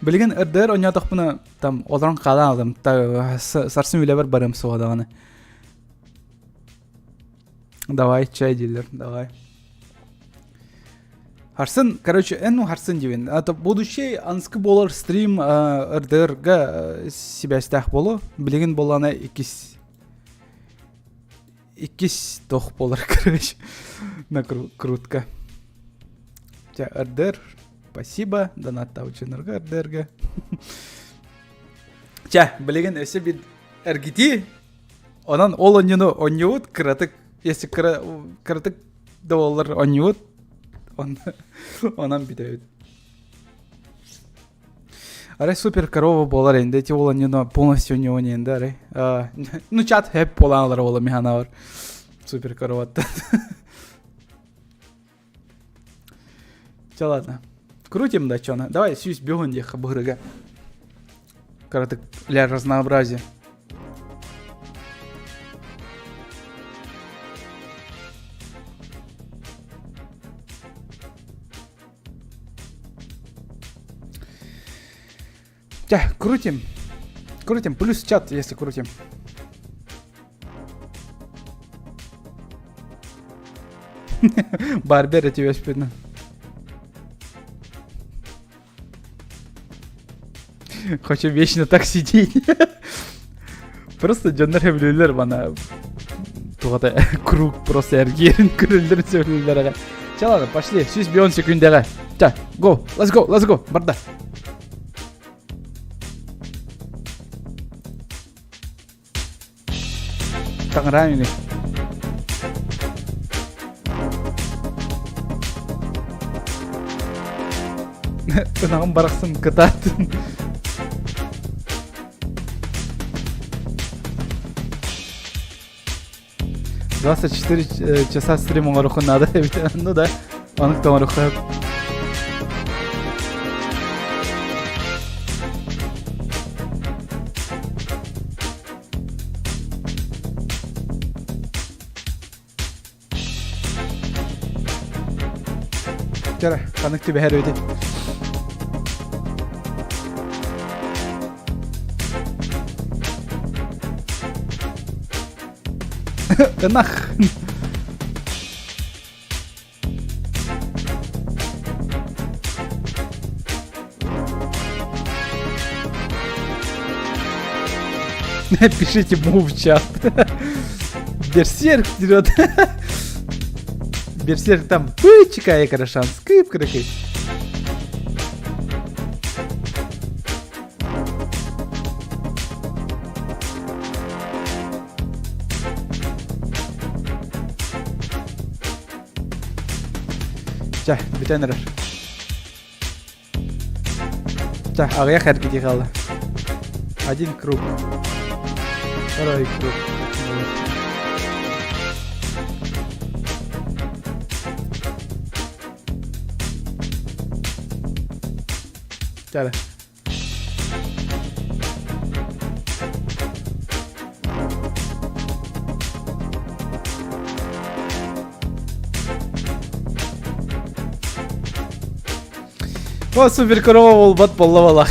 Билген RDR ойнадық бұны там оларан қалан алдым. Сарсын үйле барым соғадағаны. Давай, чай дейлер, давай. Харсын, короче, харсын дейін. Это будущий анский болар стрим RDR-га себя стях болу. Билген болана икис тоқ болар, короче. На крутка. RDR. Спасибо, донатта ученерга RDR-га. Ча, билеген өсі бит эргити, онан ол оньюут кратык, если кратык доллар оньюут, онан битеют. Аре супер корова болар энде, ти ол оньюно полностью оньюон энде, аре. Ну чат хэп поланлар ола миханавар. Супер короватта. Ча, ладно. Крутим, да, чё? Давай, сюсь бегун деха бырыга. Коротко для разнообразия. Да, крутим. Крутим, плюс чат, если крутим. Барбер, тебя спина. Хочу вечно так сидеть. Просто Джоннер хевлюлер бана. Тугата круг просто эргерин күрүлдүр сөйлөйлөр. Ча, ладно, пошли. Сюз бион секундага. Ча, go, let's go. Барда. Таңрайны. Ынағын барақсын кытатын. 24 часа стримом руху надо. Ну да, он кто руху. Кера, канык тебе her öde. Нах. Пишите му в чат. Берсерк вперед. Берсерк там чекає карашан. Скип крики. Ча, битенер. Ча, ағая харкети қалды. Один круг. Второй круг. Чара. О, супер корова волбат поллавалах.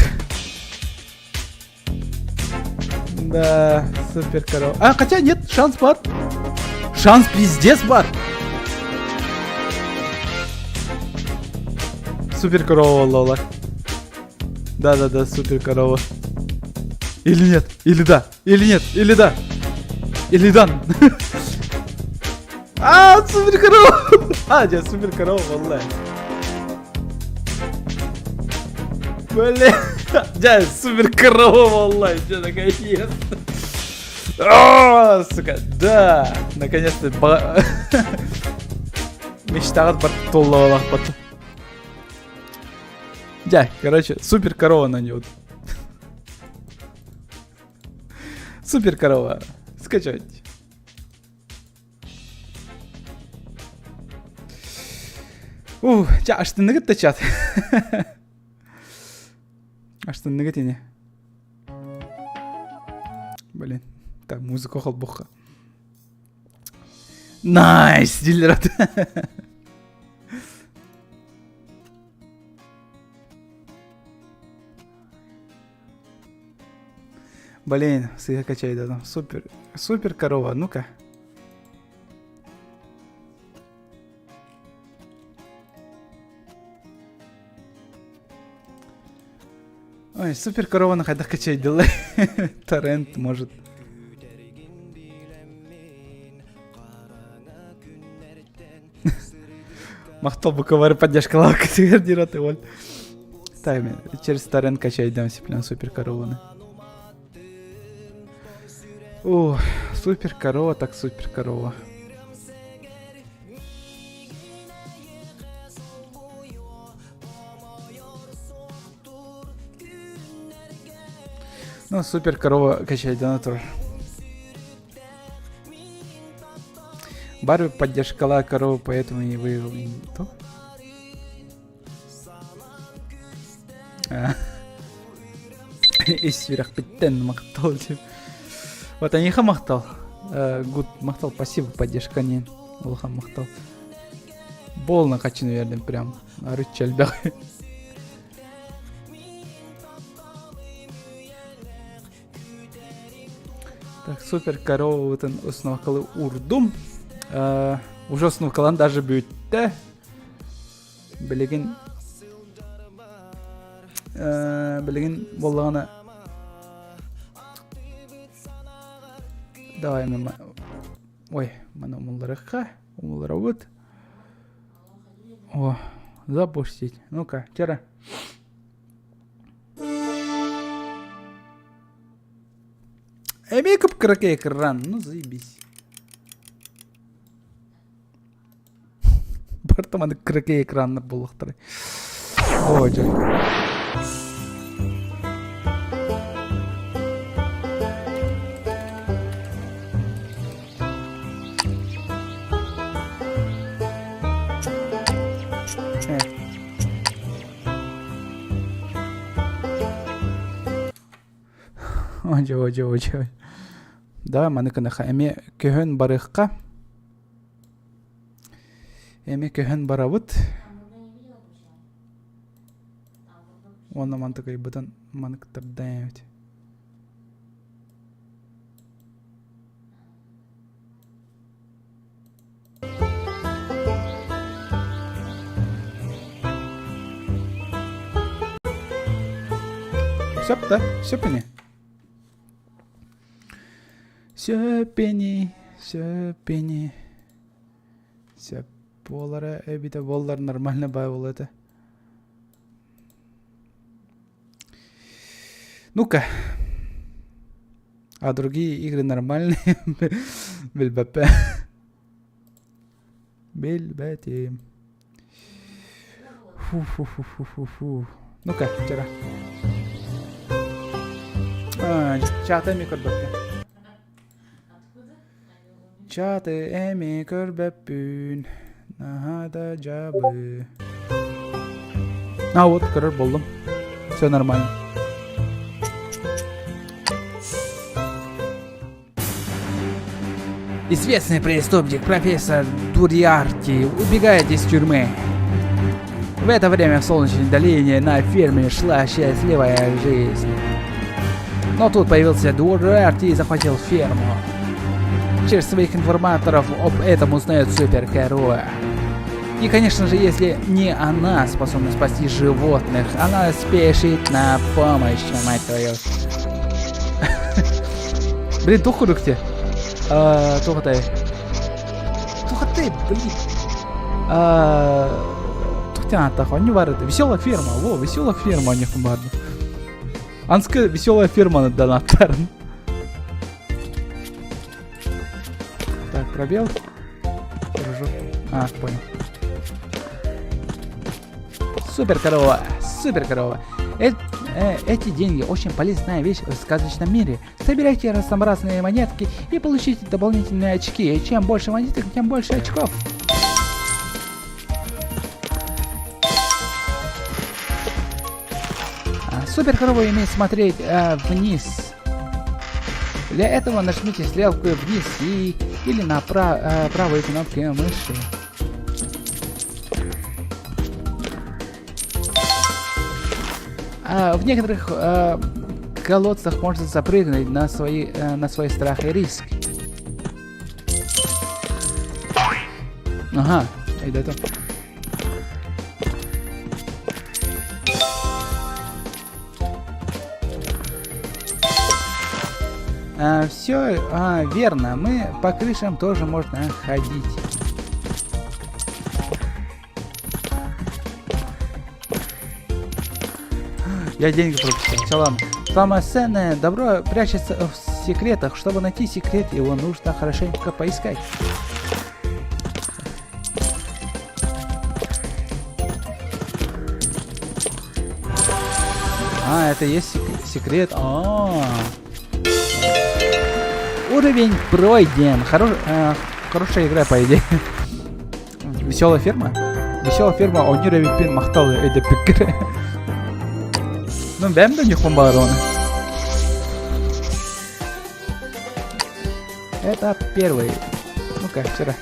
Да, супер корова. А, хотя нет, шанс бар. Шанс пиздец бар. Супер корова воллавалах. Да, супер корова. Или нет, или да, или нет, или да. Или да. А, супер корова. А, да, супер корова, воллах. Блин, да, супер корова, онлайн, что наконец-то. О, сука, да, наконец-то мечтагат бар толлавалах потом. Да, короче, супер корова на него. Супер корова, скачайте. Аж ты нагад-то чат. А что негативнее? Блин, так, музыка холбуха. Найс, дилер. Блин, сыга качай, да, супер, супер корова, ну-ка. Ой, супер корова на хайдах качай дела. Торрент может. Махтал бы ковары поддержка лавка тигардироты воль. Так, через торрент качай дамся прям супер корова. О, супер корова, так супер корова. Ну, супер корова качает донатор. Барби поддержала корову, поэтому и выиграл. То? Из сверх пятен махтал. Вот они махтал. Гуд махтал, спасибо, поддержка не. Улхан махтал. Бол накачан вердем прям. Арычаль да. Так, супер корова вот он уснувкали урдум. Уже уснувкалан даже бүйтті. Білеген болғаны. Давай мен ой, мана умыларыққа. Умылара вот. О, запустить. Ну-ка, тера. Эмейкап краке экран, ну заебись. Бартаманы краке экранны болықтыры. Ой, жай. Ой. Да, маныкыныха. Эме көһөн барыққа. Эме көһөн барабыт. Оны мантыкай бытын манықтырдан өт. Сөп да, сөпіне. Сөпені. Сөп болары, әбіті болар нормально бай болады. Ну-ка. А другие игры нормальные. Бельбапе. Фу. Ну-ка, вчера. Чаты эми көрбөппүн. Чаты эми көрбөппүн. Нахада жабы. Вот, көрөр болдум. Все нормально. Известный преступник профессор Дуриарти убегает из тюрьмы. В это время в солнечной долине на ферме шла счастливая жизнь. Но тут появился Дуриарти и захватил ферму. Через своих информаторов об этом узнает супергерой. И, конечно же, если не она способна спасти животных, она спешит на помощь, мать твою. Блин, тухурукте. Тухатай, блин. Тухтянатаха, не варит. Веселая ферма. Веселая ферма у них бар. Анска веселая ферма на донатар. Так, пробел. Понял. Супер корова. Эти деньги очень полезная вещь в сказочном мире. Собирайте разнообразные монетки и получите дополнительные очки. Чем больше монеток, тем больше очков. Супер корова умеет смотреть вниз. Для этого нажмите стрелку вниз или на правой кнопке мыши. В некоторых колодцах можно запрыгнуть на свой страх и риск. Ага, и да-то. Все верно, мы по крышам тоже можно ходить. Я деньги пропустил. Все, ладно. Самое ценное добро прячется в секретах. Чтобы найти секрет, его нужно хорошенько поискать. Это есть секрет. Уровень пройден. Хорошая игра, по идее. Веселая ферма. Он не ревипин махтал эти пикеры. Ну, бэм до них бомбароны. Это первый. Ну-ка, вчера.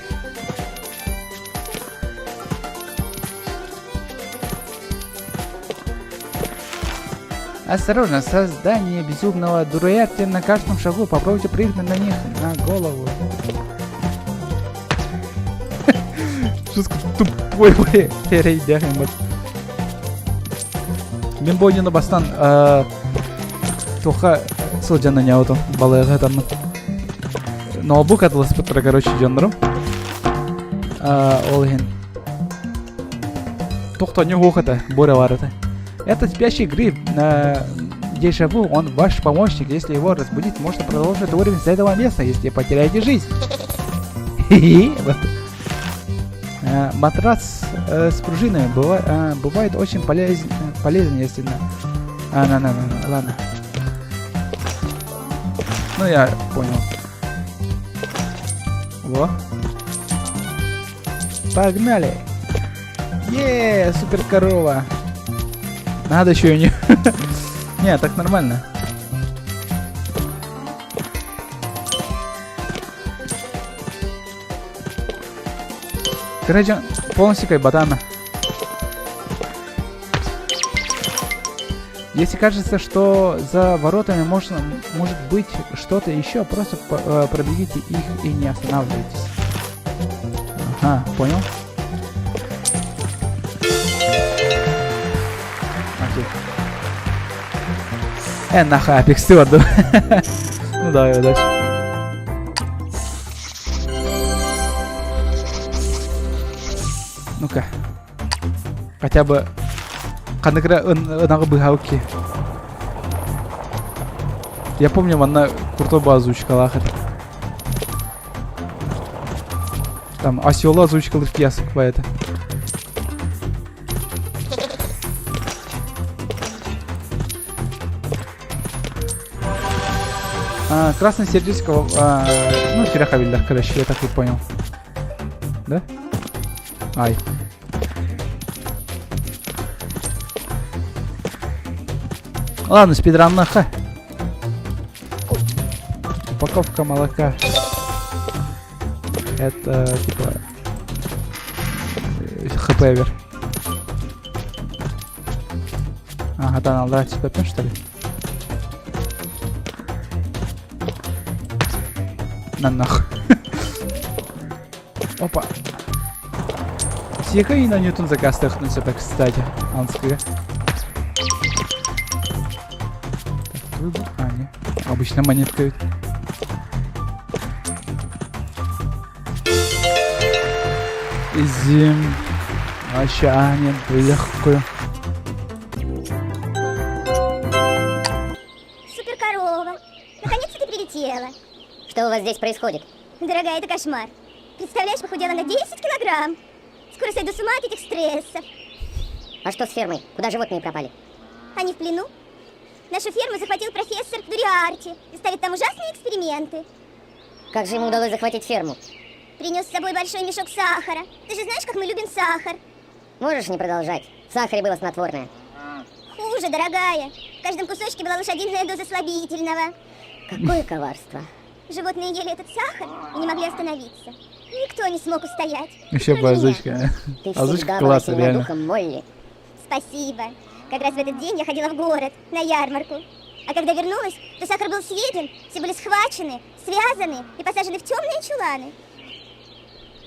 Осторожно, создание безумного Дуриарти на каждом шагу. Попробуйте прыгнуть на них на голову. Жестко тупой вы. Мен бойнені бастан тоқа сол жана не аудым балайға адамның ноутбук атылыс бұттыра, короче, жандырым ол ген тоқта не оқыды боря варыды. Этот спящий гриб дежавю, он ваш помощник. Если его разбудить, можно продолжить уровень с этого места, если потеряете жизнь. Матрас с пружиной бывает очень полезен, если ладно. Ну, я понял. Во. Погнали. Супер корова. Надо еще и не... Не, так нормально. Короче, полностью как ботана. Если кажется, что за воротами может быть что-то еще, просто пробегите их и не останавливайтесь. Ага, понял? Окей. Нахуй, Апекс Стюарду. Ну давай, удачи. Ну-ка. Хотя бы... Я помню, она крутой бы озвучкала. Там осёла озвучкала в пьесах поэта. Красное сердечко, ну, Тирахабильда, короче, я так и понял. Да? Ай. Ладно, спидран наха. Упаковка молока. Это типа хпвер. Ага, да, надо драться копим, что ли? На нах. Опа. Тихо и на Ньютон заказ тахнуться, так, кстати. Анская. Не. Обычно монетка. Зим. Ощанин легкую. Супер корова. Наконец-то ты прилетела. Что у вас здесь происходит? Дорогая, это кошмар. Представляешь, похудела на 10 килограмм. Скоро сойду с ума от этих стрессов. А что с фермой? Куда животные пропали? Они в плену. Нашу ферму захватил профессор Дуриарти и ставит там ужасные эксперименты. Как же ему удалось захватить ферму? Принес с собой большой мешок сахара. Ты же знаешь, как мы любим сахар. Можешь не продолжать? В сахаре было снотворное. Хуже, дорогая. В каждом кусочке была лошадиная доза слабительного. Какое коварство. Животные ели этот сахар и не могли остановиться. Никто не смог устоять. Еще бы озвучка. Ты Озвучка всегда была класса, сильна реально. духом, Молли. Спасибо. Как раз в этот день я ходила в город, на ярмарку. А когда вернулась, то сахар был съеден, все были схвачены, связаны и посажены в темные чуланы.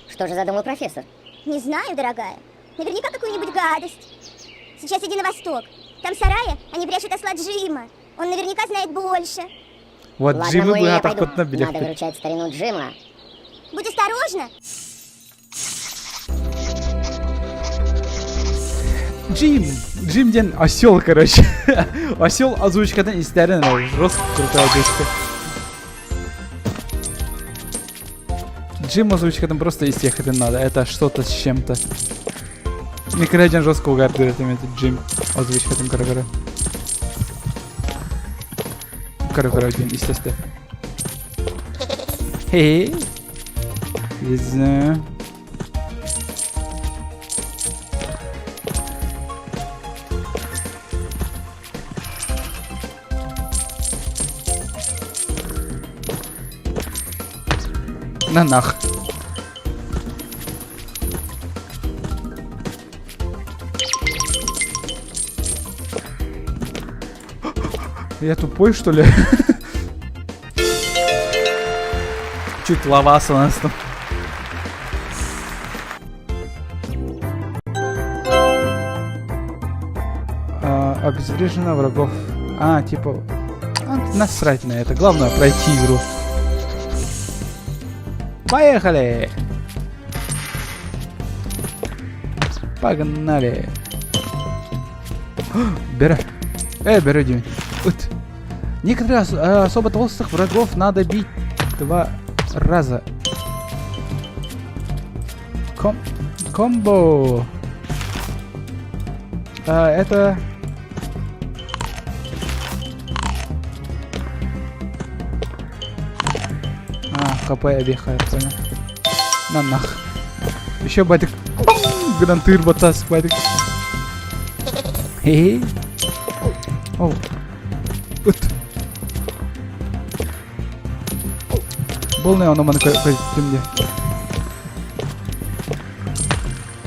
Что же задумал профессор? Не знаю, дорогая. Наверняка какую-нибудь гадость. Сейчас иди на восток. Там в сарае они прячут осла Джима. Он наверняка знает больше. Вот Ладно, Джимы Молли, бы я так пойду. вот на берег. Надо выручать старину Джима. Будь осторожна. Джим ден осел, короче. Осел озвучкадан истерин, жестко крутая озвучка. Джим озвучкадан просто из всех это надо. Это что-то с чем-то. Микроден жестко угадывает этот Джим озвучкадан, короче. Короче, естественно. Хе-хе. Из... На нах. Я тупой, что ли? Чуть лаваса у нас там. Обезврежено врагов. Типа... насрать на это. Главное пройти игру. Поехали! Погнали! Бери. Бери, Димин. Некоторых особо толстых врагов надо бить 2 раза. Комбо. Это... ХП объехает, понял. На нах. Еще батик. Грантыр батас, батик. Хе-хе. Оу. Вот. Был не он мана кайдемде.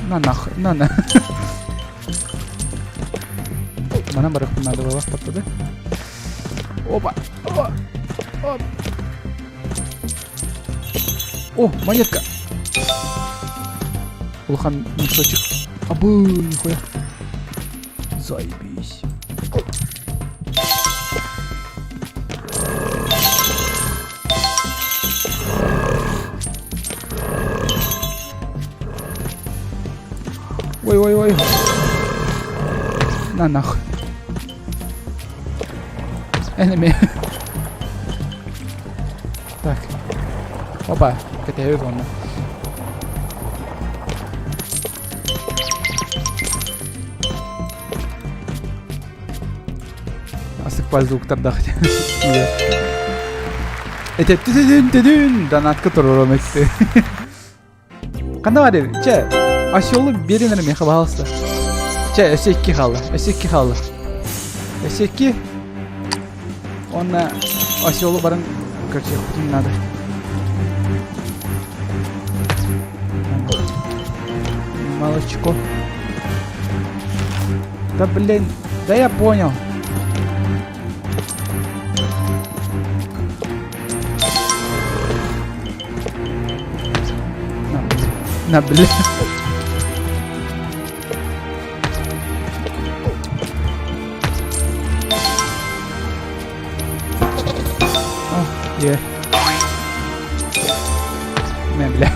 На нах, на. Mana барах надо было потом, да? Опа. Оп. О, монетка. Улхан мешочек. Абы, нихуя. Заебись. Ой. На нахуй. Enemy. Так. Опа, катаю его. Асык звуктарда. Это донат, который ромекте. Кандай бар? Че, ашолу береңер мен пожалуйста. Че, осекки халы. Осекки. Он осёлу баран, короче, не надо. Молочко. Да блин, да я понял. На блин. Мен, бля.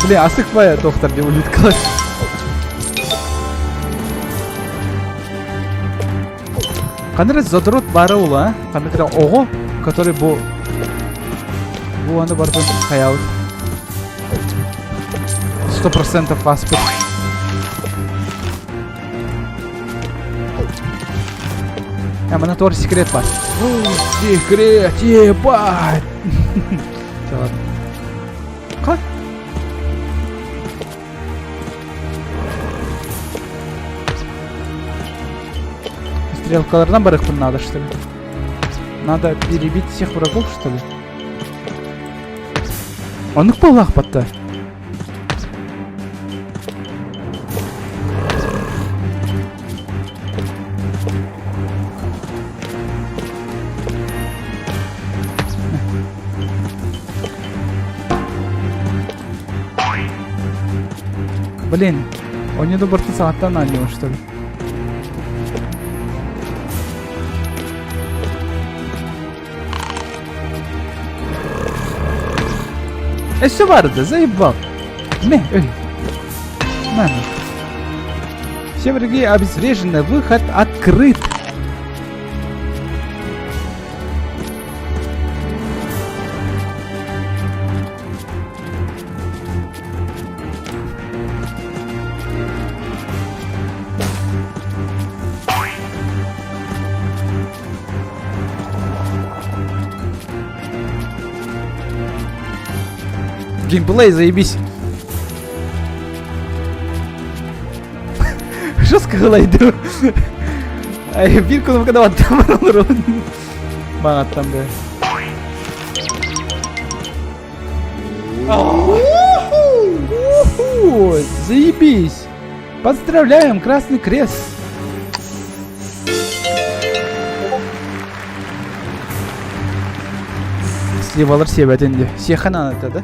Бля, асықпай, доктор, деп өлейді қалай. Қандай задрот бары ол, а? Қандай оғы, который бұл аны бардан қаяуд. 100% аспыт. Мына тоже секрет бар. Секрет, ебать! Все, ладно. Как? Стрелкалардан барыхпын надо, что ли? Надо перебить всех врагов, что ли? Он их полах подта. Блин, он не добрался сағаттан алıyor, что ли? Все варды, заебал. Не, Мама. Все враги обезврежены, выход открыт. Геймплей, заебись. Жестко глайду. Bir konu bu kadar atlamar olur. Bana atlam be. Заебись. Поздравляем, Красный Крест. Сливалар себетинде. Сеханан это, да?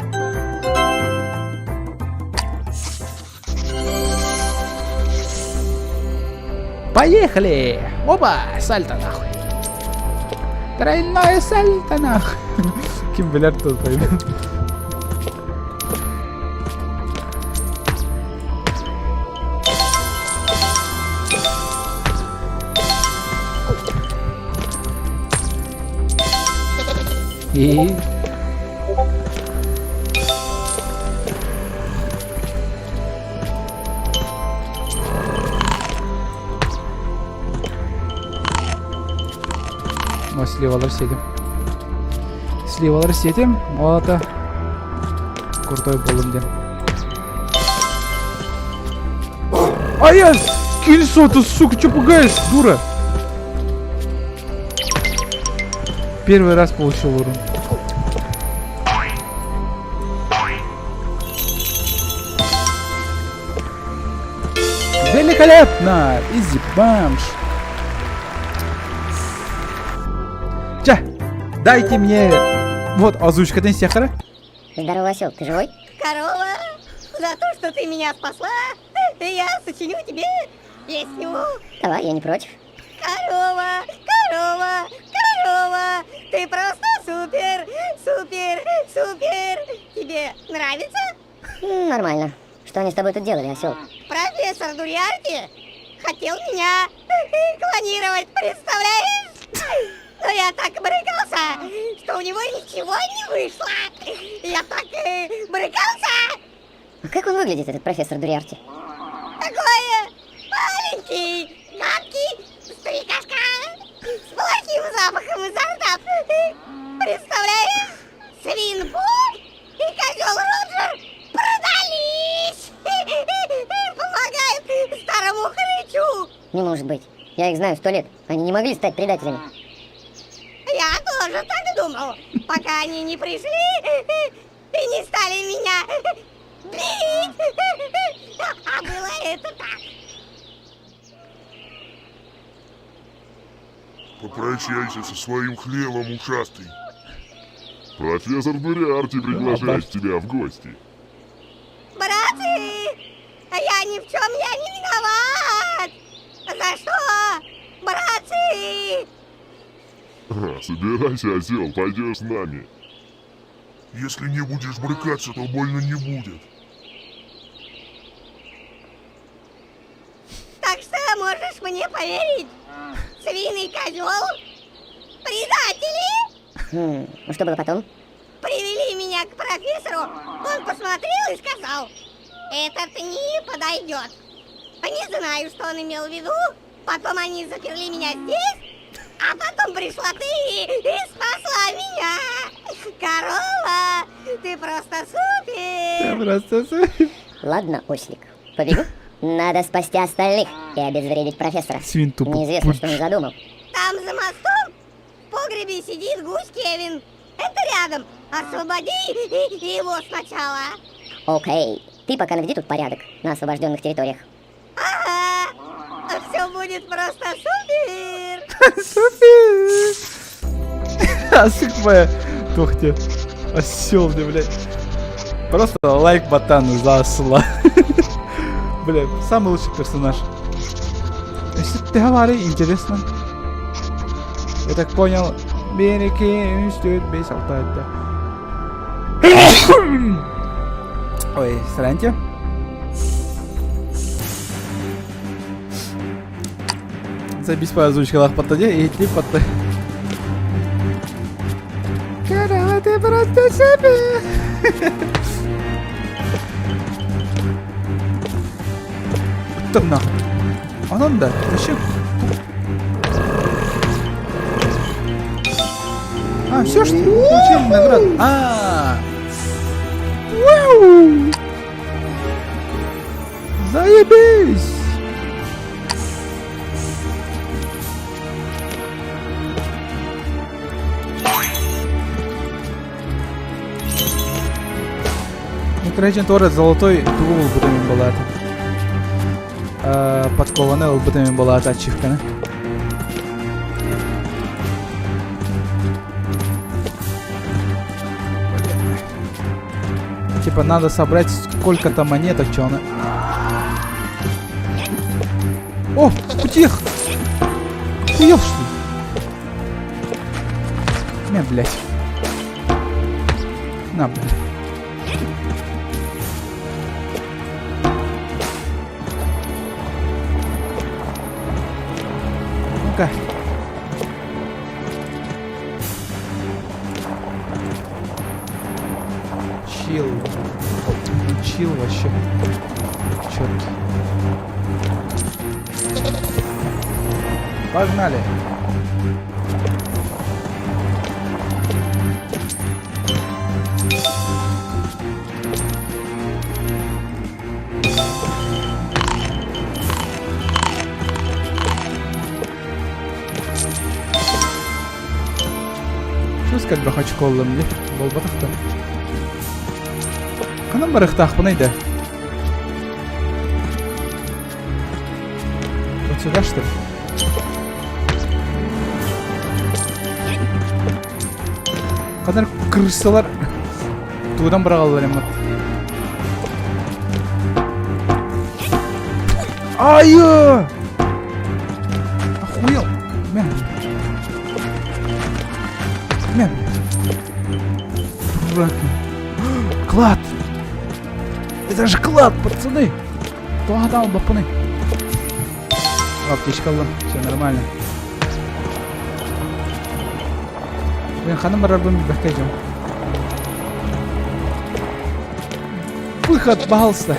Поехали! Опа! Сальто нахуй! Тройное сальто нахуй! Ким блядь тут пойдет? И... О, сливалар сети. Сливалар сети. Вот это. Крутой болынды. Ай-яй! Кильсо, ты, сука, чё пугаешь, дура? Первый раз получил урон. Великолепно! Изи бамш. Ча, дайте мне... Вот, озвучка день сехара. Здорово, осел, ты живой? Корова, за то, что ты меня спасла, я сочиню тебе песню. Давай, я не против. Корова, корова, корова, ты просто супер, супер, супер. Тебе нравится? Нормально. Что они с тобой тут делали, осел? Профессор Дуриарти хотел меня клонировать, представляешь? Но я так брыкался, что у него ничего не вышло. Я так брыкался. А как он выглядит, этот профессор Дуриарти? Такой маленький, гадкий старикашка с плохим запахом изо рта. Представляешь? Свинбок и козел Роджер продались. Помогают старому хрычу. Не может быть. Я их знаю 100 лет. Они не могли стать предателями. Я тоже так думал, пока они не пришли и не стали меня бить. А было это так. Попрощайся со своим хлебом, ушастый. Профессор Дуриарти приглашает тебя в гости. Братцы, я ни в чем я не виноват. За что, братцы? Собирайся, осел, пойдешь с нами. Если не будешь брыкаться, то больно не будет. Так что можешь мне поверить, свиный козел, предатели, Ну что было потом? привели меня к профессору, он посмотрел и сказал, этот не подойдет. Не знаю, что он имел в виду, потом они заперли меня здесь, а потом пришла ты и спасла меня. Корова, ты просто супер. Ладно, ослик. Побегу. Надо спасти остальных и обезвредить профессора. Свин тупо. Неизвестно, что он задумал. Там за мостом в погребе сидит гусь Кевин. Это рядом. Освободи его сначала. Окей. Ты пока наведи тут порядок на освобожденных территориях. Ага. Все будет просто супер. Супер! Асыквая. Тухте. Осел, блядь. Просто лайк ботану за осла. Бля, самый лучший персонаж. Если ты говоришь, интересно. Я так понял, береги стоит без алтаря. Ой, сраньте. Забись по озвучке лахпатаде и идти под... Корова, ты просто супер! Там нахуй. Он да, зачем? А, все что ли? Получили награду. Вау! Заебись! Короче, творец золотой дугу будем балати. Подковане будем балати ачивканы. Типа надо собрать сколько-то монеток, чё она. О, утих! Хуёв, что ли? Не, блядь. На, блядь. Ну-ка. Чил. Чил вообще. Чёрт. Погнали. кел бір очко алам де. Болбатақта. Қанан бар ықтақ бұнайды? Вот сюда, что ли? Қадар крысалар тудан бір қалалар емат. Айы! Охуел! Мен. Клад! Это же клад, пацаны! Кто отдал бапаны? Аптечка алам, все нормально. Блин, ханым бар арбам бәкәҗем. Выход, пожалуйста.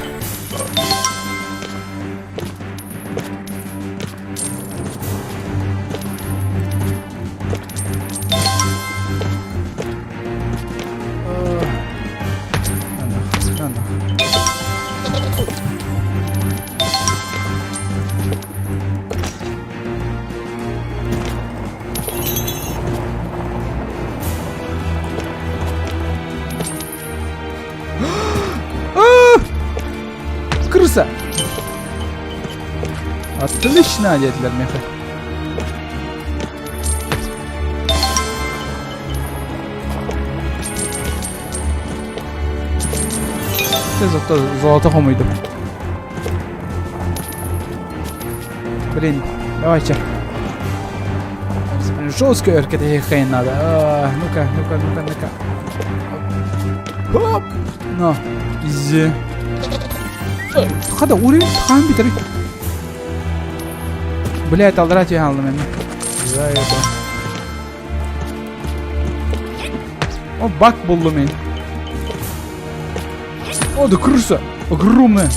Крыса! Отлично, дядя Меха. Ты зато золотого мойду. Блин, давайте. Жесткую аркадию хейн надо. Ну-ка. Хоп! На, изи. Хада ури, хан битари. Блять, алдрать я алdım мен. Заеба. О, бак болду мен. О, да крыса. Огромная.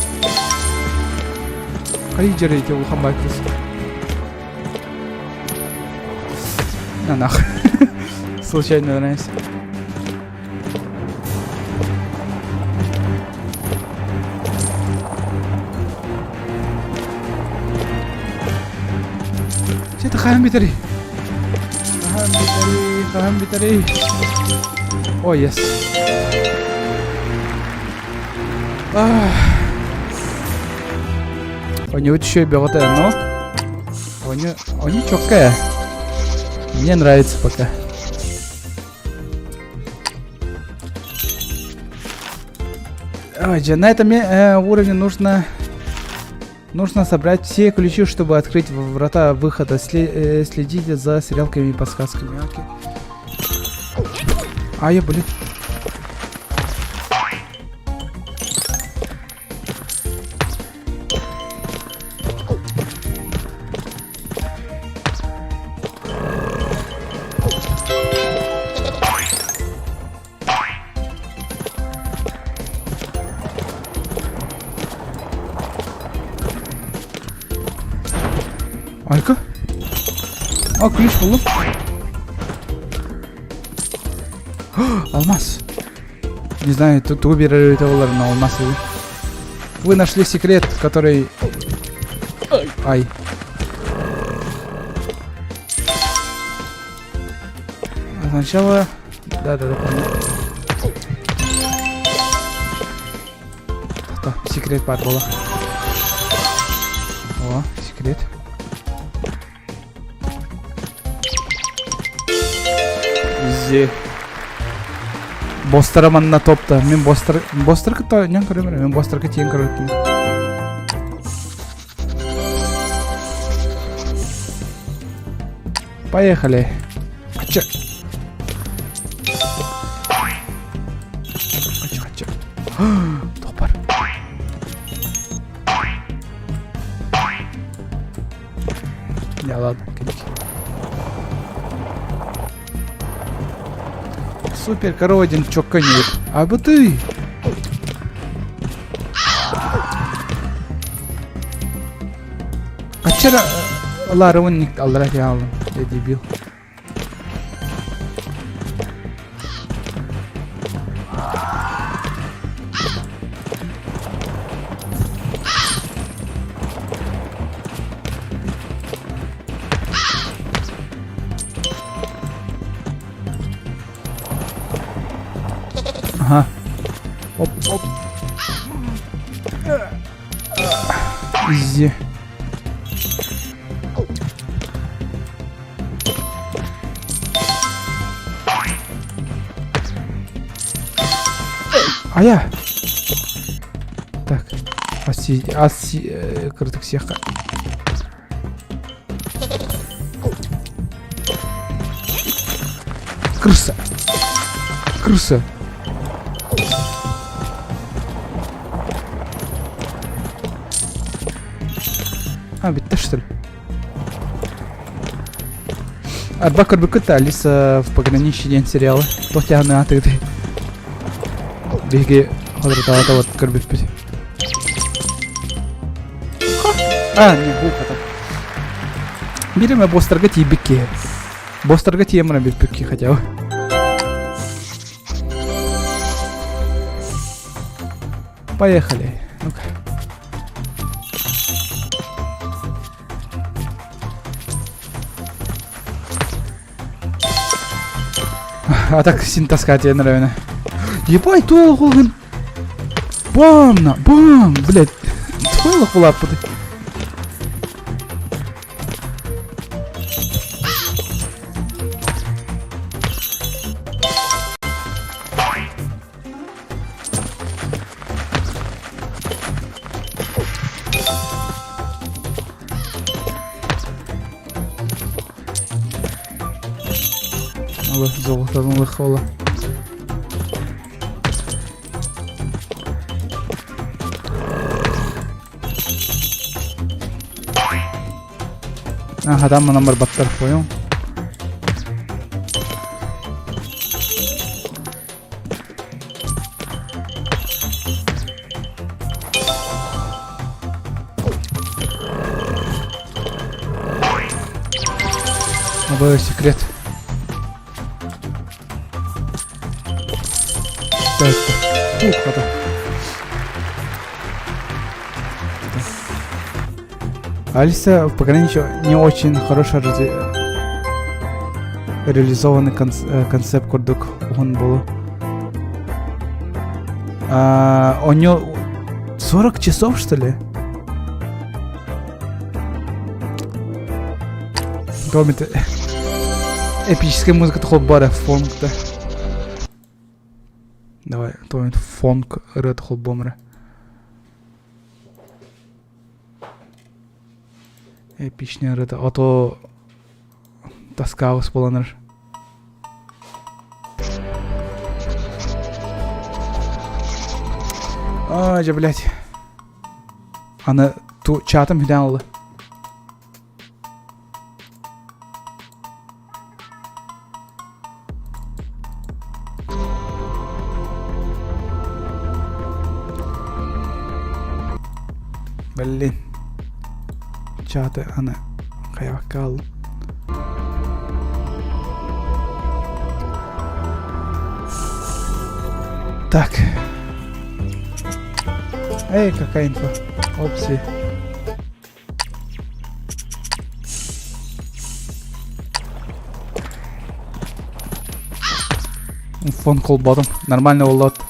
Қай жерде ол хан бакыз. На нах. Случайно нравится. Это хамбитари. О, yes. Они вот еще и берут, но они чёрткая. Мне нравится пока. На этом уровне нужно собрать все ключи, чтобы открыть врата выхода. Следите за стрелками и подсказками. Окей. Я, блин. Айка? Ключ buldum. Алмаз. Не знаю, тут убирали это на алмаз. Вы нашли секрет, который... Ай. Сначала... Да, понял. Секрет бар была. О, секрет. Бостар манна топта. Мен бостар кыта нян көрөмөр. Мен бостар кытен көрөм. Поехали. Кача. Топар. Я ладно. Супер, корова один чоканет. А бы ты! Качара ларван алдрать я алdım. Я дебил. Оп. Изи. Ая. Так. Кырдык сияққа. Крыса. Битта, что ли? Арбакар быкыта Алиса в пограничье день сериала. Тохтяны атыгды. Биги ходрата вот карбит пить. Не бука там. Берем бостерга тибики. Бостерга темра бипики хотя бы. Поехали. Ну-ка. А так син таскать я нравится. Ебать, толгун. Бам, блядь. Толг в лапу. Золото вихоло. Ага, там номер баттар, понял? Новый секрет. Так. Алиса в пограничье не очень хорошо реализованный концепт курдук он был. У него 40 часов, что ли? Гомит. Эпическая музыка такого бара фонк-то. Давай, то фонк ред холбомра. Эпичный ред, а то таскаус полонер. Ой, же, блядь. Она ту чатом глянула. Блин. Чаты она каякал. Так. Эй, какая инфа? Опси. Фон колботом. Нормальный улот.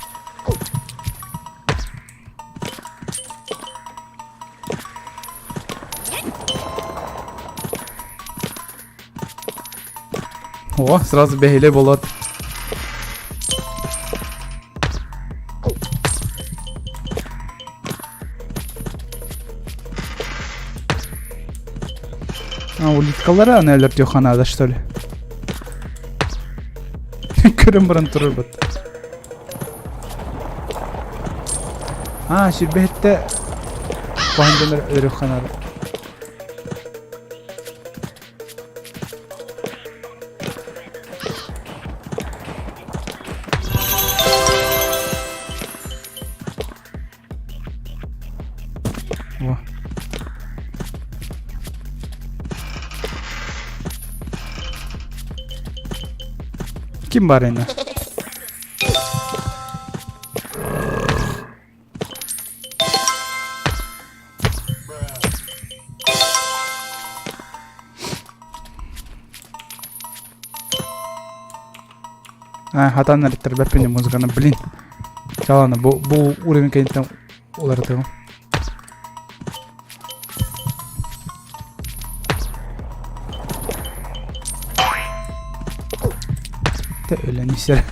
О, сразу бегали болот. Улиткалары анелер тёханада, что ли? Көрім бұрын тұрыр бұд. Шербетті қуандыныр өріқханада. Kim var yine? Хатан реттер бәппене музыканы, блин. Ладно, был уровень, конечно, там уларты. Да, öyle не сер.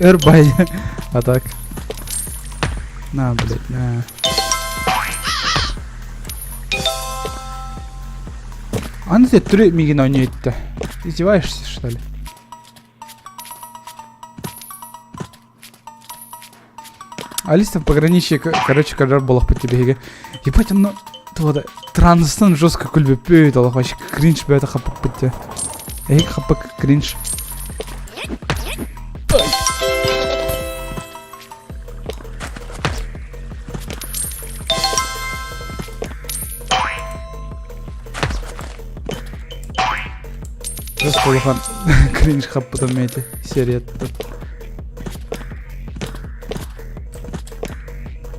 Эрбай. А так. На, блядь, на. А ну ты түрі миген ойнайды. Издеваешься, что ли? Алиса в пограничье, короче, когда было по тебе. Ебать, он, ну, вот, Транстан жестко кульбепеет, аллах, вообще кринж бы это хапак по тебе. Эй, хапак кринж. Жестко, аллахан, кринж хап потом эти серии.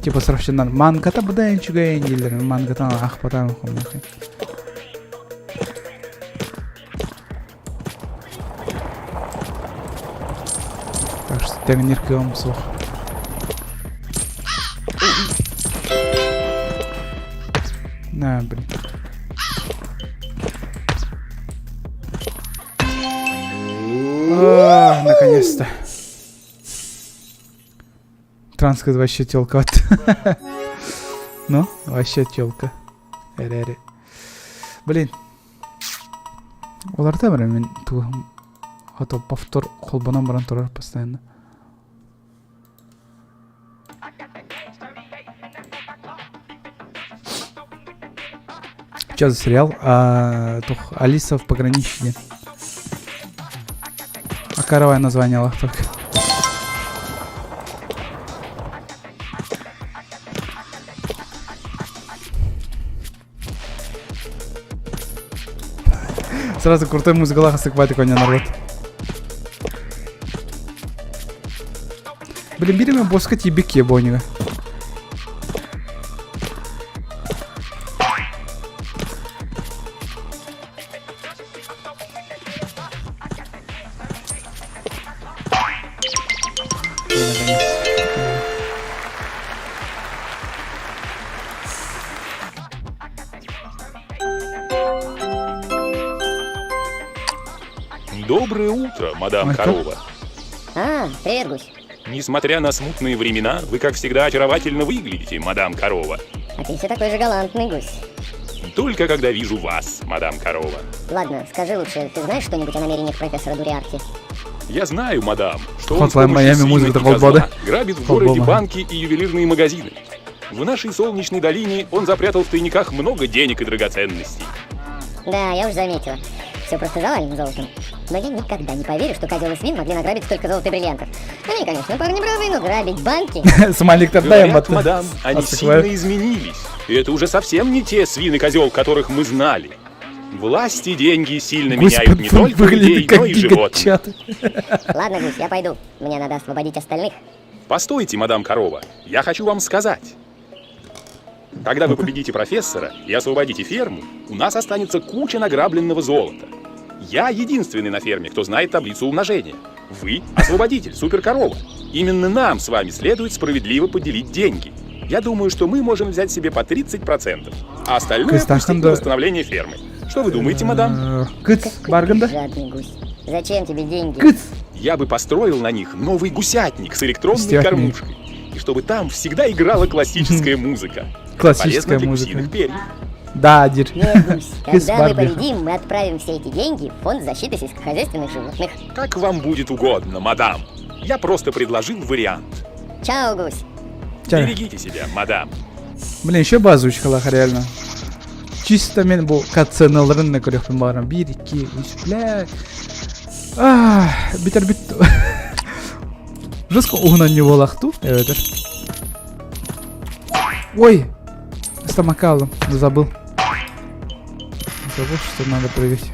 Типа сравнительно мангата быдай ничего я не делаю, мангата ах потом хумнахи. Так что тегнирки вам слух. На, блин. Наконец-то. Транскат вообще тёлка. Ну, вообще тёлка. Эре. Блин. Оларда бара мен тугум. Ато повтор колбанам баран турар постоянно. Что за сериал? Тух Алиса в пограничье. А коровое название лах только. Сразу крутой музыка лаха сыквай такой не народ. Блин, берем его боскать ебики бонега. Доброе утро, мадам Корова. Привет, гусь. Несмотря на смутные времена, вы, как всегда, очаровательно выглядите, мадам Корова. А ты все такой же галантный, гусь. Только когда вижу вас, мадам Корова. Ладно, скажи лучше, ты знаешь что-нибудь о намерениях профессора Дуриарти? Я знаю, мадам, что он с Hotline Miami, помощью музыка свинок и такого козла года. грабит в городе банки и ювелирные магазины. В нашей солнечной долине он запрятал в тайниках много денег и драгоценностей. Да, я уже заметила. Все просто завалено золотом. Но я никогда не поверю, что козел и свин могли награбить столько золота и бриллиантов. Они, конечно, парни бравые, но грабить банки... Смайлик тогда говорят, мадам, они сильно изменились. И это уже совсем не те свин и козел, которых мы знали. Власть и деньги сильно меняют не только людей, но и животных. Ладно, гусь, я пойду. Мне надо освободить остальных. Постойте, мадам Корова, я хочу вам сказать. Когда вы победите профессора и освободите ферму, у нас останется куча награбленного золота. Я единственный на ферме, кто знает таблицу умножения. Вы – освободитель, суперкорова. Именно нам с вами следует справедливо поделить деньги. Я думаю, что мы можем взять себе по 30%, а остальное пустить на восстановление фермы. Что вы думаете, мадам? Жадный гусь. Зачем тебе деньги? Я бы построил на них новый гусятник с электронной кормушкой. И чтобы там всегда играла классическая музыка. Классическая музыка. Да, дир. Нет, гусь. Когда мы победим, мы отправим все эти деньги в фонд защиты сельскохозяйственных животных. Как вам будет угодно, мадам. Я просто предложил вариант. Чао, гусь. Берегите себя, мадам. Блин, еще базучка лаха реально. Чисто мен бұл катсценаларын көрекпен барам. 1, 2, 3, бля. Битер бит. Жестко угнан не волахту. Evet. Ой. Стомакалом. Забыл. Забыл, что надо прыгать.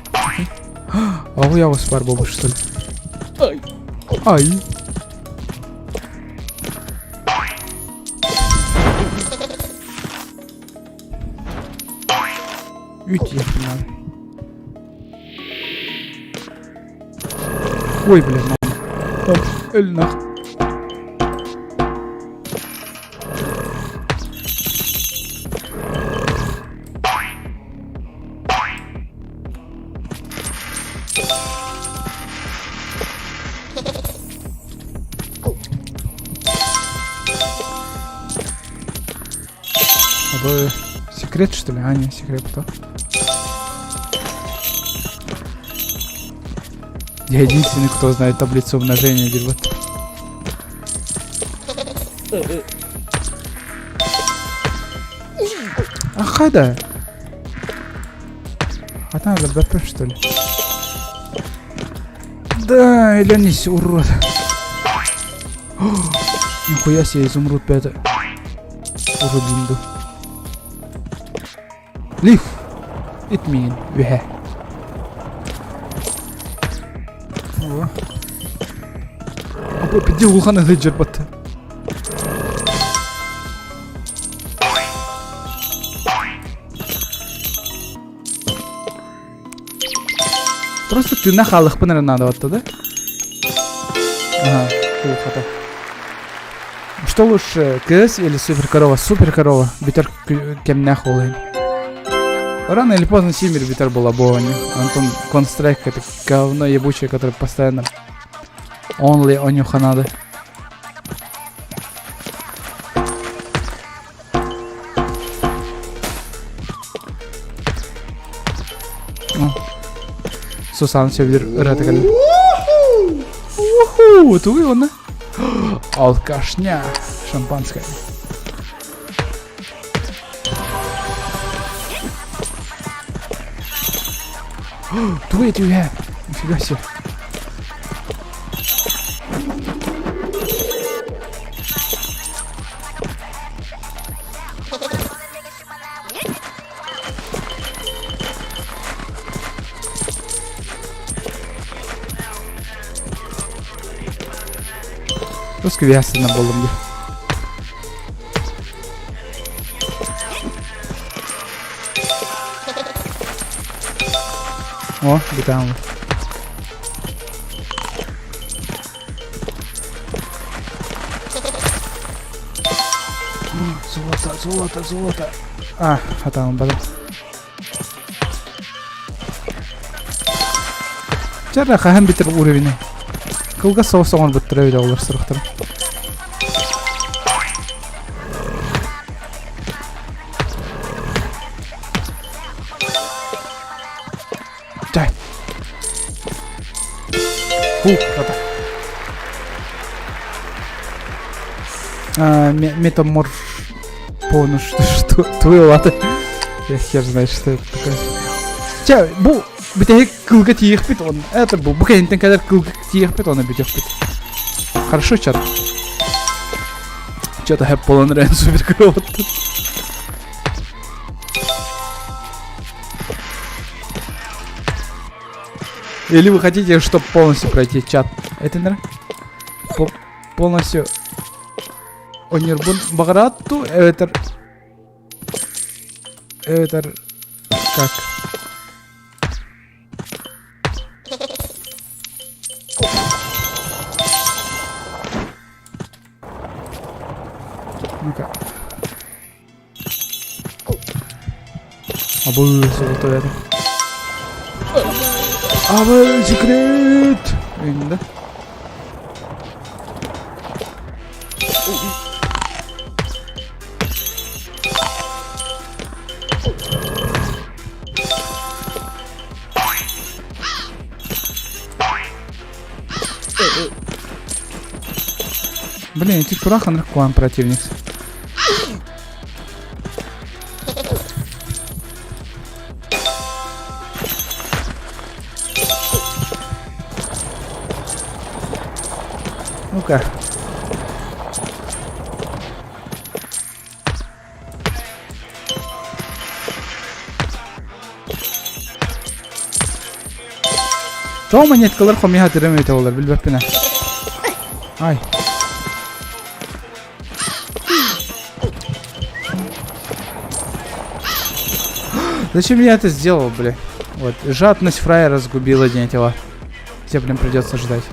А у я вас пар бобу, что ли? Ай. Üt yakın abi. Ой, блин, мама. Ölün ah. Секрет, что ли? А, не, секрет кто? Я единственный, кто знает таблицу умножения, Дильбот. Ах, да. А там ЛБП, что ли? Да, Элянис, урод. О, нихуя себе, изумруд 5. Уродинду. Лиф. Итмин. Веhe. О. Абы пиди улханы хыджыр батты. Просто ты на халых панера надо вот да? Ага, хата. Что лучше, КС или суперкорова? Суперкорова. Битер кем нахуй. Рано или поздно Симир битер была Бовани. Антон Констрайк это говно ебучее, которое постоянно only онюха надо. Сусан все рады кали. Уху, это вы он, алкашня, шампанское. Твой тебе, нифига себе. Просто вясы на болом. О, битам. Золото, золото, золото. А там бадам. Жарна хахан битер уровень. Кылга соосоон биттеребиде олар сырыктыр. Дай. Хата. Метаморф... Понял, что твой лата. Я хер знает, что это такое. Ча, бу, битеге кылга тиех бит он. Это бу, бу кентен кадар кылга тиех бит он битех бит. Хорошо, чат. Чё-то хэп полон рен супер круто. Или вы хотите, чтобы полностью пройти чат? Это, наверное, полностью... Онирбун Баграту, это... Как? Ну-ка. А был золотой это. А был секрет! Видно, да? Блин, эти турахан ракуан противник. Ну-ка. То монеткалар хомиха тиремейт олар билбеппина. Ай. Зачем я это сделал, бля? Вот, жадность фраера сгубила день тела. Тебе, блин, придется ждать.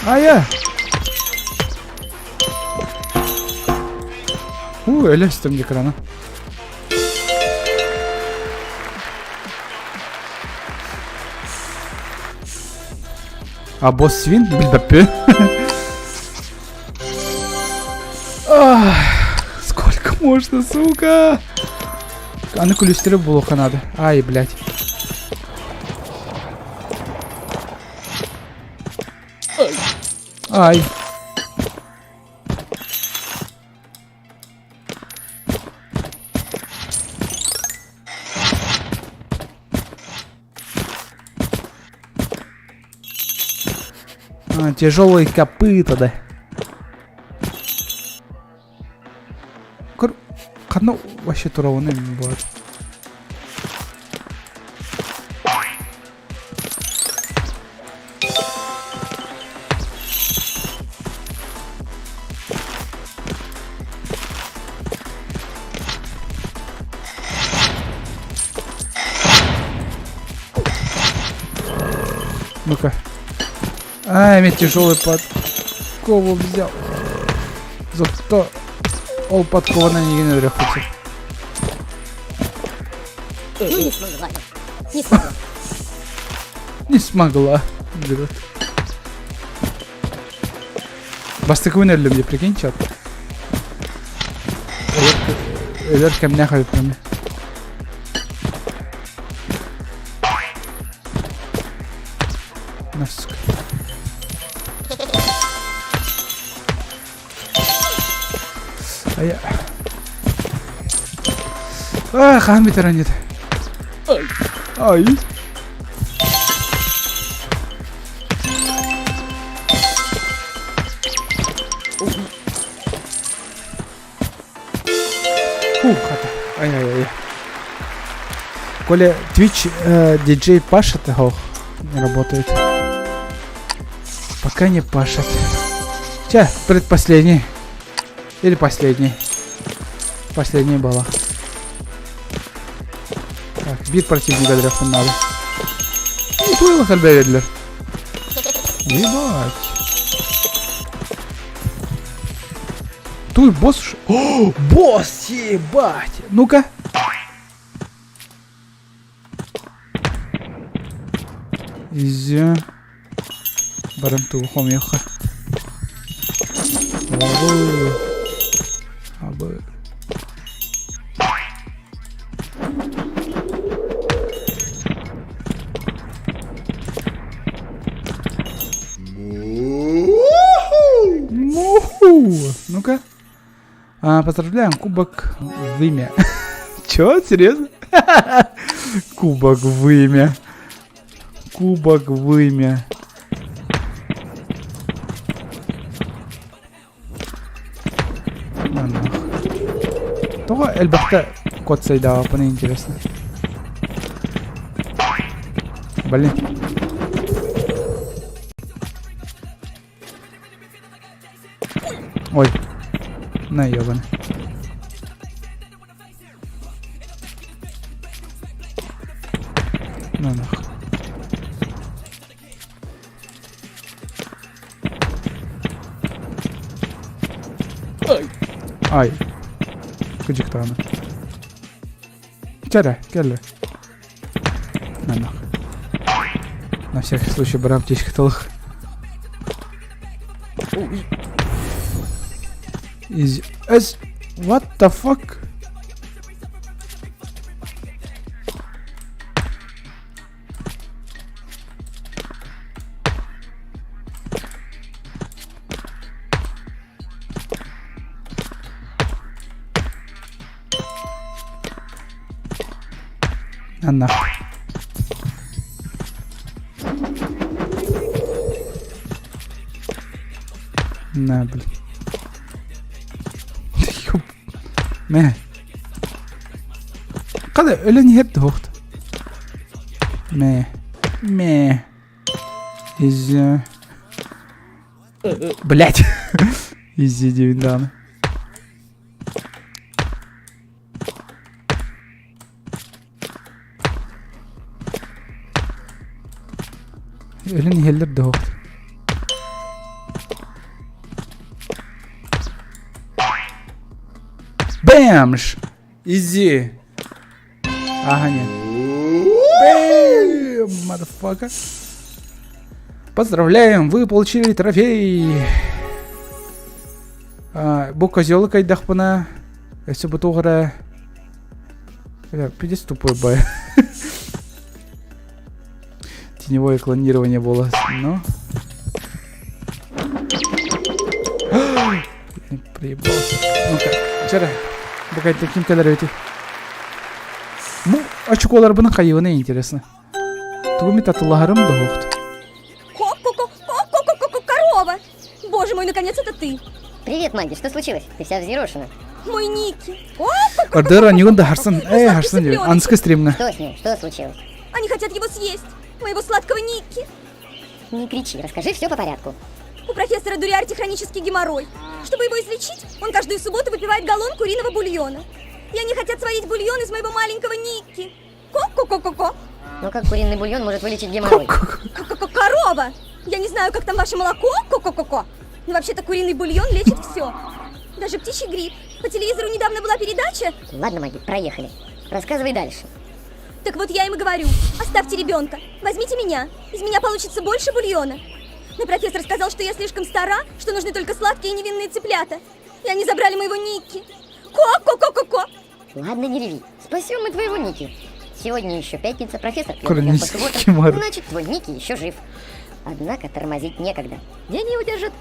А я! Элес там экрана. А босс свин? Бильбапе. Сколько можно, сука? А ну-ка, люстры блоха надо. Ай, блядь. Ай. Тяжелые копыта, да. Ну, вообще турованы бывает. Ну-ка. Ай, мне тяжелый подкову взял. Зато ол подкова не генерировал. Ну, не смогла. Не смогла. Не смогла. Бастык вынерли мне, прикинь, чат. Элер камня ходит по мне. Сука. А я... Хан таранит. Ай. Ай-яй-яй. Коля, Twitch диджей пашет, не работает. Пока не пашет. Ча, предпоследний. Или последний. Последний была. Так, бит противника дрефта надо. Не понял, Хальберидлер. Ебать. Туй, босс. О, босс, ебать. Ну-ка. Изи. Баранту, хомьеха. Абы. Ну-ка. Поздравляем, кубок в имя. Чё, серьезно? Кубок в имя. Кубок в имя. Того эльбахта код сайдава, пане интересно. Блин. Ой. Наёбан. Ну нахуй. Ай. Куджиктана. Тяра, келле. На нахуй. На всякий случай брал птичка толх. What the fuck? А нахуй. На, блин. Мэ. Когда Элен хепті хоқты. Мэ. Ме. Изи. Блять. Изи дивиданы. Элен хеллер дохт. Бэмш! Изи. Ага, нет. Бэм! Мадафака. Поздравляем, вы получили трофей. Бу козёлы кайдахпана. Если бы тугра. Пидис тупой бай. Теневое клонирование было, но... Приебался. Ну-ка, чара. Букай таким кадрёти. Ну, очколар бына кайыгына интересно. Тугуми татылахарым да хохт. Корова! Боже мой, наконец это ты! Привет, Магги, что случилось? Ты вся взъерошена. Мой Ники! Ардера Ньюнда Харсон. Харсон, анска стримна. Что с ним? Что случилось? Они хотят его съесть! Моего сладкого Ники! Не кричи, расскажи все по порядку. У профессора Дуриарти хронический геморрой. Чтобы его излечить, он каждую субботу выпивает галлон куриного бульона. И они хотят своить бульон из моего маленького Ники. Ко-ко-ко-ко-ко. Ну как куриный бульон может вылечить геморрой? Корова! Я не знаю, как там ваше молоко, ко-ко-ко-ко. Но вообще-то куриный бульон лечит все. Даже птичий грипп. По телевизору недавно была передача. Ладно, Магги, проехали. Рассказывай дальше. Так вот я им и говорю. Оставьте ребенка. Возьмите меня. Из меня получится больше бульона. Но профессор сказал, что я слишком стара, что нужны только сладкие и невинные цыплята. И они забрали моего Ники. Ко-ко-ко-ко-ко. Ладно, не реви. Спасем мы твоего Ники. Сегодня еще пятница, профессор пьет по субботам. Значит, твой Ники еще жив. Однако тормозить некогда. Где не удержит?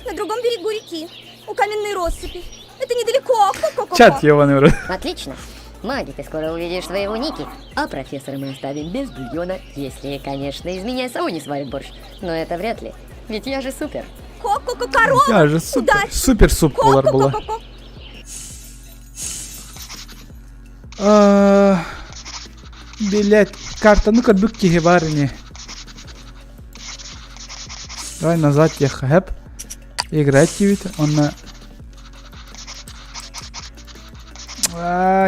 На другом берегу реки. У каменной россыпи. Это недалеко. Ко-ко-ко-ко. Чат ебаный рот. Отлично. Маги, ты скоро увидишь своего Ники, а профессора мы оставим без бульона, если, конечно, из меня Сау не сварит борщ. Но это вряд ли, ведь я же супер. Ко-ко-ко-корова! Я же супер. Супер суп-колор была. Блять, карта, ну-ка бюкки гебарни. Давай назад я хэп. Играть ведь, он на...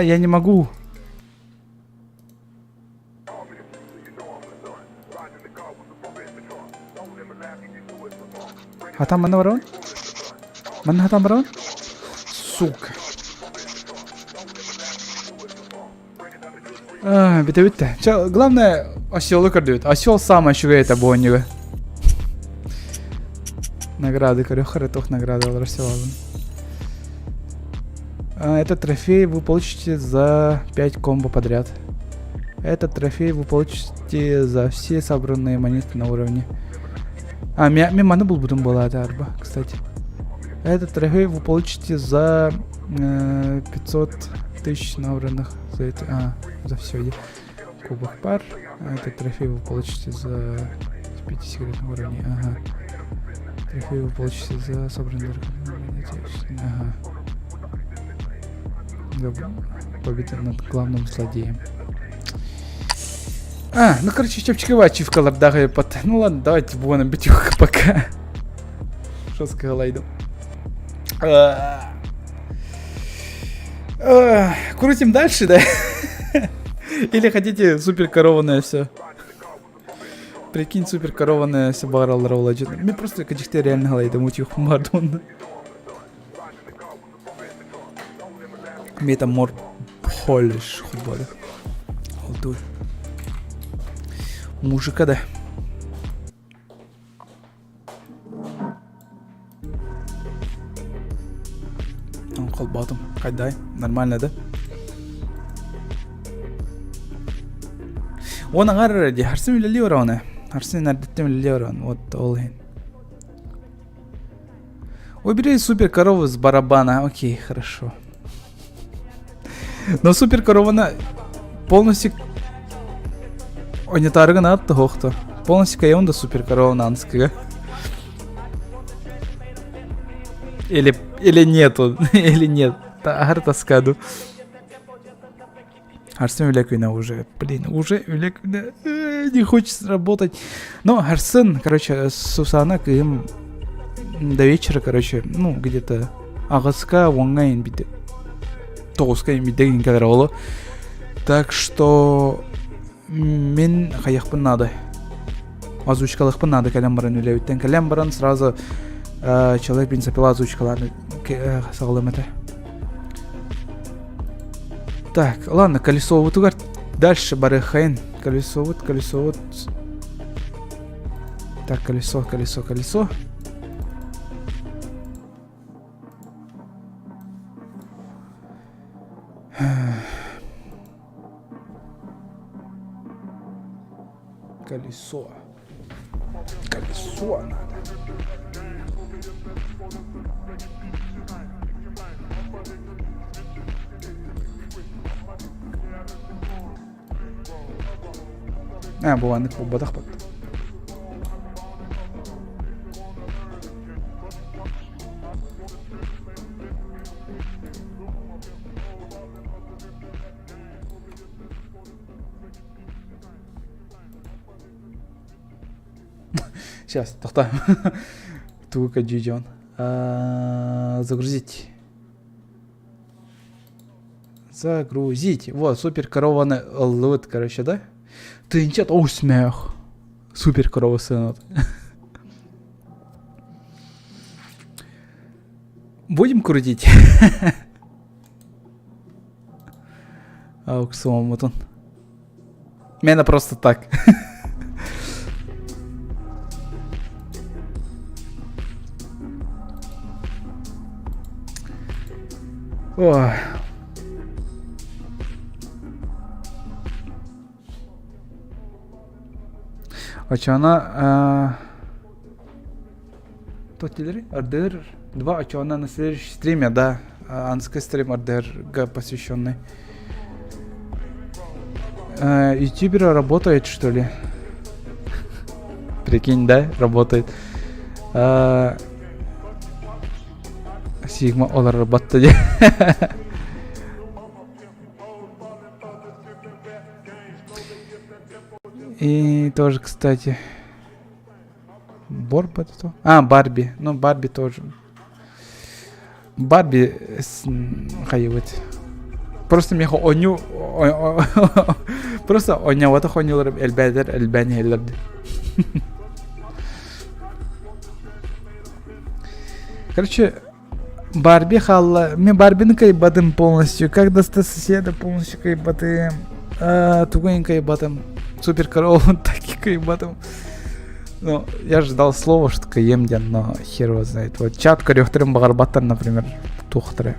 я не могу. Хатам мана барон? Мана хатам барон? Сука. Бите. Главное, осёл кардует. Осёл сам ощущает обоннего. Награды, харитох награды рассылал. Этот трофей вы получите за 5 комбо подряд. Этот трофей вы получите за все собранные монеты на уровне. Меманы был будем была эта арба, кстати. Этот трофей вы получите за 500 тысяч набранных за это. За все. Кубок пар. Этот трофей вы получите за 5 секретных уровней. Ага. Трофей вы получите за собранные монеты. Ага. Победа над главным злодеем. Ну короче, чапчиковачи в колордах под. Ну ладно, давайте будем битюха пока. Жесткого лайду. Крутим дальше, да? Или хотите супер корованное все? Прикинь, супер корованное все барал ролладжет. Мне просто качестве реально лайда мутюх мардон. Метамор полиш хубали. Холдуй. Мужика, да. Он холбатом. Кайдай. Нормально, да? Он агар ди харсын билли орона. Харсын нардеттем билли орон. Вот олхин. Убери супер корову с барабана. Окей, хорошо. Но супер корова полностью... Ой, не тарга на то хохто. Полностью каёнда супер корова нанская. Или нету. Или нет. Агар таскаду. Арсен Улеквина уже. Блин, уже Улеквина. не хочется работать. Но Гарсен, короче, Сусана им до вечера, короче, ну, где-то Агаска, Вангайн, биде. Тоска им биде кадровало. Так что мен хаяхпын надо. Озвучкалыхпын надо калямбаран үлеуттен. Калямбаран сразу человек, в принципе, озвучкаланы саглым это. Так, ладно, колесо вот угар. Дальше барыхайн. Колесо вот. Так, колесо. Колесо надо. Bu anlık bu badak baktı. Сейчас, тохта. Тука джиджон. Загрузить. Вот, супер корова лут, короче, да? Ты ничего, смех. Супер корова сынок. Будем крутить. Ауксом, вот он. Меня просто так. Ой. Очана Тотилери Ардер 2 очана на следующем стриме, да. Анский стрим Ардерга посвященный. Ютубер работает, что ли? Прикинь, да? Работает. Сигма олар работает. И тоже, кстати, Борба это? Барби. Ну, Барби тоже. Барби хайвит. Просто меня оню. Просто оня вот оню эльбедер эльбани эльбед. Короче, Барби халла. Мне Барби кайбатым полностью. Как достать соседа полностью кайбатым. Тугонь кайбатым. Супер корова, таки кайбатым. Ну, я ждал слова, что каемден, но хер его знает. Вот чат корёхтерим багарбаттан, например, тухтыры.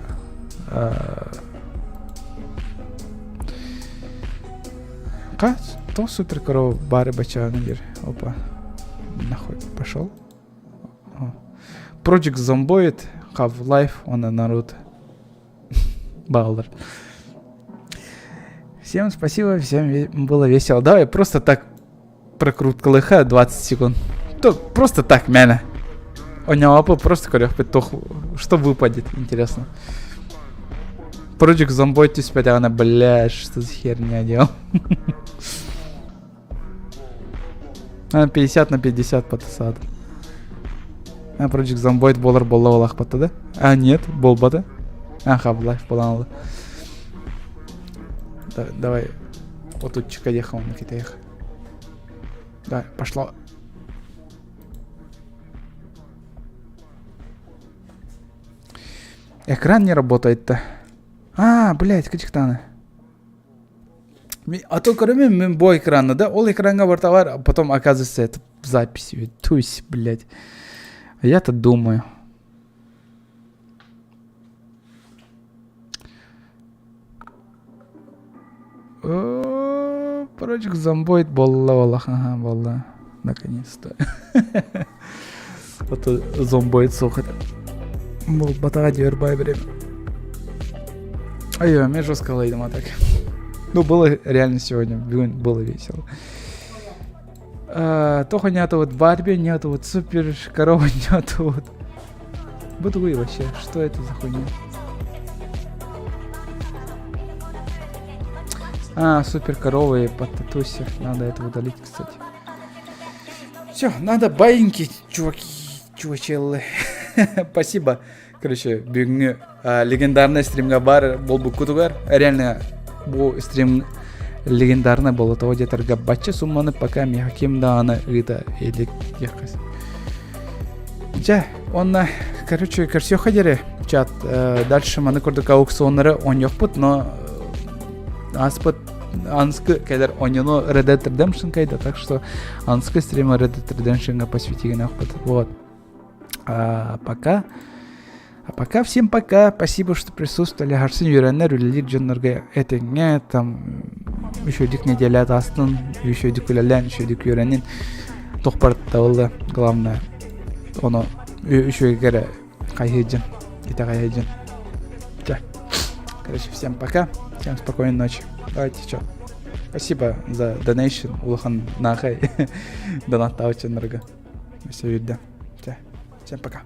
То супер корова бары бачанагер. Опа. Нахуй пошел. Project Zomboid, Half-Life, он и Наруто. Балдер. Всем спасибо, всем было весело. Давай просто так прокрутка лыха 20 секунд. Просто так, мяна. У него просто корёх петух. Что выпадет, интересно. Project Zomboid теперь она, блядь, что за херня делал. 50 на 50 потасад. Project Zomboid болар боллавалах патта, да? Нет, болбада. Half-Life поланалы. Давай. Вот тут чекадеха он на китаях. Давай, пошло. Экран не работает-то. Блядь, качектаны. А то кроме бо экрана, да? Ол экранга вартовар, а потом оказывается это в записи. Тусь, блядь. А я-то думаю. Project Zomboid болла валлах, болла. Наконец-то. Вот Zomboid сухо. Был батага двербай время. Ай, мне жестко лайдом так. Ну, было реально сегодня, было весело. Только нету вот Барби, нету вот супер корова, нету вот... Бытуй вообще, что это за хуйня? Супер коровы по татусе. Надо это удалить, кстати. Все, надо баиньки, чувачеллы. Спасибо. Короче, бүгінгі легендарный стримға бар болбу кутугар. Реально, бұл стрим легендарный было того детарга бача сумманы пока мехаким да аны гита элек ехкас. Жа, онна, короче, көрсё хадере чат. Дальше маны көрдік аукционнары он ёқпыт, но аспыт анскы кайдар оньоно Red Dead Redemption кайда, так что анскы стрима Red Dead Redemption посвятиген ёқпыт. Вот. Пока всем пока. Спасибо, что присутствовали. Гарсын юренер үлелик жоннорга этеңе там еще дик неделя астын, еще дик үлелен, еще дик юренин тохпартта болды. Главное, оны еще егере кайхеджин, ите кайхеджин. Короче, всем пока. Всем спокойной ночи. Давайте, чё. Спасибо за донейшн. Улахан нахай. Донат таучен норга. Все видно. Всем пока.